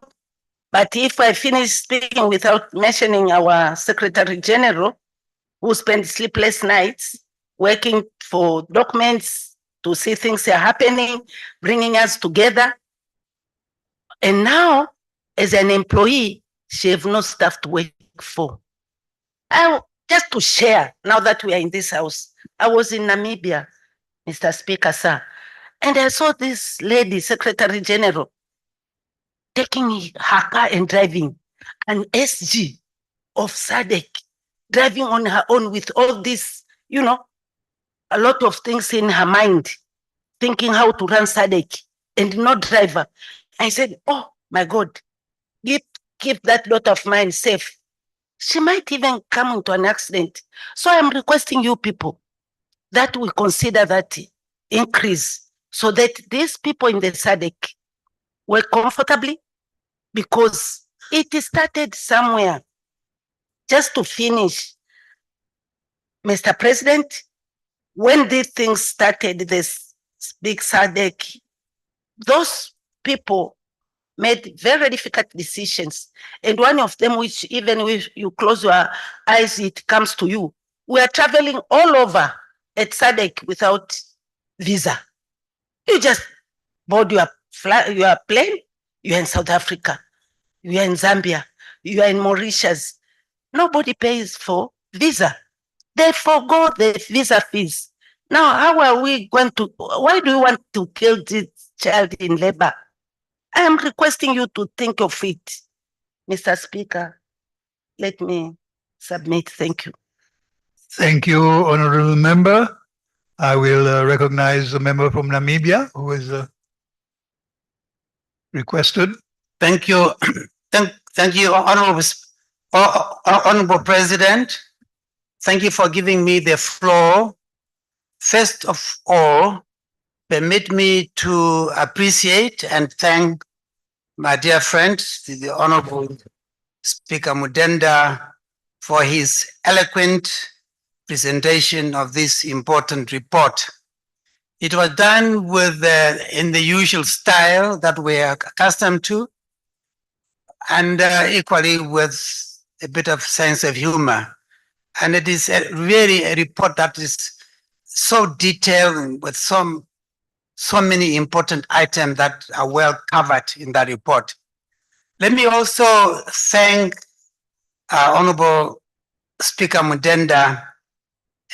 but if I finish speaking without mentioning our Secretary General, who spent sleepless nights working for documents to see things are happening, bringing us together, and now, as an employee, she have no staff to work for. Just to share, now that we are in this house, I was in Namibia, Mr. Speaker, sir, and I saw this lady, Secretary General, taking her car and driving an SG of Sadc, driving on her own with all this, a lot of things in her mind, thinking how to run Sadc and not driver. I said, oh my God, keep that daughter of mine safe. She might even come into an accident. So I'm requesting you people that we consider that increase so that these people in the Sadc work comfortably, because it started somewhere. Just to finish, Mr. President, when these things started, this big Sadc, those people made very difficult decisions. And one of them, which even if you close your eyes, it comes to you. We are traveling all over at Sadc without visa. You just board your plane, you are in South Africa, you are in Zambia, you are in Mauritius. Nobody pays for visa. They forgo the visa fees. Now, how are we going to, why do you want to kill this child in labor? I am requesting you to think of it. Mr. Speaker, let me submit. Thank you. Thank you, Honorable Member. I will recognize the member from Namibia who is requested. Thank you. Thank you, Honorable President. Thank you for giving me the floor. First of all, permit me to appreciate and thank my dear friend, the Honorable Speaker Mudenda, for his eloquent presentation of this important report. It was done with in the usual style that we are accustomed to, and equally with a bit of sense of humor. And it is really a report that is so detailed with so many important items that are well covered in that report. Let me also thank Honorable Speaker Mudenda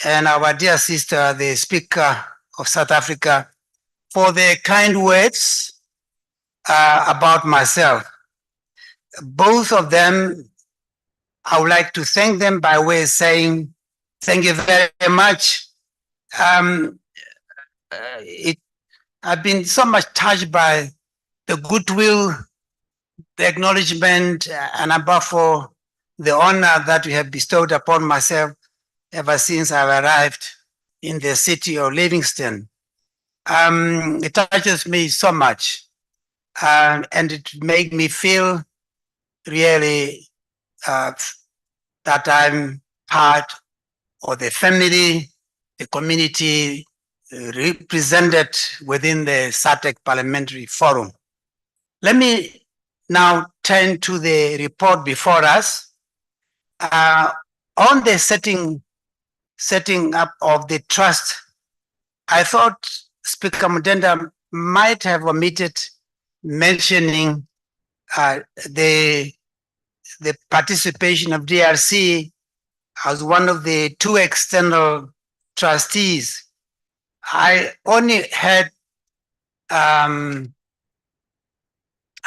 and our dear sister, the Speaker of South Africa, for their kind words about myself. Both of them, I would like to thank them by way of saying, thank you very much. I've been so much touched by the goodwill, the acknowledgement, and above all, the honor that you have bestowed upon myself ever since I've arrived in the city of Livingston. It touches me so much, and it made me feel really that I'm part of the family, the community represented within the Sadc Parliamentary Forum. Let me now turn to the report before us. On the setting up of the trust, I thought Speaker Mudenda might have omitted mentioning the participation of DRC as one of the two external trustees. I only had, I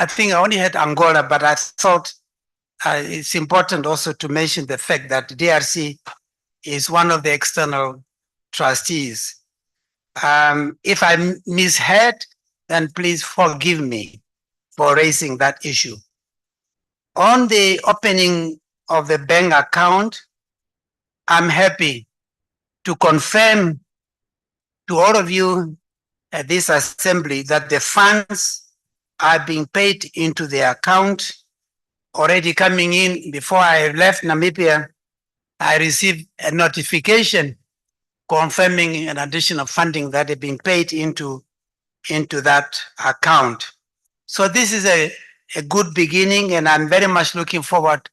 think I only had Angola, but I thought it's important also to mention the fact that DRC is one of the external trustees. If I misheard, then please forgive me for raising that issue. On the opening of the bank account, I'm happy to confirm to all of you at this assembly that the funds are being paid into the account already coming in. Before I left Namibia, I received a notification confirming an additional funding that had been paid into that account. So this is a good beginning, and I'm very much looking forward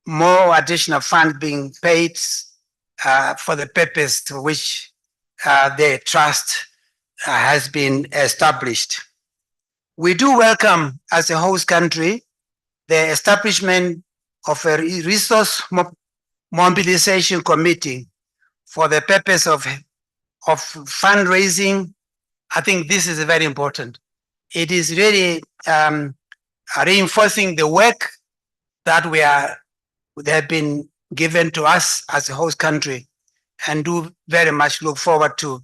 more additional funds being paid for the purpose to which the trust has been established. We do welcome, as a host country, the establishment of a resource mobilization committee for the purpose of fundraising. I think this is very important. It is really reinforcing the work that they have been given to us as a host country, and do very much look forward to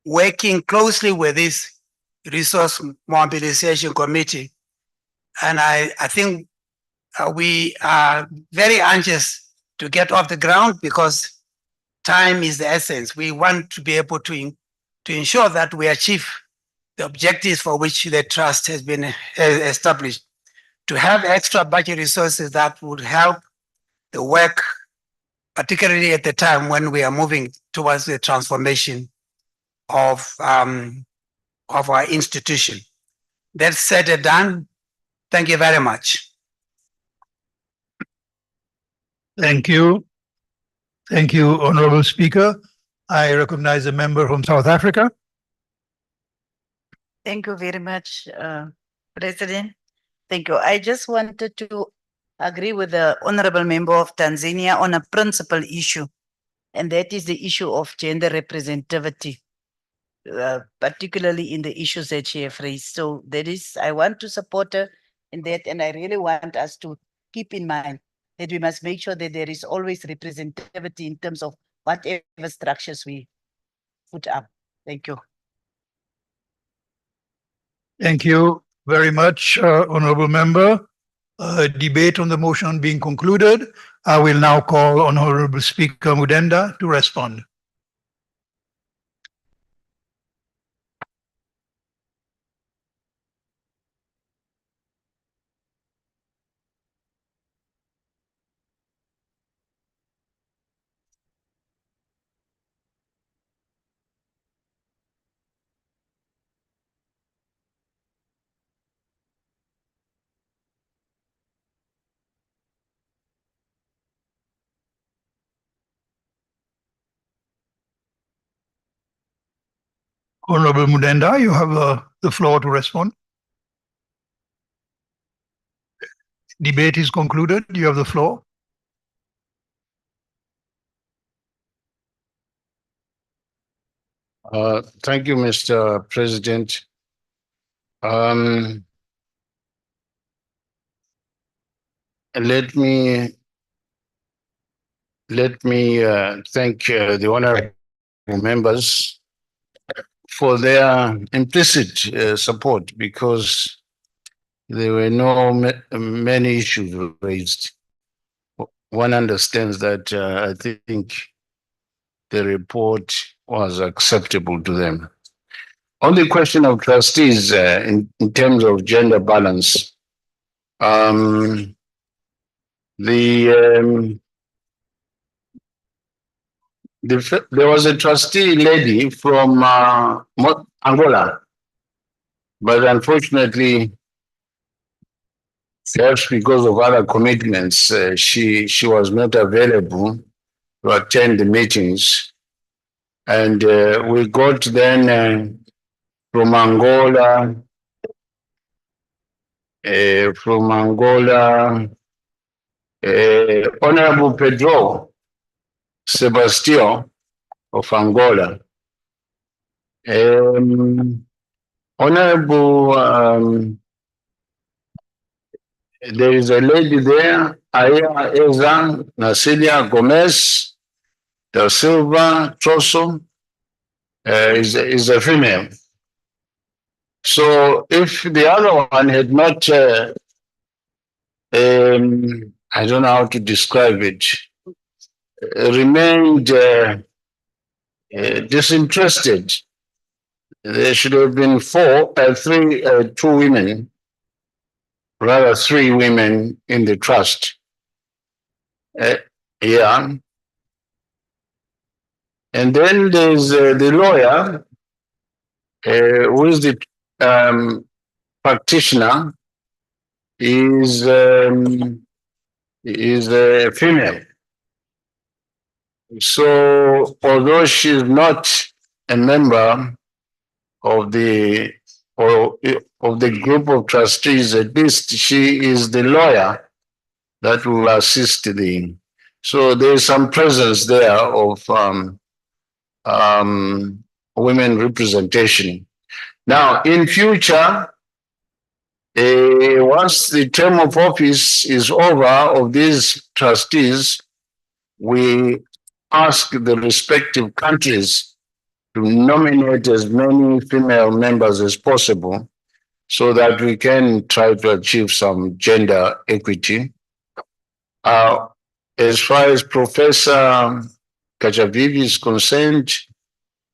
working closely with this resource mobilization committee. And I think we are very anxious to get off the ground because time is the essence. We want to be able to ensure that we achieve the objectives for which the trust has been established. To have extra budget resources that would help the work, particularly at the time when we are moving towards the transformation of our institution. That's said and done. Thank you very much. Thank you. Thank you, Honorable Speaker. I recognize a member from South Africa. Thank you very much, President. Thank you. I just wanted to agree with the Honorable Member of Tanzania on a principal issue, and that is the issue of gender representativity, particularly in the issues that she has raised. So that is, I want to support her in that, and I really want us to keep in mind that we must make sure that there is always representativity in terms of whatever structures we put up. Thank you. Thank you very much, Honorable Member. Debate on the motion being concluded, I will now call on Honorable Speaker Mudenda to respond. Honorable Mudenda, you have the floor to respond. Debate is concluded. You have the floor. Thank you, Mr. President. Let me thank the honorable members for their implicit support, because there were many issues raised. One understands that I think the report was acceptable to them. On the question of trustees, in terms of gender balance, there was a trustee lady from Angola, but unfortunately, perhaps because of other commitments, she was not available to attend the meetings. And we got then from Angola, Honorable Pedro Sebastião of Angola. Honorable, there is a lady there, Aya Ezan Nasilia Gomez da Silva Trosso, is a female. So if the other one had not, I don't know how to describe it, remained disinterested, there should have been two women, rather three women in the trust. Yeah. And then there's the lawyer, who is the practitioner, is a female. So although she's not a member of the group of trustees, at least she is the lawyer that will assist the. So there's some presence there of women representation. Now, in future, once the term of office is over of these trustees, we ask the respective countries to nominate as many female members as possible so that we can try to achieve some gender equity As far as Professor Kajavivi is concerned,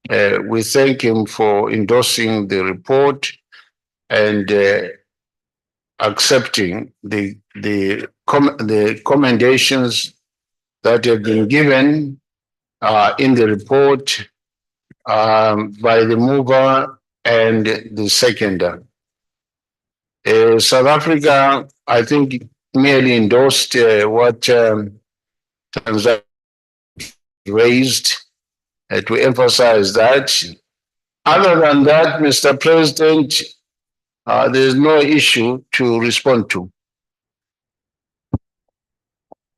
we thank him for endorsing the report and accepting the commendations that have been given in the report by the mover and the seconder. South Africa, I think, merely endorsed what Tanzania raised to emphasize that. Other than that, Mr. President, there is no issue to respond to.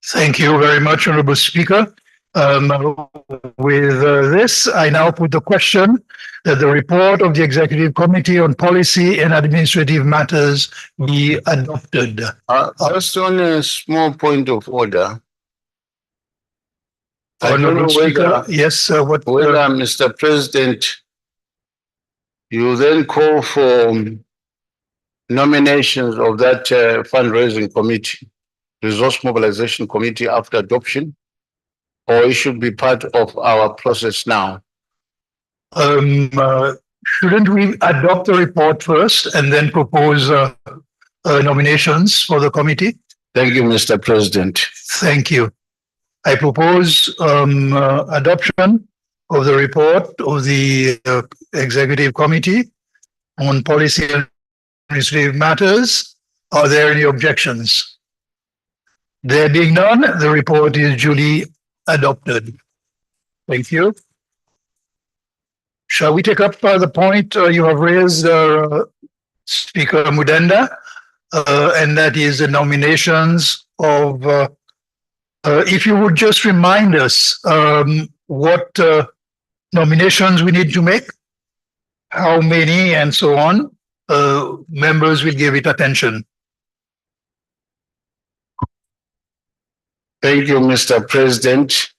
Thank you very much, Honorable Speaker. With this, I now put the question that the report of the Executive Committee on Policy and Administrative Matters be adopted. Just on a small point of order. Honorable Speaker, yes, whether, Mr. President, you then call for nominations of that fundraising committee, resource mobilization committee after adoption, or it should be part of our process now? Shouldn't we adopt the report first and then propose nominations for the committee? Thank you, Mr. President. Thank you. I propose adoption of the report of the Executive Committee on Policy and Administrative Matters. Are there any objections? There being none, the report is duly adopted. Thank you. Shall we take up the point you have raised, Speaker Mudenda, and that is the nominations of, if you would just remind us what nominations we need to make, how many, and so on, members will give it attention. Thank you, Mr. President.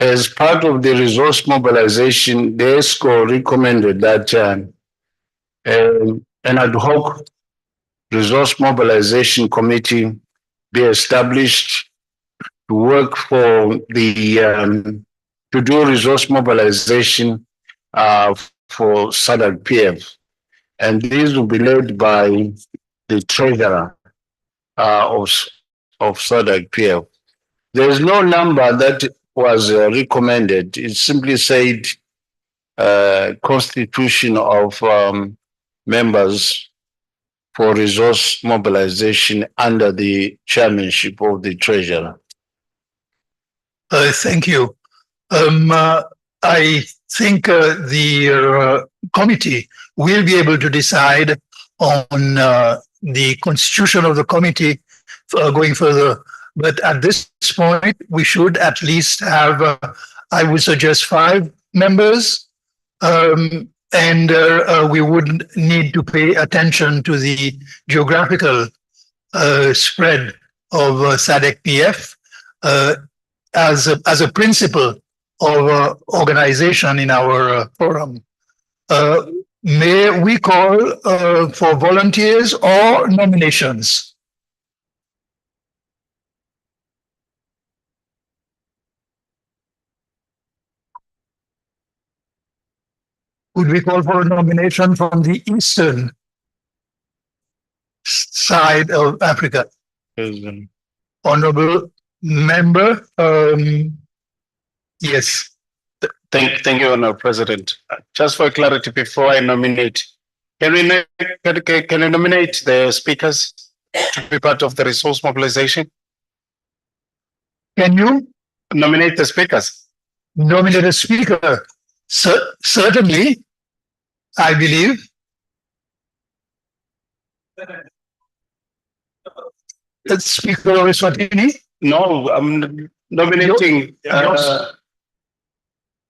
As part of the resource mobilization, the ESCO recommended that an ad hoc resource mobilization committee be established to work for the to do resource mobilization for Sadc PF, and these will be led by the treasurer of Sadc PF. There is no number that was recommended. It simply said constitution of members for resource mobilization under the chairmanship of the treasurer. Thank you. I think the committee will be able to decide on the constitution of the committee going further. But at this point, we should at least have, I would suggest, 5 members. And we would need to pay attention to the geographical spread of Sadc PF as a principle of organization in our forum. May we call for volunteers or nominations? Would we call for a nomination from the eastern side of Africa? Honorable member, yes. Thank you, Honorable President. Just for clarity, before I nominate, can I nominate the speakers to be part of the resource mobilization? Can you nominate the speakers? Nominate a speaker. Certainly, I believe. The Speaker of Eswatini? No, I'm nominating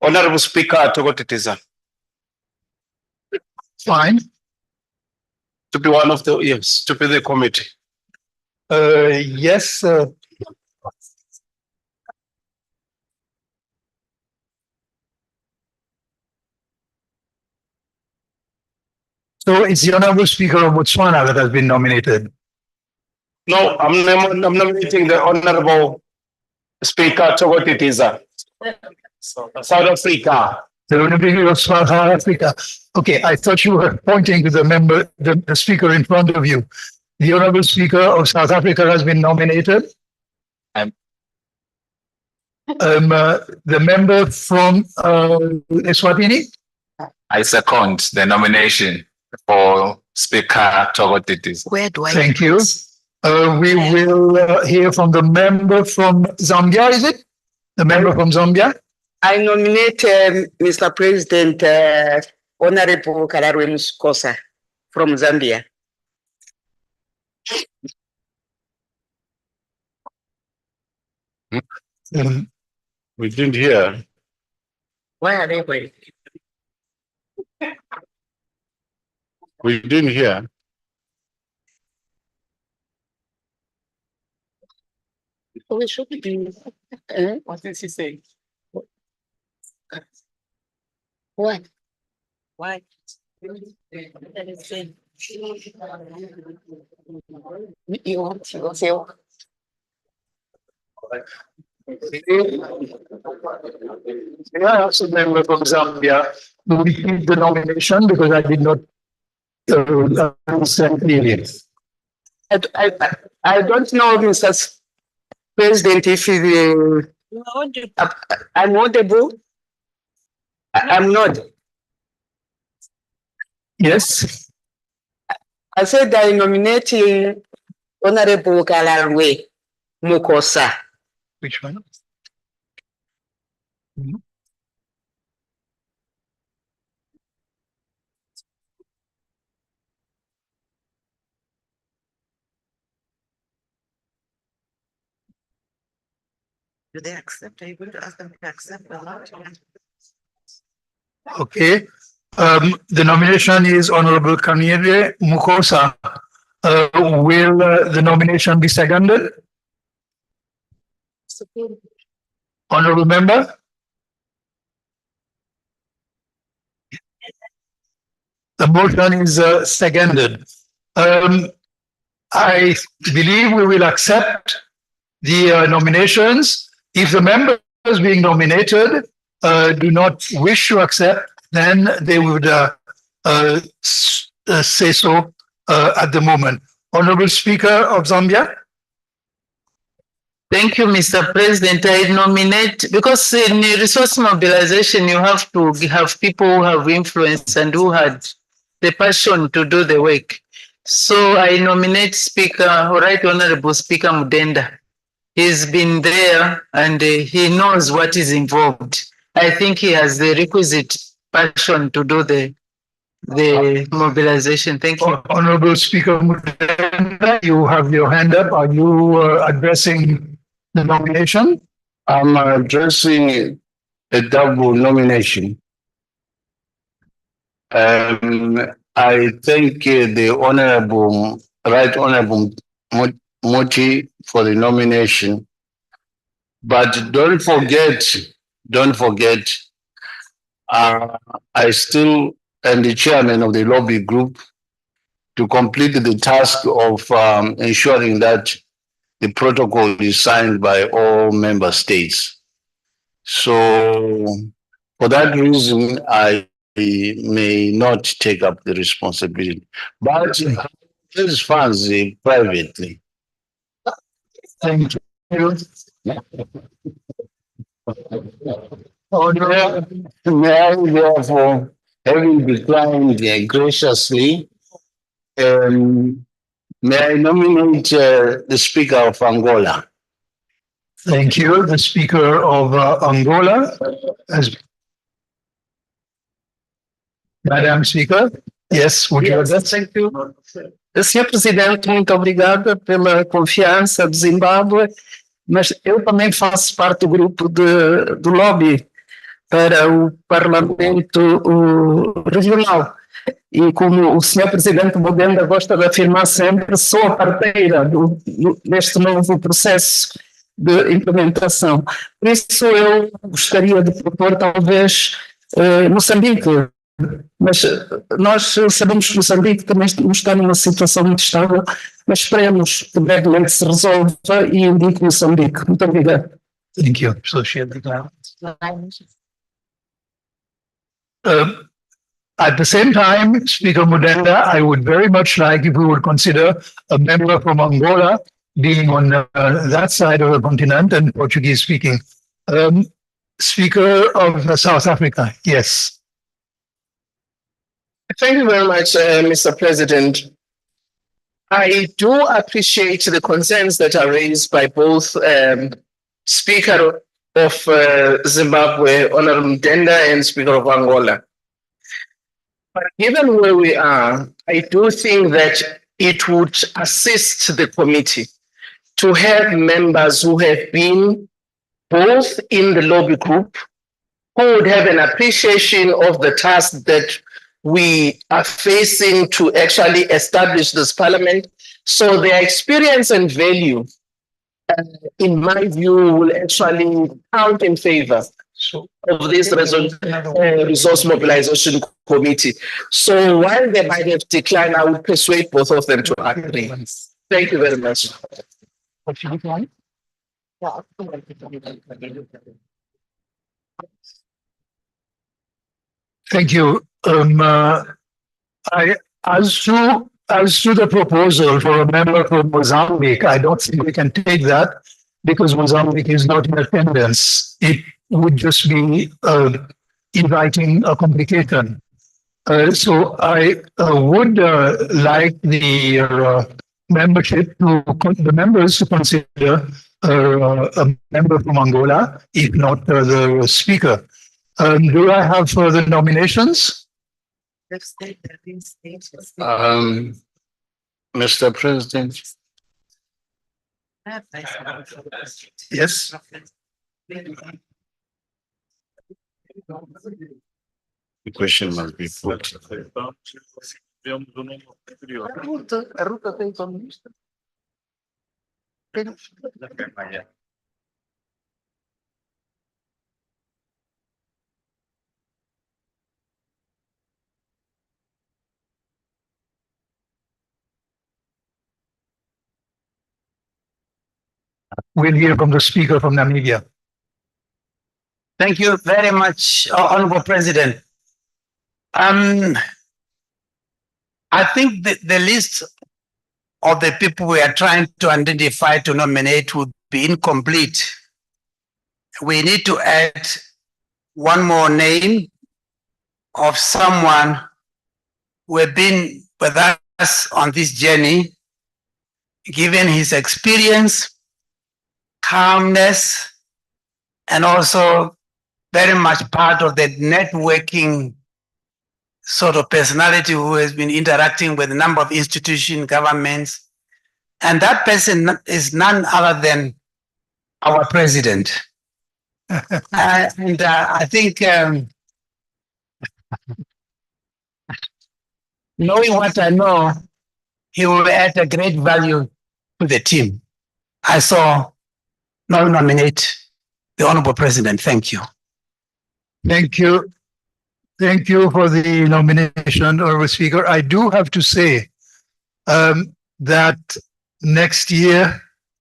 Honorable Speaker Togotetiza. Fine. To be one of the, yes, to be the committee. Yes. So it's the Honorable Speaker of Botswana that has been nominated. No, I'm nominating the Honorable Speaker Togotitiza, South Africa. The Honorable of South Africa. Okay, I thought you were pointing to the member, the speaker in front of you. The Honorable Speaker of South Africa has been nominated. The member from Eswatini. I second the nomination for Speaker Togotitiza. Where do I? Thank you. We will hear from the member from Zambia, is it? The member from Zambia? I nominate Mr. President Honorable Kararwe Muskosa from Zambia. We didn't hear. Why are they waiting? We didn't hear. We should be. What did he say? What? Why? You want to say what? I also member from Zambia to repeat the nomination because I did not understand clearly. I don't know, Mr. President, if I'm audible. I'm not. Yes. I said I'm nominating Honorable Kararwe Mukosa. Which one? Do they accept? Are you going to ask them to accept or not? Okay. The nomination is Honorable Kararwe Mukosa. Will the nomination be seconded? Honorable member? The motion is seconded. I believe we will accept the nominations. If the members being nominated do not wish to accept, then they would say so at the moment. Honorable Speaker of Zambia. Thank you, Mr. President. I nominate, because in resource mobilization, you have to have people who have influence and who had the passion to do the work. So I nominate Speaker, Right Honorable Speaker Mudenda. He's been there and he knows what is involved. I think he has the requisite passion to do the mobilization. Thank you. Honorable Speaker Mudenda, you have your hand up. Are you addressing the nomination? I'm addressing a double nomination. I thank the Honorable, Right Honorable Moti for the nomination. But don't forget, I still am the chairman of the lobby group to complete the task of ensuring that the protocol is signed by all member states. So for that reason, I may not take up the responsibility, but raise funds privately. Thank you. May I therefore, having declined graciously, may I nominate the Speaker of Angola? Thank you. The Speaker of Angola, Madam Speaker. Yes, would you address? Thank you. Senhor Presidente, muito obrigada pela confiança do Zimbábue, mas eu também faço parte do grupo do lobby para o Parlamento Regional. E como o senhor Presidente Mudenda gosta de afirmar sempre, sou a parteira deste novo processo de implementação. Por isso eu gostaria de propor talvez Moçambique mas nós sabemos que Moçambique também está numa situação muito estável, mas esperemos que brevemente se resolva e indique Moçambique. Muito obrigado. Thank you, Associate Declarant. At the same time, Speaker Mudenda, I would very much like if we would consider a member from Angola being on that side of the continent and Portuguese speaking. Speaker of South Africa, yes. Thank you very much, Mr. President. I do appreciate the concerns that are raised by both Speaker of Zimbabwe, Honorable Mdenda, and Speaker of Angola. But given where we are, I do think that it would assist the committee to have members who have been both in the lobby group, who would have an appreciation of the task that we are facing to actually establish this parliament. So their experience and value, in my view, will actually count in favor of this resource mobilization committee. So while they might have declined, I would persuade both of them to agree. Thank you very much. Thank you. As to the proposal for a member from Mozambique, I don't think we can take that because Mozambique is not in attendance. It would just be inviting a complication. So I would like the the members to consider a member from Angola, if not the speaker. Do I have further nominations? Mr. President. Yes. The question must be put. We'll hear from the speaker from Namibia. Thank you very much, Honorable President. I think the list of the people we are trying to identify to nominate would be incomplete. We need to add one more name of someone who has been with us on this journey, given his experience, calmness, and also very much part of the networking sort of personality who has been interacting with a number of institutions, governments. And that person is none other than our president. I think knowing what I know, he will add a great value to the team. I saw now nominate the Honorable President. Thank you. Thank you. Thank you for the nomination, Honorable Speaker. I do have to say that next year,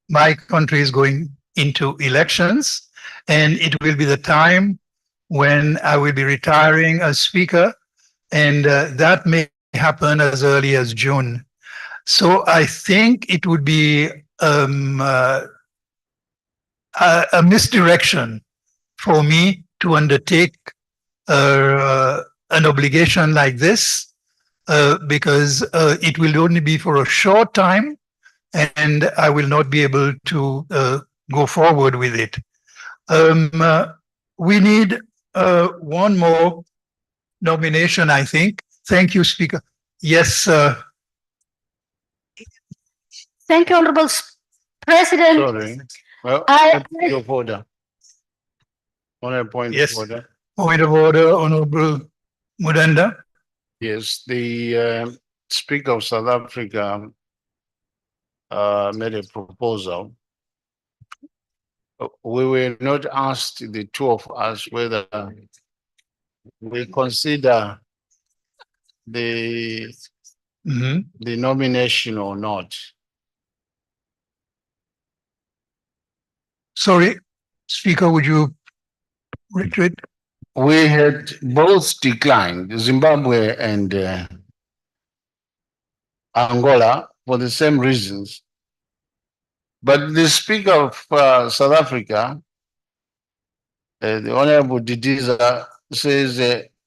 my country is going into elections, and it will be the time when I will be retiring as Speaker, and that may happen as early as June. So I think it would be a misdirection for me to undertake an obligation like this because it will only be for a short time and I will not be able to go forward with it. We need one more nomination, I think. Thank you, Speaker. Yes. Thank you, Honorable President. Sorry. Well, point of order. On a point Yes. of order. Point of order, Honorable Mudenda. Yes, the Speaker of South Africa made a proposal. We were not asked, the two of us, whether we consider the Mhm. the nomination or not. Sorry, Speaker, would you retreat? We had both declined, Zimbabwe and Angola, for the same reasons. But the Speaker of South Africa, the Honorable Didiza, says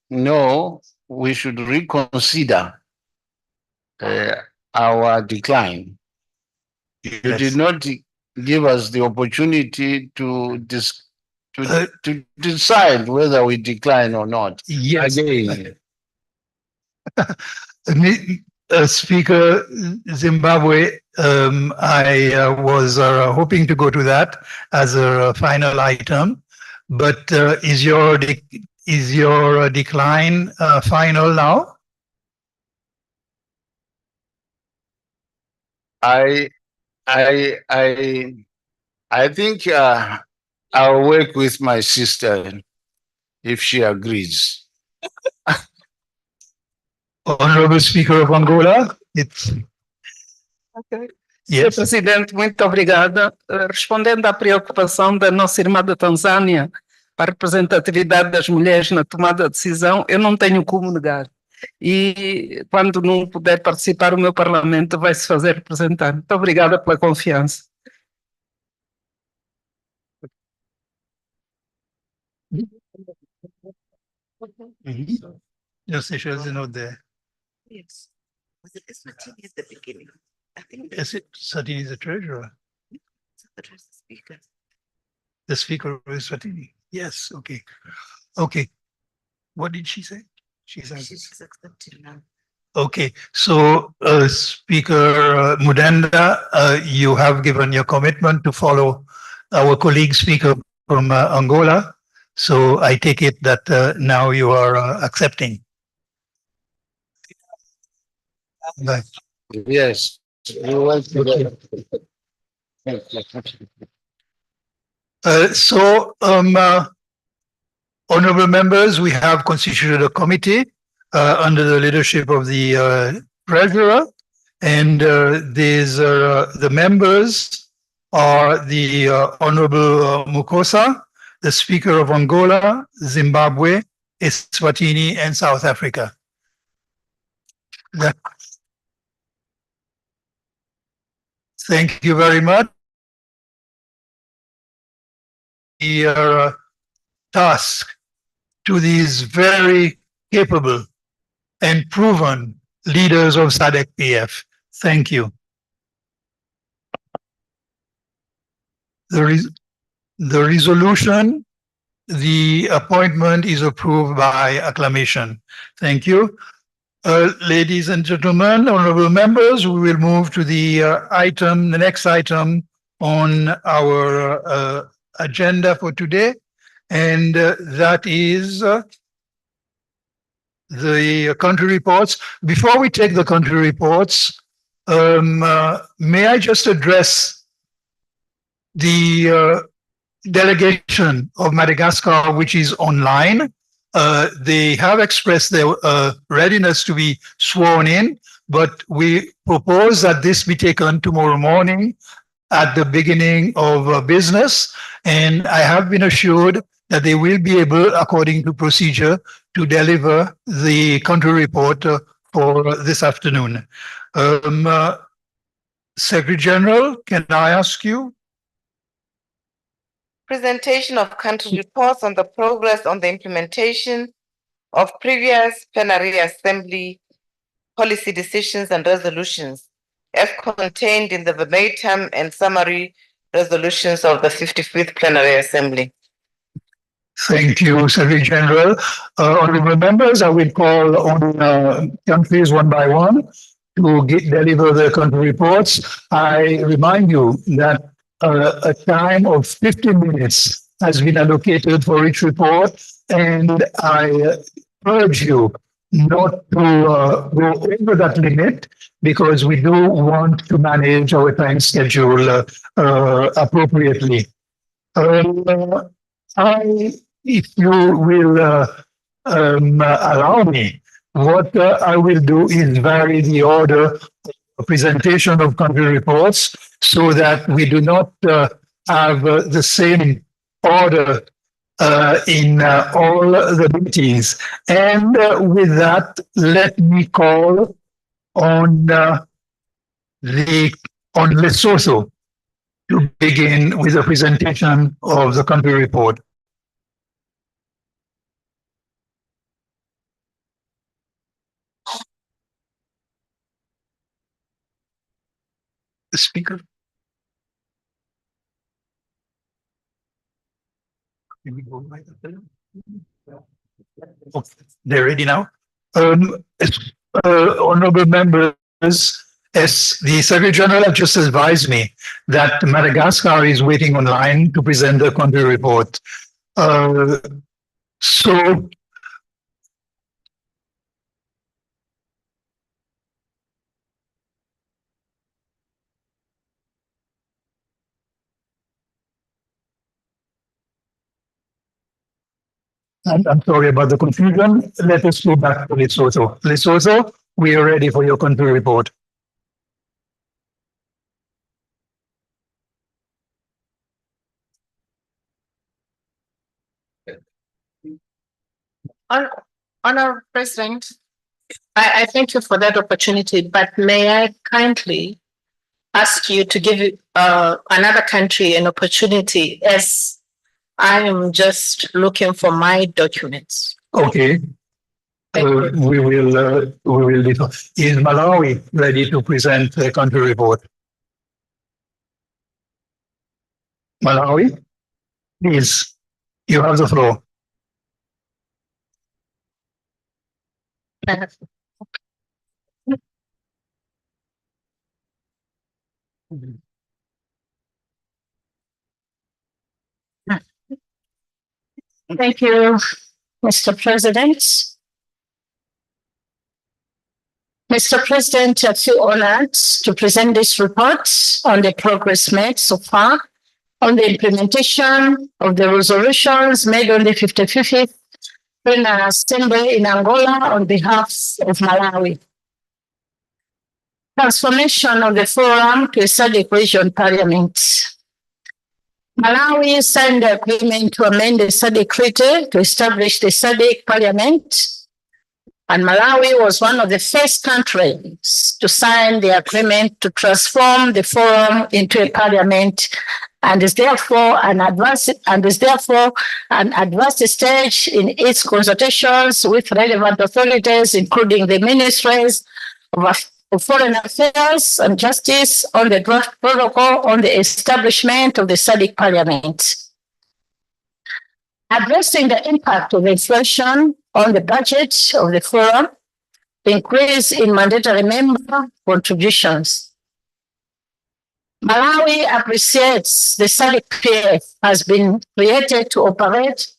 no, we should reconsider our decline. You did not give us the opportunity to decide whether we decline or not. Yes. Again. Speaker, Zimbabwe, I was hoping to go to that as a final item, but is your decline final now? I think I'll work with my sister if she agrees. Honorable Speaker of Angola, it's Ok. Yes. Sr. Presidente, muito obrigada. Respondendo à preocupação da nossa irmã da Tanzânia para a representatividade das mulheres na tomada de decisão, eu não tenho como negar. E quando não puder participar, o meu Parlamento vai se fazer representar. Muito obrigada pela confiança. Your Seychelles is not there. Yes. Was it Eswatini at the beginning? I think Yes, Satini is the treasurer. that was the speaker. The speaker is Satini. Yes, okay. Okay. What did she say? She's She's accepted now. okay. So, Speaker Mudenda, you have given your commitment to follow our colleague speaker from Angola. So I take it that now you are accepting. Right. Yes. Honorable members, we have constituted a committee under the leadership of the treasurer, and the members are the Honorable Mukosa, the Speaker of Angola, Zimbabwe, Eswatini, and South Africa. Thank you very much. Your task to these very capable and proven leaders of Sadc PF. Thank you. The resolution, the appointment is approved by acclamation. Thank you. Ladies and gentlemen, honorable members, we will move to the next item on our agenda for today, and that is the country reports. Before we take the country reports, may I just address the delegation of Madagascar, which is online. They have expressed their readiness to be sworn in, but we propose that this be taken tomorrow morning at the beginning of business. And I have been assured that they will be able, according to procedure, to deliver the country report for this afternoon. Secretary General, can I ask you? Presentation of country reports on the progress on the implementation of previous plenary assembly policy decisions and resolutions as contained in the verbatim and summary resolutions of the 55th plenary assembly. Thank you, Secretary General. Honorable members, I will call on countries one by one to deliver the country reports. I remind you that a time of 15 minutes has been allocated for each report, and I urge you not to go over that limit, because we do want to manage our time schedule appropriately. If you will allow me, what I will do is vary the order of presentation of country reports so that we do not have the same order in all the meetings. And with that, let me call on Lesotho to begin with a presentation of the country report. The speaker. Oh, they're ready now. Honorable members, as the Secretary General have just advised me that Madagascar is waiting online to present the country report. So I'm sorry about the confusion. Let us go back to Lesotho. Lesotho, we are ready for your country report. Honourable President, I thank you for that opportunity, but may I kindly ask you to give another country an opportunity, as I am just looking for my documents. Okay. We will leave. Is Malawi ready to present the country report? Malawi, please, you have the floor. Thank you, Mr. President. Mr. President, I feel honored to present this report on the progress made so far on the implementation of the resolutions made on the 55th Plenary Assembly in Angola on behalf of Malawi. Transformation of the forum to a Sadc region parliament. Malawi signed the agreement to amend the Sadc Treaty to establish the Sadc Parliament, and Malawi was one of the first countries to sign the agreement to transform the forum into a parliament, and is therefore an advanced stage in its consultations with relevant authorities, including the ministries of Foreign Affairs and Justice, on the draft protocol on the establishment of the Sadc Parliament. Addressing the impact of inflation on the budget of the forum, the increase in mandatory member contributions. Malawi appreciates the Sadc has been created to operate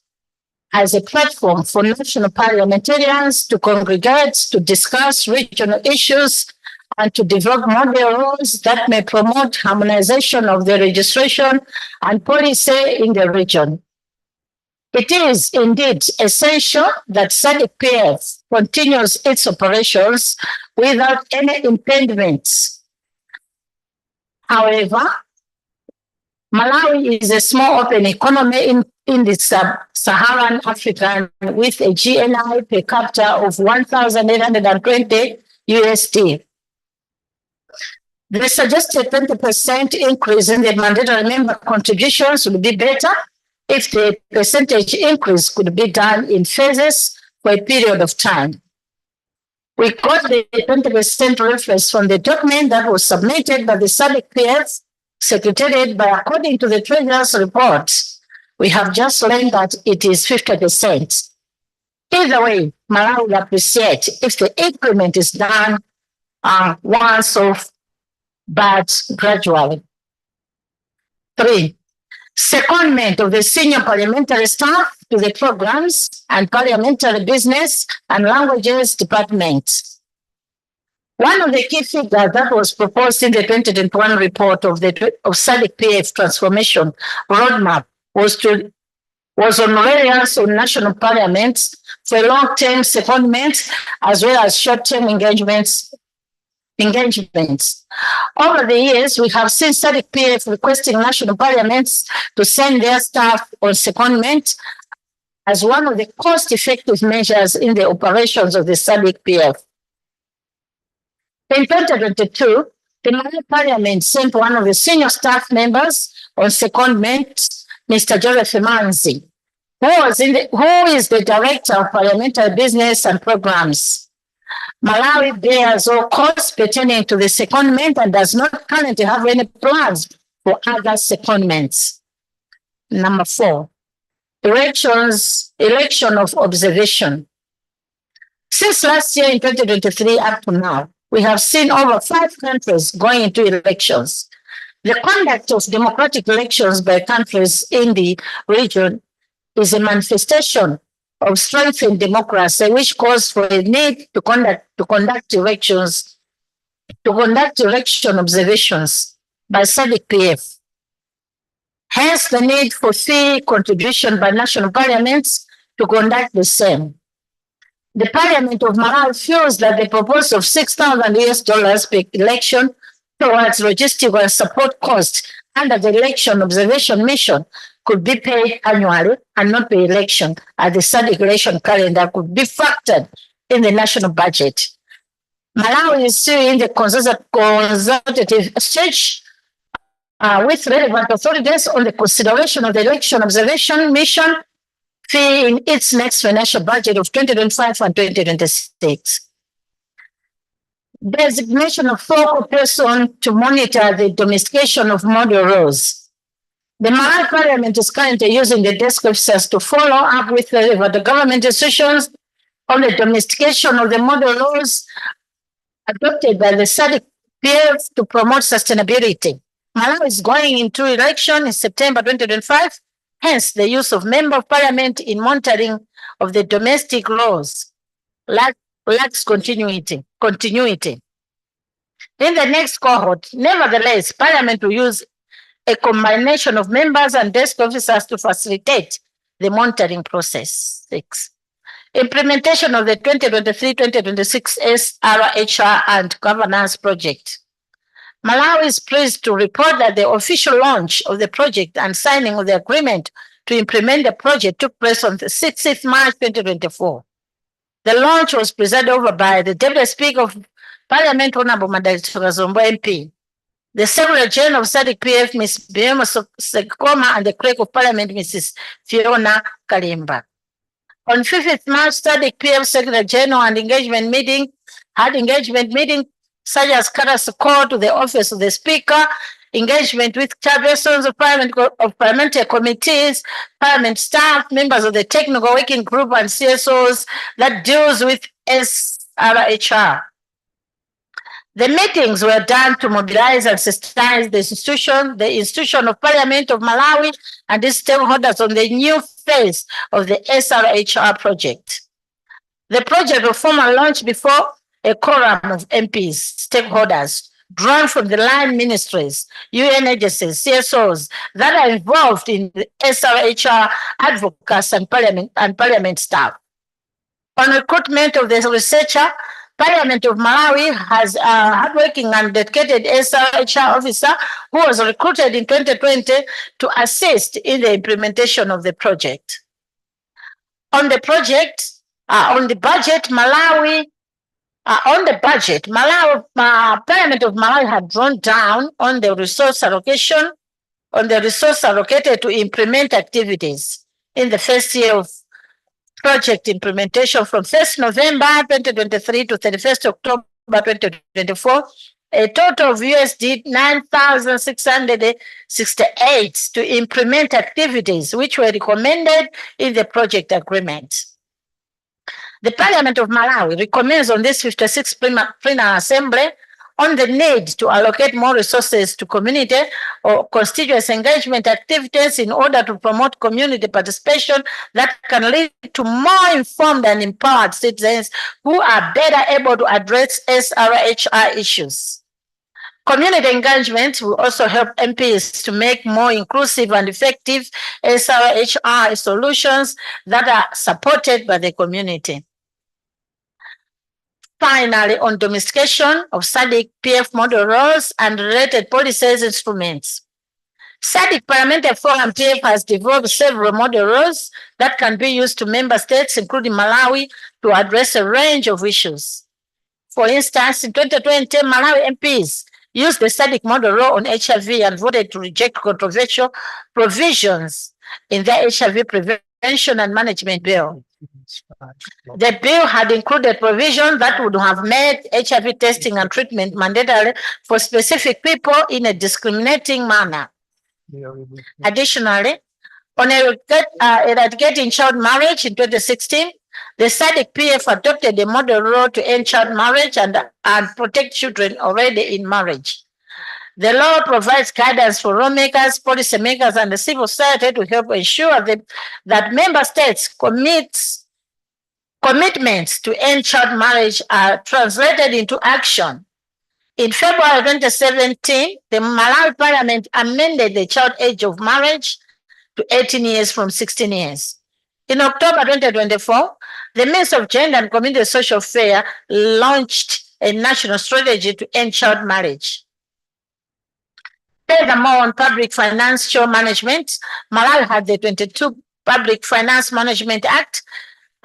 as a platform for national parliamentarians to congregate, to discuss regional issues, and to develop model rules that may promote harmonization of the registration and policy in the region. It is indeed essential that Sadc continues its operations without any impediments. However, Malawi is a small open economy in the sub-Saharan Africa with a GNI per capita of 1,820 USD. The suggested 20% increase in the mandatory member contributions would be better if the percentage increase could be done in phases for a period of time. We got the 20% reference from the document that was submitted by the Sadc Secretariat, but according to the Treasurer's report, we have just learned that it is 50%. Either way, Malawi will appreciate if the increment is done once off, but gradually. 3, secondment of the senior parliamentary staff to the programs and parliamentary business and languages departments. One of the key figures that was proposed in the 2021 report of Sadc transformation roadmap was on areas of national parliaments for long-term secondments as well as short-term engagements. Over the years, we have seen Sadc PF requesting national parliaments to send their staff on secondment as one of the cost-effective measures in the operations of the Sadc PF. In 2022, the Malawi Parliament sent one of the senior staff members on secondment, Mr. Joseph Manzi, who is the Director of Parliamentary Business and Programs. Malawi bears all costs pertaining to the secondment and does not currently have any plans for other secondments. Number 4, election of observation. Since last year in 2023 up to now, we have seen over 5 countries going into elections. The conduct of democratic elections by countries in the region is a manifestation of strengthened democracy, which calls for a need to conduct election observations by Sadc PF. Hence, the need for fee contribution by national parliaments to conduct the same. The Parliament of Malawi feels that the proposal of $6,000 per election towards logistical and support costs under the election observation mission could be paid annually and not per election, as the Sadc election calendar could be factored in the national budget. Malawi is still in the consultative stage with relevant authorities on the consideration of the election observation mission fee in its next financial budget of 2025 and 2026. Designation of focal person to monitor the domestication of model rows. The Malawi Parliament is currently using the desk officers to follow up with the government decisions on the domestication of the model laws adopted by the Sadc PF to promote sustainability. Malawi is going into election in September 2025, hence the use of member of parliament in monitoring of the domestic laws lacks continuity. In the next cohort, nevertheless, Parliament will use a combination of members and desk officers to facilitate the monitoring process. 6. Implementation of the 2023-2026 SRHR and governance project. Malawi is pleased to report that the official launch of the project and signing of the agreement to implement the project took place on the 6th March 2024. The launch was presided over by the Deputy Speaker of Parliament, Honorable Madalitso Kazombo MP, the Secretary General of Sadc PF, Ms. Biemo Sekoma, and the Clerk of Parliament, Mrs. Fiona Kalimba. On 5th March, Sadc PF Secretary General had engagement meeting such as courtesy call to the office of the Speaker, engagement with chairpersons of parliamentary committees, parliament staff, members of the technical working group, and CSOs that deals with SRHR. The meetings were done to mobilize and sensitize the institution of Parliament of Malawi and its stakeholders on the new phase of the SRHR project. The project was formally launched before a quorum of MPs, stakeholders, drawn from the line ministries, UN agencies, CSOs that are involved in the SRHR advocates and parliament staff. On recruitment of the researcher, Parliament of Malawi has a hardworking and dedicated SRHR officer who was recruited in 2020 to assist in the implementation of the project. On the budget, Parliament of Malawi had drawn down on the resource allocation, allocated to implement activities in the first year of project implementation from 1st November 2023 to 31st October 2024, a total of USD 9,668 to implement activities which were recommended in the project agreement. The Parliament of Malawi recommends on this 56th plenary assembly on the need to allocate more resources to community or constituency engagement activities in order to promote community participation that can lead to more informed and empowered citizens who are better able to address SRHR issues. Community engagement will also help MPs to make more inclusive and effective SRHR solutions that are supported by the community. Finally, on domestication of Sadc PF model roles and related policies instruments. Sadc Parliamentary Forum PF has developed several model roles that can be used to member states, including Malawi, to address a range of issues. For instance, in 2020, Malawi MPs used the Sadc model role on HIV and voted to reject controversial provisions in the HIV Prevention and Management Bill. The bill had included provisions that would have made HIV testing and treatment mandatory for specific people in a discriminating manner. Additionally, on eradicating child marriage in 2016, the Sadc PF adopted a model role to end child marriage and protect children already in marriage. The law provides guidance for lawmakers, policymakers, and the civil society to help ensure that member states' commitments to end child marriage are translated into action. In February 2017, the Malawi Parliament amended the child age of marriage to 18 years from 16 years. In October 2024, the Minister of Gender and Community Social Affairs launched a national strategy to end child marriage. Furthermore, on public financial management, Malawi had the 22 Public Finance Management Act.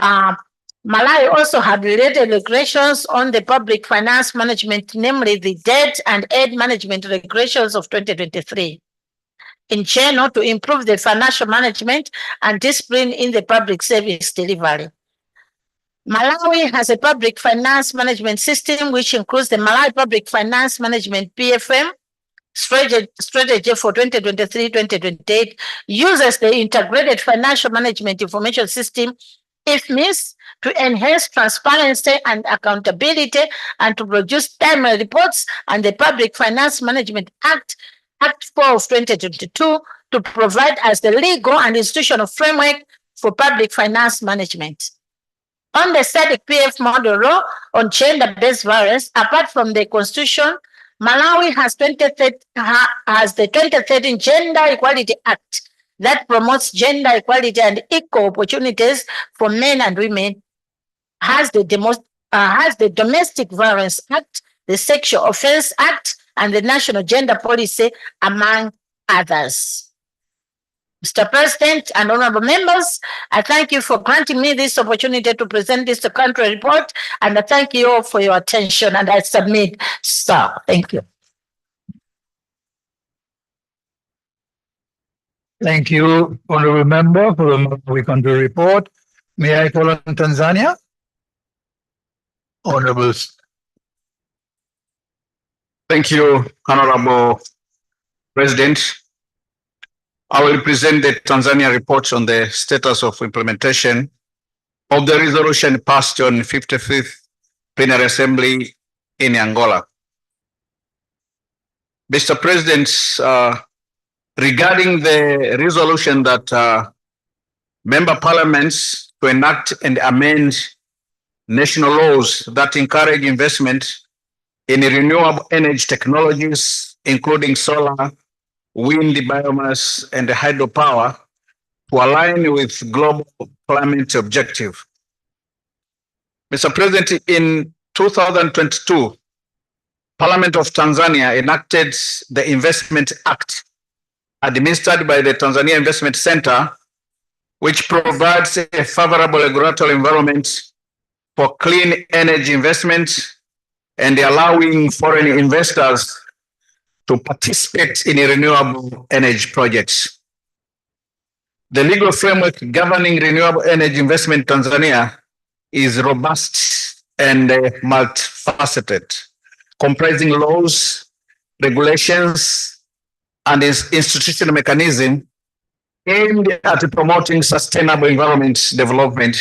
Malawi also had related regulations on the public finance management, namely the Debt and Aid Management Regulations of 2023. In general, to improve the financial management and discipline in the public service delivery. Malawi has a public finance management system which includes the Malawi Public Finance Management PFM strategy for 2023-2028, uses the Integrated Financial Management Information System, IFMIS, to enhance transparency and accountability and to produce timely reports, and the Public Finance Management Act, Act 4 of 2022, to provide as the legal and institutional framework for public finance management. On the Sadc PF model law on gender-based violence, apart from the Constitution, Malawi has the 2013 Gender Equality Act that promotes gender equality and equal opportunities for men and women, has the Domestic Violence Act, the Sexual Offense Act, and the National Gender Policy, among others. Mr. President and honorable members, I thank you for granting me this opportunity to present this country report, and I thank you all for your attention, and I submit, sir. Thank you. Thank you, honorable member, for the Malawi country report. May I call on Tanzania? Honorables. Thank you, Honorable President. I will present the Tanzania report on the status of implementation of the resolution passed on 55th Plenary Assembly in Angola. Mr. President, regarding the resolution that member parliaments to enact and amend national laws that encourage investment in renewable energy technologies, including solar, wind, biomass, and hydropower, to align with global climate objective. Mr. President, in 2022, Parliament of Tanzania enacted the Investment Act, administered by the Tanzania Investment Center, which provides a favorable regulatory environment for clean energy investment and allowing foreign investors to participate in renewable energy projects. The legal framework governing renewable energy investment in Tanzania is robust and multifaceted, comprising laws, regulations, and institutional mechanism aimed at promoting sustainable environment development,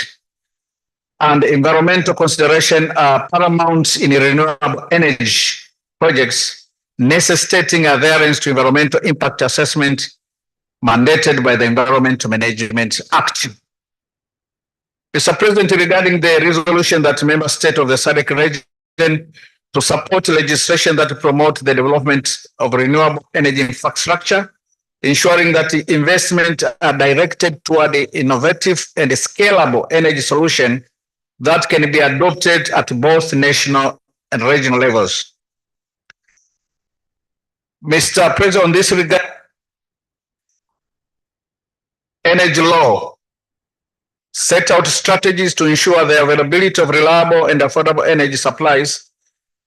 and environmental consideration are paramount in renewable energy projects, necessitating adherence to environmental impact assessment mandated by the Environmental Management Act. Mr. President, regarding the resolution that member state of the Sadc region to support legislation that promote the development of renewable energy infrastructure, ensuring that the investment are directed toward the innovative and scalable energy solution that can be adopted at both national and regional levels. Mr. President, on this regard, energy law set out strategies to ensure the availability of reliable and affordable energy supplies,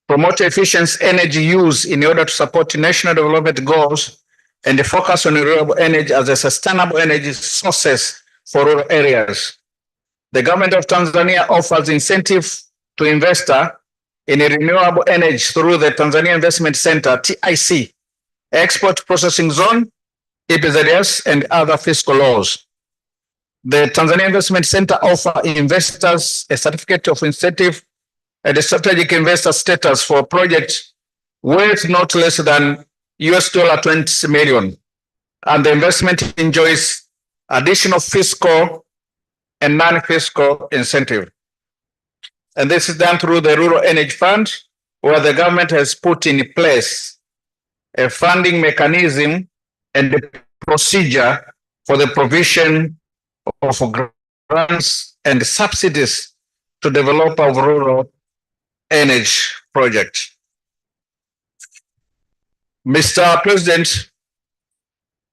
promote efficient energy use in order to support national development goals, and focus on renewable energy as a sustainable energy sources for rural areas. The government of Tanzania offers incentive to investor in renewable energy through the Tanzania Investment Center, TIC, Export Processing Zone, EPZS, and other fiscal laws. The Tanzania Investment Center offers investors a certificate of incentive and a strategic investor status for projects worth not less than $20 million. And the investment enjoys additional fiscal and non-fiscal incentive. And this is done through the Rural Energy Fund, where the government has put in place a funding mechanism and the procedure for the provision of grants and subsidies to develop our rural energy project. Mr. President,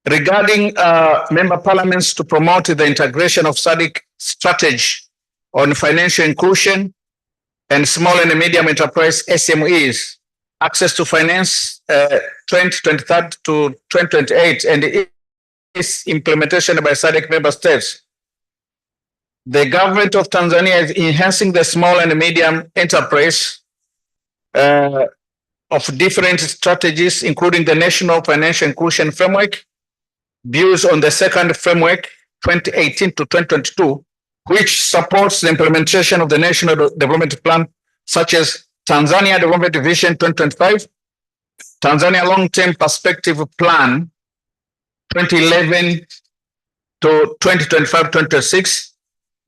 regarding member parliaments to promote the integration of Sadc strategy on financial inclusion and small and medium enterprise SMEs, access to finance 2023 to 2028, and its implementation by Sadc member states. The government of Tanzania is enhancing the small and medium enterprise of different strategies, including the National Financial Inclusion Framework, built on the second framework, 2018 to 2022, which supports the implementation of the National Development Plan, such as Tanzania Development Vision 2025, Tanzania Long-Term Perspective Plan 2011 to 2025-2026,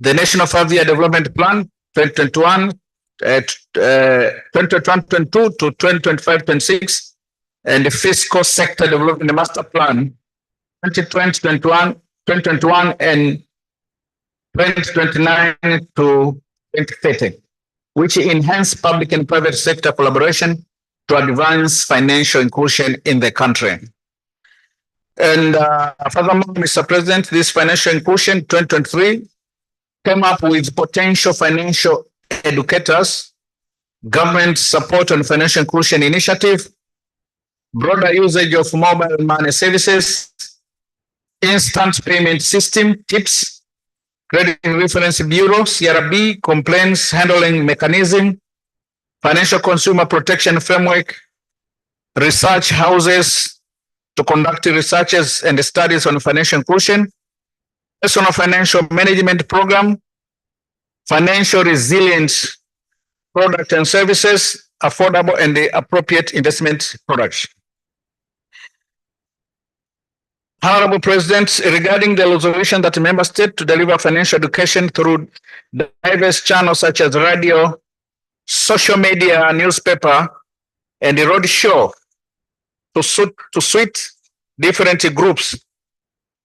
the National 5-Year Development Plan 2021, 2022 to 2025-26, and the Fiscal Sector Development Master Plan 2020-21, 2021, and 2029 to 2030, which enhance public and private sector collaboration to advance financial inclusion in the country. And furthermore, Mr. President, this financial inclusion 2023 came up with potential financial educators, government support on financial inclusion initiative, broader usage of mobile money services, instant payment system, TIPS, credit reference bureau, CRB, complaints handling mechanism, financial consumer protection framework, research houses to conduct researches and studies on financial inclusion, personal financial management program, financial resilience product and services, affordable and the appropriate investment products. Honorable President, regarding the resolution that member state to deliver financial education through diverse channels such as radio, social media, newspaper, and the road show to suit different groups.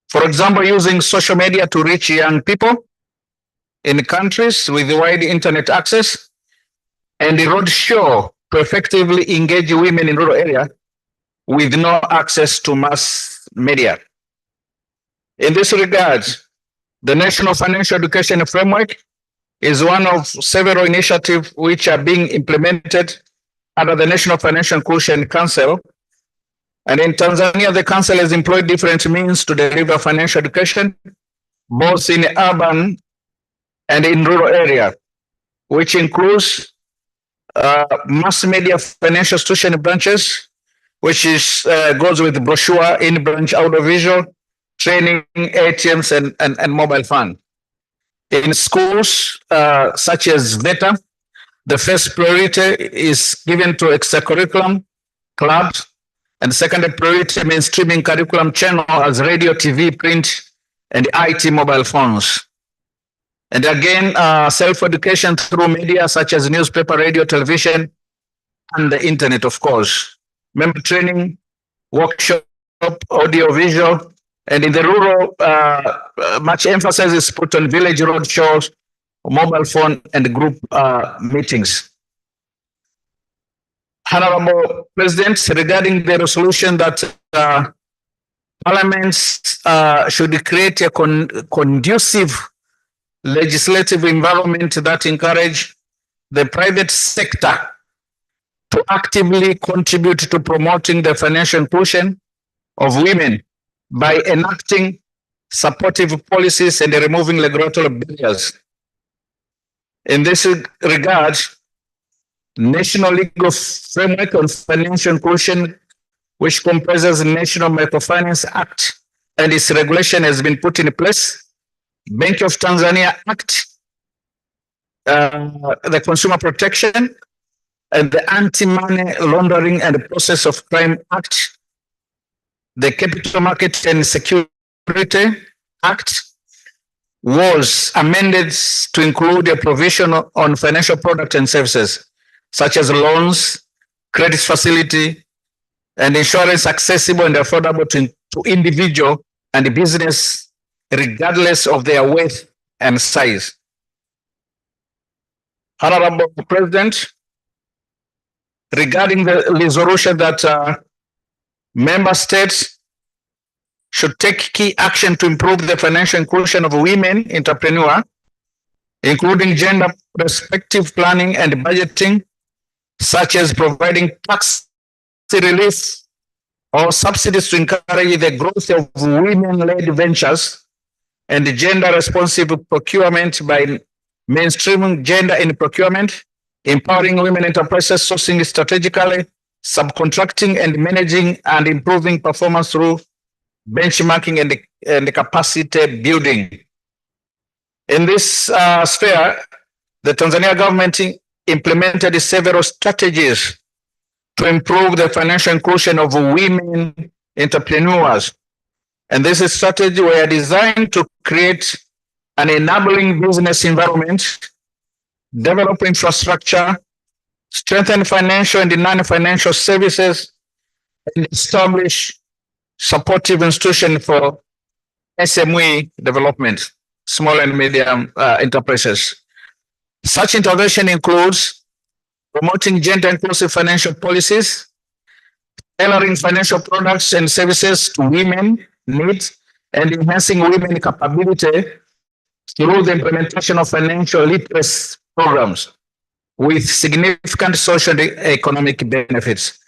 For example, using social media to reach young people in countries with wide internet access, and the road show to effectively engage women in rural area with no access to mass media. In this regard, the National Financial Education Framework is one of several initiatives which are being implemented under the National Financial Inclusion Council. And in Tanzania, the council has employed different means to deliver financial education, both in urban and in rural area, which includes mass media financial institution branches, which is goes with brochure, in-branch audiovisual, training, ATMs, and mobile phone. In schools such as VETA, the first priority is given to extracurriculum clubs, and second priority mainstreaming curriculum channel as radio, TV, print, and IT mobile phones. And again, self-education through media such as newspaper, radio, television, and the internet, of course. Member training, workshop, audio, visual, and in the rural, much emphasis is put on village road shows, mobile phone, and group meetings. Honorable President, regarding the resolution that parliaments should create a conducive legislative environment that encourage the private sector to actively contribute to promoting the financial inclusion of women by enacting supportive policies and removing regulatory barriers. In this regard, National Legal Framework on Financial Inclusion, which comprises the National Microfinance Act and its regulation, has been put in place. Bank of Tanzania Act, the Consumer Protection, and the Anti-Money Laundering and Process of Crime Act, the Capital Market and Security Act was amended to include a provision on financial products and services, such as loans, credit facility, and insurance accessible and affordable to individual and business, regardless of their weight and size. Honorable President, regarding the resolution that member states should take key action to improve the financial inclusion of women entrepreneurs, including gender perspective planning and budgeting, such as providing tax relief or subsidies to encourage the growth of women-led ventures and gender-responsive procurement by mainstreaming gender in procurement, empowering women enterprises, sourcing strategically, subcontracting and managing, and improving performance through benchmarking and capacity building. In this sphere, the Tanzania government implemented several strategies to improve the financial inclusion of women entrepreneurs. And this strategy were designed to create an enabling business environment, develop infrastructure, strengthen financial and non-financial services, and establish supportive institutions for SME development, small and medium enterprises. Such intervention includes promoting gender-inclusive financial policies, tailoring financial products and services to women needs, and enhancing women capability through the implementation of financial literacy programs with significant social and economic benefits,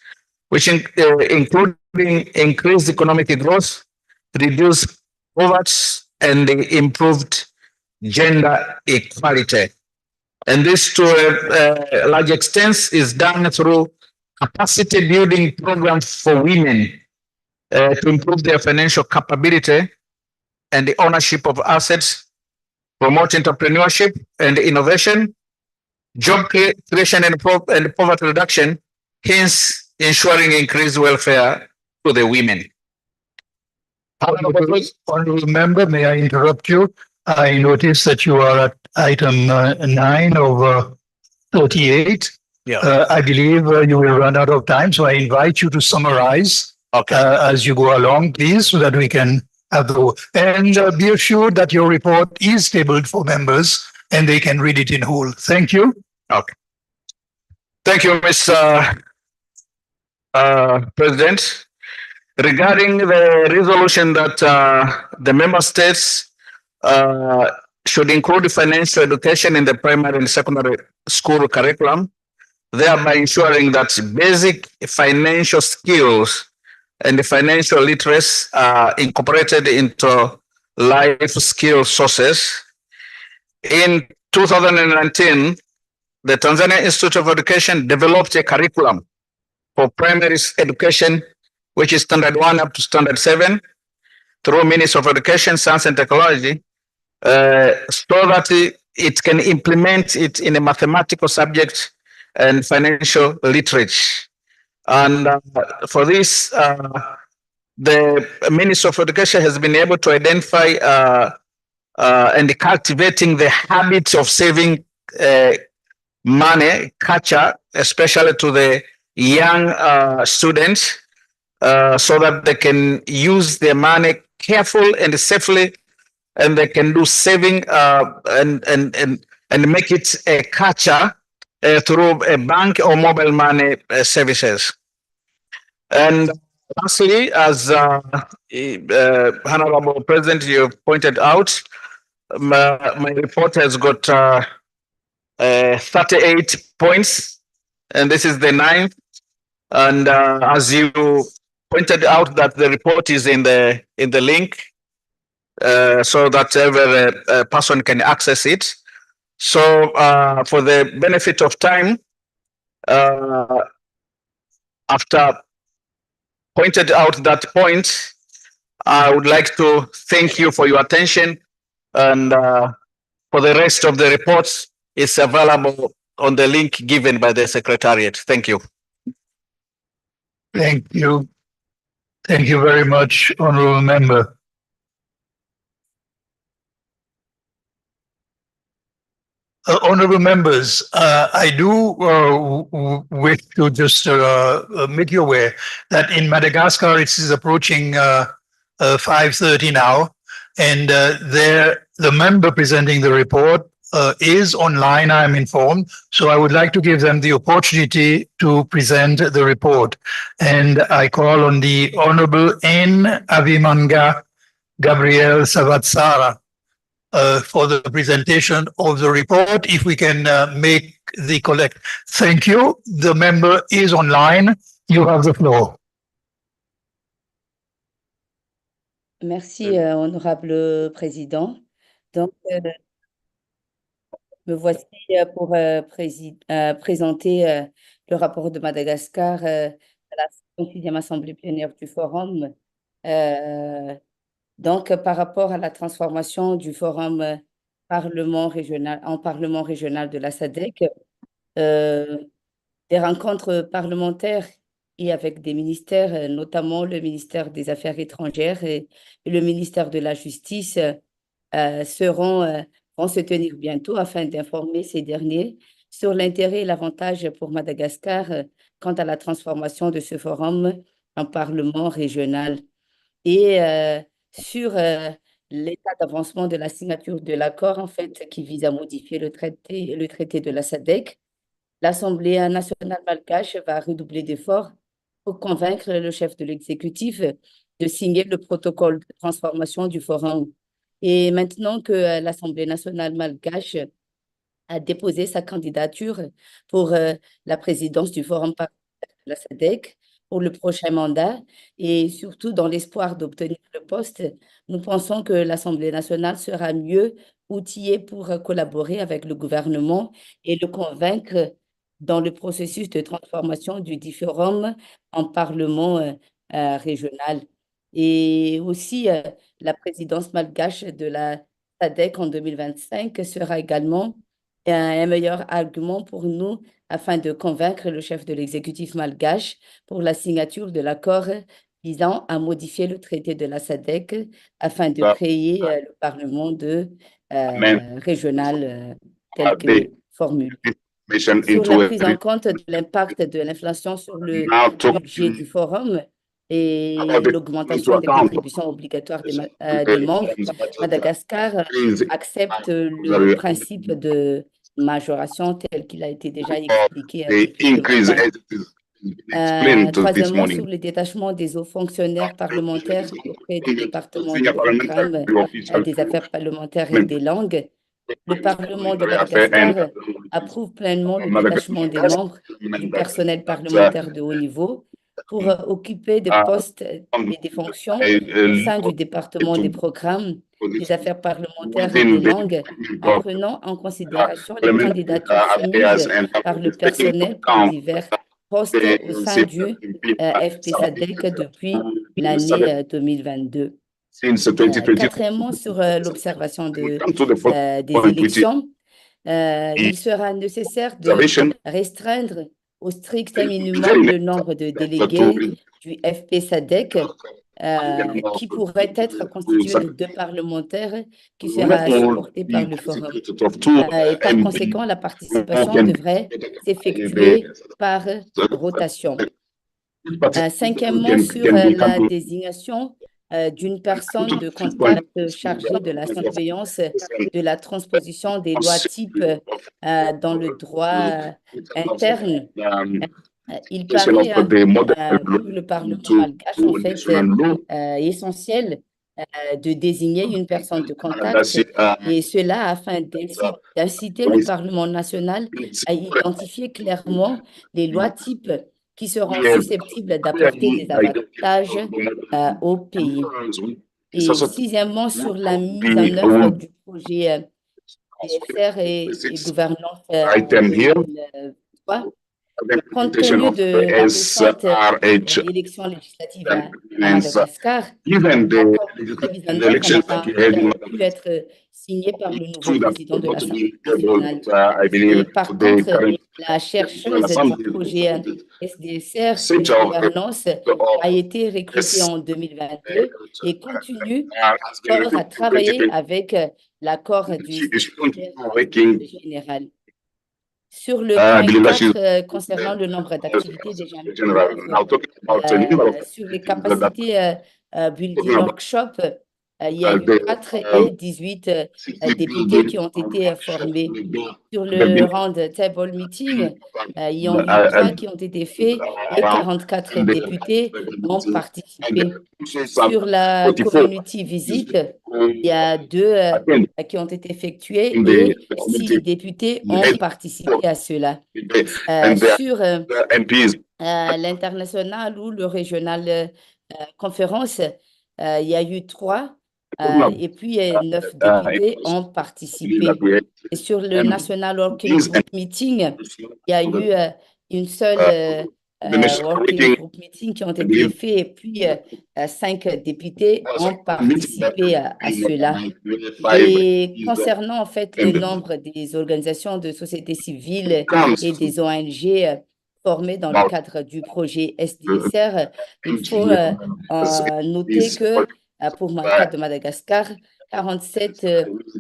which including increased economic growth, reduced poverty, and improved gender equality. And this, to a large extent, is done through capacity building programs for women to improve their financial capability and the ownership of assets, promote entrepreneurship and innovation, job creation and poverty reduction, hence ensuring increased welfare to the women. Honorable member, may I interrupt you? I noticed that you are at item 9 of 38. Yeah. I believe you will run out of time, so I invite you to summarize as you go along, please, so that we can have the... And be assured that your report is tabled for members and they can read it in whole. Thank you. Okay. Thank you, Mr. President. Regarding the resolution that the member states should include financial education in the primary and secondary school curriculum, thereby ensuring that basic financial skills and financial literacy are incorporated into life skill sources. In 2019, the Tanzania Institute of Education developed a curriculum for primary education, which is standard 1 up to standard 7, through Ministry of Education, Science and Technology, so that it can implement it in a mathematical subject and financial literature. And for this, the Ministry of Education has been able to identify and cultivating the habits of saving money culture, especially to the young students so that they can use their money careful and safely, and they can do saving and make it a culture through a bank or mobile money services. And lastly, as Honorable President, you pointed out, my report has got 38 points, and this is the ninth. And as you pointed out, that the report is in the link, so that every person can access it. So for the benefit of time, after pointed out that point, I would like to thank you for your attention, and for the rest of the reports, it's available on the link given by the Secretariat. Thank you. Thank you. Thank you very much, Honorable Member. Honorable members, I do wish to just make you aware that in Madagascar it is approaching 5:30 now, and the member presenting the report is online, I am informed. So I would like to give them the opportunity to present the report. And I call on the Honorable N. Avimanga Gabriel Savatsara for the presentation of the report, if we can make the collect. Thank you. The member is online. You have the floor. Merci, honorable président. Donc, me voici pour présenter le rapport de Madagascar à la 6e Assemblée plénière du Forum. Donc, par rapport à la transformation du Forum Parlement régional de la Sadc, des rencontres parlementaires et avec des ministères, notamment le ministère des Affaires étrangères et le ministère de la Justice, vont se tenir bientôt afin d'informer ces derniers sur l'intérêt et l'avantage pour Madagascar quant à la transformation de ce forum en Parlement régional et sur l'état d'avancement de la signature de l'accord en fait qui vise à modifier le traité de la Sadc. L'Assemblée nationale malgache va redoubler d'efforts pour convaincre le chef de l'exécutif de signer le protocole de transformation du forum. Et maintenant que l'Assemblée nationale malgache a déposé sa candidature pour la présidence du forum parlementaire de la Sadc pour le prochain mandat, et surtout dans l'espoir d'obtenir le poste, nous pensons que l'Assemblée nationale sera mieux outillée pour collaborer avec le gouvernement et le convaincre dans le processus de transformation du forum en Parlement régional. Et aussi, la présidence malgache de la Sadc en 2025 sera également un meilleur argument pour nous afin de convaincre le chef de l'exécutif malgache pour la signature de l'accord visant à modifier le traité de la Sadc afin de créer le Parlement régional tel que formule. Sur la prise en compte de l'impact de l'inflation sur le budget du forum et l'augmentation des contributions obligatoires des membres, Madagascar accepte le principe de majoration tel qu'il a été déjà expliqué. Troisièmement, sur le détachement des hauts fonctionnaires parlementaires auprès du département du programme des affaires parlementaires et des langues, le Parlement de Madagascar approuve pleinement le détachement des membres du personnel parlementaire de haut niveau pour occuper des postes et des fonctions au sein du département des programmes, des affaires parlementaires et des langues, en prenant en considération les candidatures soumises par le personnel pour divers postes au sein du FP-SADC depuis l'année 2022. Quatrièmement, sur l'observation des élections, il sera nécessaire de restreindre au strict minimum le nombre de délégués du FP-SADC qui pourrait être constitué de 2 parlementaires qui sera supporté par le forum. Et par conséquent, la participation devrait s'effectuer par rotation. Cinquièmement, sur la désignation d'une personne de contact chargée de la surveillance de la transposition des lois types dans le droit interne. Il paraît pour le Parlement malgache, en fait, essentiel de désigner une personne de contact, et cela afin d'inciter le Parlement national à identifier clairement les lois types qui seront susceptibles d'apporter des avantages au pays. Et sixièmement, sur la mise en œuvre du projet DSR et gouvernance en 2023, compte tenu de la récente élection législative à Madagascar, l'accord de mise en œuvre n'a pas pu être signé par le nouveau président de l'Assemblée nationale. Et par contre, la chercheuse du projet SDSR et de gouvernance a été recrutée en 2022 et continue encore à travailler avec l'accord du secrétaire général. Sur le point 4, concernant le nombre d'activités déjà mises en œuvre, sur les capacités building workshop, il y a eu 4 et 18 députés qui ont été formés. Sur le round table meeting, il y en a eu 3 qui ont été faits et 44 députés ont participé. Sur la community visit, il y a 2 qui ont été effectuées et 6 députés ont participé à cela. Sur l'international ou le régional conférence, il y a eu 3 et puis 9 députés ont participé. Et sur le National Working Group Meeting, il y a eu une seule Working Group Meeting qui ont été faits et puis 5 députés ont participé à cela. Et concernant en fait le nombre des organisations de société civile et des ONG formées dans le cadre du projet SDSR, il faut noter que pour le cas de Madagascar, 47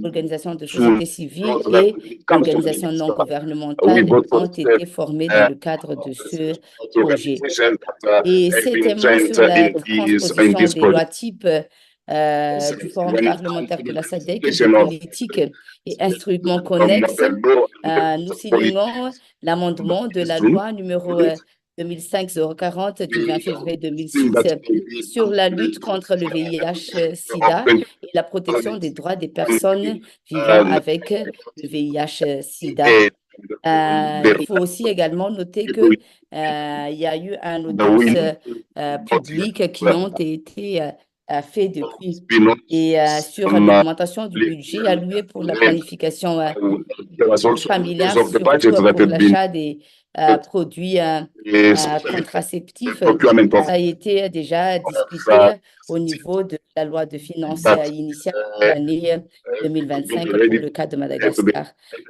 organisations de société civile et organisations non gouvernementales ont été formées dans le cadre de ce projet. Et septièmement, sur la transposition des lois types du Forum parlementaire de la Sadc et des politiques et instruments connexes, nous signons l'amendement de la loi numéro 2005-040 du 20 février 2006 sur la lutte contre le VIH-Sida et la protection des droits des personnes vivant avec le VIH-Sida. Il faut aussi également noter que il y a eu une audience publique qui ont été fait depuis. Et sur l'augmentation du budget alloué pour la planification familiale, surtout pour l'achat des produits contraceptifs, ça a été déjà discuté au niveau de la loi de finances initiale de l'année 2025 pour le cas de Madagascar.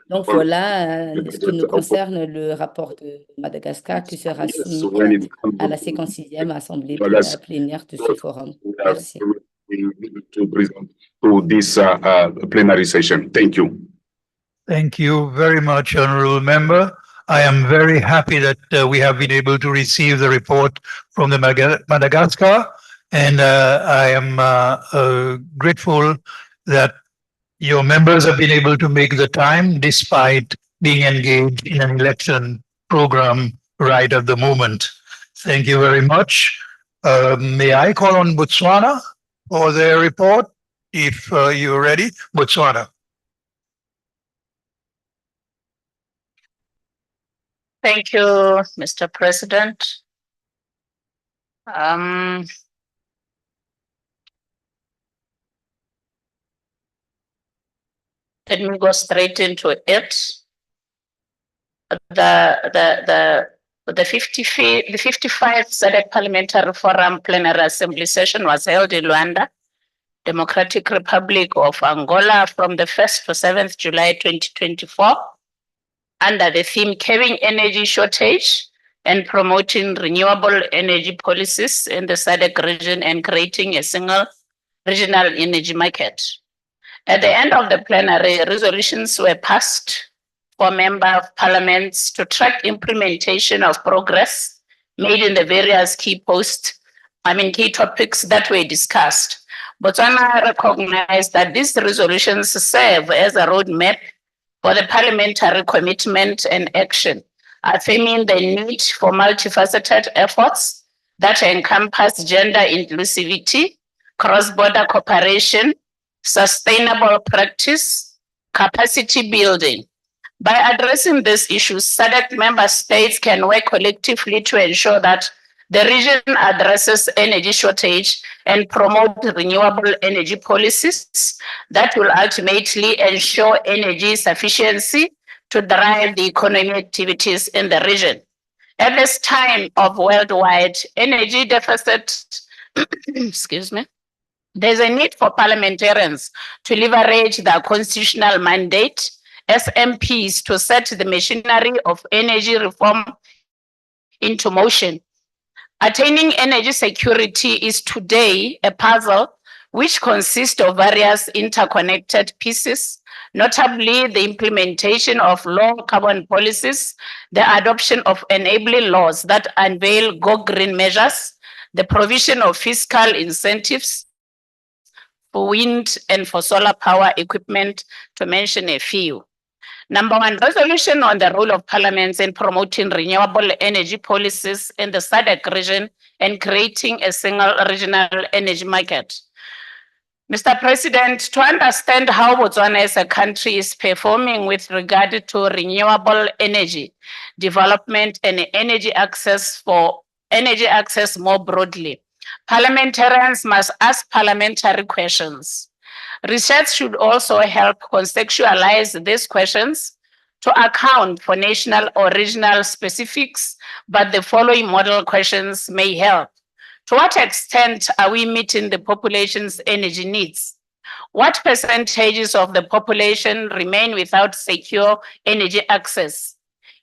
Donc voilà ce qui nous concerne le rapport de Madagascar qui sera soumis à la 56e Assemblée plénière de ce forum. Merci. To this plenary session. Thank you. Thank you very much, Honorable Member. I am very happy that we have been able to receive the report from the Madagascar, and I am grateful that your members have been able to make the time despite being engaged in an election program right at the moment. Thank you very much. May I call on Botswana for their report, if you're ready? Botswana. Thank you, Mr. President. Let me go straight into it. The 55th Sadc Parliamentary Forum Plenary Assembly session was held in Luanda, Democratic Republic of Angola, from the 1st to 7th July 2024, under the theme Curbing Energy Shortage and promoting renewable energy policies in the Sadc region and creating a single regional energy market. At the end of the plenary, resolutions were passed for member of parliaments to track implementation of progress made in the various key topics that were discussed. Botswana recognized that these resolutions serve as a roadmap for the parliamentary commitment and action, affirming the need for multifaceted efforts that encompass gender inclusivity, cross-border cooperation, sustainable practice, capacity building. By addressing these issues, SADC member states can work collectively to ensure that the region addresses energy shortage and promote renewable energy policies that will ultimately ensure energy sufficiency to drive the economic activities in the region. At this time of worldwide energy deficit, excuse me, there's a need for parliamentarians to leverage their constitutional mandate as MPs to set the machinery of energy reform into motion. Attaining energy security is today a puzzle which consists of various interconnected pieces, notably the implementation of low carbon policies, the adoption of enabling laws that unveil go green measures, the provision of fiscal incentives for wind and for solar power equipment, to mention a few. Number one, resolution on the role of parliaments in promoting renewable energy policies in the SADC region and creating a single regional energy market. Mr. President, to understand how Botswana as a country is performing with regard to renewable energy development and energy access more broadly, parliamentarians must ask parliamentary questions. Research should also help contextualize these questions to account for national or regional specifics, but the following model questions may help. To what extent are we meeting the population's energy needs? What percentages of the population remain without secure energy access?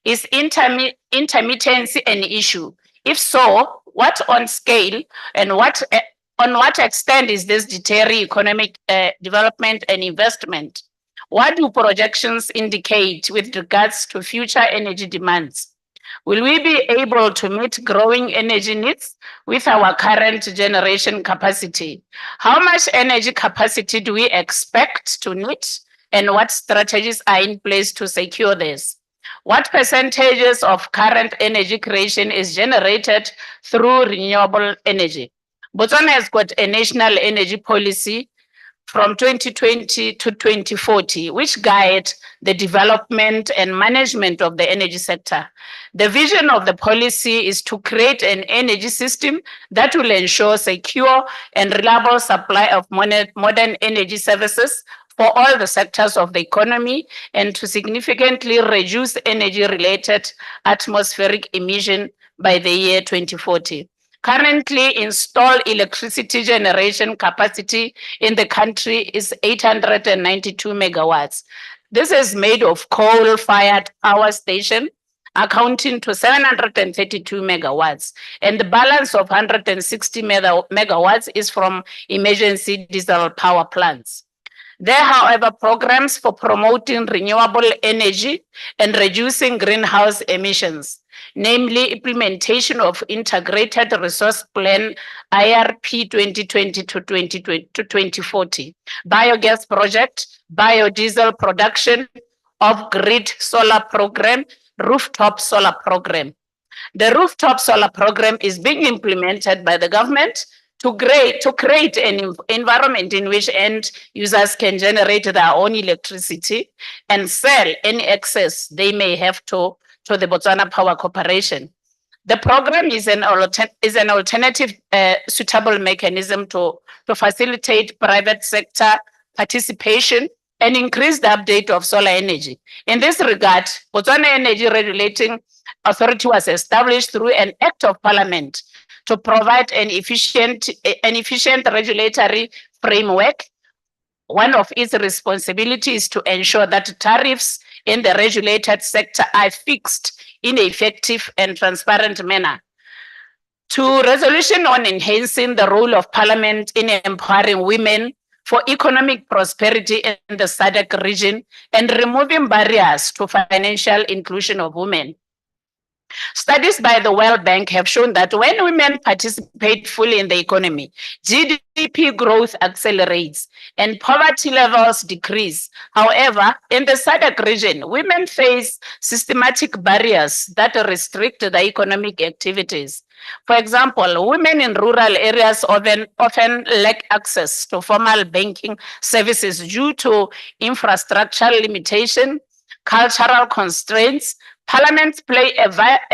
Is intermittency an issue? If so, what on scale and on what extent is this deterring economic development and investment? What do projections indicate with regards to future energy demands? Will we be able to meet growing energy needs with our current generation capacity? How much energy capacity do we expect to need, and what strategies are in place to secure this? What percentages of current energy creation is generated through renewable energy? Botswana has got a national energy policy from 2020 to 2040, which guide the development and management of the energy sector. The vision of the policy is to create an energy system that will ensure secure and reliable supply of modern energy services for all the sectors of the economy and to significantly reduce energy-related atmospheric emission by the year 2040. Currently installed electricity generation capacity in the country is 892 megawatts. This is made of coal-fired power station, accounting to 732 megawatts, and the balance of 160 megawatts is from emergency diesel power plants. There are, however, programs for promoting renewable energy and reducing greenhouse emissions, namely implementation of Integrated Resource Plan IRP 2020 to 2040, biogas project, biodiesel production, off-grid solar program, rooftop solar program. The rooftop solar program is being implemented by the government to create an environment in which end users can generate their own electricity and sell any excess they may have to the Botswana Power Corporation. The program is an alternative suitable mechanism to facilitate private sector participation and increase the update of solar energy. In this regard, Botswana Energy Regulating Authority was established through an act of parliament to provide an efficient regulatory framework. One of its responsibilities is to ensure that tariffs in the regulated sector are fixed in an effective and transparent manner. To resolution on enhancing the role of Parliament in empowering women for economic prosperity in the Sadc region and removing barriers to financial inclusion of women. Studies by the World Bank have shown that when women participate fully in the economy, GDP growth accelerates and poverty levels decrease. However, in the Sadc region, women face systematic barriers that restrict the economic activities. For example, women in rural areas often lack access to formal banking services due to infrastructural limitation, cultural constraints. Parliaments play a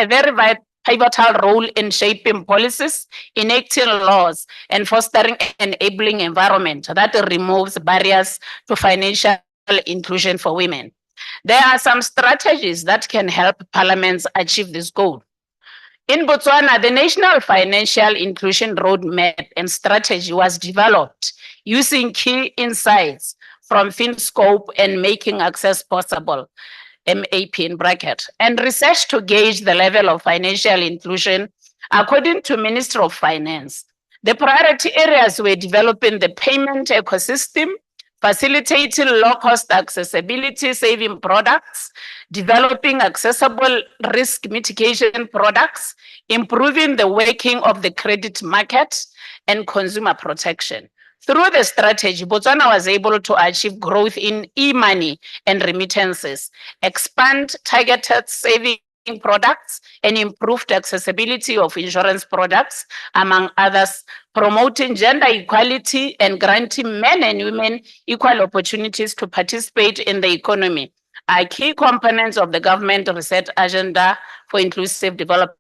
very pivotal role in shaping policies, enacting laws, and fostering an enabling environment that removes barriers to financial inclusion for women. There are some strategies that can help parliaments achieve this goal. In Botswana, the National Financial Inclusion Roadmap and Strategy was developed using key insights from FinScope and Making Access Possible, MAP in bracket, and research to gauge the level of financial inclusion according to Ministry of Finance. The priority areas were developing the payment ecosystem, facilitating low-cost accessibility saving products, developing accessible risk mitigation products, improving the working of the credit market, and consumer protection. Through the strategy, Botswana was able to achieve growth in e-money and remittances, expand targeted saving products, and improved accessibility of insurance products, among others, promoting gender equality and granting men and women equal opportunities to participate in the economy are key components of the government research agenda for inclusive development.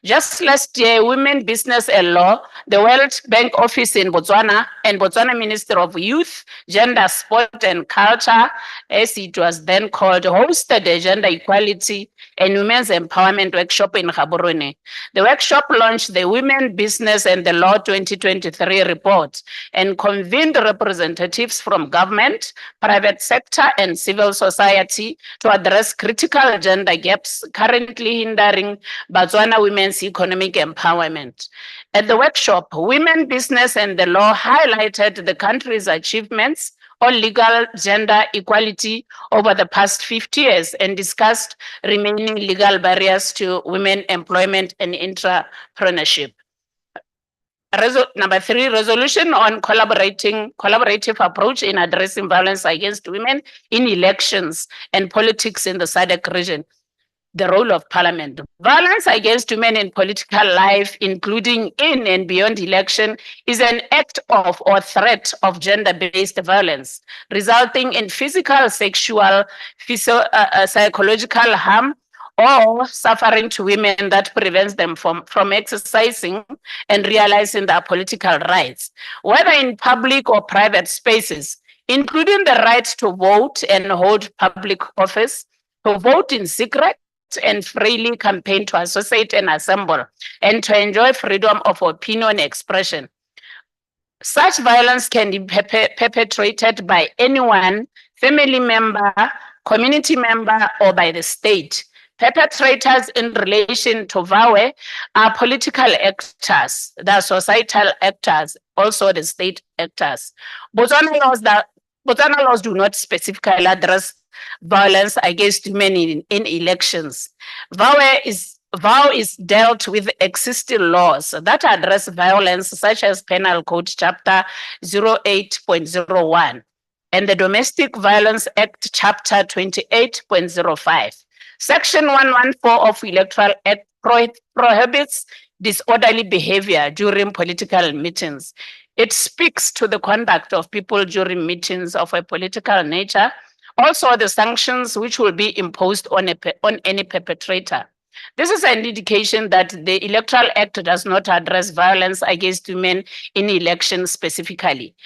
Just last year, Women, Business and Law, the World Bank Office in Botswana, and Botswana Minister of Youth, Gender, Sport and Culture, as it was then called, hosted a gender equality and women's empowerment workshop in Gaborone. The workshop launched the Women, Business and the Law 2023 report and convened representatives from government, private sector and civil society to address critical gender gaps currently hindering Botswana women's economic empowerment. At the workshop, Women, Business and the Law highlighted the country's achievements on legal gender equality over the past 50 years and discussed remaining legal barriers to women employment and entrepreneurship. Number 3, resolution on collaborative approach in addressing violence against women in elections and politics in the Sadc region. The role of Parliament. Violence against women in political life, including in and beyond election, is an act of or threat of gender-based violence, resulting in physical, sexual, psychological harm or suffering to women that prevents them from exercising and realizing their political rights, whether in public or private spaces, including the right to vote and hold public office, to vote in secret, and freely campaign, to associate and assemble, and to enjoy freedom of opinion expression. Such violence can be perpetrated by anyone, family member, community member, or by the state. Perpetrators in relation to VAWE are political actors, the societal actors, also the state actors. Botswana laws do not specifically address violence against women in elections. VAW is dealt with existing laws that address violence, such as Penal Code Chapter 08.01 and the Domestic Violence Act Chapter 28.05. Section 114 of Electoral Act prohibits disorderly behavior during political meetings. It speaks to the conduct of people during meetings of a political nature. Also, the sanctions which will be imposed on any perpetrator. This is an indication that the Electoral Act does not address violence against women in elections specifically.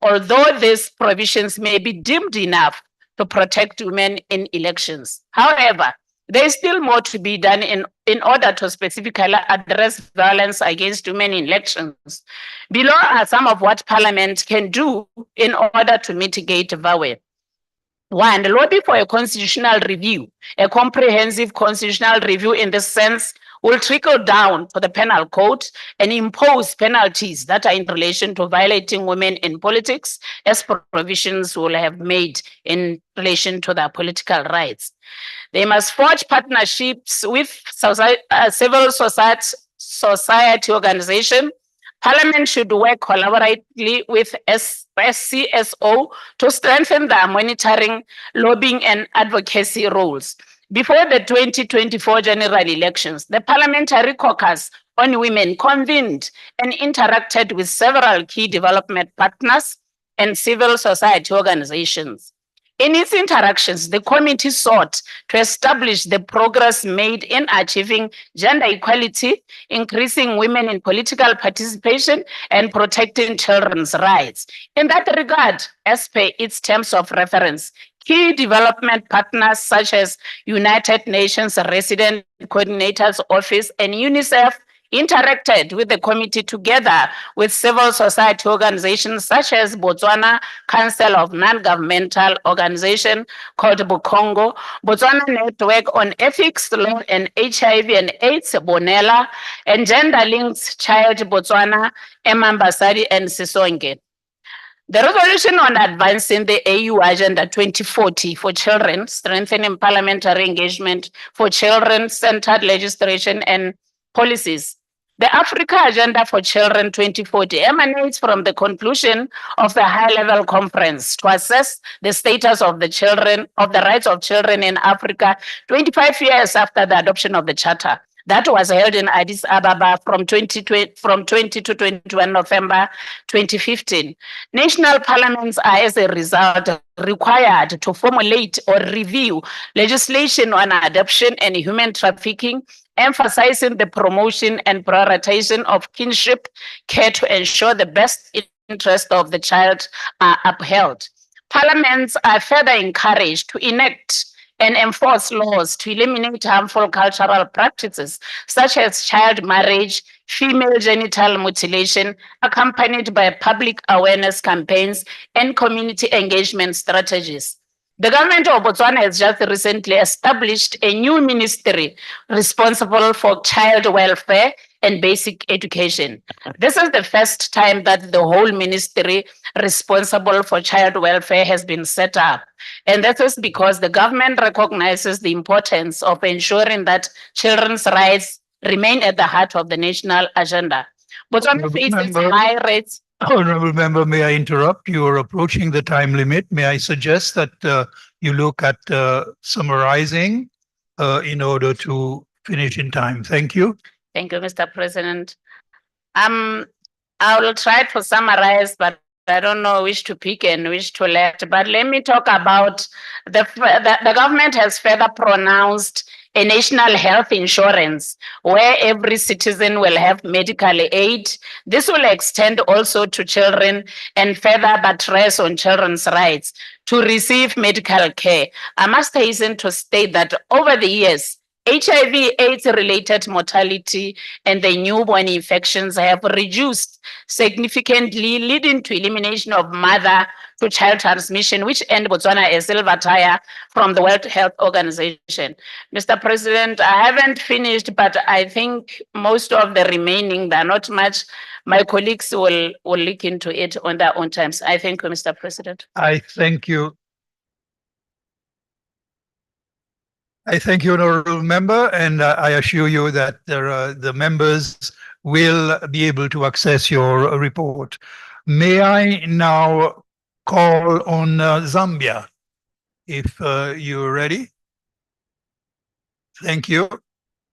Although these provisions may be deemed enough to protect women in elections. However, there is still more to be done in order to specifically address violence against women in elections. Below are some of what Parliament can do in order to mitigate violence. One, lobby for a constitutional review. A comprehensive constitutional review in this sense will trickle down to the penal code and impose penalties that are in relation to violating women in politics, as provisions will have made in relation to their political rights. They must forge partnerships with civil society organizations. Parliament should work collaboratively with SCSO to strengthen their monitoring, lobbying, and advocacy roles. Before the 2024 general elections, the Parliamentary Caucus on Women convened and interacted with several key development partners and civil society organizations. In its interactions, the committee sought to establish the progress made in achieving gender equality, increasing women in political participation, and protecting children's rights. In that regard, as per its terms of reference, key development partners such as United Nations Resident Coordinator's Office and UNICEF interacted with the committee together with civil society organizations such as Botswana Council of Non-Governmental Organization called Bukongo, Botswana Network on Ethics, Law and HIV and AIDS, Bonela, and Gender Links Child Botswana, Emambasadi and Sisonge. The resolution on advancing the AU Agenda 2040 for children, strengthening parliamentary engagement for children-centered legislation and policies. The Africa Agenda for Children 2040 emanates from the conclusion of the high-level conference to assess the status of the rights of children in Africa 25 years after the adoption of the Charter. That was held in Addis Ababa from 20 to 21 November 2015. National parliaments are, as a result, required to formulate or review legislation on adoption and human trafficking, emphasizing the promotion and prioritization of kinship care to ensure the best interest of the child are upheld. Parliaments are further encouraged to enact and enforce laws to eliminate harmful cultural practices such as child marriage, female genital mutilation, accompanied by public awareness campaigns and community engagement strategies. The government of Botswana has just recently established a new ministry responsible for child welfare and basic education. This is the first time that the whole ministry responsible for child welfare has been set up. And that is because the government recognizes the importance of ensuring that children's rights remain at the heart of the national agenda. Botswana faces high rates. Honorable member, may I interrupt? You are approaching the time limit. May I suggest that you look at summarizing in order to finish in time? Thank you. Thank you, Mr. President. I will try to summarize, but I don't know which to pick and which to let. But let me talk about the government has further pronounced a national health insurance where every citizen will have medical aid. This will extend also to children and further buttress on children's rights to receive medical care. I must hasten to state that over the years, HIV, AIDS-related mortality and the newborn infections have reduced significantly, leading to elimination of mother-to-child transmission, which earned Botswana a silver tire from the World Health Organization. Mr. President, I haven't finished, but I think most of the remaining, there are not much. My colleagues will look into it on their own times. I thank you, Mr. President. I thank you. I thank you, honorable member, and I assure you that the members will be able to access your report. May I now call on Zambia, if you're ready? Thank you.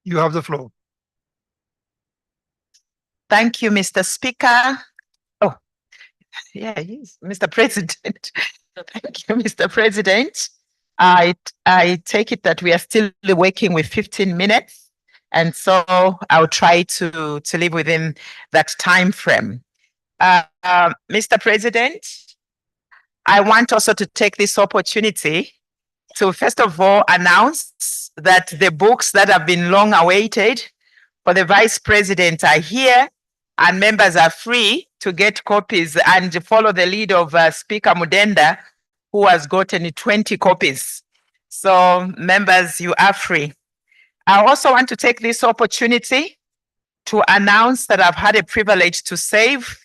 You have the floor. Thank you, Mr. Speaker. Oh, yeah, yes, Mr. President. Thank you, Mr. President. I take it that we are still working with 15 minutes, and so I'll try to live within that time frame. Mr. President, I want also to take this opportunity to first of all announce that the books that have been long awaited for the Vice President are here, and members are free to get copies and follow the lead of Speaker Mudenda, who has gotten 20 copies. So members, you are free. I also want to take this opportunity to announce that I've had a privilege to serve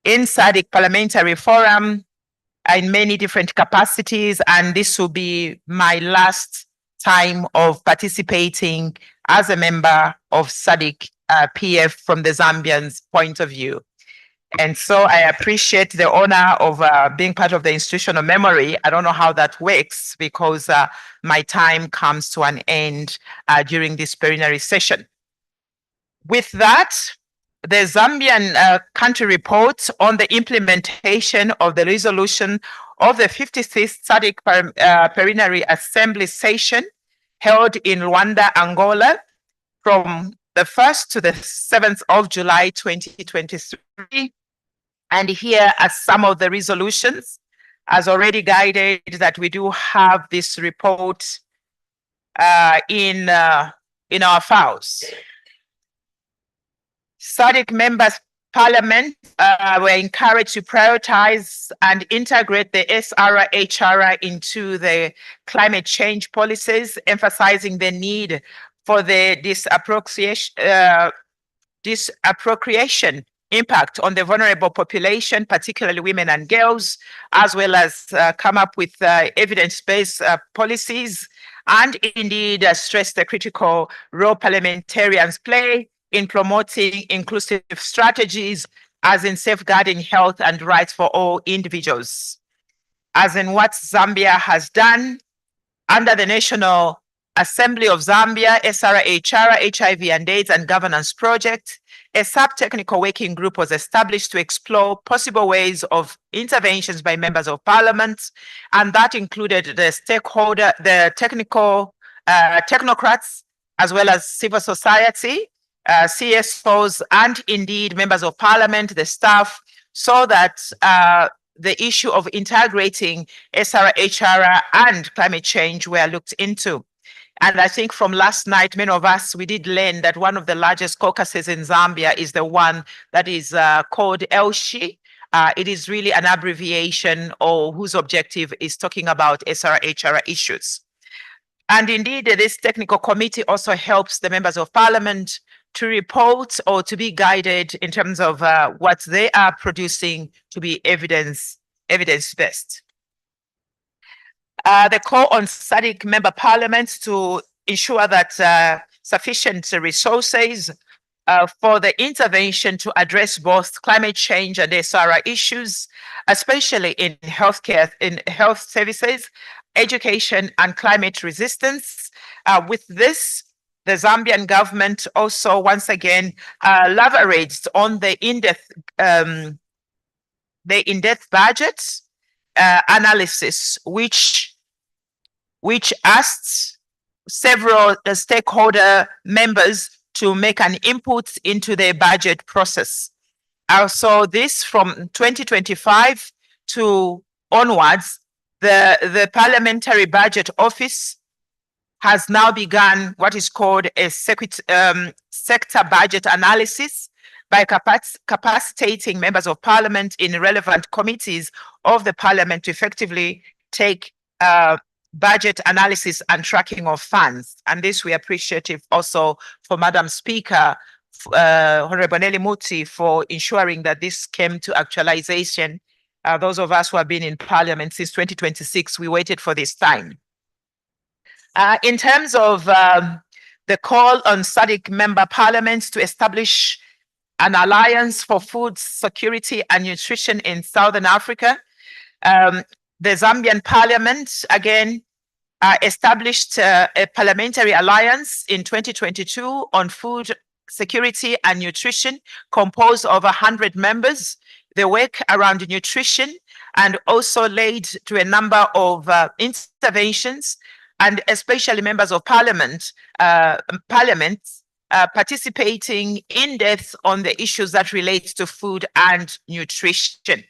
in Sadc Parliamentary Forum in many different capacities, and this will be my last time of participating as a member of Sadc PF from the Zambians' point of view. And so I appreciate the honor of being part of the institutional memory. I don't know how that works because my time comes to an end during this plenary session. With that, the Zambian country report on the implementation of the resolution of the 56th Sadc Plenary Assembly session held in Luanda, Angola, from the 1st to the 7th of July 2023. And here are some of the resolutions. As already guided, that we do have this report in our files. Sadc members parliament were encouraged to prioritize and integrate the SRHR into the climate change policies, emphasizing the need for the disappropriation impact on the vulnerable population, particularly women and girls, as well as come up with evidence-based policies, and indeed stress the critical role parliamentarians play in promoting inclusive strategies, as in safeguarding health and rights for all individuals. As in what Zambia has done under the National Assembly of Zambia, SRHR, HIV and AIDS and Governance Project, a sub-technical working group was established to explore possible ways of interventions by members of parliament, and that included the stakeholder, the technocrats, as well as civil society, CSOs, and indeed members of parliament, the staff, so that the issue of integrating SRHR and climate change were looked into. And I think from last night, many of us, we did learn that one of the largest caucuses in Zambia is the one that is called ELSHI. It is really an abbreviation or whose objective is talking about SRHR issues. And indeed, this technical committee also helps the members of parliament to report or to be guided in terms of what they are producing to be evidence-based. The call on Sadc member parliaments to ensure that sufficient resources for the intervention to address both climate change and SRI issues, especially in healthcare, in health services, education, and climate resistance. With this, the Zambian government also once again leveraged on the in-depth budget analysis, which asked several stakeholder members to make an input into the budget process. Also, this from 2025 to onwards, the Parliamentary Budget Office has now begun what is called a sector budget analysis by capacitating members of parliament in relevant committees of the parliament to effectively take budget analysis and tracking of funds. And this we appreciate also for Madam Speaker, Honorable Nelly Muti, for ensuring that this came to actualization. Those of us who have been in parliament since 2026, we waited for this time. In terms of the call on Sadc member parliaments to establish an alliance for food security and nutrition in Southern Africa, the Zambian parliament, again, established a parliamentary alliance in 2022 on food security and nutrition, composed of 100 members. They work around nutrition and also led to a number of interventions, and especially members of parliament, participating in depth on the issues that relate to food and nutrition.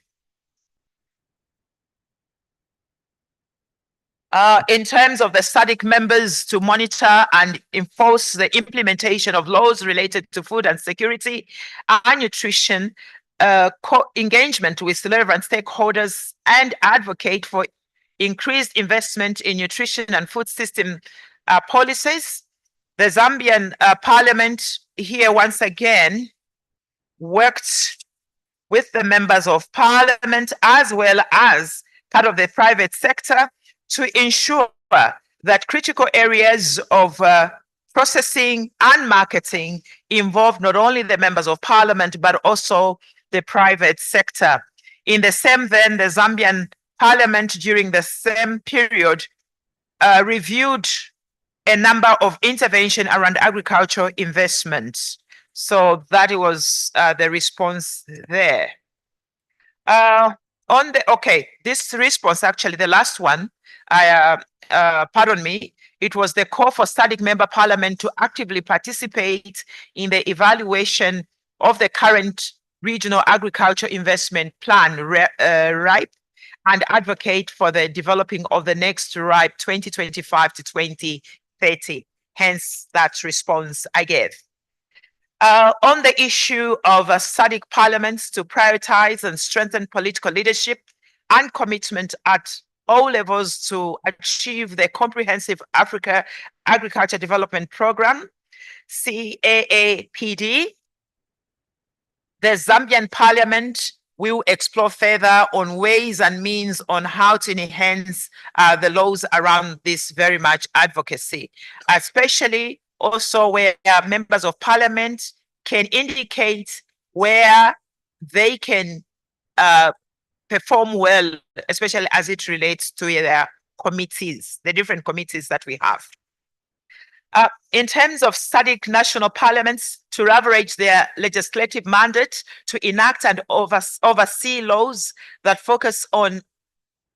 In terms of the Sadc members to monitor and enforce the implementation of laws related to food and security and nutrition, engagement with relevant stakeholders and advocate for increased investment in nutrition and food system policies. The Zambian Parliament here once again worked with the members of Parliament as well as part of the private sector to ensure that critical areas of processing and marketing involve not only the members of Parliament but also the private sector. In the same vein, the Zambian Parliament during the same period reviewed a number of intervention around agricultural investments. So that was the response there. This response, actually, the last one, pardon me, it was the call for Sadc member parliament to actively participate in the evaluation of the current regional agriculture investment plan, RIPE, and advocate for the developing of the next RIPE 2025 to 2030. Hence that response I gave. On the issue of Sadc parliaments to prioritize and strengthen political leadership and commitment at all levels to achieve the comprehensive Africa Agriculture Development Program, CAAPD, the Zambian Parliament will explore further on ways and means on how to enhance the laws around this very much advocacy, especially also where members of Parliament can indicate where they can perform well, especially as it relates to their committees, the different committees that we have. In terms of Sadc national parliaments to leverage their legislative mandate to enact and oversee laws that focus on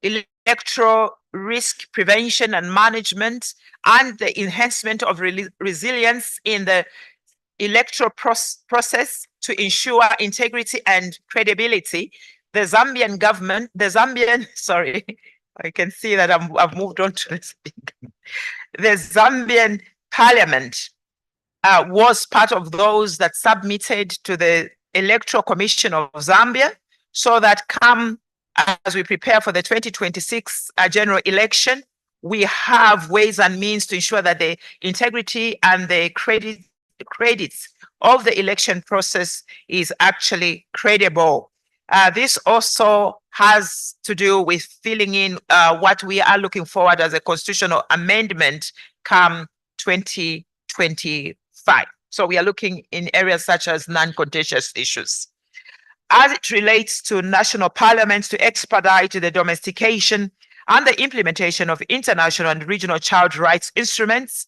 electoral risk prevention and management and the enhancement of resilience in the electoral process to ensure integrity and credibility, the Zambian government, sorry, I can see that I've moved on to the speaker. The Zambian Parliament was part of those that submitted to the Electoral Commission of Zambia so that come as we prepare for the 2026 general election, we have ways and means to ensure that the integrity and the credits of the election process is actually credible. This also has to do with filling in what we are looking forward as a constitutional amendment come 2025. So we are looking in areas such as non-contentious issues. As it relates to national parliaments to expedite the domestication and the implementation of international and regional child rights instruments,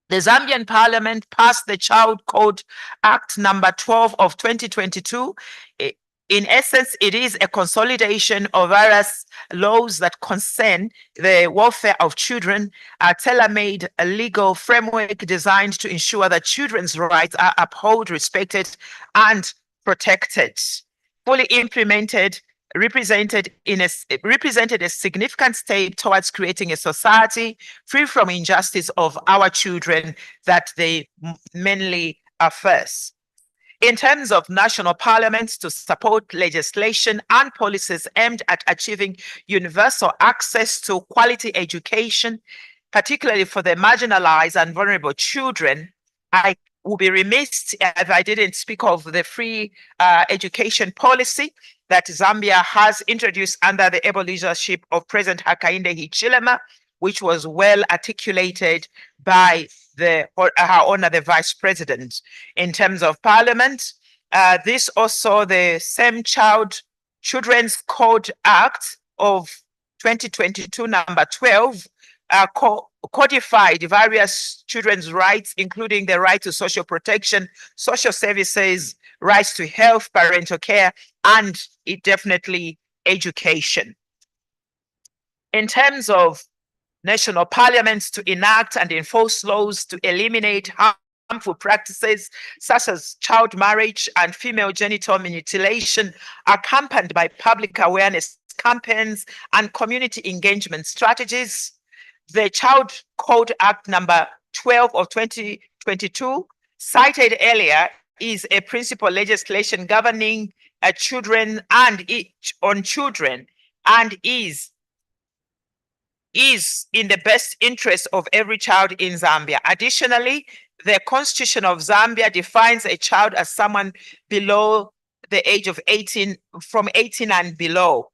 the Zambian Parliament passed the Child Code Act number 12 of 2022. In essence, it is a consolidation of various laws that concern the welfare of children, a tailor-made legal framework designed to ensure that children's rights are upheld, respected, and protected. Fully implemented, represented a significant step towards creating a society free from injustice of our children that they mainly are first. In terms of national parliaments to support legislation and policies aimed at achieving universal access to quality education, particularly for the marginalized and vulnerable children, I would be remiss if I didn't speak of the free education policy that Zambia has introduced under the able leadership of President Hakainde Hichilema, which was well articulated by her honor, the Vice President. In terms of Parliament, this also the same Children's Code Act of 2022, number 12, codified various children's rights, including the right to social protection, social services, rights to health, parental care, and definitely education. In terms of national parliaments to enact and enforce laws to eliminate harmful practices such as child marriage and female genital mutilation, accompanied by public awareness campaigns and community engagement strategies. The Child Code Act number 12 of 2022, cited earlier, is a principal legislation governing children and on children and is in the best interest of every child in Zambia. Additionally, the Constitution of Zambia defines a child as someone below the age of 18, from 18 and below,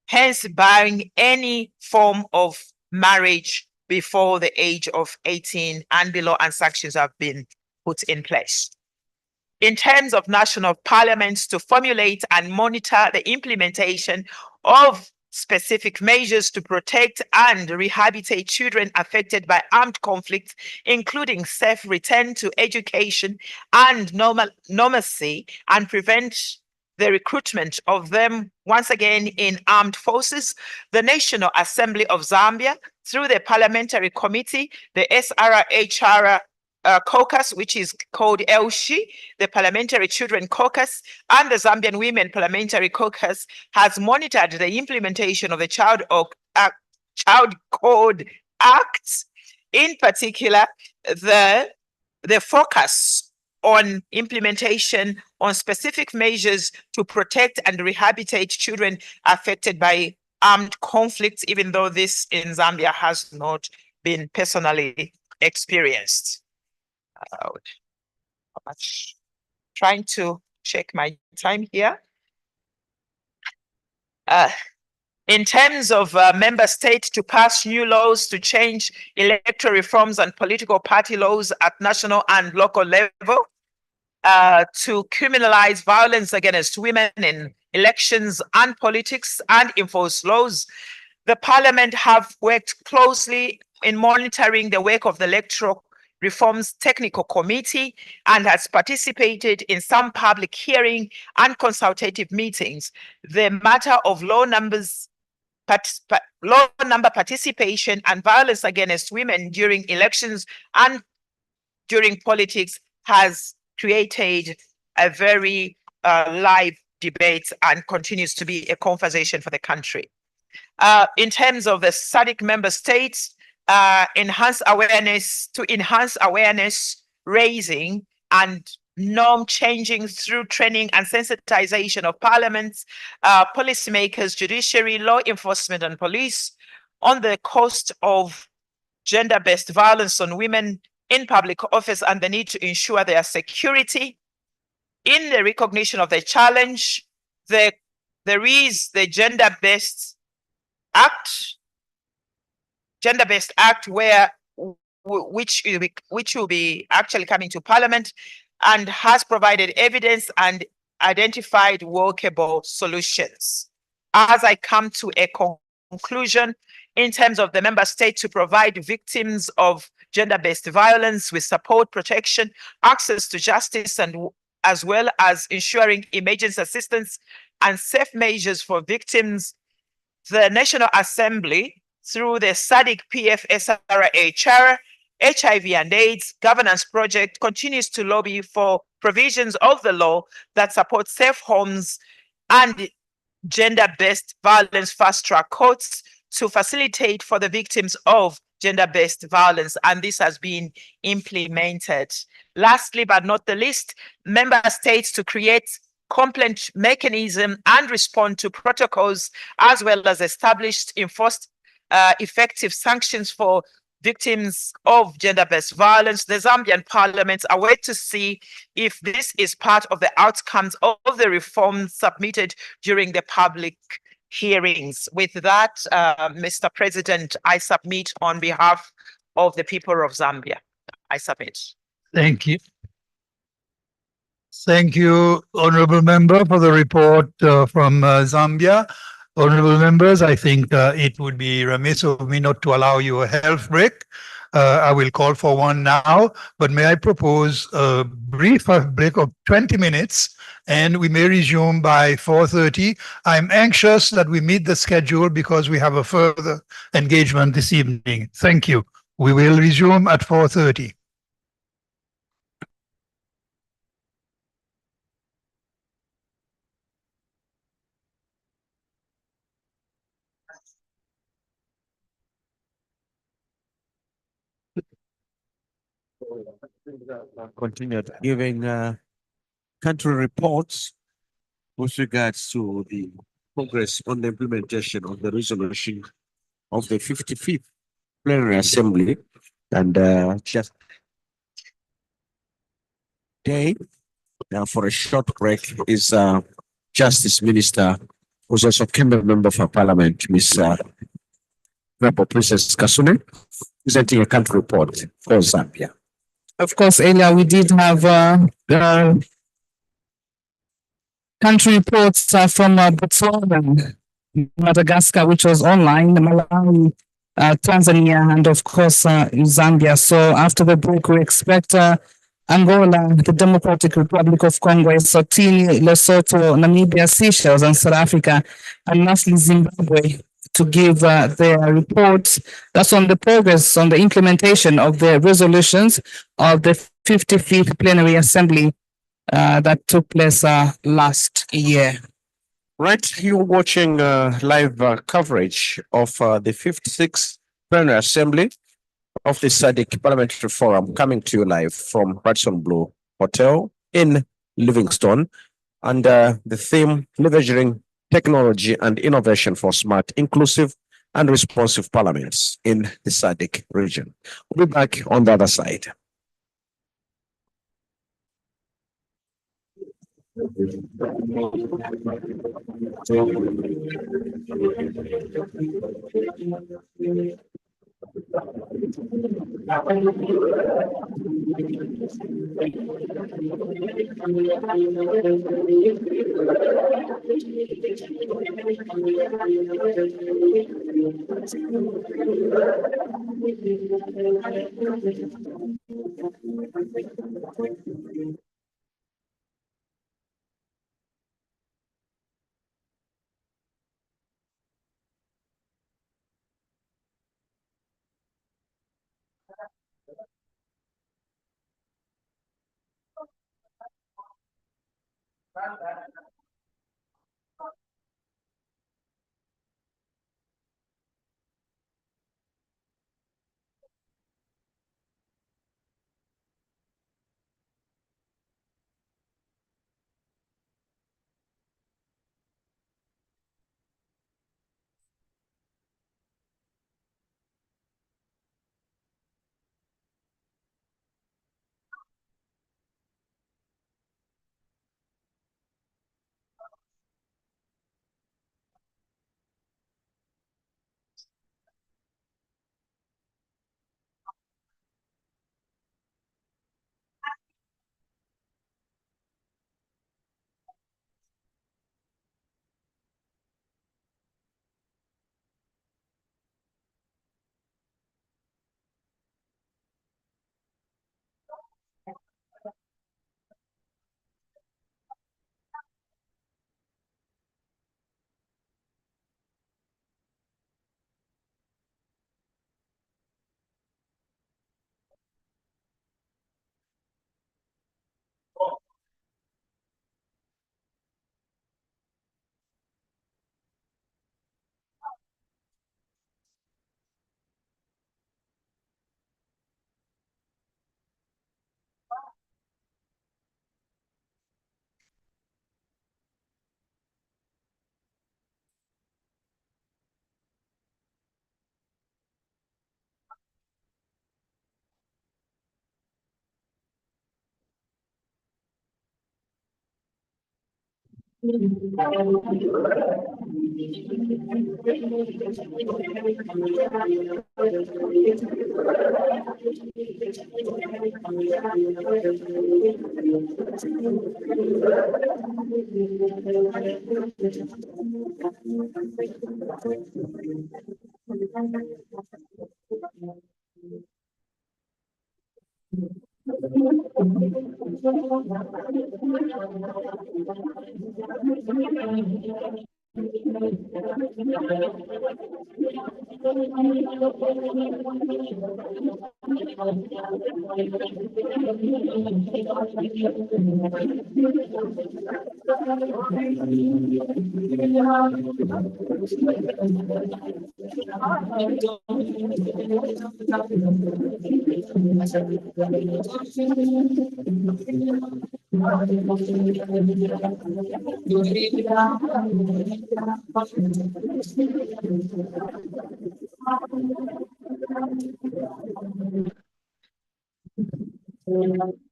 hence barring any form of marriage before the age of 18 and below, and sanctions have been put in place. In terms of national parliaments to formulate and monitor the implementation of specific measures to protect and rehabilitate children affected by armed conflict, including safe return to education and normalcy, and prevent the recruitment of them once again in armed forces, the National Assembly of Zambia, through the Parliamentary Committee, the SRHR caucus, which is called ELSHI, the Parliamentary Children Caucus, and the Zambian Women Parliamentary Caucus, has monitored the implementation of the Child Code Act, in particular, the focus on implementation on specific measures to protect and rehabilitate children affected by armed conflicts, even though this in Zambia has not been personally experienced. Trying to check my time here. In terms of member states to pass new laws to change electoral reforms and political party laws at national and local level, to criminalize violence against women in elections and politics and enforce laws, the Parliament have worked closely in monitoring the work of the Electoral Reforms Technical Committee and has participated in some public hearing and consultative meetings. The matter of low number participation and violence against women during elections and during politics has created a very live debate and continues to be a conversation for the country. In terms of the SADC member states, enhance awareness raising and norm changing through training and sensitization of parliaments, policymakers, judiciary, law enforcement, and police on the cost of gender-based violence on women in public office and the need to ensure their security. In the recognition of the challenge, there is the gender-based act where which will be actually coming to Parliament and has provided evidence and identified workable solutions. As I come to a conclusion, in terms of the member state to provide victims of gender-based violence with support, protection, access to justice, and as well as ensuring emergency assistance and safe measures for victims, the National Assembly, through the SADC PFSRHR, HIV and AIDS Governance Project, continues to lobby for provisions of the law that support safe homes and gender-based violence fast-track courts to facilitate for the victims of gender-based violence, and this has been implemented. Lastly, but not the least, member states to create complaint mechanism and respond to protocols, as well as established enforced effective sanctions for victims of gender-based violence. The Zambian Parliament are waiting to see if this is part of the outcomes of the reforms submitted during the public hearings. With that, Mr. President, I submit on behalf of the people of Zambia. I submit. Thank you. Thank you, Honorable Member, for the report from Zambia. Honorable members, I think it would be remiss of me not to allow you a health break. I will call for one now, but may I propose a brief break of 20 minutes, and we may resume by 4:30. I'm anxious that we meet the schedule because we have a further engagement this evening. Thank you. We will resume at 4:30. Continued giving country reports with regards to the progress on the implementation of the resolution of the 55th Plenary Assembly. And just day for a short break is Justice Minister, who's also a Cabinet Member for Parliament, Ms. Princess Kasune, presenting a country report for Zambia. Of course, earlier we did have country reports from Botswana, Madagascar, which was online, Malawi, Tanzania, and of course Zambia. So after the break, we expect Angola, the Democratic Republic of Congo, Eswatini, Lesotho, Namibia, Seychelles, and South Africa, and lastly Zimbabwe to give their reports. That's on the progress on the implementation of the resolutions of the 55th Plenary Assembly that took place last year. Right, you're watching live coverage of the 56th Plenary Assembly of the Sadc Parliamentary Forum, coming to you live from Radisson Blu Hotel in Livingstone, under the theme leveraging technology and innovation for smart, inclusive, and responsive parliaments in the Sadc region. We'll be back on the other side.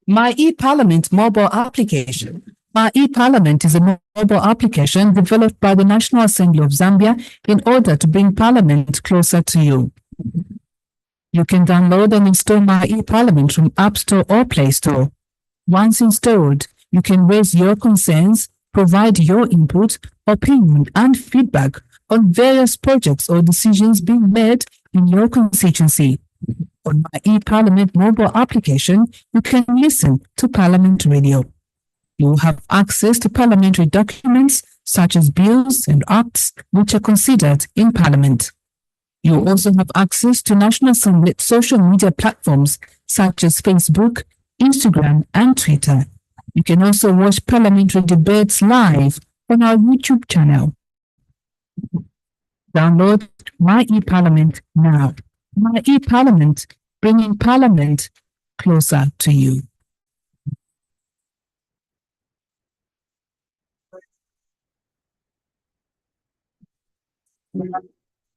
My e-Parliament mobile application. My e-Parliament is a mobile application developed by the National Assembly of Zambia in order to bring Parliament closer to you. You can download and install My e-Parliament from App Store or Play Store. Once installed, you can raise your concerns, provide your input, opinion, and feedback on various projects or decisions being made in your constituency. On My e-Parliament mobile application, you can listen to Parliament Radio. You will have access to parliamentary documents such as bills and acts which are considered in Parliament. You will also have access to National Assembly social media platforms such as Facebook, Instagram, and Twitter. You can also watch parliamentary debates live on our YouTube channel. Download My e-Parliament now. My e-Parliament, bringing Parliament closer to you.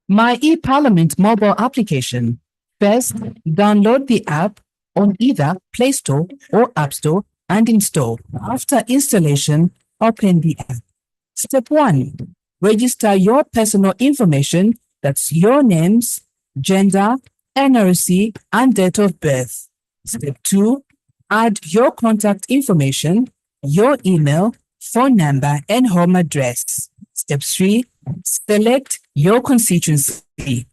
My e-Parliament mobile application. First, download the app on either Play Store or App Store and install. After installation, open the app. Step 1. Register your personal information, that's your names, gender, NRC, and date of birth. Step 2. Add your contact information, your email, phone number, and home address. Step 3. Select your constituency.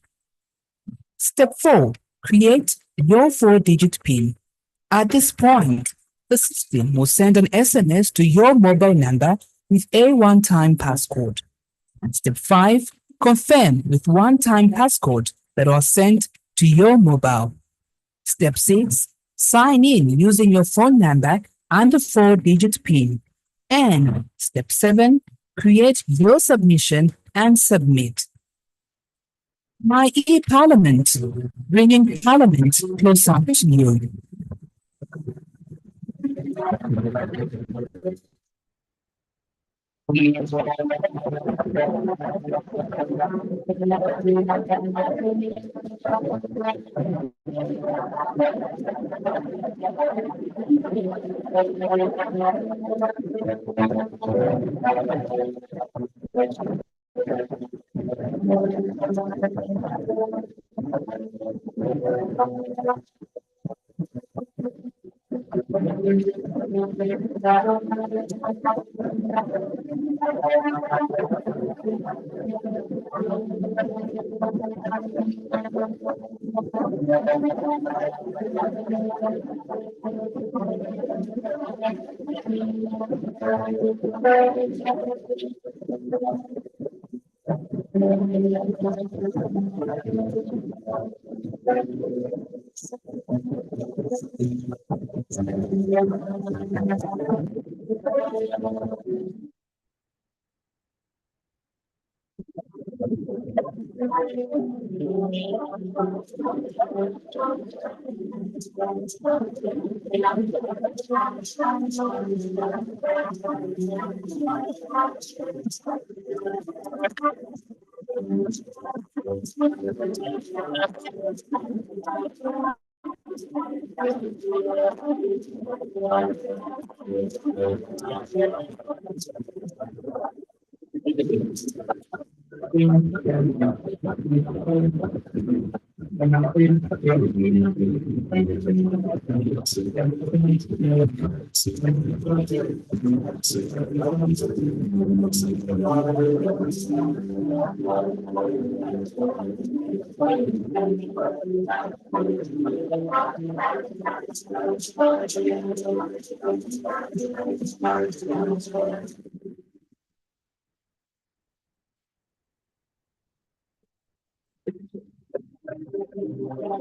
Step 4. Create your 4-digit PIN. At this point, the system will send an SMS to your mobile number with a one-time passcode. Step 5. Confirm with one-time passcode that was sent to your mobile. Step 6. Sign in using your phone number and the 4-digit PIN. And step 7. Create your submission and submit. My e-Parliament, bringing Parliament closer to you.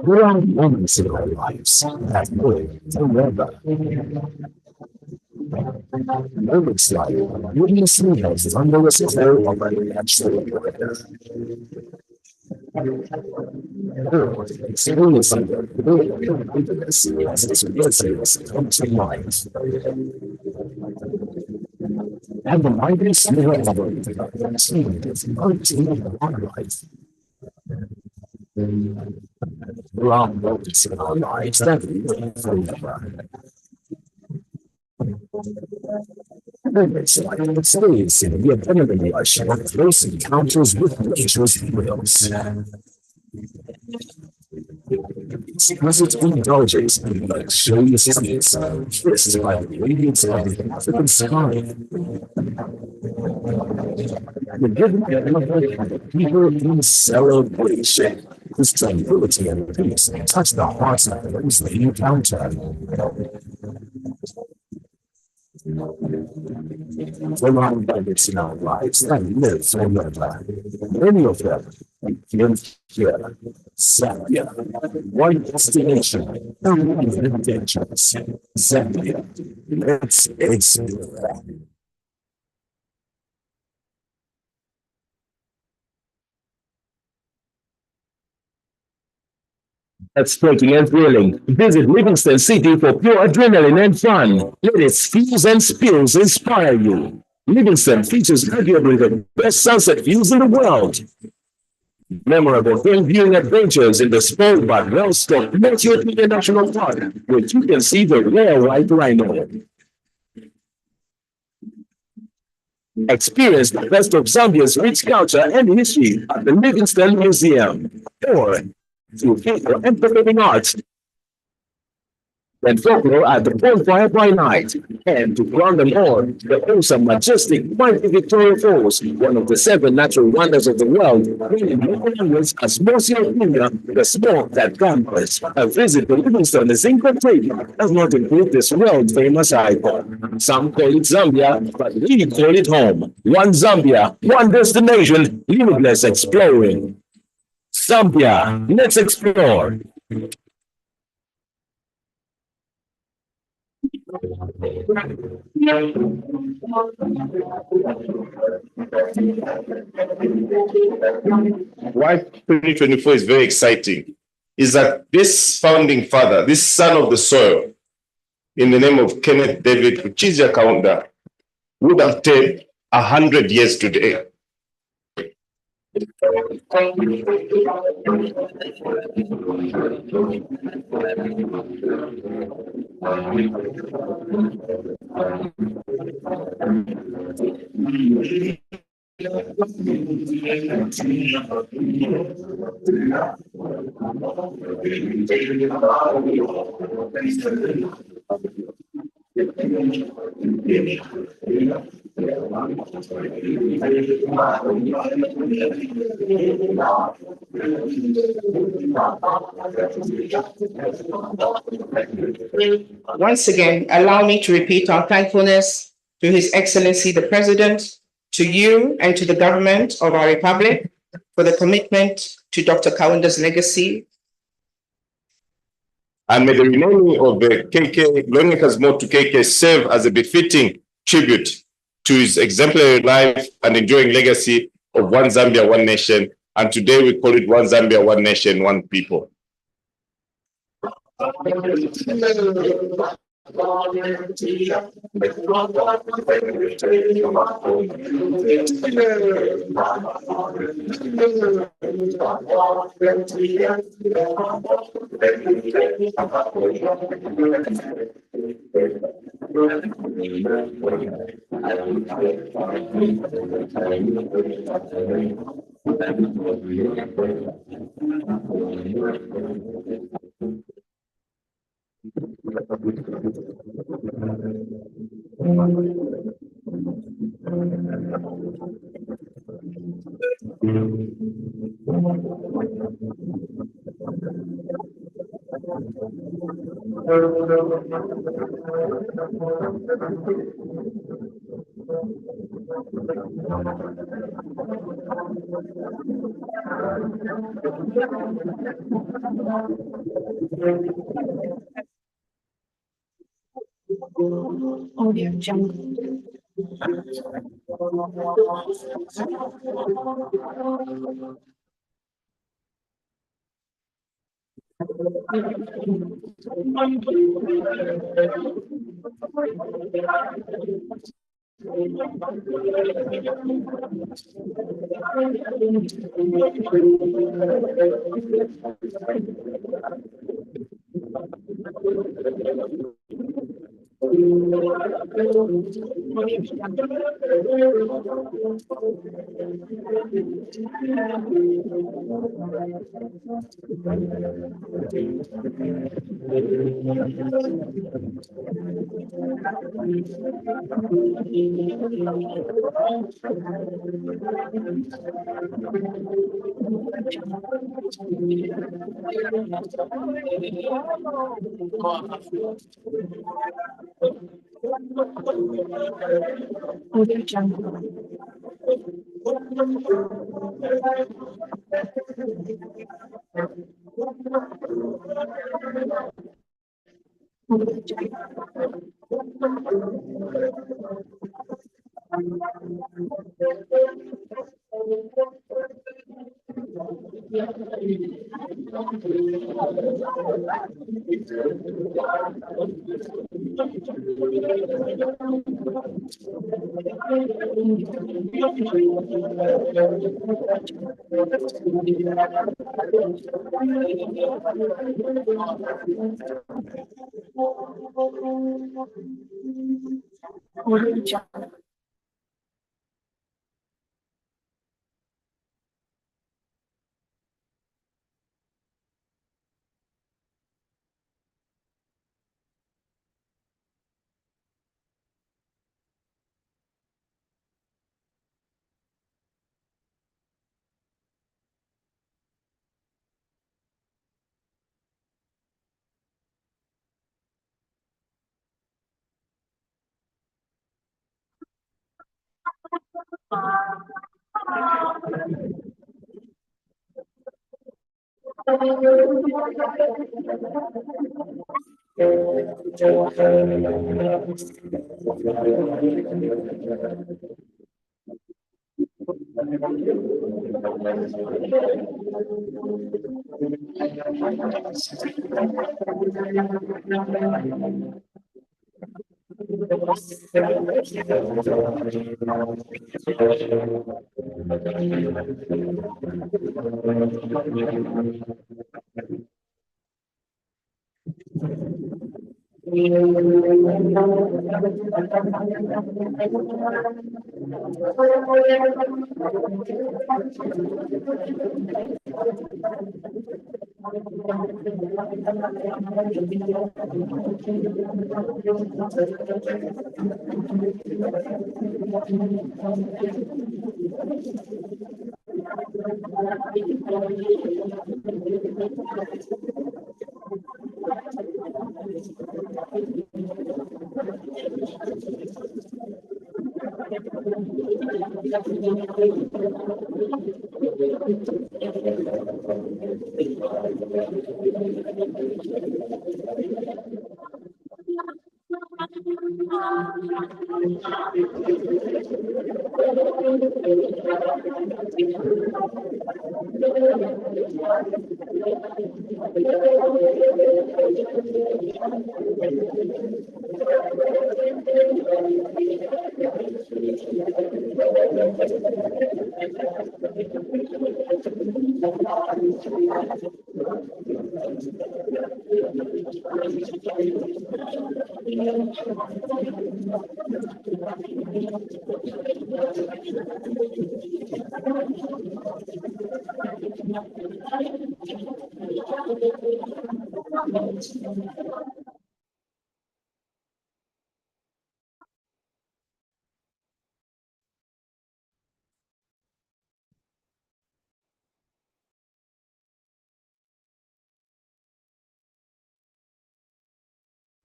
There are moments in our lives that live forever. Moments like witnessing us under the spell of an absolute weather. And the mightiest river of long roads in our lives that we live forever. Moments like the slaves in the abandoned ocean of close encounters with nature's heroes. Exquisite indulgence in luxurious scenes, kissed by the radiance of the African sky. The giving of the people in celebration, whose tranquility and peace touch the hearts of those they encounter. There are abundance in our lives that live forever. Many of them begin here. Zambia, one destination, and one adventures. Zambia, let's explore. Exploiting and thrilling. Visit Livingston City for pure adrenaline and fun. Let its feels and spills inspire you. Livingston features arguably the best sunset views in the world. Memorable film viewing adventures in the spoiled but well-stocked Meteor National Park, where you can see the rare white rhino. Experience the best of Zambia's rich culture and history at the Livingston Museum, or through theater and performing arts and folklore at the bonfire by night. And to crown them all, the awesome, majestic, mighty Victoria Falls, one of the 7 natural wonders of the world, bringing local language as Monsieur Junior, the smoke that conquers. A visit to Livingston is incomplete, does not include this world-famous icon. Some call it Zambia, but we call it home. One Zambia, one destination, limitless exploring. Zambia, let's explore. Why 2024 is very exciting is that this founding father, this son of the soil, in the name of Kenneth David Kuchizya Kaunda, would have taken 100 years today. Once again, allow me to repeat our thankfulness to His Excellency the President, to you and to the government of our Republic for the commitment to Dr. Kaunda's legacy. And may the renaming of the KK, Longeka's motto KK, serve as a befitting tribute to his exemplary life and enduring legacy of One Zambia, One Nation. And today we call it One Zambia, One Nation, One People. Audio Jungle.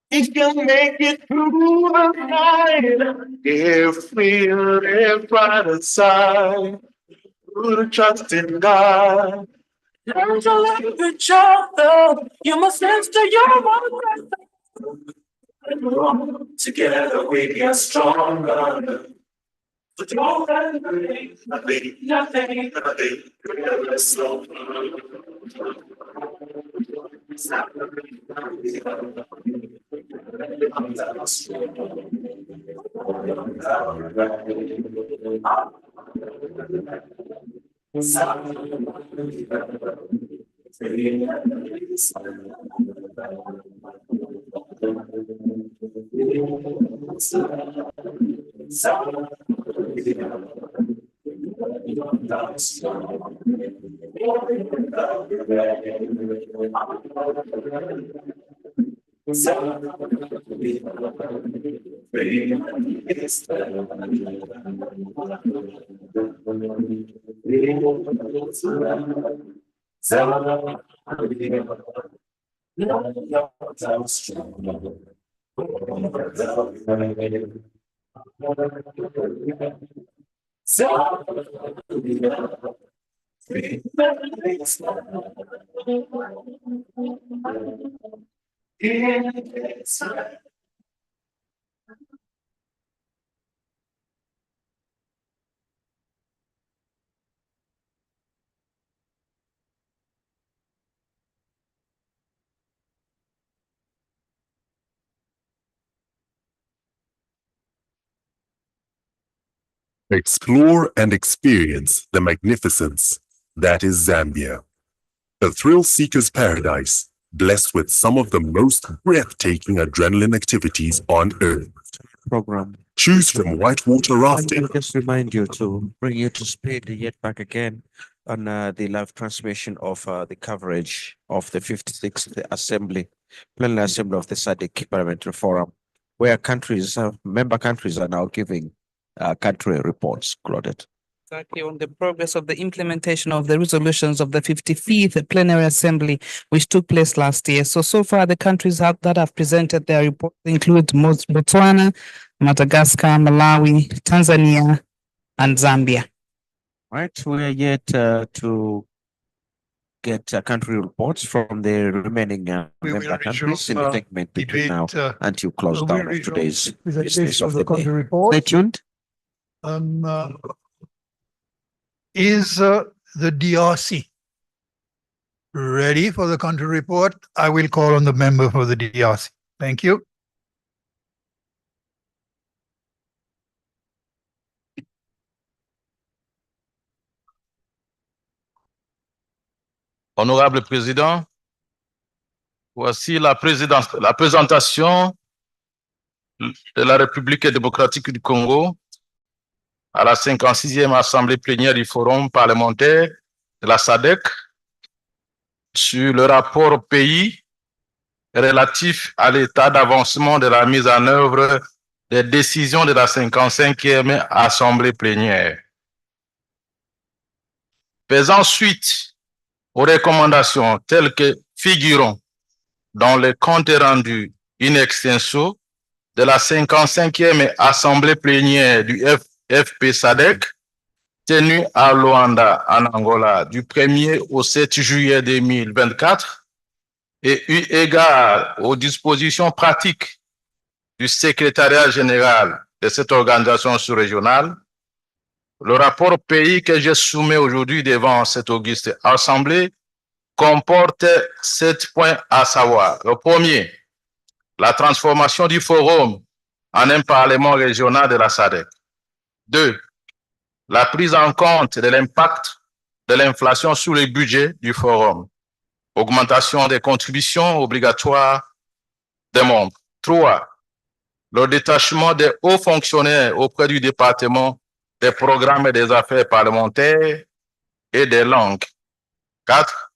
If you make it through the night, if we're left right aside, put a trust in God. Learn to love each other. You must answer your own breath. Together we get stronger. But don't nothing, nothing, nothing, slow. Explore and experience the magnificence that is Zambia, a thrill-seeker's paradise blessed with some of the most breathtaking adrenaline activities on earth. Program. Choose from whitewater rafting. I'll just remind you to bring you to speed yet back again on the live transmission of the coverage of the 56th Assembly, Plenary Assembly of the Sadc Parliamentary Forum, where member countries are now giving country reports, Claudette. Exactly, on the progress of the implementation of the resolutions of the 55th Plenary Assembly, which took place last year. So far, the countries that have presented their report include Botswana, Madagascar, Malawi, Tanzania, and Zambia. Right, we are yet to get country reports from the remaining member countries in the segment between now until close down of today's business of the day. Stay tuned. Is the DRC ready for the country report? I will call on the member for the DRC. Thank you. Honorable Président, voici la présentation de la République démocratique du Congo à la 56e Assemblée plénière du Forum parlementaire de la Sadc sur le rapport pays relatif à l'état d'avancement de la mise en œuvre des décisions de la 55e Assemblée plénière. Faisant suite aux recommandations telles que figurant dans le compte rendu in extenso de la 55e Assemblée plénière du FP Sadc, tenue à Luanda, en Angola, du 1er au 7 juillet 2024, et eu égard aux dispositions pratiques du secrétariat général de cette organisation sous-régionale, le rapport pays que je soumets aujourd'hui devant cette auguste assemblée comporte 7 points à savoir. Le premier, la transformation du forum en un parlement régional de la Sadc. 2, la prise en compte de l'impact de l'inflation sur le budget du forum. Augmentation des contributions obligatoires des membres. 3, le détachement des hauts fonctionnaires auprès du département des programmes et des affaires parlementaires et des langues. 4,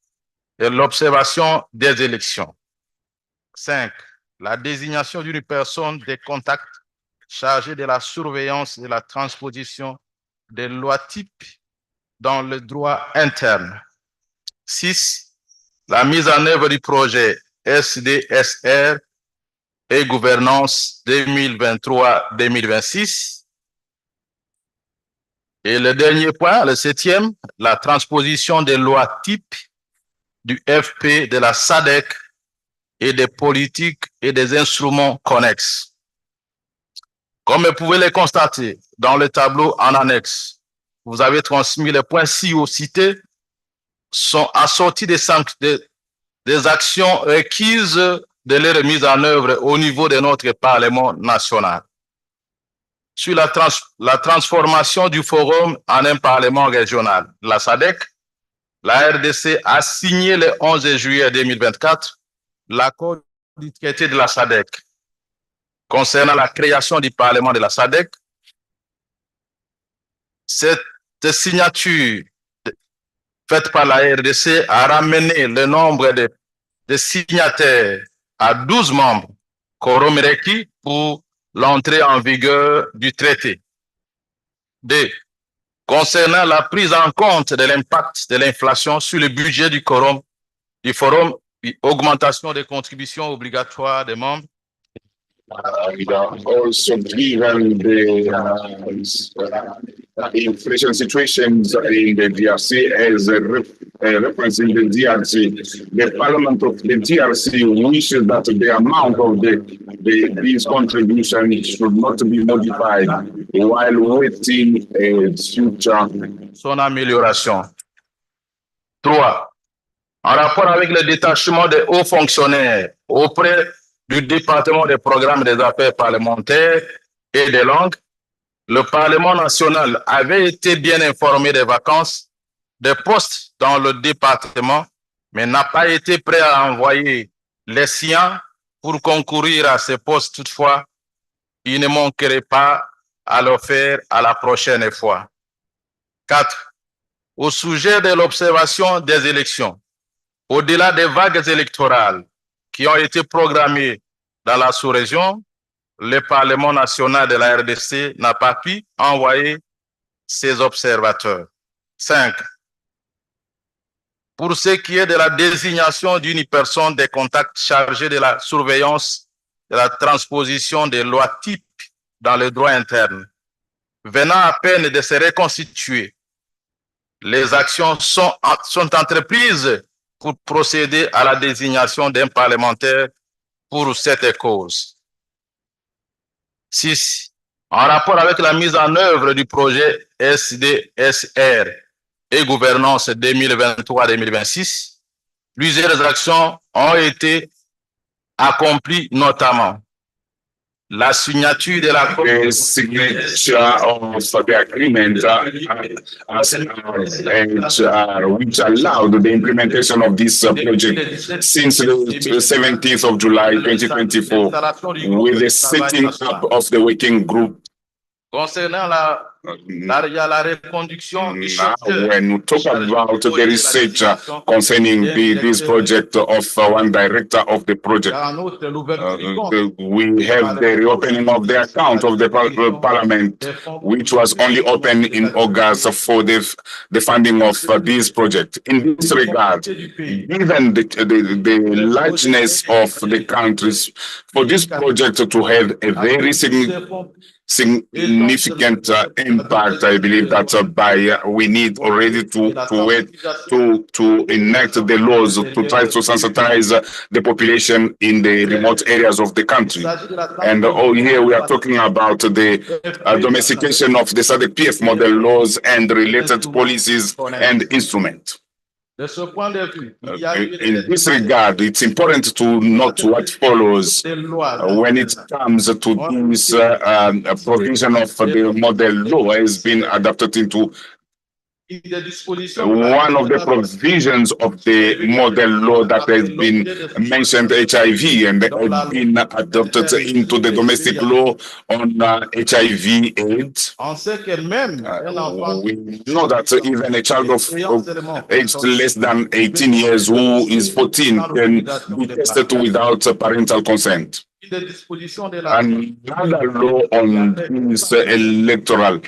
et l'observation des élections. 5, la désignation d'une personne de contact chargée de la surveillance et de la transposition des lois types dans le droit interne. 6, la mise en œuvre du projet SDSR et gouvernance 2023-2026. Et le dernier point, le 7e, la transposition des lois types du FP de la Sadc et des politiques et des instruments connexes. Comme vous pouvez le constater dans le tableau en annexe, vous avez transmis les points ci-haut cités sont assortis des actions requises de leur mise en œuvre au niveau de notre Parlement national. Sur la transformation du forum en un Parlement régional, la Sadc, la RDC a signé le 11 juillet 2024 l'accord du traité de la Sadc. Concernant la création du Parlement de la Sadc, cette signature faite par la RDC a ramené le nombre de signataires à 12 membres, quorum requis pour l'entrée en vigueur du traité. 2. Concernant la prise en compte de l'impact de l'inflation sur le budget du forum, augmentation des contributions obligatoires des membres. Also given the inflation situations in the DRC as a reference in the DRC, the Parliament of the DRC wishes that the amount of these contributions should not be modified while waiting a future. Son amélioration. 3. En rapport avec le détachement des hauts fonctionnaires auprès du département des programmes des affaires parlementaires et des langues, le Parlement national avait été bien informé des vacances des postes dans le département, mais n'a pas été prêt à envoyer les siens pour concourir à ces postes. Toutefois, il ne manquerait pas à le faire à la prochaine fois. 4. Au sujet de l'observation des élections, au-delà des vagues électorales qui ont été programmées dans la sous-région, le Parlement national de la RDC n'a pas pu envoyer ses observateurs. 5. Pour ce qui est de la désignation d'une personne de contact chargée de la surveillance de la transposition des lois types dans le droit interne, venant à peine de se reconstituer, les actions sont entreprises pour procéder à la désignation d'un parlementaire pour cette cause. 6. En rapport avec la mise en œuvre du projet SDSR et gouvernance 2023-2026, plusieurs actions ont été accomplies, notamment la signature de la signature of the agreement which allowed the implementation of this project since the 17th of July 2024 with the setting up of the working group. Concernant la reconduction, when we talk about the research concerning this project of one director of the project, we have the reopening of the account of the parliament, which was only open in August for the funding of this project. In this regard, given the largeness of the countries, for this project to have a very significant impact, I believe that we need already to enact the laws to try to sensitize the population in the remote areas of the country. And here we are talking about the domestication of the Sadc PF model laws and related policies and instruments. In this regard, it's important to note what follows when it comes to this provision of the model law has been adopted into one of the provisions of the model law that has been mentioned, HIV, and has been adopted into the domestic law on HIV/AIDS. We know that even a child of aged less than 18 years who is 14 can be tested without parental consent. Another law on this electoral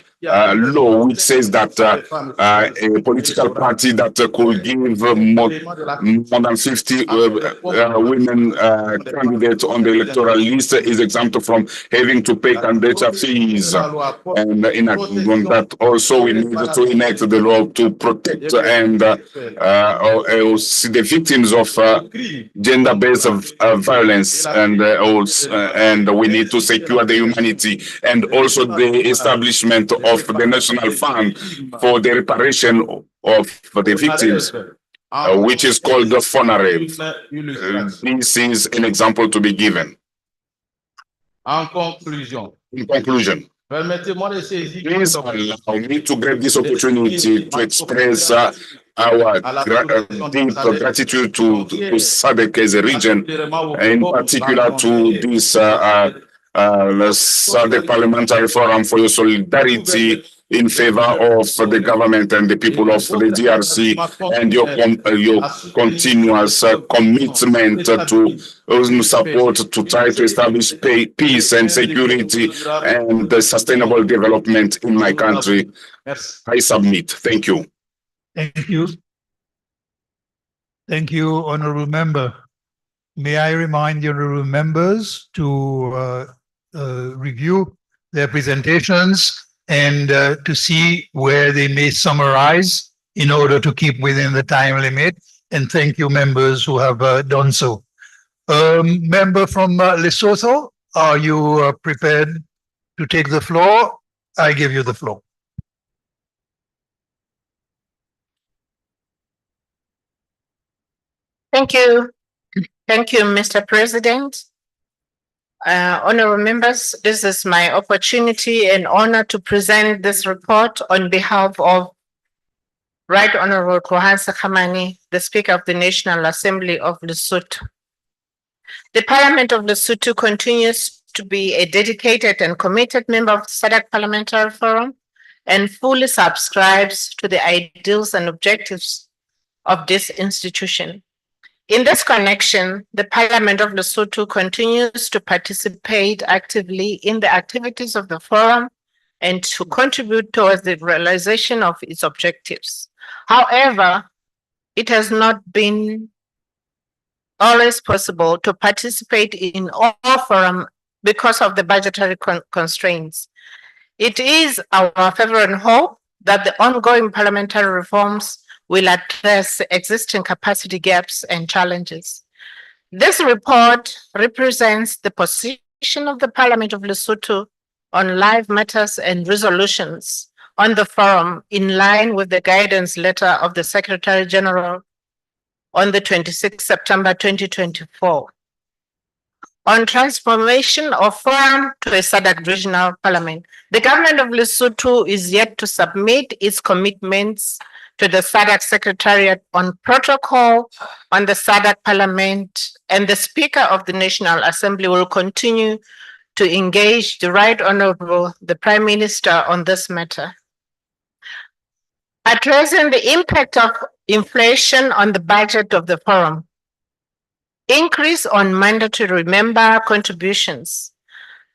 law, which says that a political party that could give more than 50 women candidates on the electoral list is exempt from having to pay candidature fees. And in that also we need to enact the law to protect and the victims of gender-based violence, and we need to secure the humanity and also the establishment of the National Fund for the reparation of the victims. which is called the Plenary. This is an example to be given. En conclusion, In conclusion, permettez-moi de saisir please allow me to grab this opportunity to express our deep gratitude to Sadc as a region, in particular to this Sadc Parliamentary Forum for your solidarity in favor of the government and the people of the DRC, and your continuous commitment to support to try to establish peace and security and the sustainable development in my country. I submit. Thank you. Thank you. Thank you, Honorable Member. May I remind the Honorable Members to review their presentations and to see where they may summarize in order to keep within the time limit. And thank you, members who have done so. Member from Lesotho, are you prepared to take the floor? I give you the floor. Thank you. Thank you, Mr. President. Honorable members, this is my opportunity and honor to present this report on behalf of Right Honorable Kohansa Khamani, the Speaker of the National Assembly of Lesotho. The Parliament of Lesotho continues to be a dedicated and committed member of the Sadc Parliamentary Forum and fully subscribes to the ideals and objectives of this institution. In this connection, the Parliament of Lesotho continues to participate actively in the activities of the forum and to contribute towards the realization of its objectives. However, it has not been always possible to participate in all forums because of the budgetary constraints. It is our fervent hope that the ongoing parliamentary reforms will address existing capacity gaps and challenges. This report represents the position of the Parliament of Lesotho on live matters and resolutions on the forum in line with the guidance letter of the Secretary General on the 26th September 2024 on transformation of forum to a Sadc regional parliament. The government of Lesotho is yet to submit its commitments to the Sadc Secretariat on protocol on the Sadc Parliament, and the Speaker of the National Assembly will continue to engage the Right Honorable the Prime Minister on this matter. Addressing the impact of inflation on the budget of the forum. Increase on mandatory member contributions.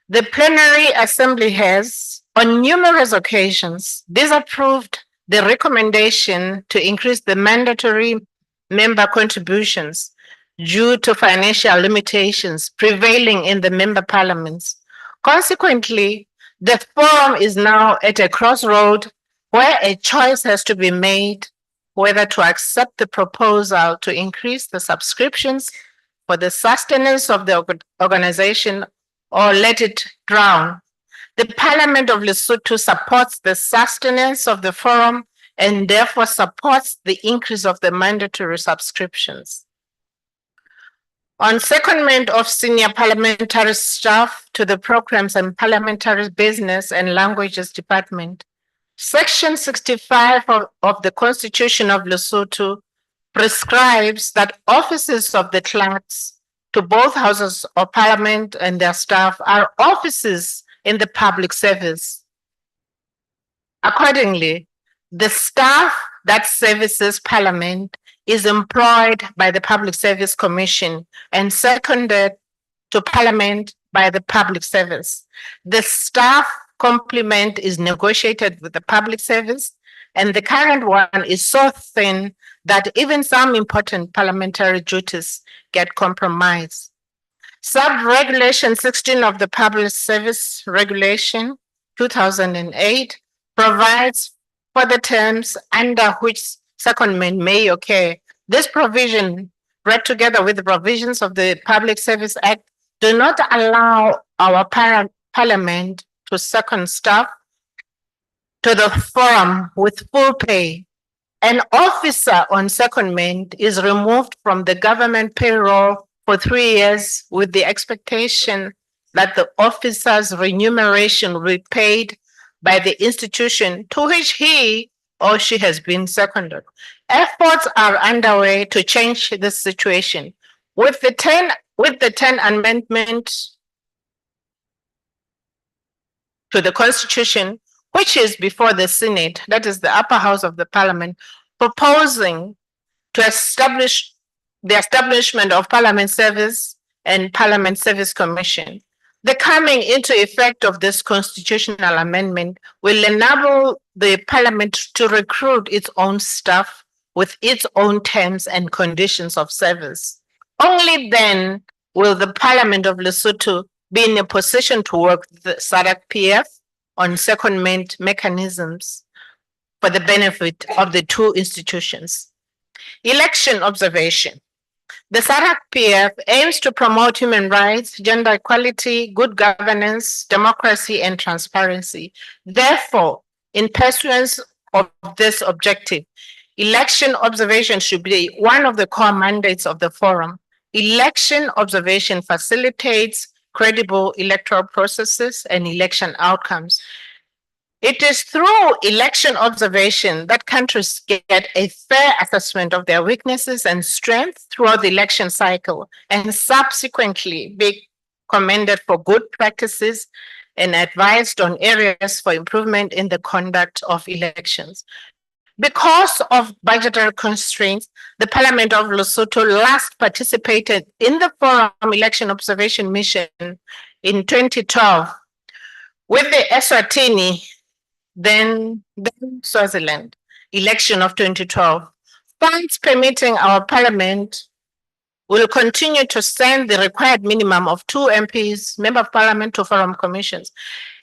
The Plenary Assembly has, on numerous occasions, disapproved the recommendation to increase the mandatory member contributions due to financial limitations prevailing in the member parliaments. Consequently, the forum is now at a crossroad where a choice has to be made whether to accept the proposal to increase the subscriptions for the sustenance of the organization or let it drown. The Parliament of Lesotho supports the sustenance of the forum and therefore supports the increase of the mandatory subscriptions. On secondment of senior parliamentary staff to the Programs and Parliamentary Business and Languages Department, Section 65 of the Constitution of Lesotho prescribes that offices of the clerks to both houses of parliament and their staff are offices in the public service. Accordingly, the staff that services parliament is employed by the Public Service Commission and seconded to parliament by the public service. The staff complement is negotiated with the public service, and the current one is so thin that even some important parliamentary duties get compromised. Sub-Regulation 16 of the Public Service Regulation 2008 provides for the terms under which secondment may occur. This provision, read together with the provisions of the Public Service Act, do not allow our parliament to second staff to the forum with full pay. An officer on secondment is removed from the government payroll for 3 years with the expectation that the officer's remuneration will be paid by the institution to which he or she has been seconded. Efforts are underway to change this situation. With the 10 amendment to the Constitution, which is before the Senate, that is the upper house of the Parliament, proposing to establish the establishment of Parliament Service and Parliament Service Commission. The coming into effect of this constitutional amendment will enable the Parliament to recruit its own staff with its own terms and conditions of service. Only then will the Parliament of Lesotho be in a position to work with the Sadc PF on secondment mechanisms for the benefit of the two institutions. Election observation. The Sadc PF aims to promote human rights, gender equality, good governance, democracy, and transparency. Therefore, in pursuance of this objective, election observation should be one of the core mandates of the forum. Election observation facilitates credible electoral processes and election outcomes. It is through election observation that countries get a fair assessment of their weaknesses and strengths throughout the election cycle and subsequently be commended for good practices and advised on areas for improvement in the conduct of elections. Because of budgetary constraints, the Parliament of Lesotho last participated in the Forum Election Observation Mission in 2012 with the Eswatini, then Swaziland election of 2012. Funds permitting, our Parliament will continue to send the required minimum of 2 MPs, Member of Parliament, to Forum Commissions.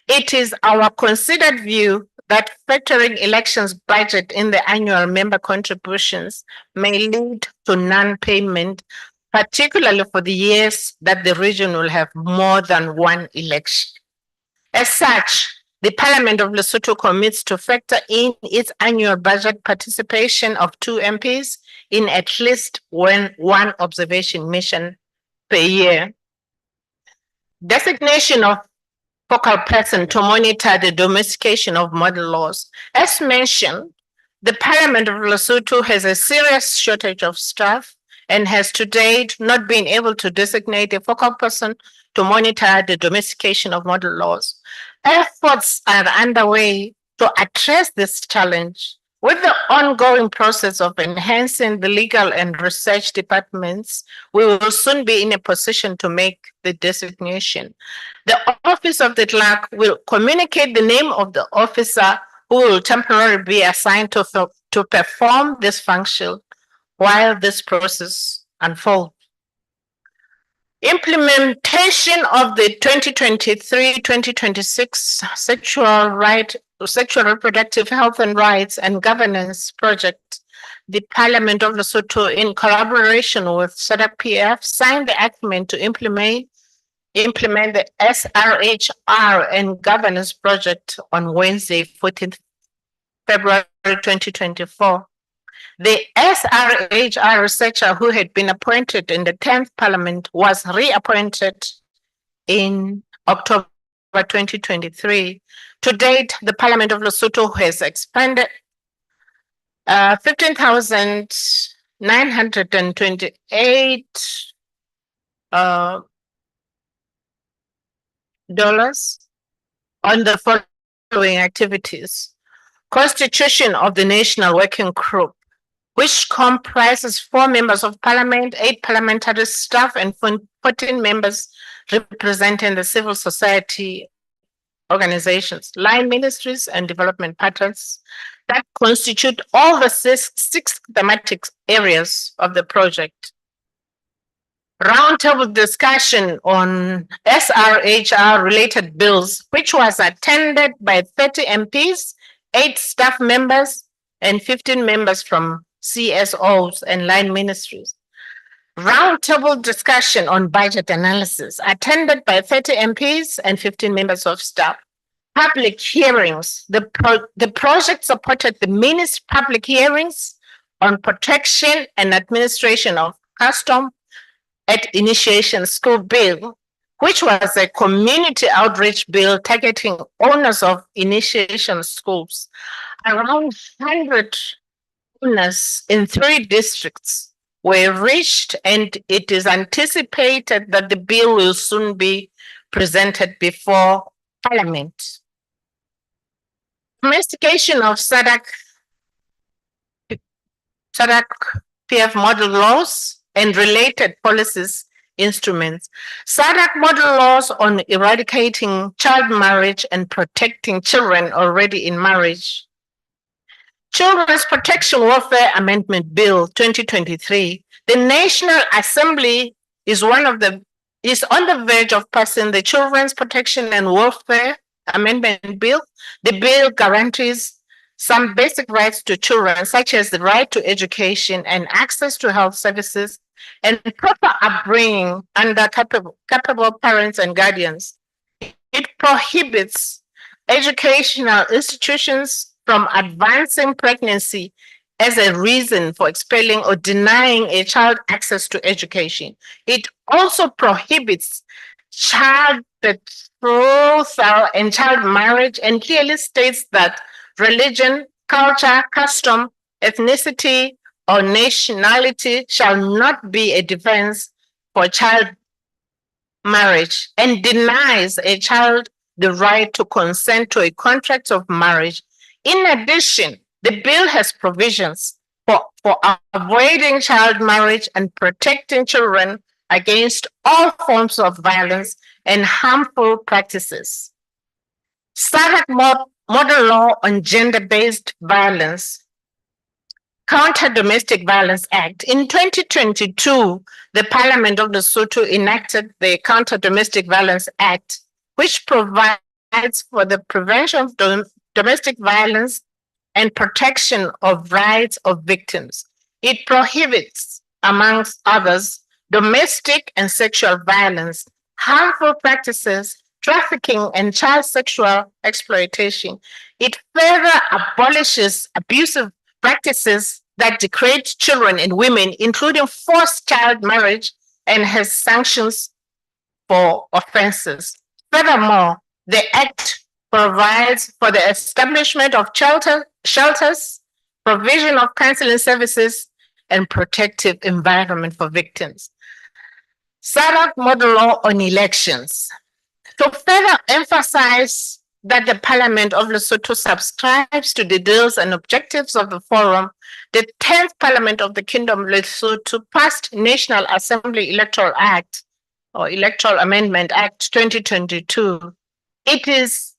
It is our considered view that factoring elections budget in the annual member contributions may lead to non-payment, particularly for the years that the region will have more than one election. As such, the Parliament of Lesotho commits to factor in its annual budget participation of 2 MPs in at least one observation mission per year. Designation of focal person to monitor the domestication of model laws. As mentioned, the Parliament of Lesotho has a serious shortage of staff and has to date not been able to designate a focal person to monitor the domestication of model laws. Efforts are underway to address this challenge. With the ongoing process of enhancing the legal and research departments, we will soon be in a position to make the designation. The Office of the Clerk will communicate the name of the officer who will temporarily be assigned to perform this function while this process unfolds. Implementation of the 2023-2026 Sexual Reproductive Health and Rights and Governance Project. The Parliament of Lesotho, in collaboration with Sadc PF, signed the agreement to implement the SRHR and Governance Project on Wednesday, 14th February 2024. The SRHR researcher who had been appointed in the 10th Parliament was reappointed in October 2023. To date, the Parliament of Lesotho has expended $15,928 on the following activities. Constitution of the National Working Group, which comprises 4 members of Parliament, 8 parliamentary staff, and 14 members representing the civil society organizations, line ministries, and development partners that constitute all the six thematic areas of the project. Roundtable discussion on SRHR related bills, which was attended by 30 MPs, 8 staff members, and 15 members from CSOs and line ministries. Roundtable discussion on budget analysis, attended by 30 MPs and 15 members of staff. public hearings. The project supported the ministry public hearings on protection and administration of custom at initiation school bill, which was a community outreach bill targeting owners of initiation schools. Around 100 owners in 3 districts were reached, and it is anticipated that the bill will soon be presented before Parliament. Domestication of Sadc PF model laws and related policies instruments. Sadc model laws on eradicating child marriage and protecting children already in marriage. Children's Protection Warfare Amendment Bill 2023. The National Assembly is on the verge of passing the Children's Protection and Warfare Amendment Bill. The bill guarantees some basic rights to children, such as the right to education and access to health services and proper upbringing under capable parents and guardians. It prohibits educational institutions from advancing pregnancy as a reason for expelling or denying a child access to education. It also prohibits child betrothal and child marriage, and clearly states that religion, culture, custom, ethnicity, or nationality shall not be a defense for child marriage, and denies a child the right to consent to a contract of marriage. In addition, the bill has provisions for avoiding child marriage and protecting children against all forms of violence and harmful practices. Sadc Model Law on Gender-Based Violence, Counter Domestic Violence Act. In 2022, the Parliament of Lesotho enacted the Counter Domestic Violence Act, which provides for the prevention of domestic violence and protection of rights of victims. It prohibits, amongst others, domestic and sexual violence, harmful practices, trafficking, and child sexual exploitation. It further abolishes abusive practices that degrade children and women, including forced child marriage, and has sanctions for offenses. Furthermore, the Act provides for the establishment of shelters, provision of counseling services, and protective environment for victims. Sadc Model Law on Elections. To further emphasize that the Parliament of Lesotho subscribes to the deals and objectives of the forum, the 10th Parliament of the Kingdom of Lesotho passed National Assembly Electoral Act or Electoral Amendment Act 2022. It is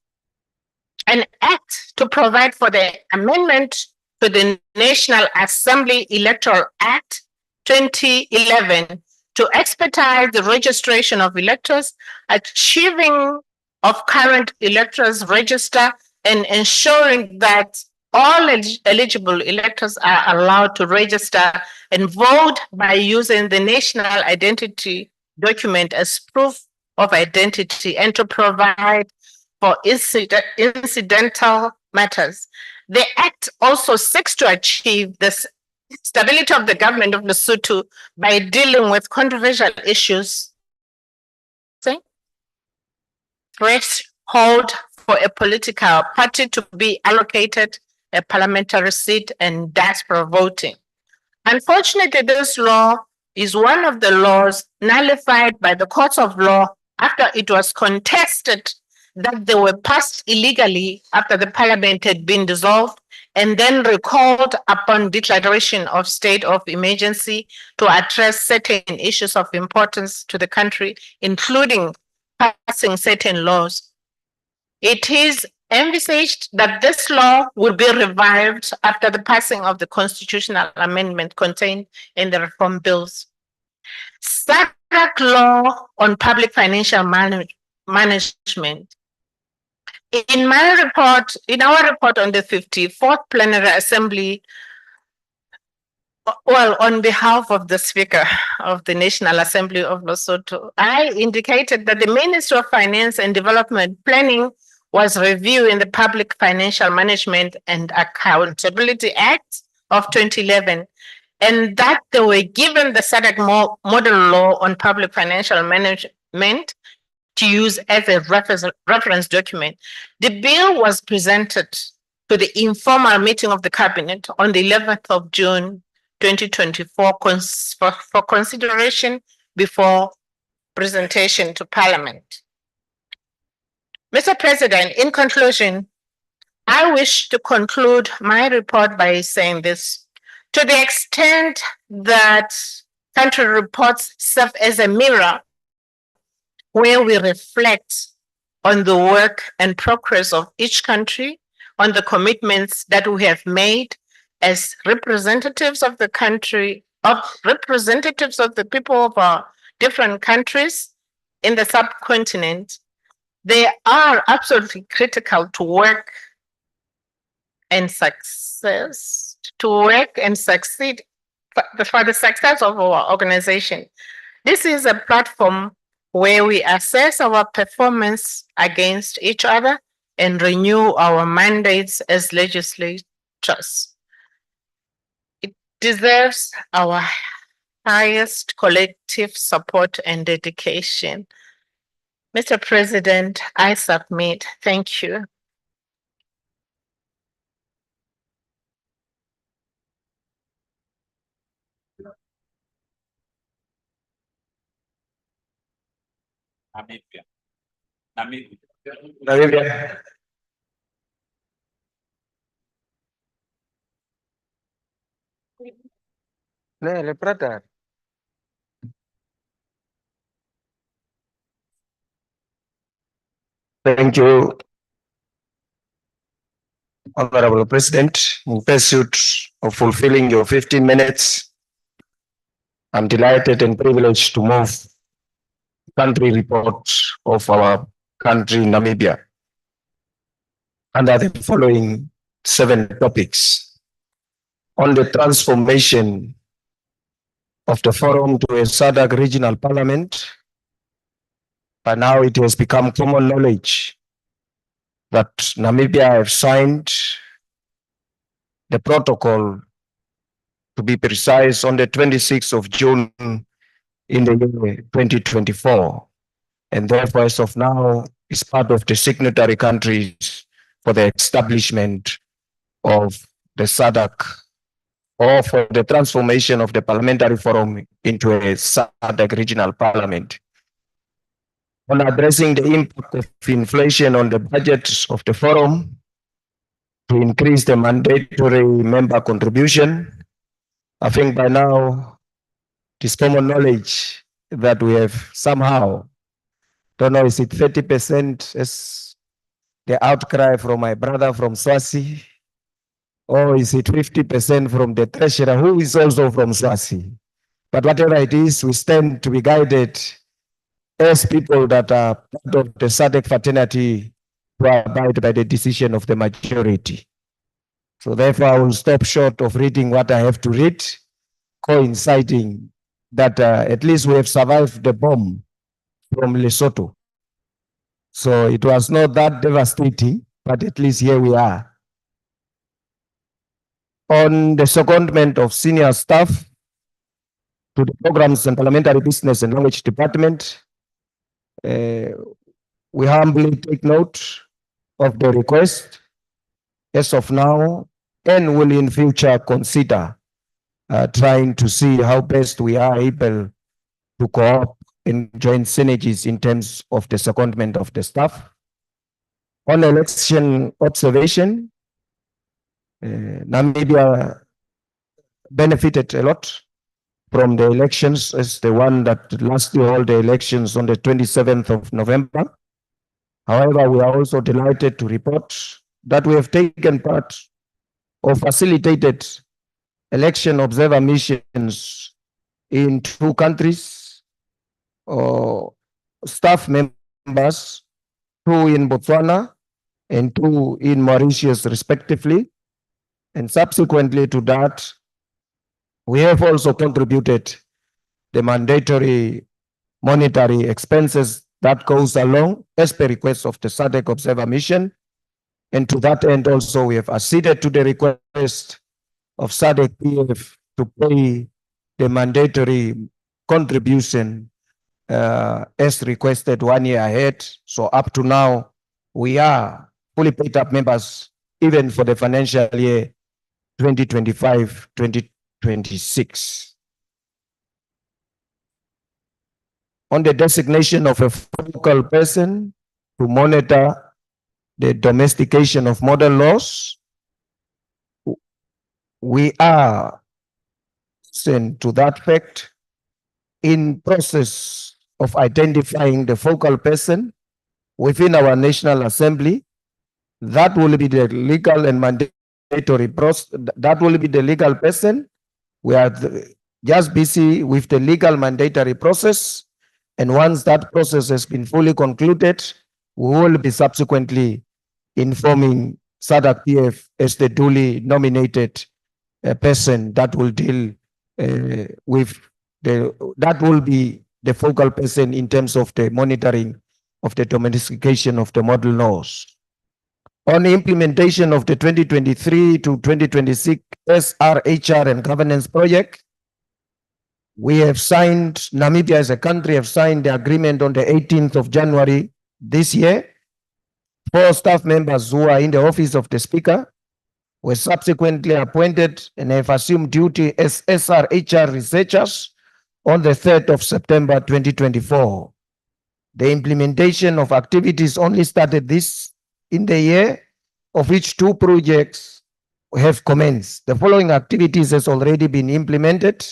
an act to provide for the amendment to the National Assembly Electoral Act 2011 to expedite the registration of electors, achieving of current electors register, and ensuring that all eligible electors are allowed to register and vote by using the national identity document as proof of identity, and to provide for incidental matters. The Act also seeks to achieve the stability of the government of Lesotho by dealing with controversial issues. Threshold for a political party to be allocated a parliamentary seat and diaspora voting. Unfortunately, this law is one of the laws nullified by the courts of law after it was contested that they were passed illegally after the parliament had been dissolved and then recalled upon declaration of state of emergency to address certain issues of importance to the country, including passing certain laws. It is envisaged that this law will be revived after the passing of the constitutional amendment contained in the reform bills. Sadc Law on Public Financial Management. In our report on the 54th Plenary Assembly, well, on behalf of the Speaker of the National Assembly of Lesotho, I indicated that the Ministry of Finance and Development Planning was reviewing the Public Financial Management and Accountability Act of 2011, and that they were given the Sadc model law on public financial management to use as a reference document. The bill was presented to the informal meeting of the Cabinet on the 11th of June 2024 for consideration before presentation to Parliament. Mr. President, in conclusion, I wish to conclude my report by saying this. To the extent that country reports serve as a mirror where we reflect on the work and progress of each country, on the commitments that we have made as representatives of the country, representatives of the people of our different countries in the subcontinent, they are absolutely critical to work and succeed for the success of our organization. This is a platform where we assess our performance against each other and renew our mandates as legislators. It deserves our highest collective support and dedication. Mr. President, I submit. Thank you. Namibia. Thank you, Honorable President. In pursuit of fulfilling your 15 minutes, I'm delighted and privileged to move country report of our country, Namibia, under the following 7 topics. On the transformation of the forum to a Sadc regional parliament. By now it has become common knowledge that Namibia have signed the protocol, to be precise, on the 26th of June in the year 2024. And therefore, as of now, is part of the signatory countries for the establishment of the Sadc, or for the transformation of the parliamentary forum into a Sadc regional parliament. On addressing the impact of inflation on the budget of the forum, to increase the mandatory member contribution, I think by now it is common knowledge that we have somehow, don't know, is it 30% as the outcry from my brother from Swazi, or is it 50% from the treasurer who is also from Swazi? But whatever it is, we stand to be guided as people that are part of the Sadc fraternity to abide by the decision of the majority. So therefore, I will stop short of reading what I have to read, coinciding that at least we have survived the bomb from Lesotho. So it was not that devastating, but at least here we are. On the secondment of senior staff to the Programs and Parliamentary Business and Language Department, we humbly take note of the request as of now, and will in future consider trying to see how best we are able to co-op and join synergies in terms of the secondment of the staff. On election observation, Namibia benefited a lot from the elections as the one that lastly held the elections on the 27th of November. However, we are also delighted to report that we have taken part or facilitated election observer missions in 2 countries, or staff members, 2 in Botswana and 2 in Mauritius respectively. And subsequently to that, we have also contributed the mandatory monetary expenses that goes along as per request of the Sadc Observer Mission. And to that end also, we have acceded to the request of Sadc PF to pay the mandatory contribution as requested 1 year ahead. So up to now, we are fully paid up members even for the financial year 2025-2026. On the designation of a focal person to monitor the domestication of model laws, we are, to that fact, in process of identifying the focal person within our National Assembly. That will be the legal and mandatory process. That will be the legal person. We are just busy with the legal mandatory process. And once that process has been fully concluded, we will be subsequently informing Sadc PF as the duly nominated person that will deal with that will be the focal person in terms of the monitoring of the domestication of the model laws. On the implementation of the 2023 to 2026 SRHR and governance project, we have signed, Namibia as a country have signed the agreement on the 18th of January this year. 4 staff members who are in the office of the Speaker were subsequently appointed and have assumed duty as SRHR researchers on the 3rd of September 2024. The implementation of activities only started this in the year, of which 2 projects have commenced. The following activities has already been implemented.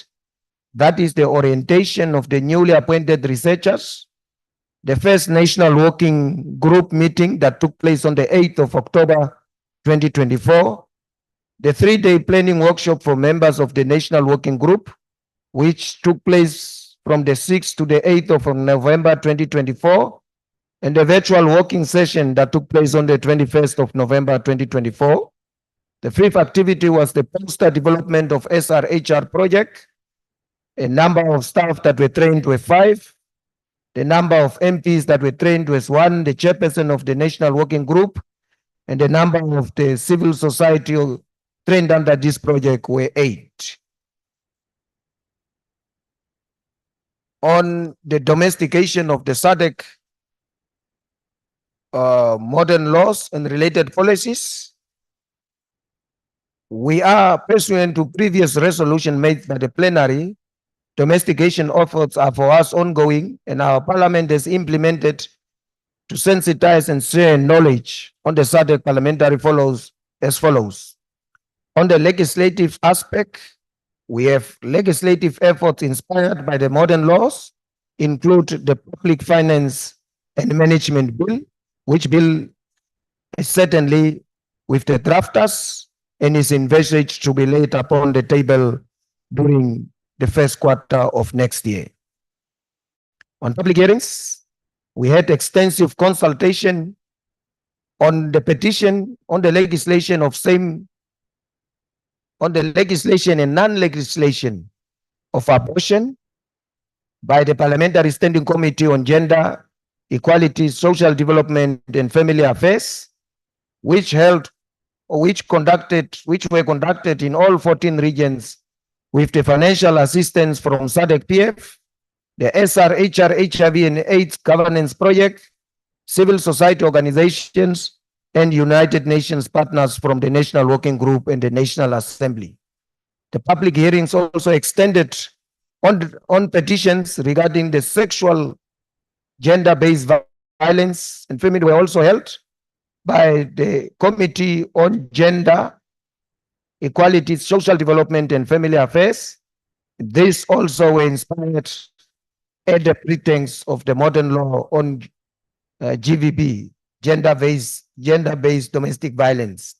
That is the orientation of the newly appointed researchers, the first National Working Group meeting that took place on the 8th of October 2024, the 3-day planning workshop for members of the National Working Group, which took place from the 6th to the 8th of November 2024, and the virtual working session that took place on the 21st of November 2024. The 5th activity was the poster development of SRHR project. A number of staff that were trained were 5. The number of MPs that were trained was 1, the chairperson of the National Working Group, and the number of the civil society trained under this project were 8. On the domestication of the Sadc modern laws and related policies, we are pursuant to previous resolution made by the plenary. Domestication efforts are for us ongoing, and our parliament has implemented to sensitize and share knowledge on the Sadc parliamentary follows as follows. On the legislative aspect, we have legislative efforts inspired by the modern laws, include the Public Finance and Management Bill, which bill is certainly with the drafters and is envisaged to be laid upon the table during the first quarter of next year. On public hearings, we had extensive consultation on the petition on the legislation of on the legislation and non-legislation of abortion by the Parliamentary Standing Committee on Gender, Equality, Social Development and Family Affairs, which were conducted in all 14 regions with the financial assistance from Sadc PF, the SRHR HIV and AIDS Governance Project, civil society organizations, and United Nations partners from the National Working Group and the National Assembly. The public hearings also extended on petitions regarding the sexual gender-based violence and family were also held by the Committee on Gender, Equality, Social Development and Family Affairs. This also were inspired at the pretense of the modern law on GBV, gender-based domestic violence.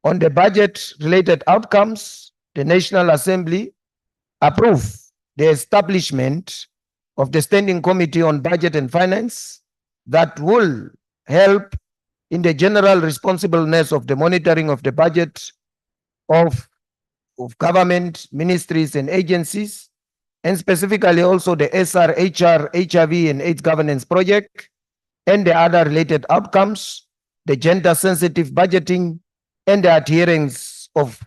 On the budget-related outcomes, the National Assembly approved the establishment of the Standing Committee on Budget and Finance that will help in the general responsibleness of the monitoring of the budget of government, ministries and agencies, and specifically also the SR, HIV and AIDS governance project, and the other related outcomes, the gender-sensitive budgeting, and the adherence of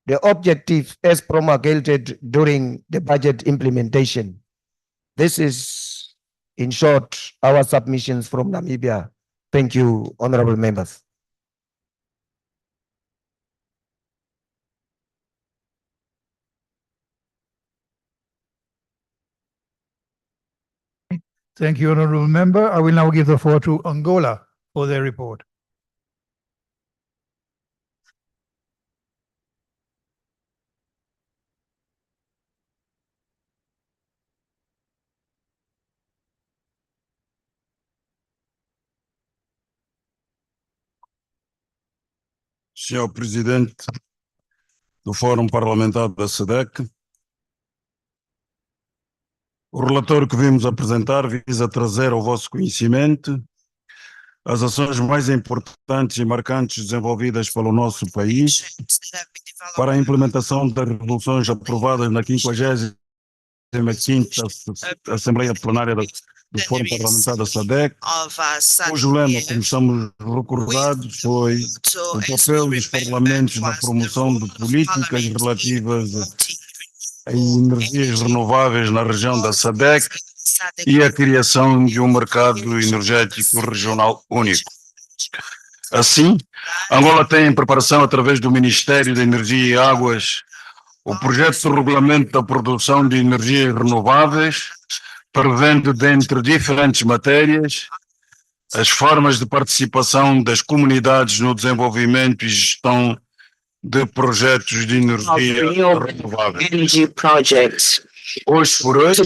the objective as promulgated during the budget implementation. This is, in short, our submissions from Namibia. Thank you, honorable members. Thank you, honorable member. I will now give the floor to Angola for their report. Senhor Presidente do Fórum Parlamentar da Sadc, o relatório que vimos apresentar visa trazer ao vosso conhecimento as ações mais importantes e marcantes desenvolvidas pelo nosso país para a implementação das resoluções aprovadas na 55ª Assembleia Plenária do Fórum Parlamentar da Sadc, cujo lema, como estamos recordados, foi o papel dos parlamentos na promoção de políticas relativas a energias renováveis na região da Sadc e a criação de um mercado energético regional único. Assim, Angola tem em preparação, através do Ministério da Energia e Águas, o projeto de regulamento da produção de energias renováveis, prevendo, dentre diferentes matérias, as formas de participação das comunidades no desenvolvimento e gestão de projetos de energia renovável. Hoje por hoje,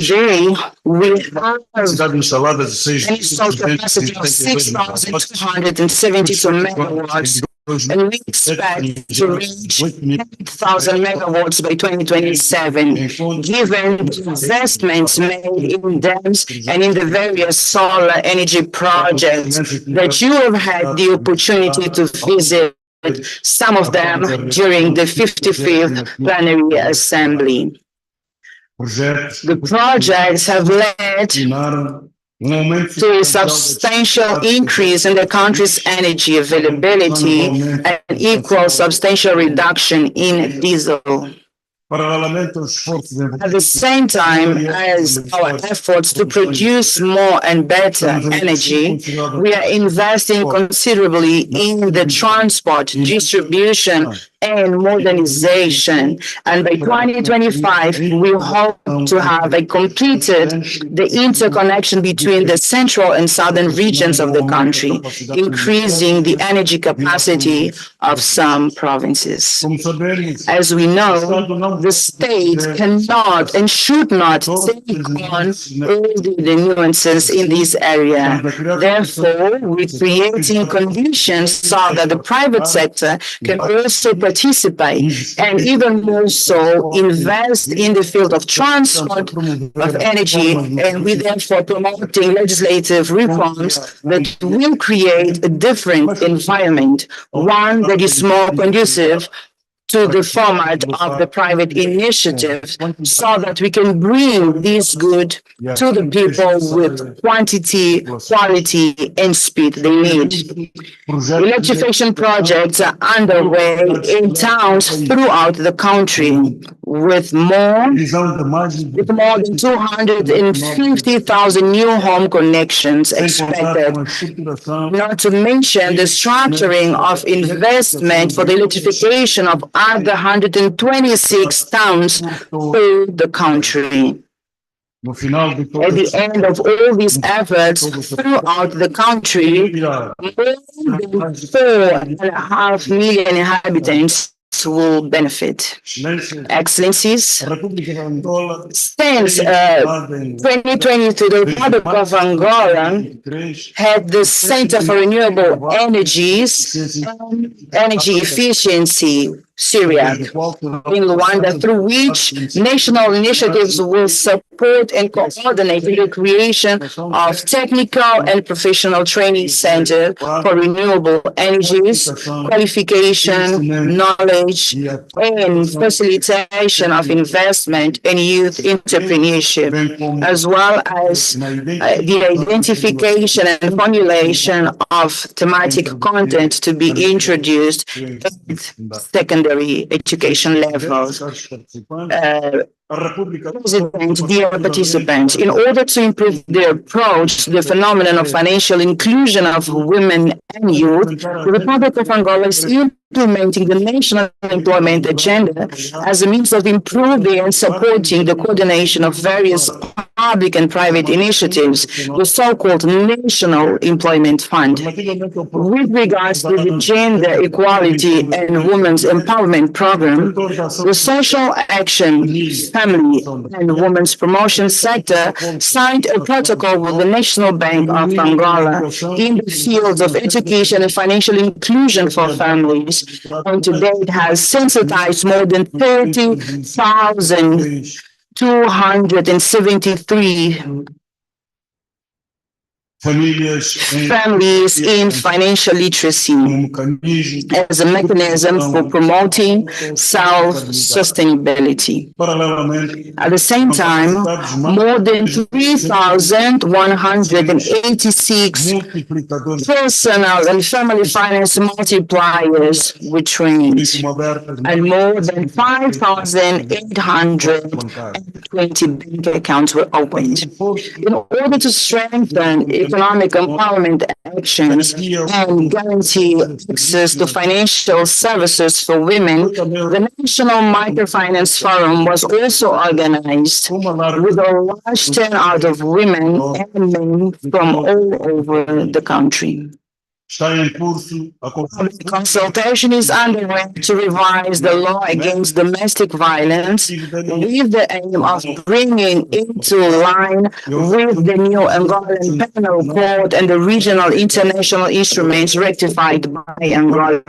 a cidade instalada de 6,272 megawatts, and we expect to reach 8,000 megawatts by 2027, given investments made in dams and in the various solar energy projects that you have had the opportunity to visit, some of them during the 55th Plenary Assembly. The projects have led to a substantial increase in the country's energy availability and equal substantial reduction in diesel. At the same time as our efforts to produce more and better energy, we are investing considerably in the transport, distribution, and modernization. And by 2025, we hope to have completed the interconnection between the central and southern regions of the country, increasing the energy capacity of some provinces. As we know, the state cannot and should not take on all the nuances in this area. Therefore, we're creating conditions so that the private sector can also participate and even more so invest in the field of transport of energy, and we therefore promoting legislative reforms that will create a different environment, one that is more conducive to the format of the private initiative, so that we can bring this good to the people with quantity, quality, and speed they need. Electrification projects are underway in towns throughout the country, with more than 250,000 new home connections expected, not to mention the structuring of investment for the electrification of other 126 towns through the country. At the end of all these efforts throughout the country, more than 4.5 million inhabitants will benefit. Excellencies, since 2022, the Republic of Angola had the Center for Renewable Energies and Energy Efficiency, Syriac in Rwanda, through which national initiatives will support and coordinate the creation of technical and professional training centers for renewable energies, qualification, knowledge, and facilitation of investment and youth entrepreneurship, as well as the identification and formulation of thematic content to be introduced at secondary education levels. President, dear participants, in order to improve the approach to the phenomenon of financial inclusion of women and youth, the Republic of Angola is implementing the national employment agenda as a means of improving and supporting the coordination of various public and private initiatives, the so-called National Employment Fund. With regards to the Gender Equality and Women's Empowerment Program, the Social Action, Family and Women's Promotion sector signed a protocol with the National Bank of Angola in the fields of education and financial inclusion for families, and to date has sensitized more than 30,273 families in financial literacy as a mechanism for promoting self-sustainability. At the same time, more than 3,186 personal and family finance multipliers were trained, and more than 5,820 bank accounts were opened. In order to strengthen economic empowerment actions and guarantee access to financial services for women, the National Microfinance Forum was also organized with a large turnout of women and men from all over the country. Consultation is underway to revise the law against domestic violence with the aim of bringing into line with the new Angolan Penal Code and the regional international instruments ratified by Angola.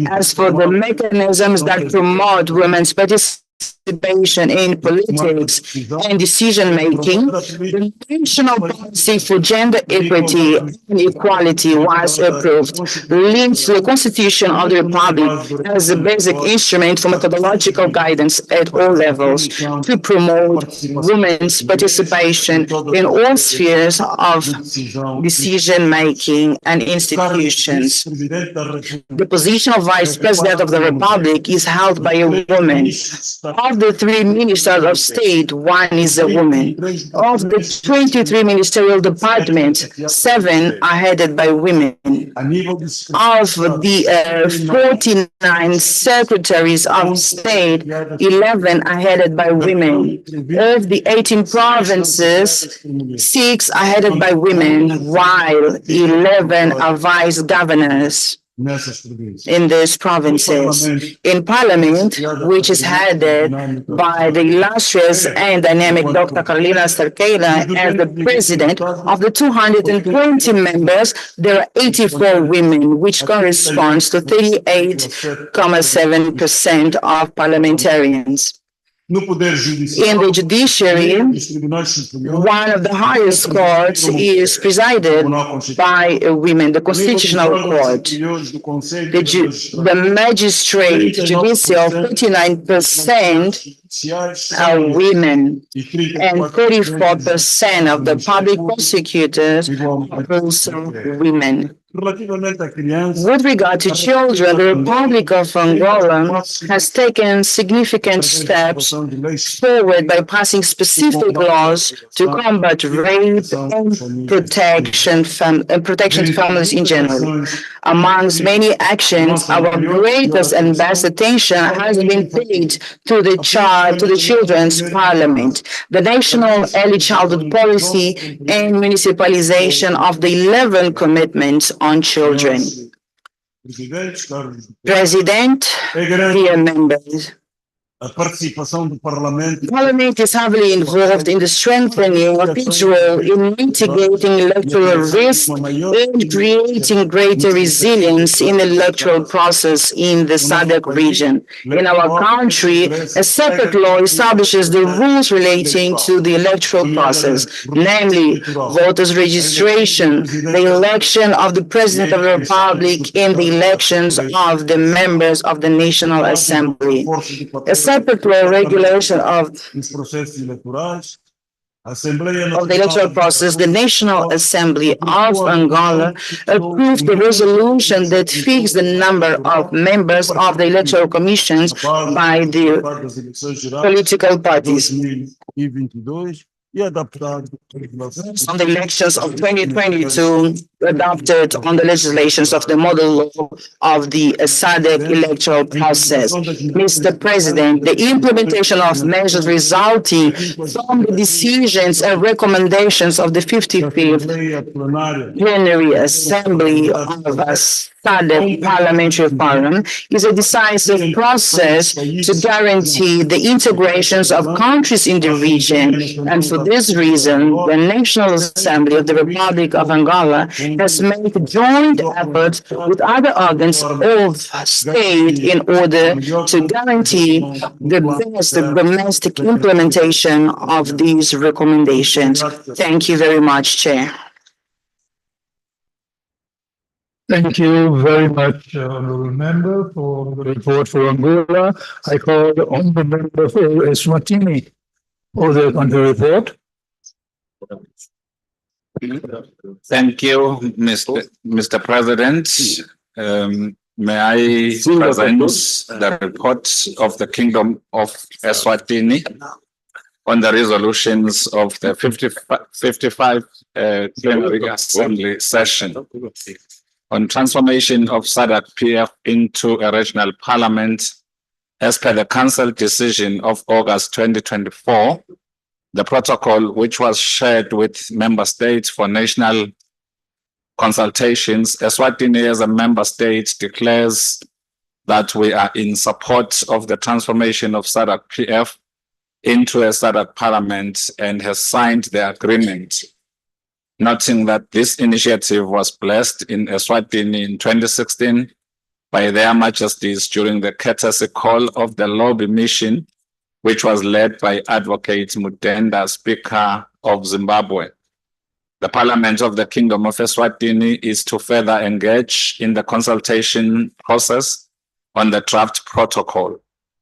As for the mechanisms that promote women's participation in politics and decision-making, the national policy for gender equity and equality was approved, linked to the Constitution of the Republic as a basic instrument for methodological guidance at all levels to promote women's participation in all spheres of decision-making and institutions. The position of Vice President of the Republic is held by a woman. Of the 3 ministers of state, 1 is a woman. Of the 23 ministerial departments, 7 are headed by women. Of the 49 secretaries of state, 11 are headed by women. Of the 18 provinces, 6 are headed by women, while 11 are vice governors in these provinces. In Parliament, which is headed by the illustrious and dynamic Dr. Carolina Cerqueira as the president, of the 220 members, there are 84 women, which corresponds to 38.7% of parliamentarians. In the judiciary, one of the highest courts is presided by women, the Constitutional Court. The magistrate judicial, 39% are women, and 34% of the public prosecutors are also women. With regard to children, the Republic of Angola has taken significant steps forward by passing specific laws to combat rape and protection to families in general. Amongst many actions, our greatest and best attention has been paid to the Children's Parliament, the National Early Childhood Policy, and municipalization of the 11 commitments on children. President, dear members, Parliament is heavily involved in the strengthening of its role in mitigating electoral risk and creating greater resilience in the electoral process in the Sadc region. In our country, a separate law establishes the rules relating to the electoral process, namely voters' registration, the election of the President of the Republic, and the elections of the members of the National Assembly. A separate law regulation of the electoral process, the National Assembly of Angola approved the resolution that fixed the number of members of the electoral commissions by the political parties. On the elections of 2022, adopted on the legislations of the model law of the Sadc electoral process. Mr. President, the implementation of measures resulting from the decisions and recommendations of the 55th Plenary Assembly of Sadc Parliamentary Forum is a decisive process to guarantee the integrations of countries in the region. And for this reason, the National Assembly of the Republic of Angola has made joint efforts with other organs of state in order to guarantee the best domestic implementation of these recommendations. Thank you very much, Chair. Thank you very much, honourable member, for the report for Angola. I call on the member for Eswatini for the country report. Thank you, Mr. President. May I present the report of the Kingdom of Eswatini on the resolutions of the 55 Plenary Assembly session on transformation of Sadc PF into a regional parliament as per the Council decision of August 2024. The protocol, which was shared with member states for national consultations, Eswatini as a member state declares that we are in support of the transformation of Sadc PF into a Sadc parliament and has signed the agreement, noting that this initiative was blessed in Eswatini in 2016 by their majesties during the courtesy call of the lobby mission, which was led by Advocate Mudenda, Speaker of Zimbabwe. The Parliament of the Kingdom of Eswatini is to further engage in the consultation process on the draft protocol,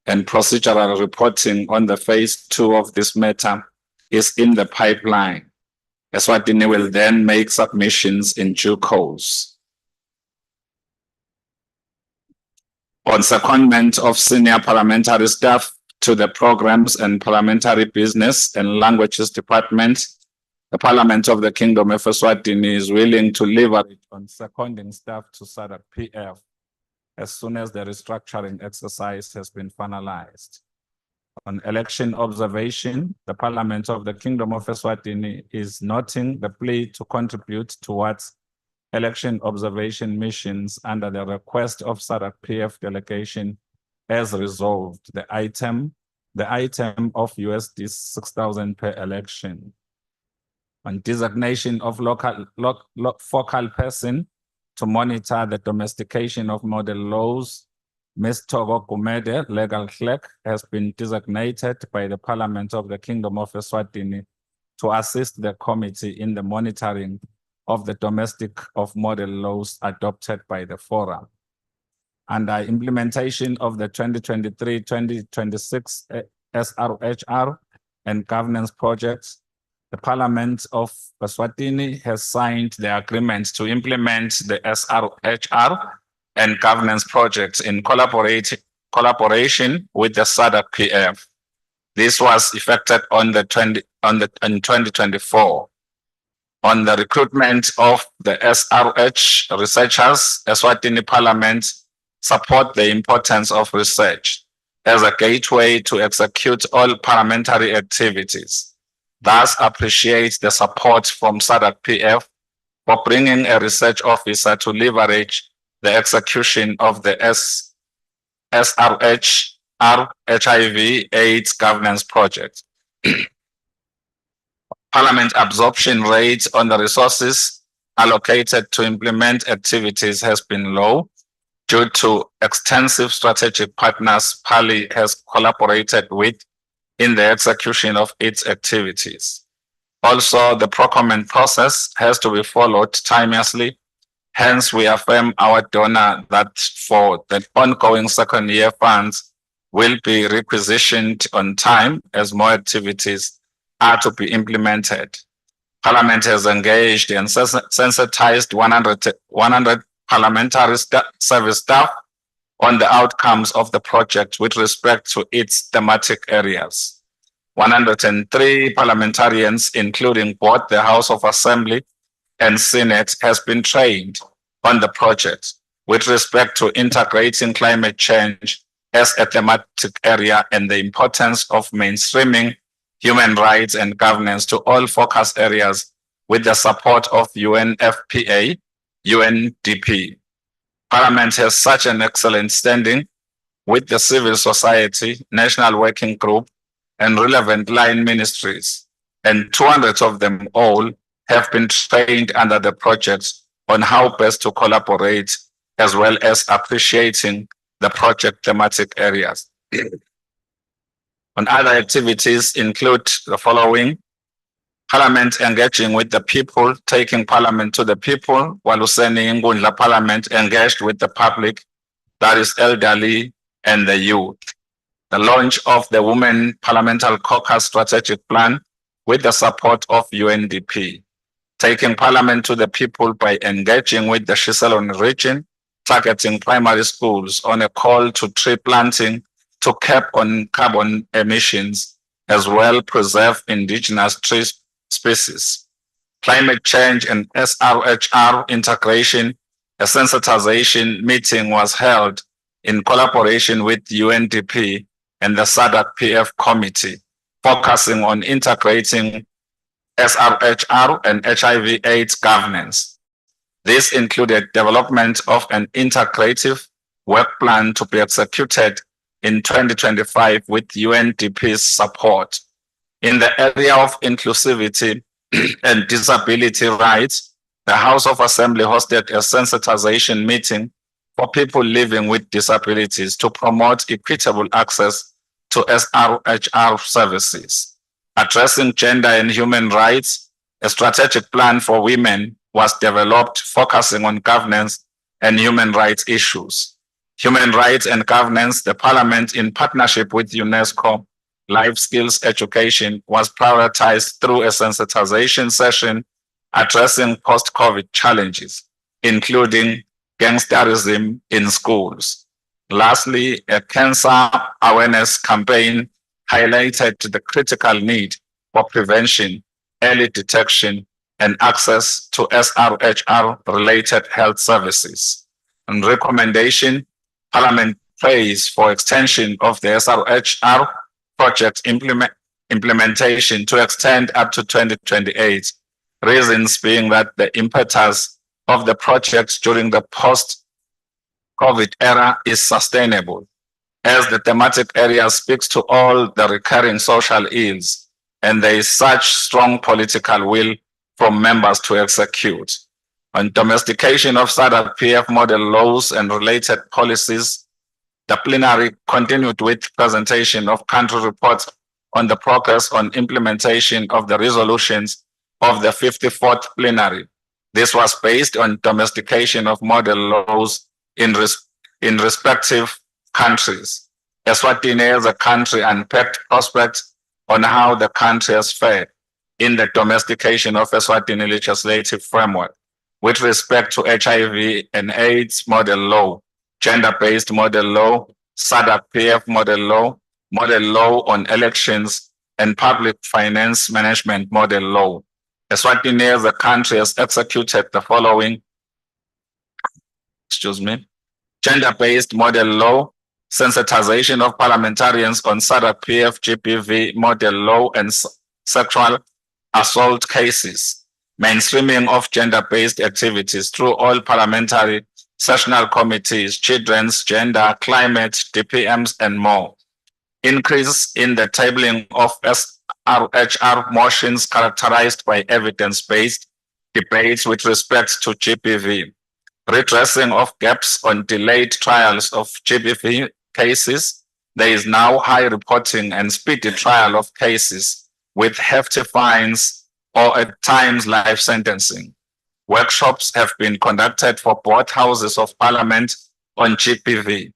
and procedural reporting on the phase 2 of this matter is in the pipeline. Eswatini will then make submissions in due course. On secondment of senior parliamentary staff to the Programs and Parliamentary Business and Languages Department, the Parliament of the Kingdom of Eswatini is willing to leverage on seconding staff to Sadc PF as soon as the restructuring exercise has been finalized. On election observation, the Parliament of the Kingdom of Eswatini is noting the plea to contribute towards election observation missions under the request of Sadc PF delegation as resolved. The item of USD 6,000 per election. On designation of focal person to monitor the domestication of model laws, Ms. Togo Gumede, legal clerk, has been designated by the Parliament of the Kingdom of Eswatini to assist the committee in the monitoring of the domestic of model laws adopted by the forum. Under implementation of the 2023-2026 SRHR and governance projects, the Parliament of Eswatini has signed the agreement to implement the SRHR and governance projects in collaboration with the Sadc PF. This was effected in 2024. On the recruitment of the SRH researchers, Eswatini Parliament support the importance of research as a gateway to execute all parliamentary activities. Thus appreciate the support from Sadc PF for bringing a research officer to leverage the execution of the SRH SRHR HIV/AIDS governance project. Parliament absorption rate on the resources allocated to implement activities has been low due to extensive strategic partners Parli has collaborated with in the execution of its activities. Also, the procurement process has to be followed timeously. Hence, we affirm our donor that for the ongoing second year funds will be requisitioned on time as more activities are to be implemented. Parliament has engaged and sensitized 100 parliamentary service staff on the outcomes of the project with respect to its thematic areas. 103 parliamentarians, including both the House of Assembly and Senate, has been trained on the project with respect to integrating climate change as a thematic area and the importance of mainstreaming human rights and governance to all focus areas with the support of UNFPA, UNDP. Parliament has such an excellent standing with the civil society, national working group, and relevant line ministries, and 200 of them all have been trained under the project on how best to collaborate, as well as appreciating the project thematic areas. On other activities include the following: Parliament engaging with the people, taking Parliament to the people, Waluseni Ngundla Parliament engaged with the public, that is elderly and the youth. The launch of the Women Parliamentary Caucus Strategic Plan with the support of UNDP. Taking Parliament to the people by engaging with the Shiseloni region, targeting primary schools on a call to tree planting to cap on carbon emissions, as well preserve indigenous tree species. Climate change and SRHR integration, a sensitization meeting was held in collaboration with UNDP and the Sadc PF committee, focusing on integrating SRHR and HIV/AIDS governance. This included development of an integrative work plan to be executed in 2025 with UNDP's support. In the area of inclusivity and disability rights, the House of Assembly hosted a sensitization meeting for people living with disabilities to promote equitable access to SRHR services. Addressing gender and human rights, a strategic plan for women was developed focusing on governance and human rights issues. Human rights and governance, the Parliament in partnership with UNESCO, life skills education was prioritized through a sensitization session addressing post-COVID challenges, including gangsterism in schools. Lastly, a cancer awareness campaign highlighted the critical need for prevention, early detection, and access to SRHR-related health services. On recommendation, Parliament prays for extension of the SRHR project implementation to extend up to 2028, reasons being that the impetus of the project during the post-COVID era is sustainable, as the thematic area speaks to all the recurring social ills, and there is such strong political will from members to execute. On domestication of Sadc PF model laws and related policies, the plenary continued with presentation of country reports on the progress on implementation of the resolutions of the 54th plenary. This was based on domestication of model laws in respective countries. Eswatini as a country unpacked prospects on how the country has fared in the domestication of Eswatini legislative framework with respect to HIV and AIDS model law, gender-based model law, Sadc PF model law on elections, and public finance management model law. Eswatini as a country has executed the following, gender-based model law, sensitization of parliamentarians on Sadc PF GBV model law and sexual assault cases, mainstreaming of gender-based activities through all parliamentary sessional committees, children's, gender, climate, DPMs, and more. increase in the tabling of SRHR motions characterized by evidence-based debates with respect to GBV, redressing of gaps on delayed trials of GBV cases. There is now high reporting and speedy trial of cases with hefty fines or at times life sentencing. Workshops have been conducted for both houses of parliament on GBV,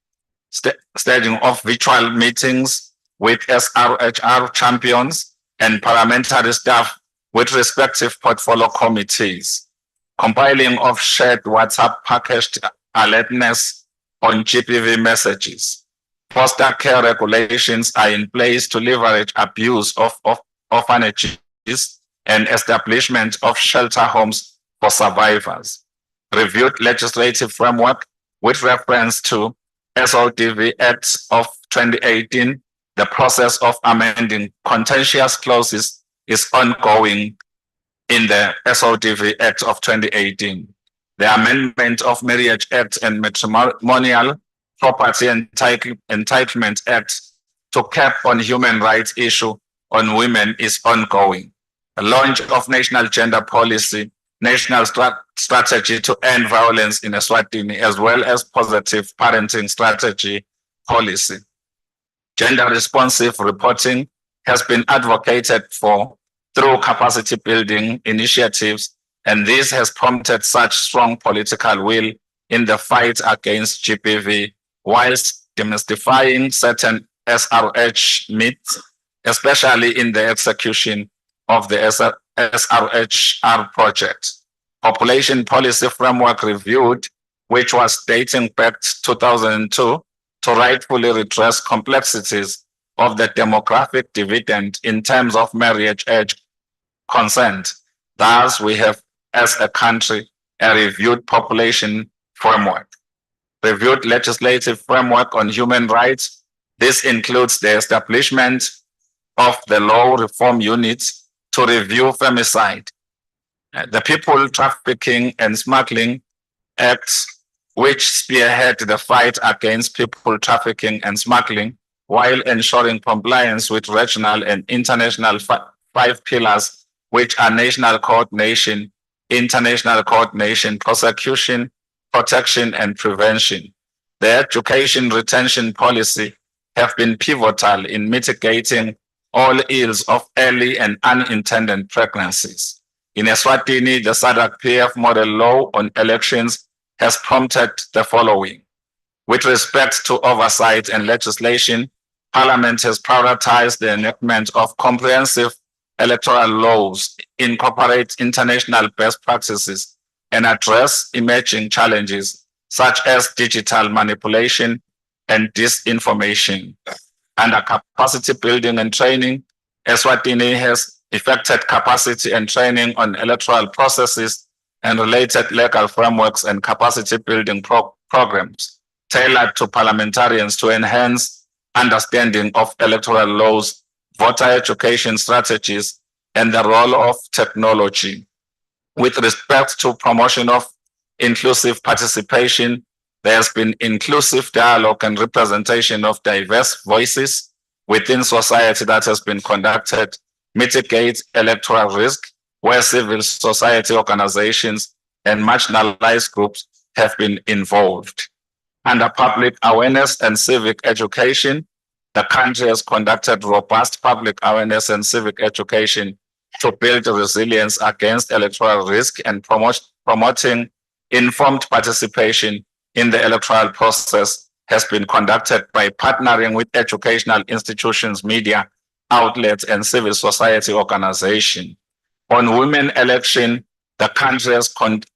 staging of virtual meetings with SRHR champions and parliamentary staff with respective portfolio committees, compiling of shared WhatsApp packaged alertness on GBV messages. Foster care regulations are in place to leverage abuse of orphanages and establishment of shelter homes for survivors. Reviewed legislative framework with reference to SODV Act of 2018. The process of amending contentious clauses is ongoing in the SODV Act of 2018. The amendment of Marriage Act and Matrimonial Property Entitlement Act to cap on human rights issue on women is ongoing. The launch of National Gender Policy, National Strategy to End Violence in Eswatini, as well as Positive Parenting Strategy Policy. Gender responsive reporting has been advocated for through capacity building initiatives, and this has prompted such strong political will in the fight against GBV, whilst demystifying certain SRH myths, especially in the execution of the SRHR project. Population Policy Framework reviewed, which was dating back to 2002, to rightfully redress complexities of the demographic dividend in terms of marriage age consent. Thus, we have, as a country, a reviewed population framework. Reviewed legislative framework on human rights. This includes the establishment of the Law Reform Units to review femicide, the People Trafficking and Smuggling Act, which spearhead the fight against people trafficking and smuggling while ensuring compliance with regional and international five pillars, which are national coordination, international coordination, prosecution, protection, and prevention. The education retention policy have been pivotal in mitigating all ills of early and unintended pregnancies. In Eswatini, the Sadc PF model law on elections has prompted the following. With respect to oversight and legislation, Parliament has prioritized the enactment of comprehensive electoral laws, incorporate international best practices, and address emerging challenges such as digital manipulation and disinformation. Under capacity building and training, Eswatini has effected capacity and training on electoral processes and related legal frameworks and capacity building programs tailored to parliamentarians to enhance understanding of electoral laws, voter education strategies, and the role of technology. With respect to promotion of inclusive participation, there has been inclusive dialogue and representation of diverse voices within society that has been conducted, mitigate electoral risk, where civil society organizations and marginalized groups have been involved. Under public awareness and civic education, the country has conducted robust public awareness and civic education to build resilience against electoral risk and promoting informed participation in the electoral process has been conducted by partnering with educational institutions, media outlets, and civil society organizations. On women election, the country has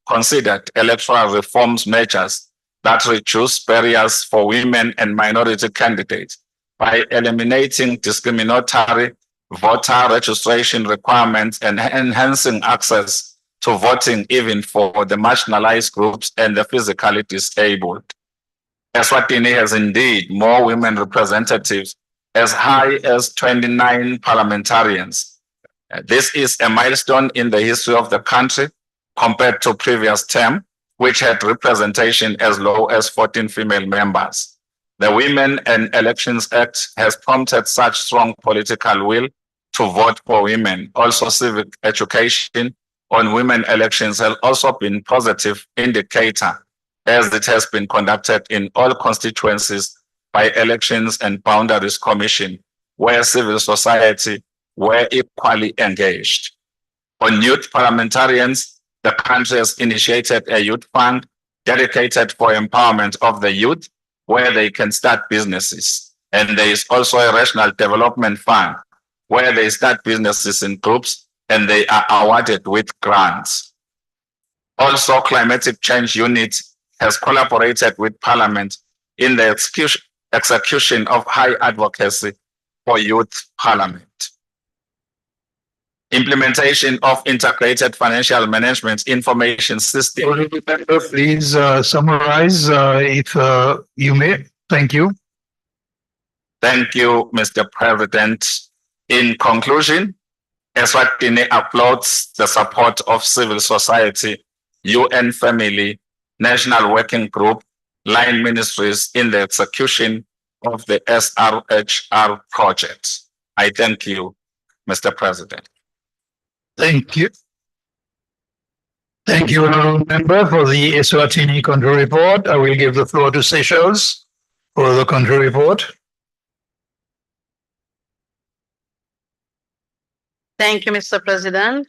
considered electoral reforms measures that reduce barriers for women and minority candidates by eliminating discriminatory voter registration requirements and enhancing access to voting even for the marginalized groups and the physically disabled. Eswatini has indeed more women representatives, as high as 29 parliamentarians. This is a milestone in the history of the country compared to previous term, which had representation as low as 14 female members. The Women and Elections Act has prompted such strong political will to vote for women. Also, civic education on women elections has also been positive indicator, as it has been conducted in all constituencies by Elections and Boundaries Commission, where civil society were equally engaged. On youth parliamentarians, the country has initiated a youth fund dedicated for empowerment of the youth, where they can start businesses. And there is also a regional development fund where they start businesses in groups and they are awarded with grants. Also, Climatic Change Unit has collaborated with Parliament in the execution of high advocacy for youth parliament. Implementation of integrated financial management information system. Please summarize if you may. Thank you. Thank you, Mr. President. In conclusion, Eswatini applauds the support of civil society, UN Family, National Working Group, line ministries in the execution of the SRHR project. I thank you, Mr. President. Thank you. Thank you, honourable member, for the Eswatini country report. I will give the floor to Seychelles for the country report. Thank you, Mr. President.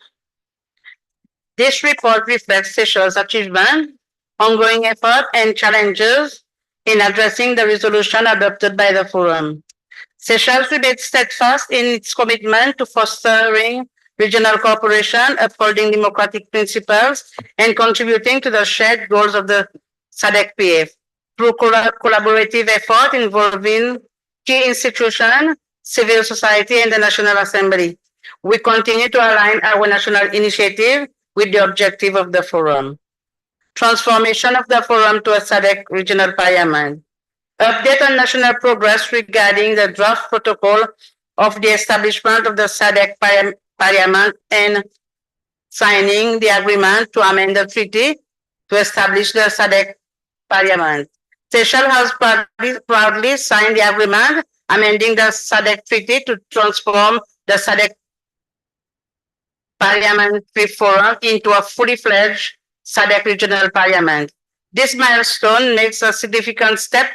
This report reflects Seychelles' achievement, ongoing effort, and challenges in addressing the resolution adopted by the Forum. Seychelles remains steadfast in its commitment to fostering regional cooperation, upholding democratic principles, and contributing to the shared goals of the SADC-PF through collaborative effort involving key institutions, civil society, and the National Assembly. We continue to align our national initiative with the objective of the Forum. Transformation of the Forum to a SADC regional parliament. Update on national progress regarding the draft protocol of the establishment of the SADC Parliament and signing the agreement to amend the treaty to establish the SADC Parliament. Seychelles has proudly signed the agreement amending the SADC treaty to transform the SADC Parliamentary Forum into a fully fledged SADC regional parliament. This milestone makes a significant step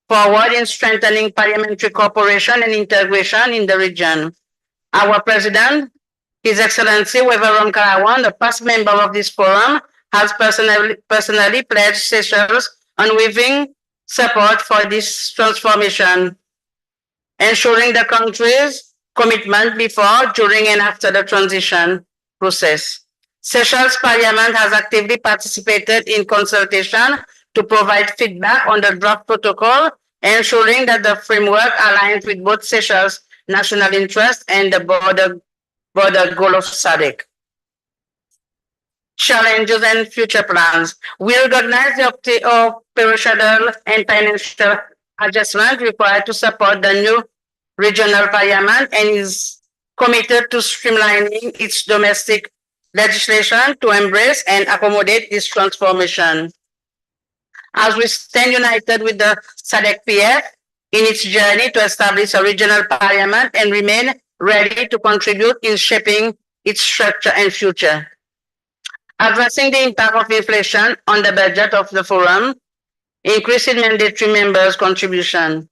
forward in strengthening parliamentary cooperation and integration in the region. Our President, His Excellency Weveron Karawan, the past member of this forum, has personally pledged Seychelles unwavering support for this transformation, ensuring the country's commitment before, during, and after the transition process. Seychelles Parliament has actively participated in consultation to provide feedback on the draft protocol, ensuring that the framework aligns with both Seychelles' national interest and the broader goal of SADC. Challenges and future plans. We recognize the operational and financial adjustment required to support the new regional parliament and is committed to streamlining its domestic legislation to embrace and accommodate this transformation. As we stand united with the SADC-PF in its journey to establish a regional parliament and remain ready to contribute in shaping its structure and future. Addressing the impact of inflation on the budget of the Forum, increasing mandatory members' contribution.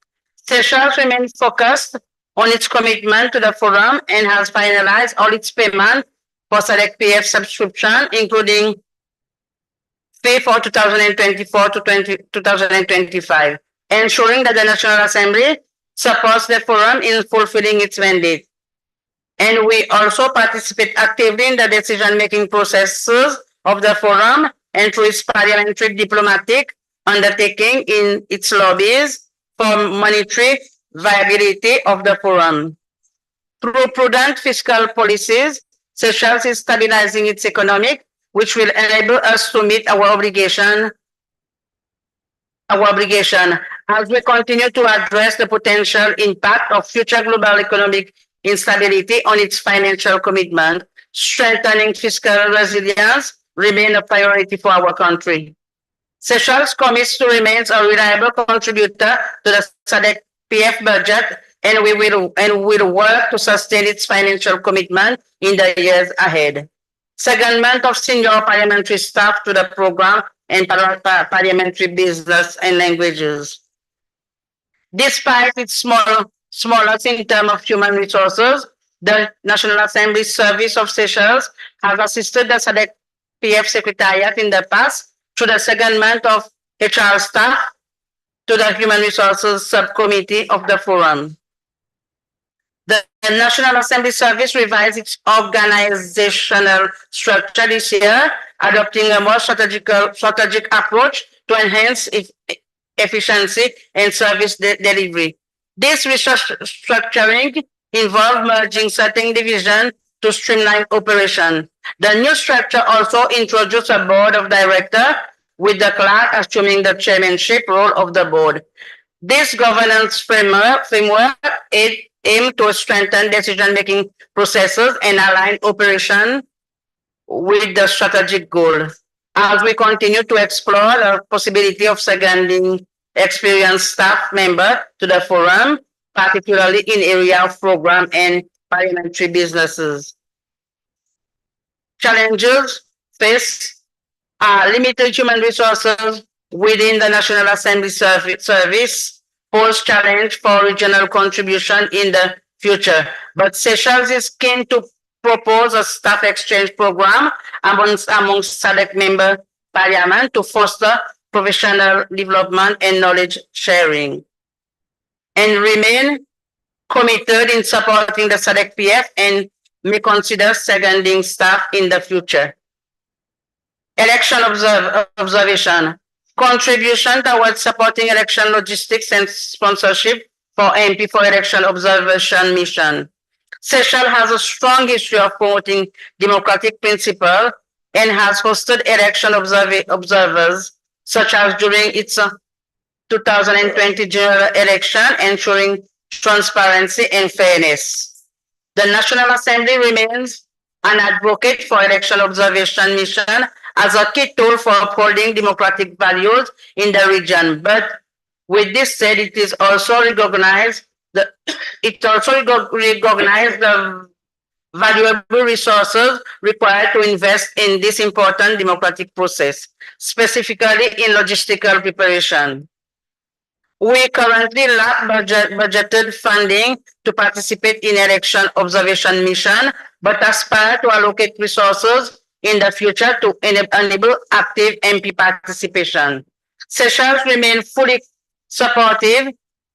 Seychelles remains focused on its commitment to the Forum and has finalized all its payments for SADC-PF subscription, including fee for 2024 to 2025, ensuring that the National Assembly supports the Forum in fulfilling its mandate. And we also participate actively in the decision-making processes of the Forum and through its parliamentary diplomatic undertaking in its lobbies for monetary viability of the Forum. Through prudent fiscal policies, Seychelles is stabilizing its economic, which will enable us to meet our obligation as we continue to address the potential impact of future global economic instability on its financial commitment. Strengthening fiscal resilience remains a priority for our country. Seychelles commits to remain a reliable contributor to the SADC PF budget, and we will work to sustain its financial commitment in the years ahead. Secondment of senior parliamentary staff to the program and parliamentary business and languages. Despite its smallest in terms of human resources, the National Assembly Service of Seychelles has assisted the SADC PF Secretariat in the past through the secondment of HR staff to the Human Resources Subcommittee of the Forum. The National Assembly Service revised its organizational structure this year, adopting a more strategic approach to enhance efficiency and service delivery. This restructuring involved merging certain divisions to streamline operation. The new structure also introduced a board of directors, with the clerk assuming the chairmanship role of the board. This governance framework aims to strengthen decision-making processes and align operation with the strategic goal. As we continue to explore the possibility of seconding experienced staff members to the forum, particularly in area of program and parliamentary businesses. Challenges faced are limited human resources within the National Assembly Service pose challenge for regional contribution in the future. But Seychelles is keen to propose a staff exchange program amongst SADC member parliament to foster professional development and knowledge sharing, and remain committed in supporting the SADC PF and may consider seconding staff in the future. Election observation. Contribution towards supporting election logistics and sponsorship for MP for election observation mission. Seychelles has a strong history of promoting democratic principles and has hosted election observers, such as during its 2020 general election, ensuring transparency and fairness. The National Assembly remains an advocate for election observation mission as a key tool for upholding democratic values in the region. But with this said, it is also recognized the valuable resources required to invest in this important democratic process, specifically in logistical preparation. We currently lack budgeted funding to participate in election observation mission, but aspire to allocate resources in the future to enable active MP participation. Seychelles remain fully supportive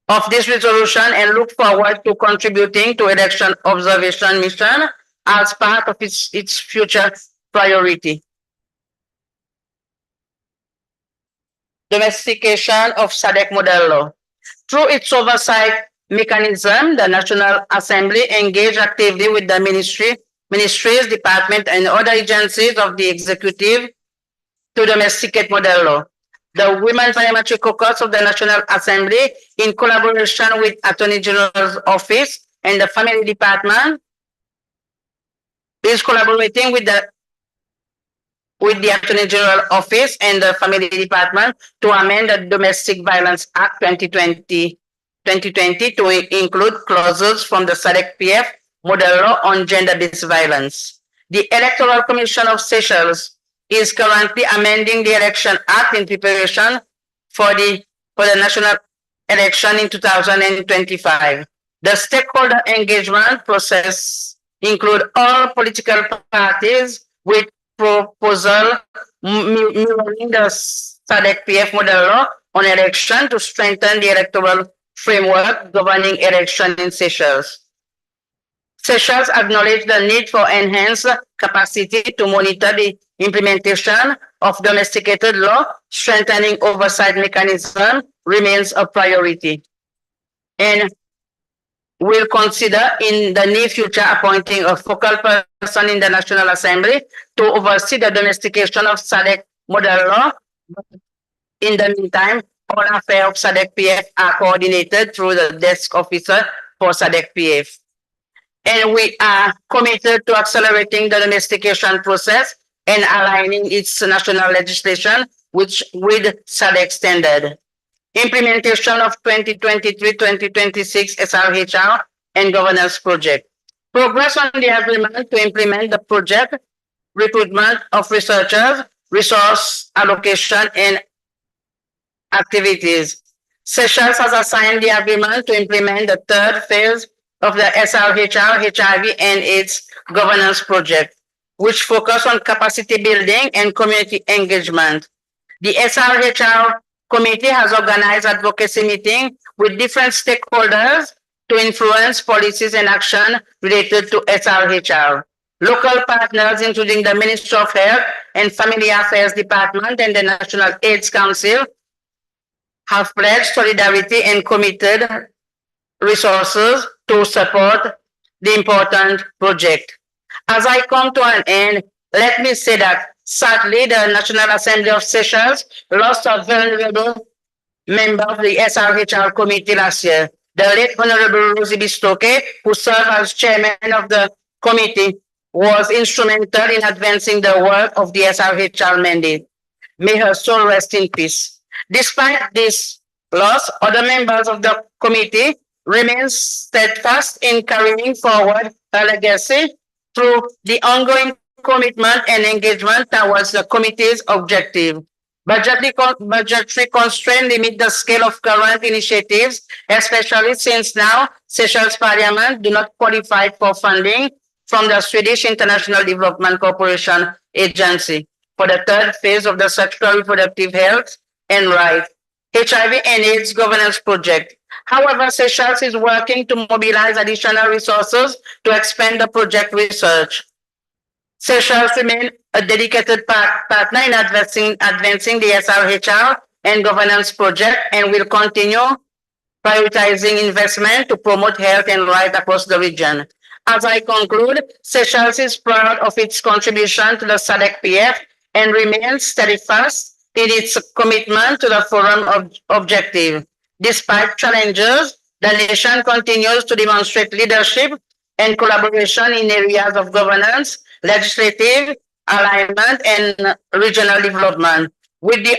of this resolution and look forward to contributing to election observation mission as part of its future priority. Domestication of SADC model law. Through its oversight mechanism, the National Assembly engaged actively with the ministries, departments, and other agencies of the executive to domesticate model law. The Women Parliamentary Caucus of the National Assembly, in collaboration with Attorney General's Office and the Family Department, is collaborating with the Attorney General Office and the Family Department to amend the Domestic Violence Act 2020 to include clauses from the SADC PF model law on gender-based violence. The Electoral Commission of Seychelles is currently amending the Election Act in preparation for the national election in 2025. The stakeholder engagement process includes all political parties with proposal mirroring the SADC PF model law on election to strengthen the electoral framework governing election in Seychelles. Seychelles acknowledged the need for enhanced capacity to monitor the implementation of domesticated law. Strengthening oversight mechanism remains a priority, and will consider in the near future appointing a focal person in the National Assembly to oversee the domestication of SADC model law. In the meantime, all affairs of SADC PF are coordinated through the desk officer for SADC PF. And we are committed to accelerating the domestication process and aligning its national legislation with SADC standard. Implementation of 2023-2026 SRHR and governance project. Progress on the agreement to implement the project, recruitment of researchers, resource allocation, and activities. Seychelles has assigned the agreement to implement the third phase of the SRHR, HIV, and its governance project, which focus on capacity building and community engagement. The SRHR committee has organized advocacy meetings with different stakeholders to influence policies and action related to SRHR. Local partners, including the Ministry of Health and Family Affairs Department and the National AIDS Council, have pledged solidarity and committed resources to support the important project. As I come to an end, let me say that sadly, the National Assembly of Seychelles lost a valuable member of the SRHR committee last year. The late Honorable Rosie Bistoke, who served as chairman of the committee, was instrumental in advancing the work of the SRHR mandate. May her soul rest in peace. Despite this loss, other members of the committee remain steadfast in carrying forward her legacy through the ongoing commitment and engagement towards the committee's objective. Budgetary constraints limit the scale of current initiatives, especially since now Seychelles Parliament do not qualify for funding from the Swedish International Development Corporation Agency for the third phase of the sexual reproductive health and rights, HIV and AIDS governance project. However, Seychelles is working to mobilize additional resources to expand the project research. Seychelles remains a dedicated partner in advancing the SRHR and governance project and will continue prioritizing investment to promote health and rights across the region. As I conclude, Seychelles is proud of its contribution to the SADC PF and remains steadfast in its commitment to the forum objective. Despite challenges, the nation continues to demonstrate leadership and collaboration in areas of governance, legislative, alignment, and regional development. With the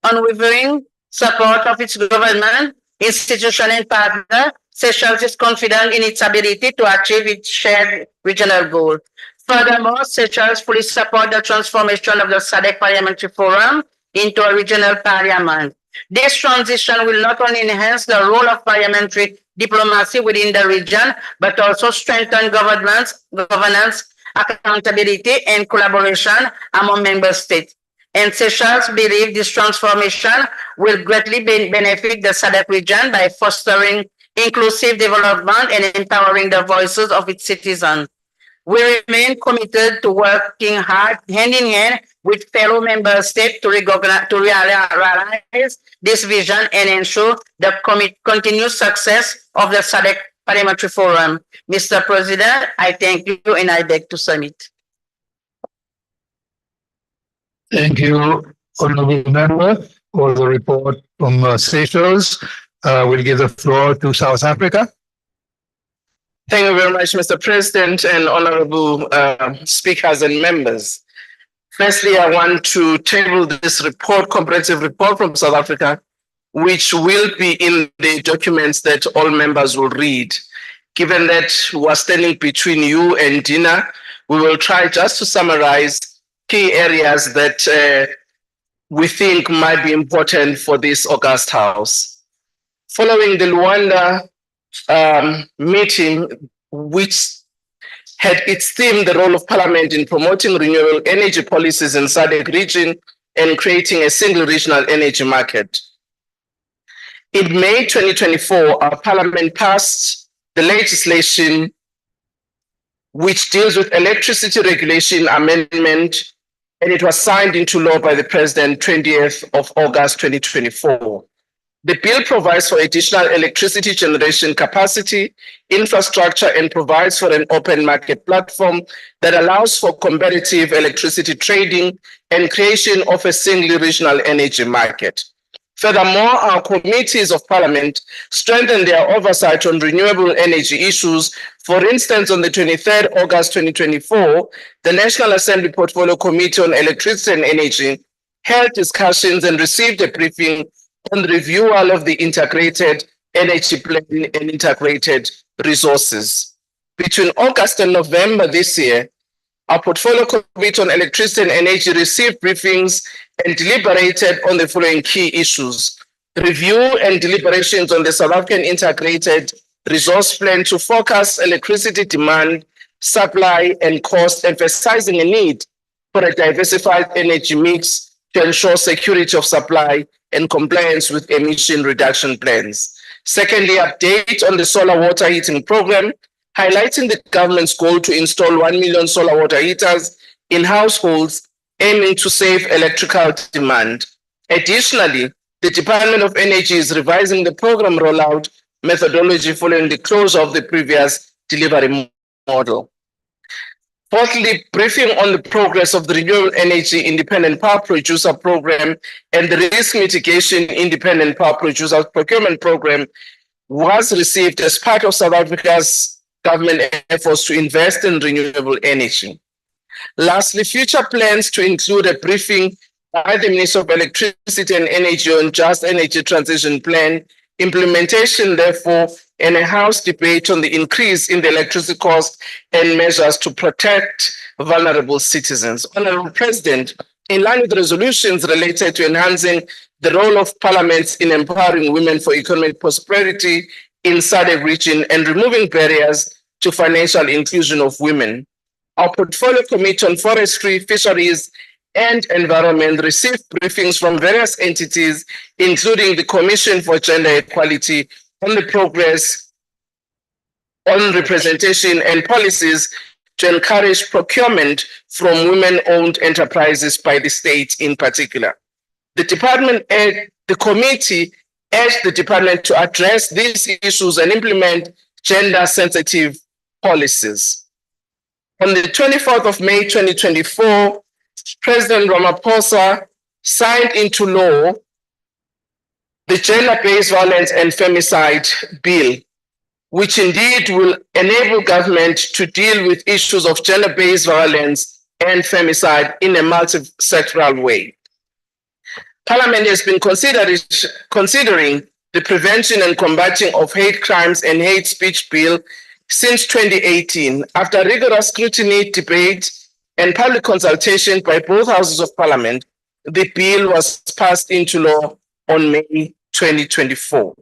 unwavering support of its government, institution, and partner, Seychelles is confident in its ability to achieve its shared regional goal. Furthermore, Seychelles fully supports the transformation of the SADC Parliamentary Forum into a regional parliament. This transition will not only enhance the role of parliamentary diplomacy within the region, but also strengthen governance, accountability, and collaboration among member states. And Seychelles believes this transformation will greatly benefit the SADC region by fostering inclusive development and empowering the voices of its citizens. We remain committed to working hard, hand in hand, with fellow member states to realize this vision and ensure the continued success of the SADC Parliamentary Forum. Mr. President, I thank you and I beg to submit. Thank you, Honorable Member, for the report from Seychelles. We'll give the floor to South Africa. Thank you very much, Mr. President and honorable speakers and members. Firstly, I want to table this report, comprehensive report from South Africa, which will be in the documents that all members will read. Given that we're standing between you and dinner, we will try just to summarize key areas that we think might be important for this August House. Following the Luanda meeting, which had its theme, the role of Parliament in promoting renewable energy policies in SADC region and creating a single regional energy market. In May 2024, our Parliament passed the legislation which deals with electricity regulation amendment, and it was signed into law by the President 20th of August 2024. The bill provides for additional electricity generation capacity, infrastructure, and provides for an open market platform that allows for competitive electricity trading and creation of a single regional energy market. Furthermore, our committees of Parliament strengthen their oversight on renewable energy issues. For instance, on the 23rd August 2024, the National Assembly Portfolio Committee on Electricity and Energy held discussions and received a briefing on the renewal of the integrated energy plan and integrated resources. Between August and November this year, our portfolio committee on electricity and energy received briefings and deliberated on the following key issues. Review and deliberations on the South African integrated resource plan to focus electricity demand, supply, and cost, emphasizing a need for a diversified energy mix to ensure security of supply and compliance with emission reduction plans. Secondly, update on the solar water heating program, highlighting the government's goal to install 1 million solar water heaters in households, aiming to save electrical demand. Additionally, the Department of Energy is revising the program rollout methodology following the closure of the previous delivery model. Fourthly, briefing on the progress of the Renewable Energy Independent Power Producer Program and the Risk Mitigation Independent Power Producer Procurement Program was received as part of South Africa's government efforts to invest in renewable energy. Lastly, future plans to include a briefing by the Minister of Electricity and Energy on Just Energy Transition Plan, implementation, therefore, and a House debate on the increase in the electricity cost and measures to protect vulnerable citizens. Honorable President, in line with resolutions related to enhancing the role of parliaments in empowering women for economic prosperity in SADC region and removing barriers to financial inclusion of women, our portfolio committee on forestry, fisheries, and environment received briefings from various entities, including the Commission for Gender Equality, on the progress on representation and policies to encourage procurement from women-owned enterprises by the state in particular. The committee urged the department to address these issues and implement gender-sensitive policies. On the 24th of May 2024, President Ramaphosa signed into law the Gender-Based Violence and Femicide Bill, which indeed will enable government to deal with issues of gender-based violence and femicide in a multi-sectoral way. Parliament has been considering the Prevention and Combating of Hate Crimes and Hate Speech Bill since 2018. After rigorous scrutiny, debate, and public consultation by both houses of Parliament, the bill was passed into law on May 2024.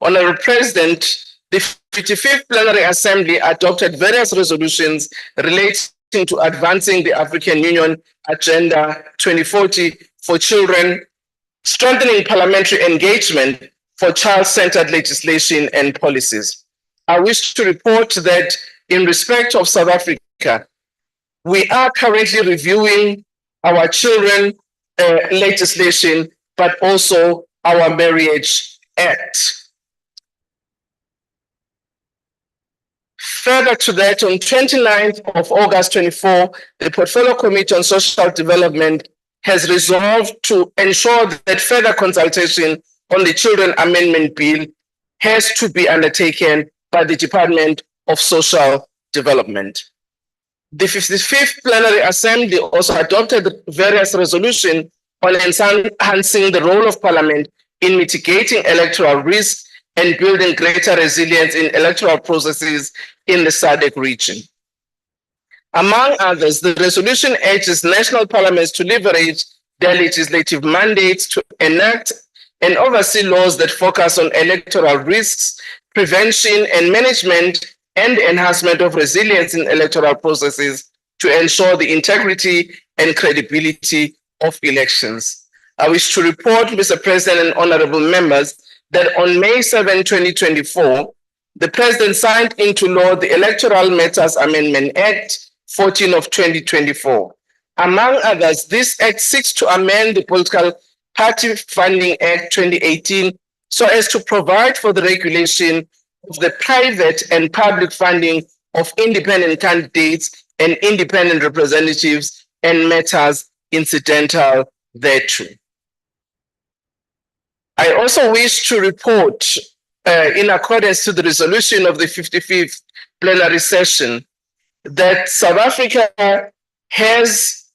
Honorable President, the 55th Plenary Assembly adopted various resolutions relating to advancing the African Union Agenda 2040 for children, strengthening parliamentary engagement for child-centered legislation and policies. I wish to report that in respect of South Africa, we are currently reviewing our children legislation, but also our Marriage Act. Further to that, on 29th of August 24, the Portfolio Committee on Social Development has resolved to ensure that further consultation on the Children Amendment Bill has to be undertaken by the Department of Social Development. The 55th Plenary Assembly also adopted various resolutions on enhancing the role of Parliament in mitigating electoral risk and building greater resilience in electoral processes in the SADC region. Among others, the resolution urges national parliaments to leverage their legislative mandates to enact and oversee laws that focus on electoral risks, prevention and management, and enhancement of resilience in electoral processes to ensure the integrity and credibility of elections. I wish to report, Mr. President and honorable members, that on May 7, 2024, the President signed into law the Electoral Matters Amendment Act 14 of 2024. Among others, this act seeks to amend the Political Party Funding Act 2018 so as to provide for the regulation of the private and public funding of independent candidates and independent representatives and matters incidental thereto. I also wish to report, in accordance to the resolution of the 55th plenary session, that South Africa has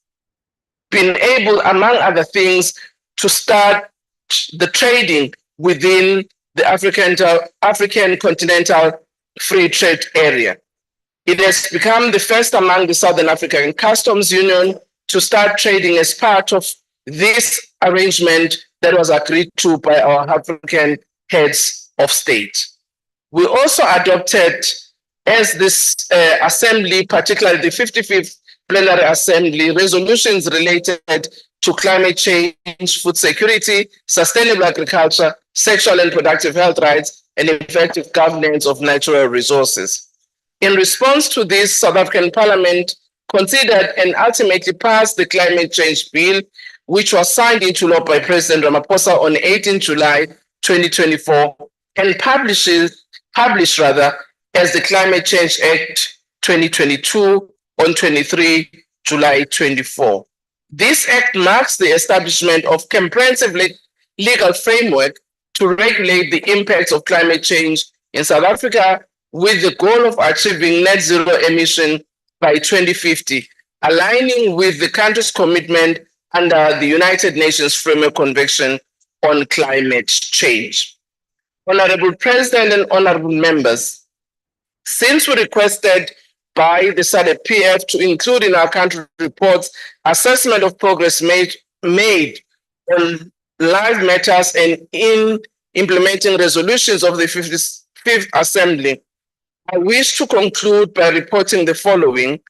been able, among other things, to start the trading within the African continental free trade area. It has become the first among the Southern African Customs Union to start trading as part of this arrangement that was agreed to by our African heads of state. We also adopted, as this assembly, particularly the 55th Plenary Assembly, resolutions related to climate change, food security, sustainable agriculture, sexual and reproductive health rights, and effective governance of natural resources. In response to this, South African Parliament considered and ultimately passed the Climate Change Bill, which was signed into law by President Ramaphosa on 18 July 2024 and published as the Climate Change Act 2022 on 23 July 24. This act marks the establishment of comprehensive legal framework to regulate the impacts of climate change in South Africa, with the goal of achieving net zero emission by 2050, aligning with the country's commitment under the United Nations Framework Convention on Climate Change. Honorable President and honorable members, since we requested by the Sadc PF to include in our country reports assessment of progress made on live matters and in implementing resolutions of the 55th Assembly, I wish to conclude by reporting the following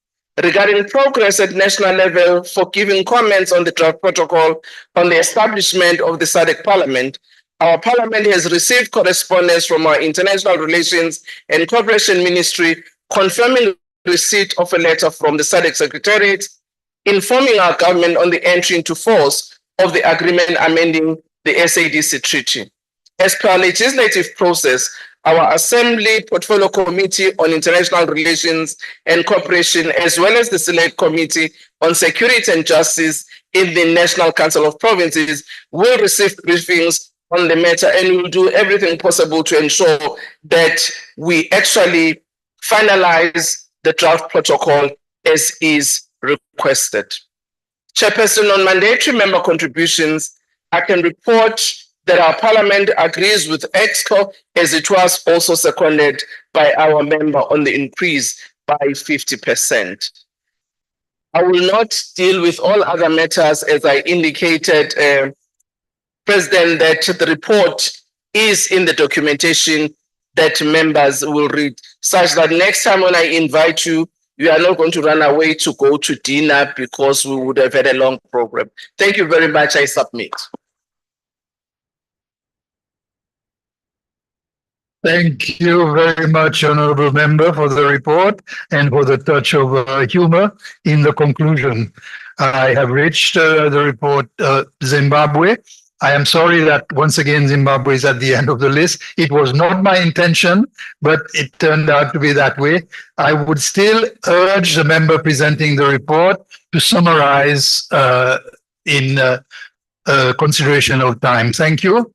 regarding progress at national level for giving comments on the draft protocol on the establishment of the Sadc Parliament. Our Parliament has received correspondence from our International Relations and Cooperation Ministry confirming receipt of a letter from the Sadc Secretariat informing our government on the entry into force of the agreement amending the SADC Treaty. As per our legislative process, our Assembly Portfolio Committee on International Relations and Cooperation, as well as the Select Committee on Security and Justice in the National Council of Provinces, will receive briefings on the matter and will do everything possible to ensure that we actually finalize the draft protocol as is requested. Chairperson, on mandatory member contributions, I can report that our Parliament agrees with EXCO, as it was also seconded by our member on the increase by 50%. I will not deal with all other matters, as I indicated, President, that the report is in the documentation that members will read, such that next time when I invite you, you are not going to run away to go to dinner because we would have had a long program. Thank you very much. I submit. Thank you very much, Honourable Member, for the report and for the touch of humour in the conclusion. I have reached the report Zimbabwe. I am sorry that once again Zimbabwe is at the end of the list. It was not my intention, but it turned out to be that way. I would still urge the member presenting the report to summarize in consideration of time. Thank you.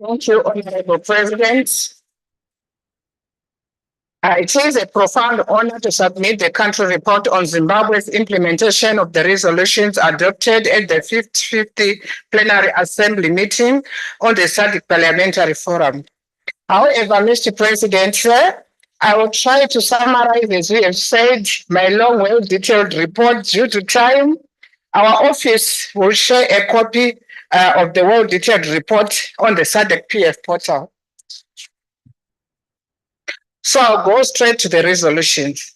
Thank you, Honorable President. It is a profound honor to submit the country report on Zimbabwe's implementation of the resolutions adopted at the 50th Plenary Assembly meeting on the Sadc Parliamentary Forum. However, Mr. President, sir, I will try to summarize, as we have said, my long, well-detailed report due to time. Our office will share a copy of the well-detailed report on the Sadc PF portal. So I'll go straight to the resolutions.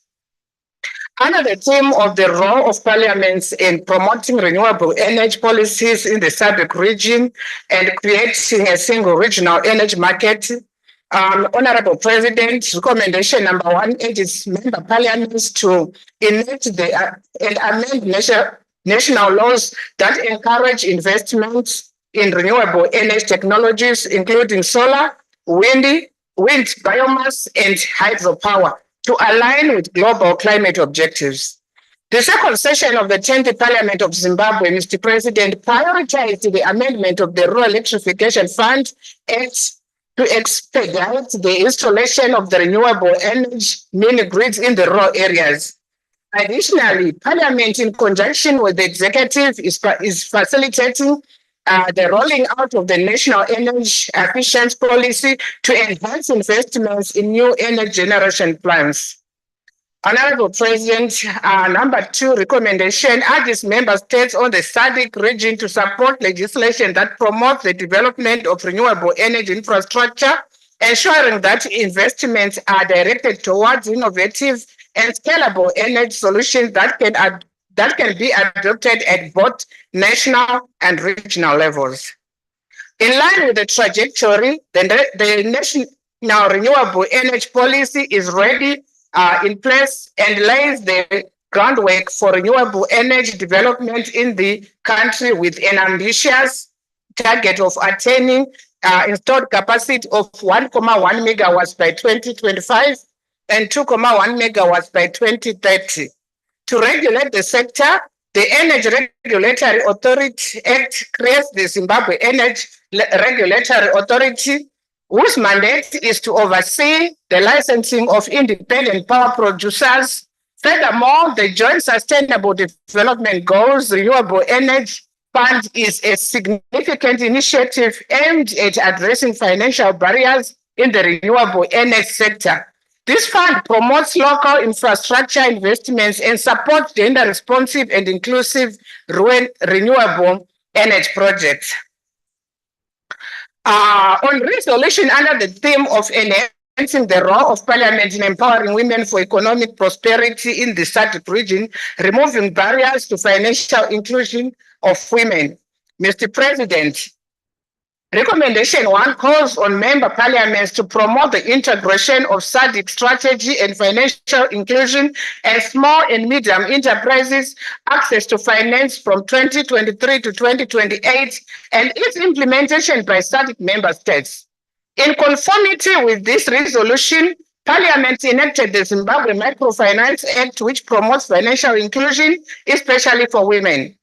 Under the theme of the role of parliaments in promoting renewable energy policies in the Sadc region and creating a single regional energy market, Honorable President, recommendation number 1 urges member parliaments to enact and amend national laws that encourage investments in renewable energy technologies, including solar, wind, biomass, and hydropower, to align with global climate objectives. The second session of the 10th Parliament of Zimbabwe, Mr. President, prioritized the amendment of the Rural Electrification Fund Act to expedite the installation of the renewable energy mini grids in the rural areas. Additionally, Parliament, in conjunction with the executive, is facilitating the rolling out of the National Energy Efficiency Policy to enhance investments in new energy generation plants. Honorable President, number 2 recommendation urges member states on the Sadc region to support legislation that promotes the development of renewable energy infrastructure, ensuring that investments are directed towards innovative and scalable energy solutions that can be adopted at both national and regional levels. In line with the trajectory, the National Renewable Energy Policy is ready in place and lays the groundwork for renewable energy development in the country with an ambitious target of attaining installed capacity of 1.1 megawatts by 2025 and 2.1 megawatts by 2030. To regulate the sector, the Energy Regulatory Authority Act creates the Zimbabwe Energy Regulatory Authority, whose mandate is to oversee the licensing of independent power producers. Furthermore, the Joint Sustainable Development Goals Renewable Energy Fund is a significant initiative aimed at addressing financial barriers in the renewable energy sector. This fund promotes local infrastructure investments and supports gender-responsive and inclusive renewable energy projects. On resolution under the theme of enhancing the role of Parliament in empowering women for economic prosperity in the Sadc region, removing barriers to financial inclusion of women. Mr. President, recommendation 1 calls on member parliaments to promote the integration of Sadc strategy and financial inclusion and small and medium enterprises access to finance from 2023 to 2028 and its implementation by Sadc member states. In conformity with this resolution, Parliament enacted the Zimbabwe Microfinance Act, which promotes financial inclusion, especially for women.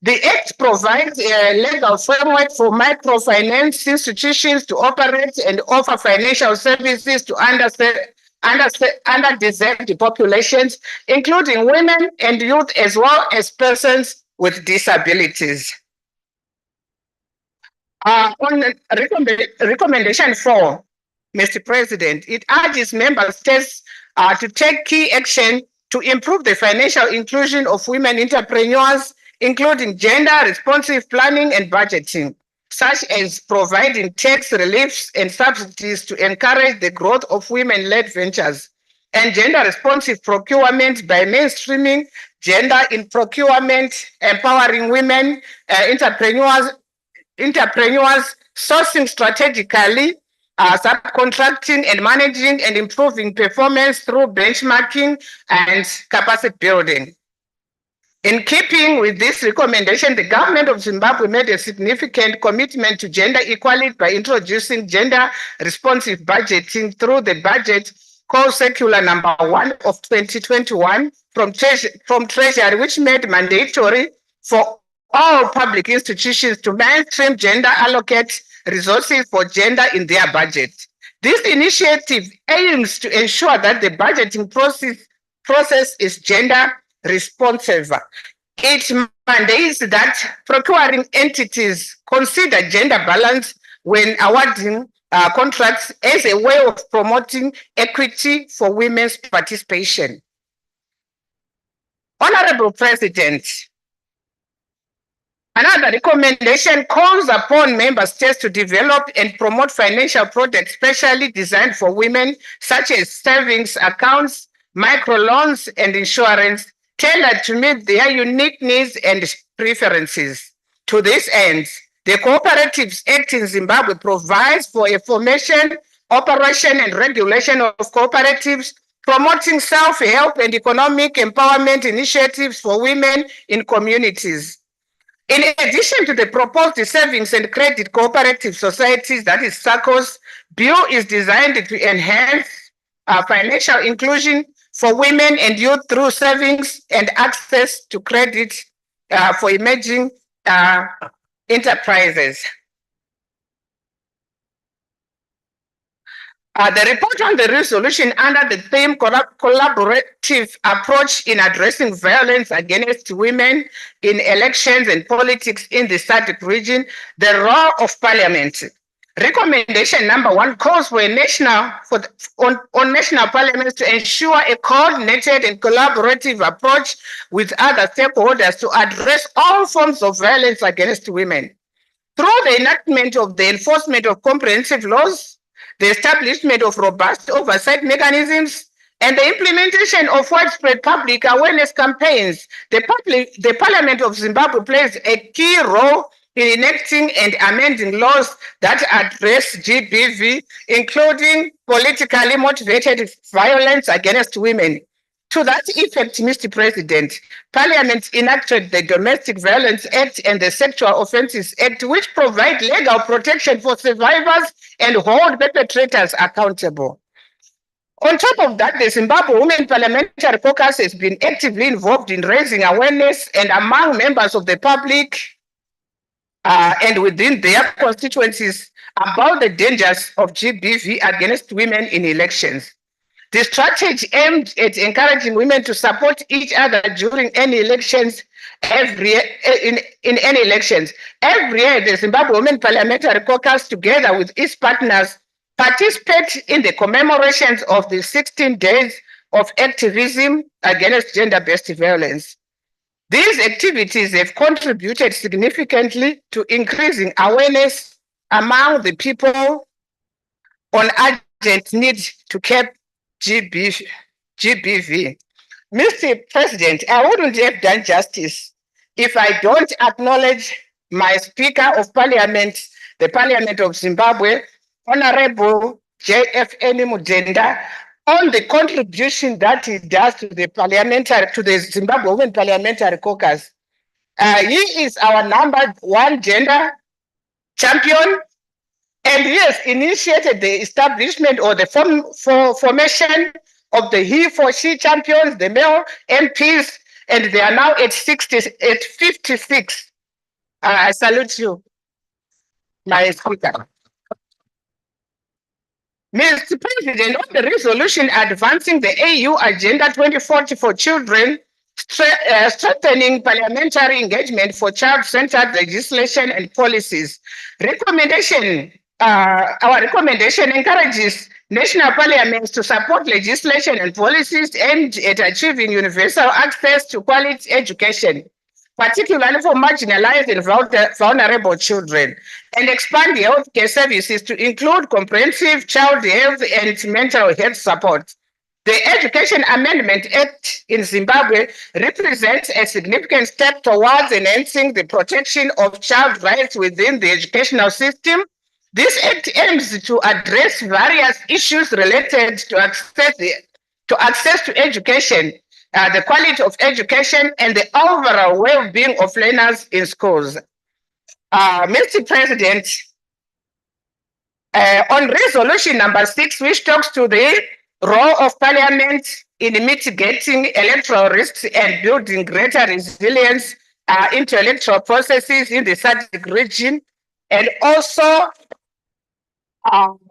The Act provides a legal framework for microfinance institutions to operate and offer financial services to underdeserved populations, including women and youth, as well as persons with disabilities. On recommendation 4, Mr. President, it urges member states to take key action to improve the financial inclusion of women entrepreneurs, including gender-responsive planning and budgeting, such as providing tax reliefs and subsidies to encourage the growth of women-led ventures, and gender-responsive procurement by mainstreaming gender in procurement, empowering women entrepreneurs, sourcing strategically, subcontracting and managing and improving performance through benchmarking and capacity building. In keeping with this recommendation, the government of Zimbabwe made a significant commitment to gender equality by introducing gender-responsive budgeting through the budget called Circular number 1 of 2021 from Treasury, which made mandatory for all public institutions to mainstream gender allocate resources for gender in their budget. This initiative aims to ensure that the budgeting process is gender responsive. It mandates that procuring entities consider gender balance when awarding contracts as a way of promoting equity for women's participation. Honorable President, another recommendation calls upon member states to develop and promote financial products specially designed for women, such as savings accounts, microloans, and insurance, tailored to meet their unique needs and preferences. To this end, the Cooperatives Act in Zimbabwe provides for a formation, operation, and regulation of cooperatives, promoting self-help and economic empowerment initiatives for women in communities. In addition to the proposed savings and credit cooperative societies, that is SACCOs, bill is designed to enhance financial inclusion for women and youth through savings and access to credit for emerging enterprises. The report on the resolution under the theme collaborative approach in addressing violence against women in elections and politics in the Sadc region, the role of Parliament. Recommendation number 1 calls for a national parliaments to ensure a coordinated and collaborative approach with other stakeholders to address all forms of violence against women. Through the enactment of the enforcement of comprehensive laws, the establishment of robust oversight mechanisms, and the implementation of widespread public awareness campaigns, the Parliament of Zimbabwe plays a key role in enacting and amending laws that address GBV, including politically motivated violence against women. To that effect, Mr. President, Parliament enacted the Domestic Violence Act and the Sexual Offences Act, which provide legal protection for survivors and hold perpetrators accountable. On top of that, the Zimbabwe Women Parliamentary Caucus has been actively involved in raising awareness and among members of the public and within their constituencies about the dangers of GBV against women in elections. The strategy aimed at encouraging women to support each other during any elections in any elections. Every year, the Zimbabwe Women Parliamentary Caucus, together with its partners, participate in the commemorations of the 16 days of activism against gender-based violence. These activities have contributed significantly to increasing awareness among the people on urgent need to curb GBV. Mr. President, I wouldn't have done justice if I don't acknowledge my Speaker of Parliament, the Parliament of Zimbabwe, Honorable J.F.N. Mudenda, on the contribution that he does to the Zimbabwe Women Parliamentary Caucus. He is our #1 gender champion, and he has initiated the establishment or the formation of the he-for-she champions, the male MPs, and they are now at 56. I salute you, my Speaker. Mr. President, on the resolution advancing the AU Agenda 2040 for children, strengthening parliamentary engagement for child-centered legislation and policies. Our recommendation encourages national parliaments to support legislation and policies aimed at achieving universal access to quality education, particularly for marginalized and vulnerable children, and expand healthcare services to include comprehensive child health and mental health support. The Education Amendment Act in Zimbabwe represents a significant step towards enhancing the protection of child rights within the educational system. This act aims to address various issues related to access to education, the quality of education, and the overall well-being of learners in schools. Mr. President, on resolution number 6, which talks to the role of Parliament in mitigating electoral risks and building greater resilience into electoral processes in the Sadc region, and also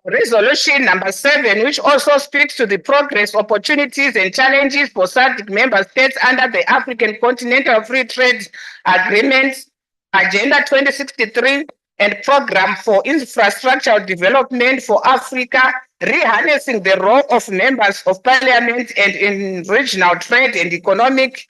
resolution number 7, which also speaks to the progress, opportunities, and challenges for Sadc member states under the African Continental Free Trade Agreement, Agenda 2063, and Program for Infrastructural Development for Africa, reharnessing the role of members of Parliament and in regional trade and economic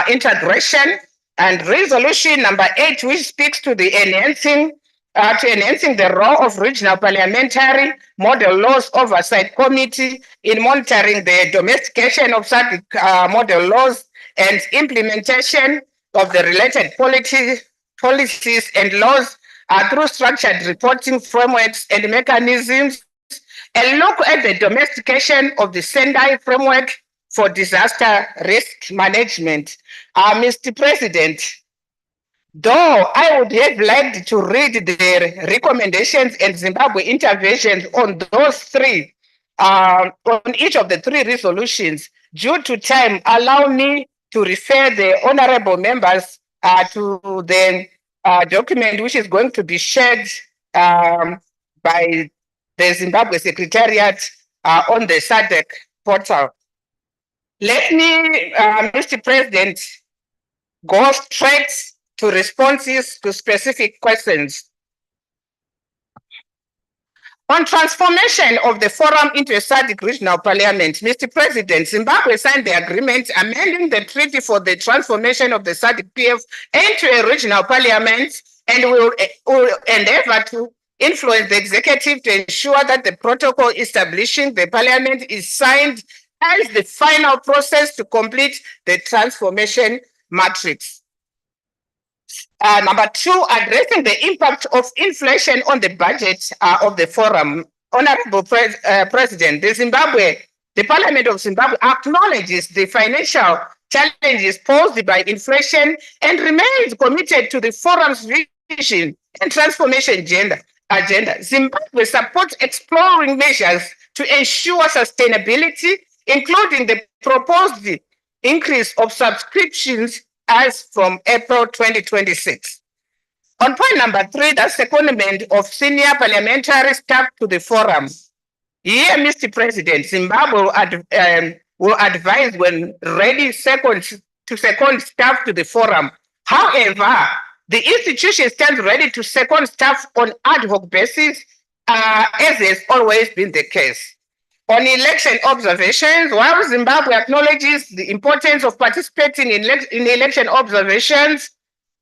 integration, and resolution number 8, which speaks to the enhancing the role of regional parliamentary model laws oversight committee in monitoring the domestication of Sadc model laws and implementation of the related policies and laws through structured reporting frameworks and mechanisms, and look at the domestication of the Sendai framework for disaster risk management. Mr. President, though I would have liked to read the recommendations and Zimbabwe interventions on those three, on each of the 3 resolutions, Due to time, allow me to refer the honorable members to the document which is going to be shared by the Zimbabwe Secretariat on the Sadc portal. Let me, Mr. President, go straight to responses to specific questions. On transformation of the forum into a Sadc regional parliament, Mr. President, Zimbabwe signed the agreement amending the treaty for the transformation of the Sadc PF into a regional parliament and will endeavor to influence the executive to ensure that the protocol establishing the parliament is signed as the final process to complete the transformation matrix. Number two, addressing the impact of inflation on the budget of the forum. Honorable President, the Parliament of Zimbabwe acknowledges the financial challenges posed by inflation and remains committed to the forum's vision and transformation agenda. Zimbabwe supports exploring measures to ensure sustainability, including the proposed increase of subscriptions as from April 2026. On point number three, the secondment of senior parliamentary staff to the forum. Here, Mr. President, Zimbabwe will advise when ready second staff to the forum. However, the institution stands ready to second staff on ad hoc basis, as has always been the case. On election observations, while Zimbabwe acknowledges the importance of participating in election observations,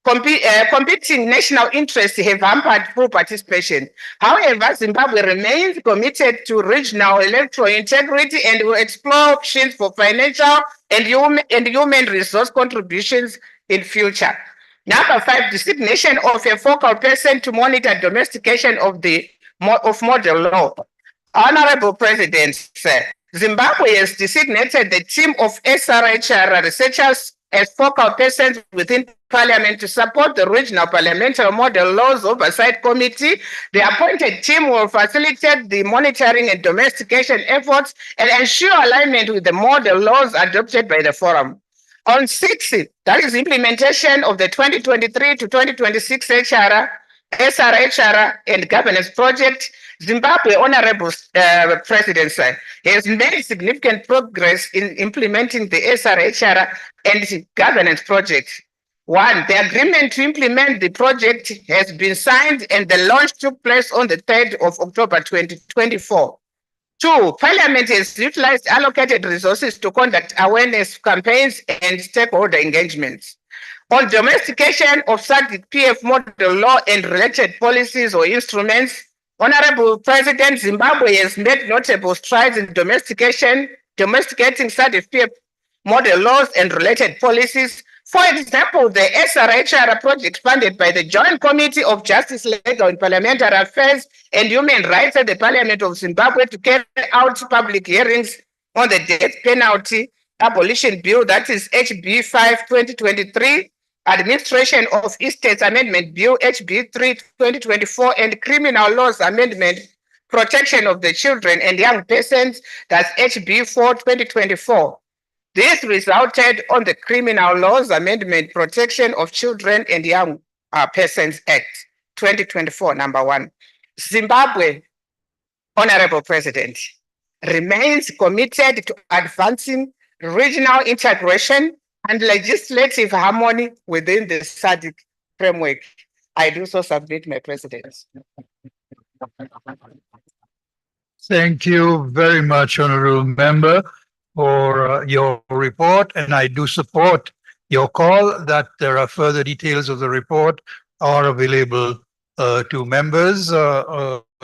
competing national interests have hampered full participation. However, Zimbabwe remains committed to regional electoral integrity and will explore options for financial and human resource contributions in future. Number five, designation of a focal person to monitor domestication of model law. Honorable President, Zimbabwe has designated the team of SRHR researchers as focal persons within Parliament to support the Regional Parliamentary Model Laws Oversight Committee. The appointed team will facilitate the monitoring and domestication efforts and ensure alignment with the model laws adopted by the forum. On 6, that is implementation of the 2023 to 2026 SRHR and governance project. Zimbabwe, Honorable President, has made significant progress in implementing the SRHR and governance project. One, the agreement to implement the project has been signed and the launch took place on the 3rd of October 2024. Two, Parliament has utilized allocated resources to conduct awareness campaigns and stakeholder engagements. On domestication of Sadc PF model law and related policies or instruments, Honorable President, Zimbabwe has made notable strides in domesticating Sadc PF model laws and related policies. For example, the SRHR project funded by the Joint Committee of Justice, Legal and Parliamentary Affairs and Human Rights at the Parliament of Zimbabwe to carry out public hearings on the death penalty abolition bill, that is HB 5/2023, Administration of Estates Amendment Bill HB 3/2024, and Criminal Laws Amendment, Protection of the Children and Young Persons, that's HB 4/2024. This resulted on the Criminal Laws Amendment, Protection of Children and Young Persons Act 2024, number 1. Zimbabwe, Honorable President, remains committed to advancing regional integration and legislative harmony within the Sadc framework. I do so submit, my President. Thank you very much, Honorable Member, for your report, and I do support your call that there are further details of the report are available to members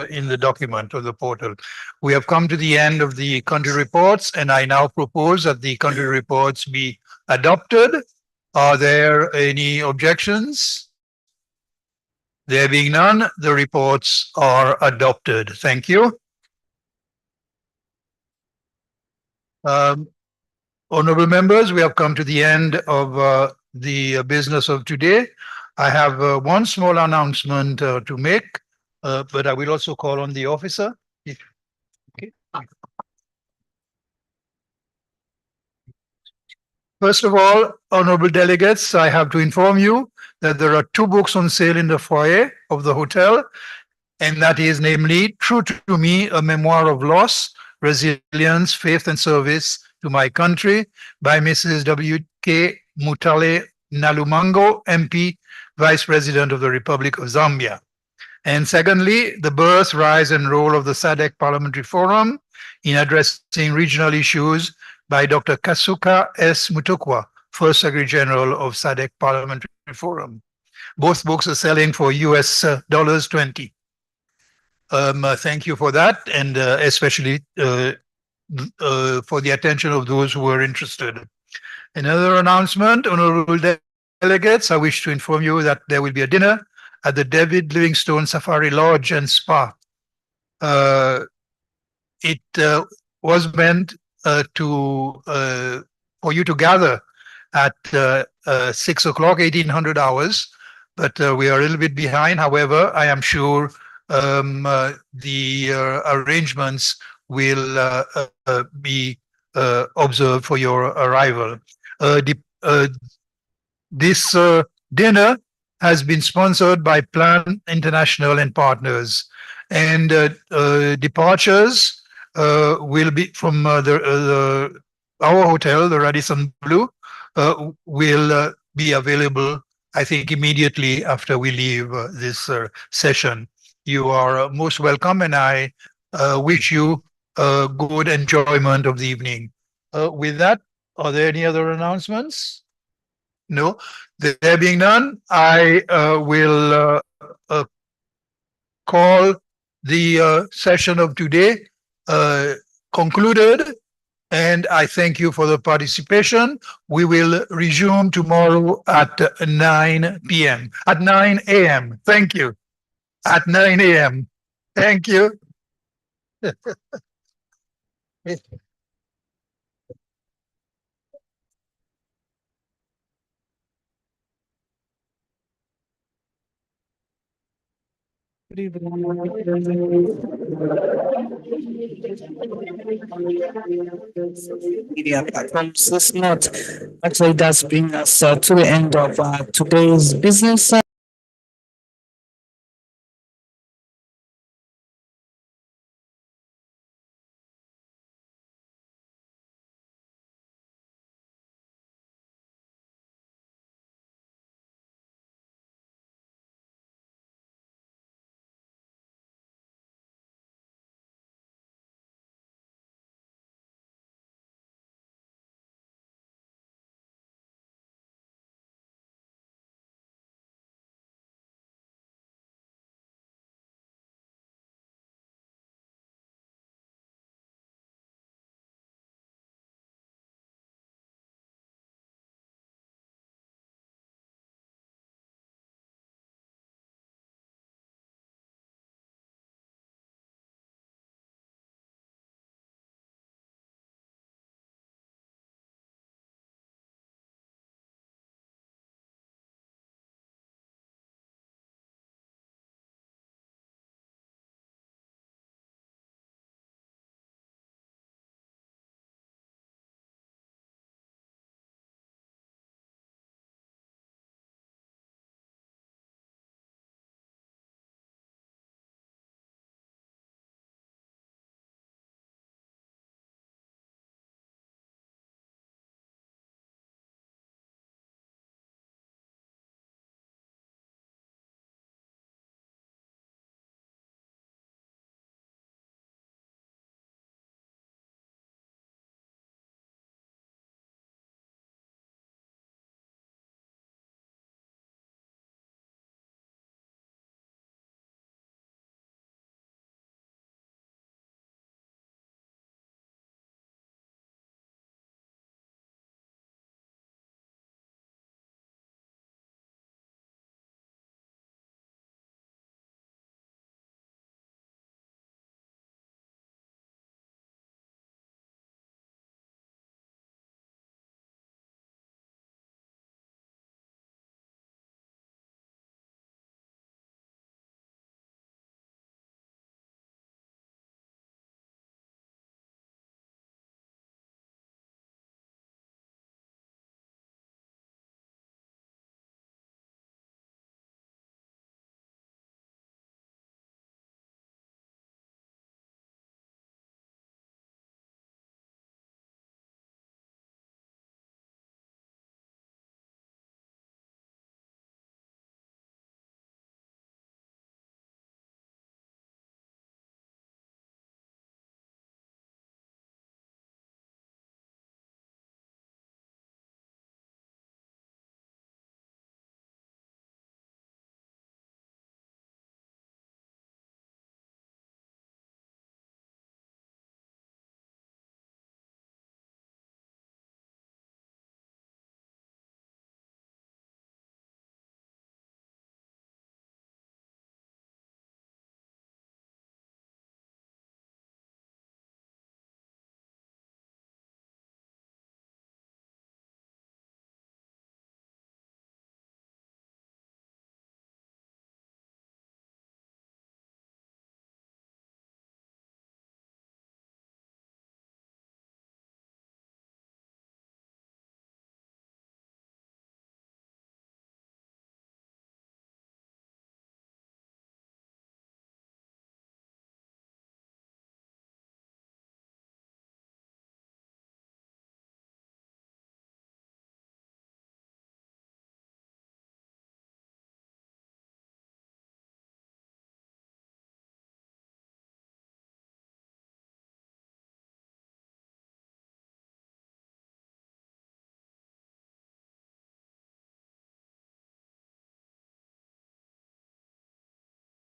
in the document or the portal. We have come to the end of the country reports, and I now propose that the country reports be adopted. Are there any objections? There being none, the reports are adopted. Thank you. Honorable members, we have come to the end of the business of today. I have one small announcement to make, but I will also call on the officer. Okay. First of all, honorable delegates, I have to inform you that there are 2 books on sale in the foyer of the hotel, and that is namely True to Me, A Memoir of Loss, Resilience, Faith and Service to My Country by Mrs. W.K. Mutale Nalumango, MP, Vice President of the Republic of Zambia. And secondly, The Birth, Rise and Role of the Sadc Parliamentary Forum in Addressing Regional Issues by Dr. Kasuka S. Mutukwa, First Secretary General of Sadc Parliamentary Forum. Both books are selling for US $20. Thank you for that, and especially for the attention of those who are interested. Another announcement, honorable delegates, I wish to inform you that there will be a dinner at the David Livingstone Safari Lodge and Spa. It was meant for you to gather at 6 o'clock, 1800 hours, but we are a little bit behind. However, I am sure the arrangements will be observed for your arrival. This dinner has been sponsored by Plan International and partners, and departures will be from our hotel, the Radisson Blu, will be available, I think, immediately after we leave this session. You are most welcome, and I wish you good enjoyment of the evening. With that, are there any other announcements? No. There being none, I will call the session of today concluded, and I thank you for the participation. We will resume tomorrow at 9 p.m. at 9 a.m. Thank you. At 9 a.m. Thank you. Media platforms. This note actually does bring us to the end of today's business.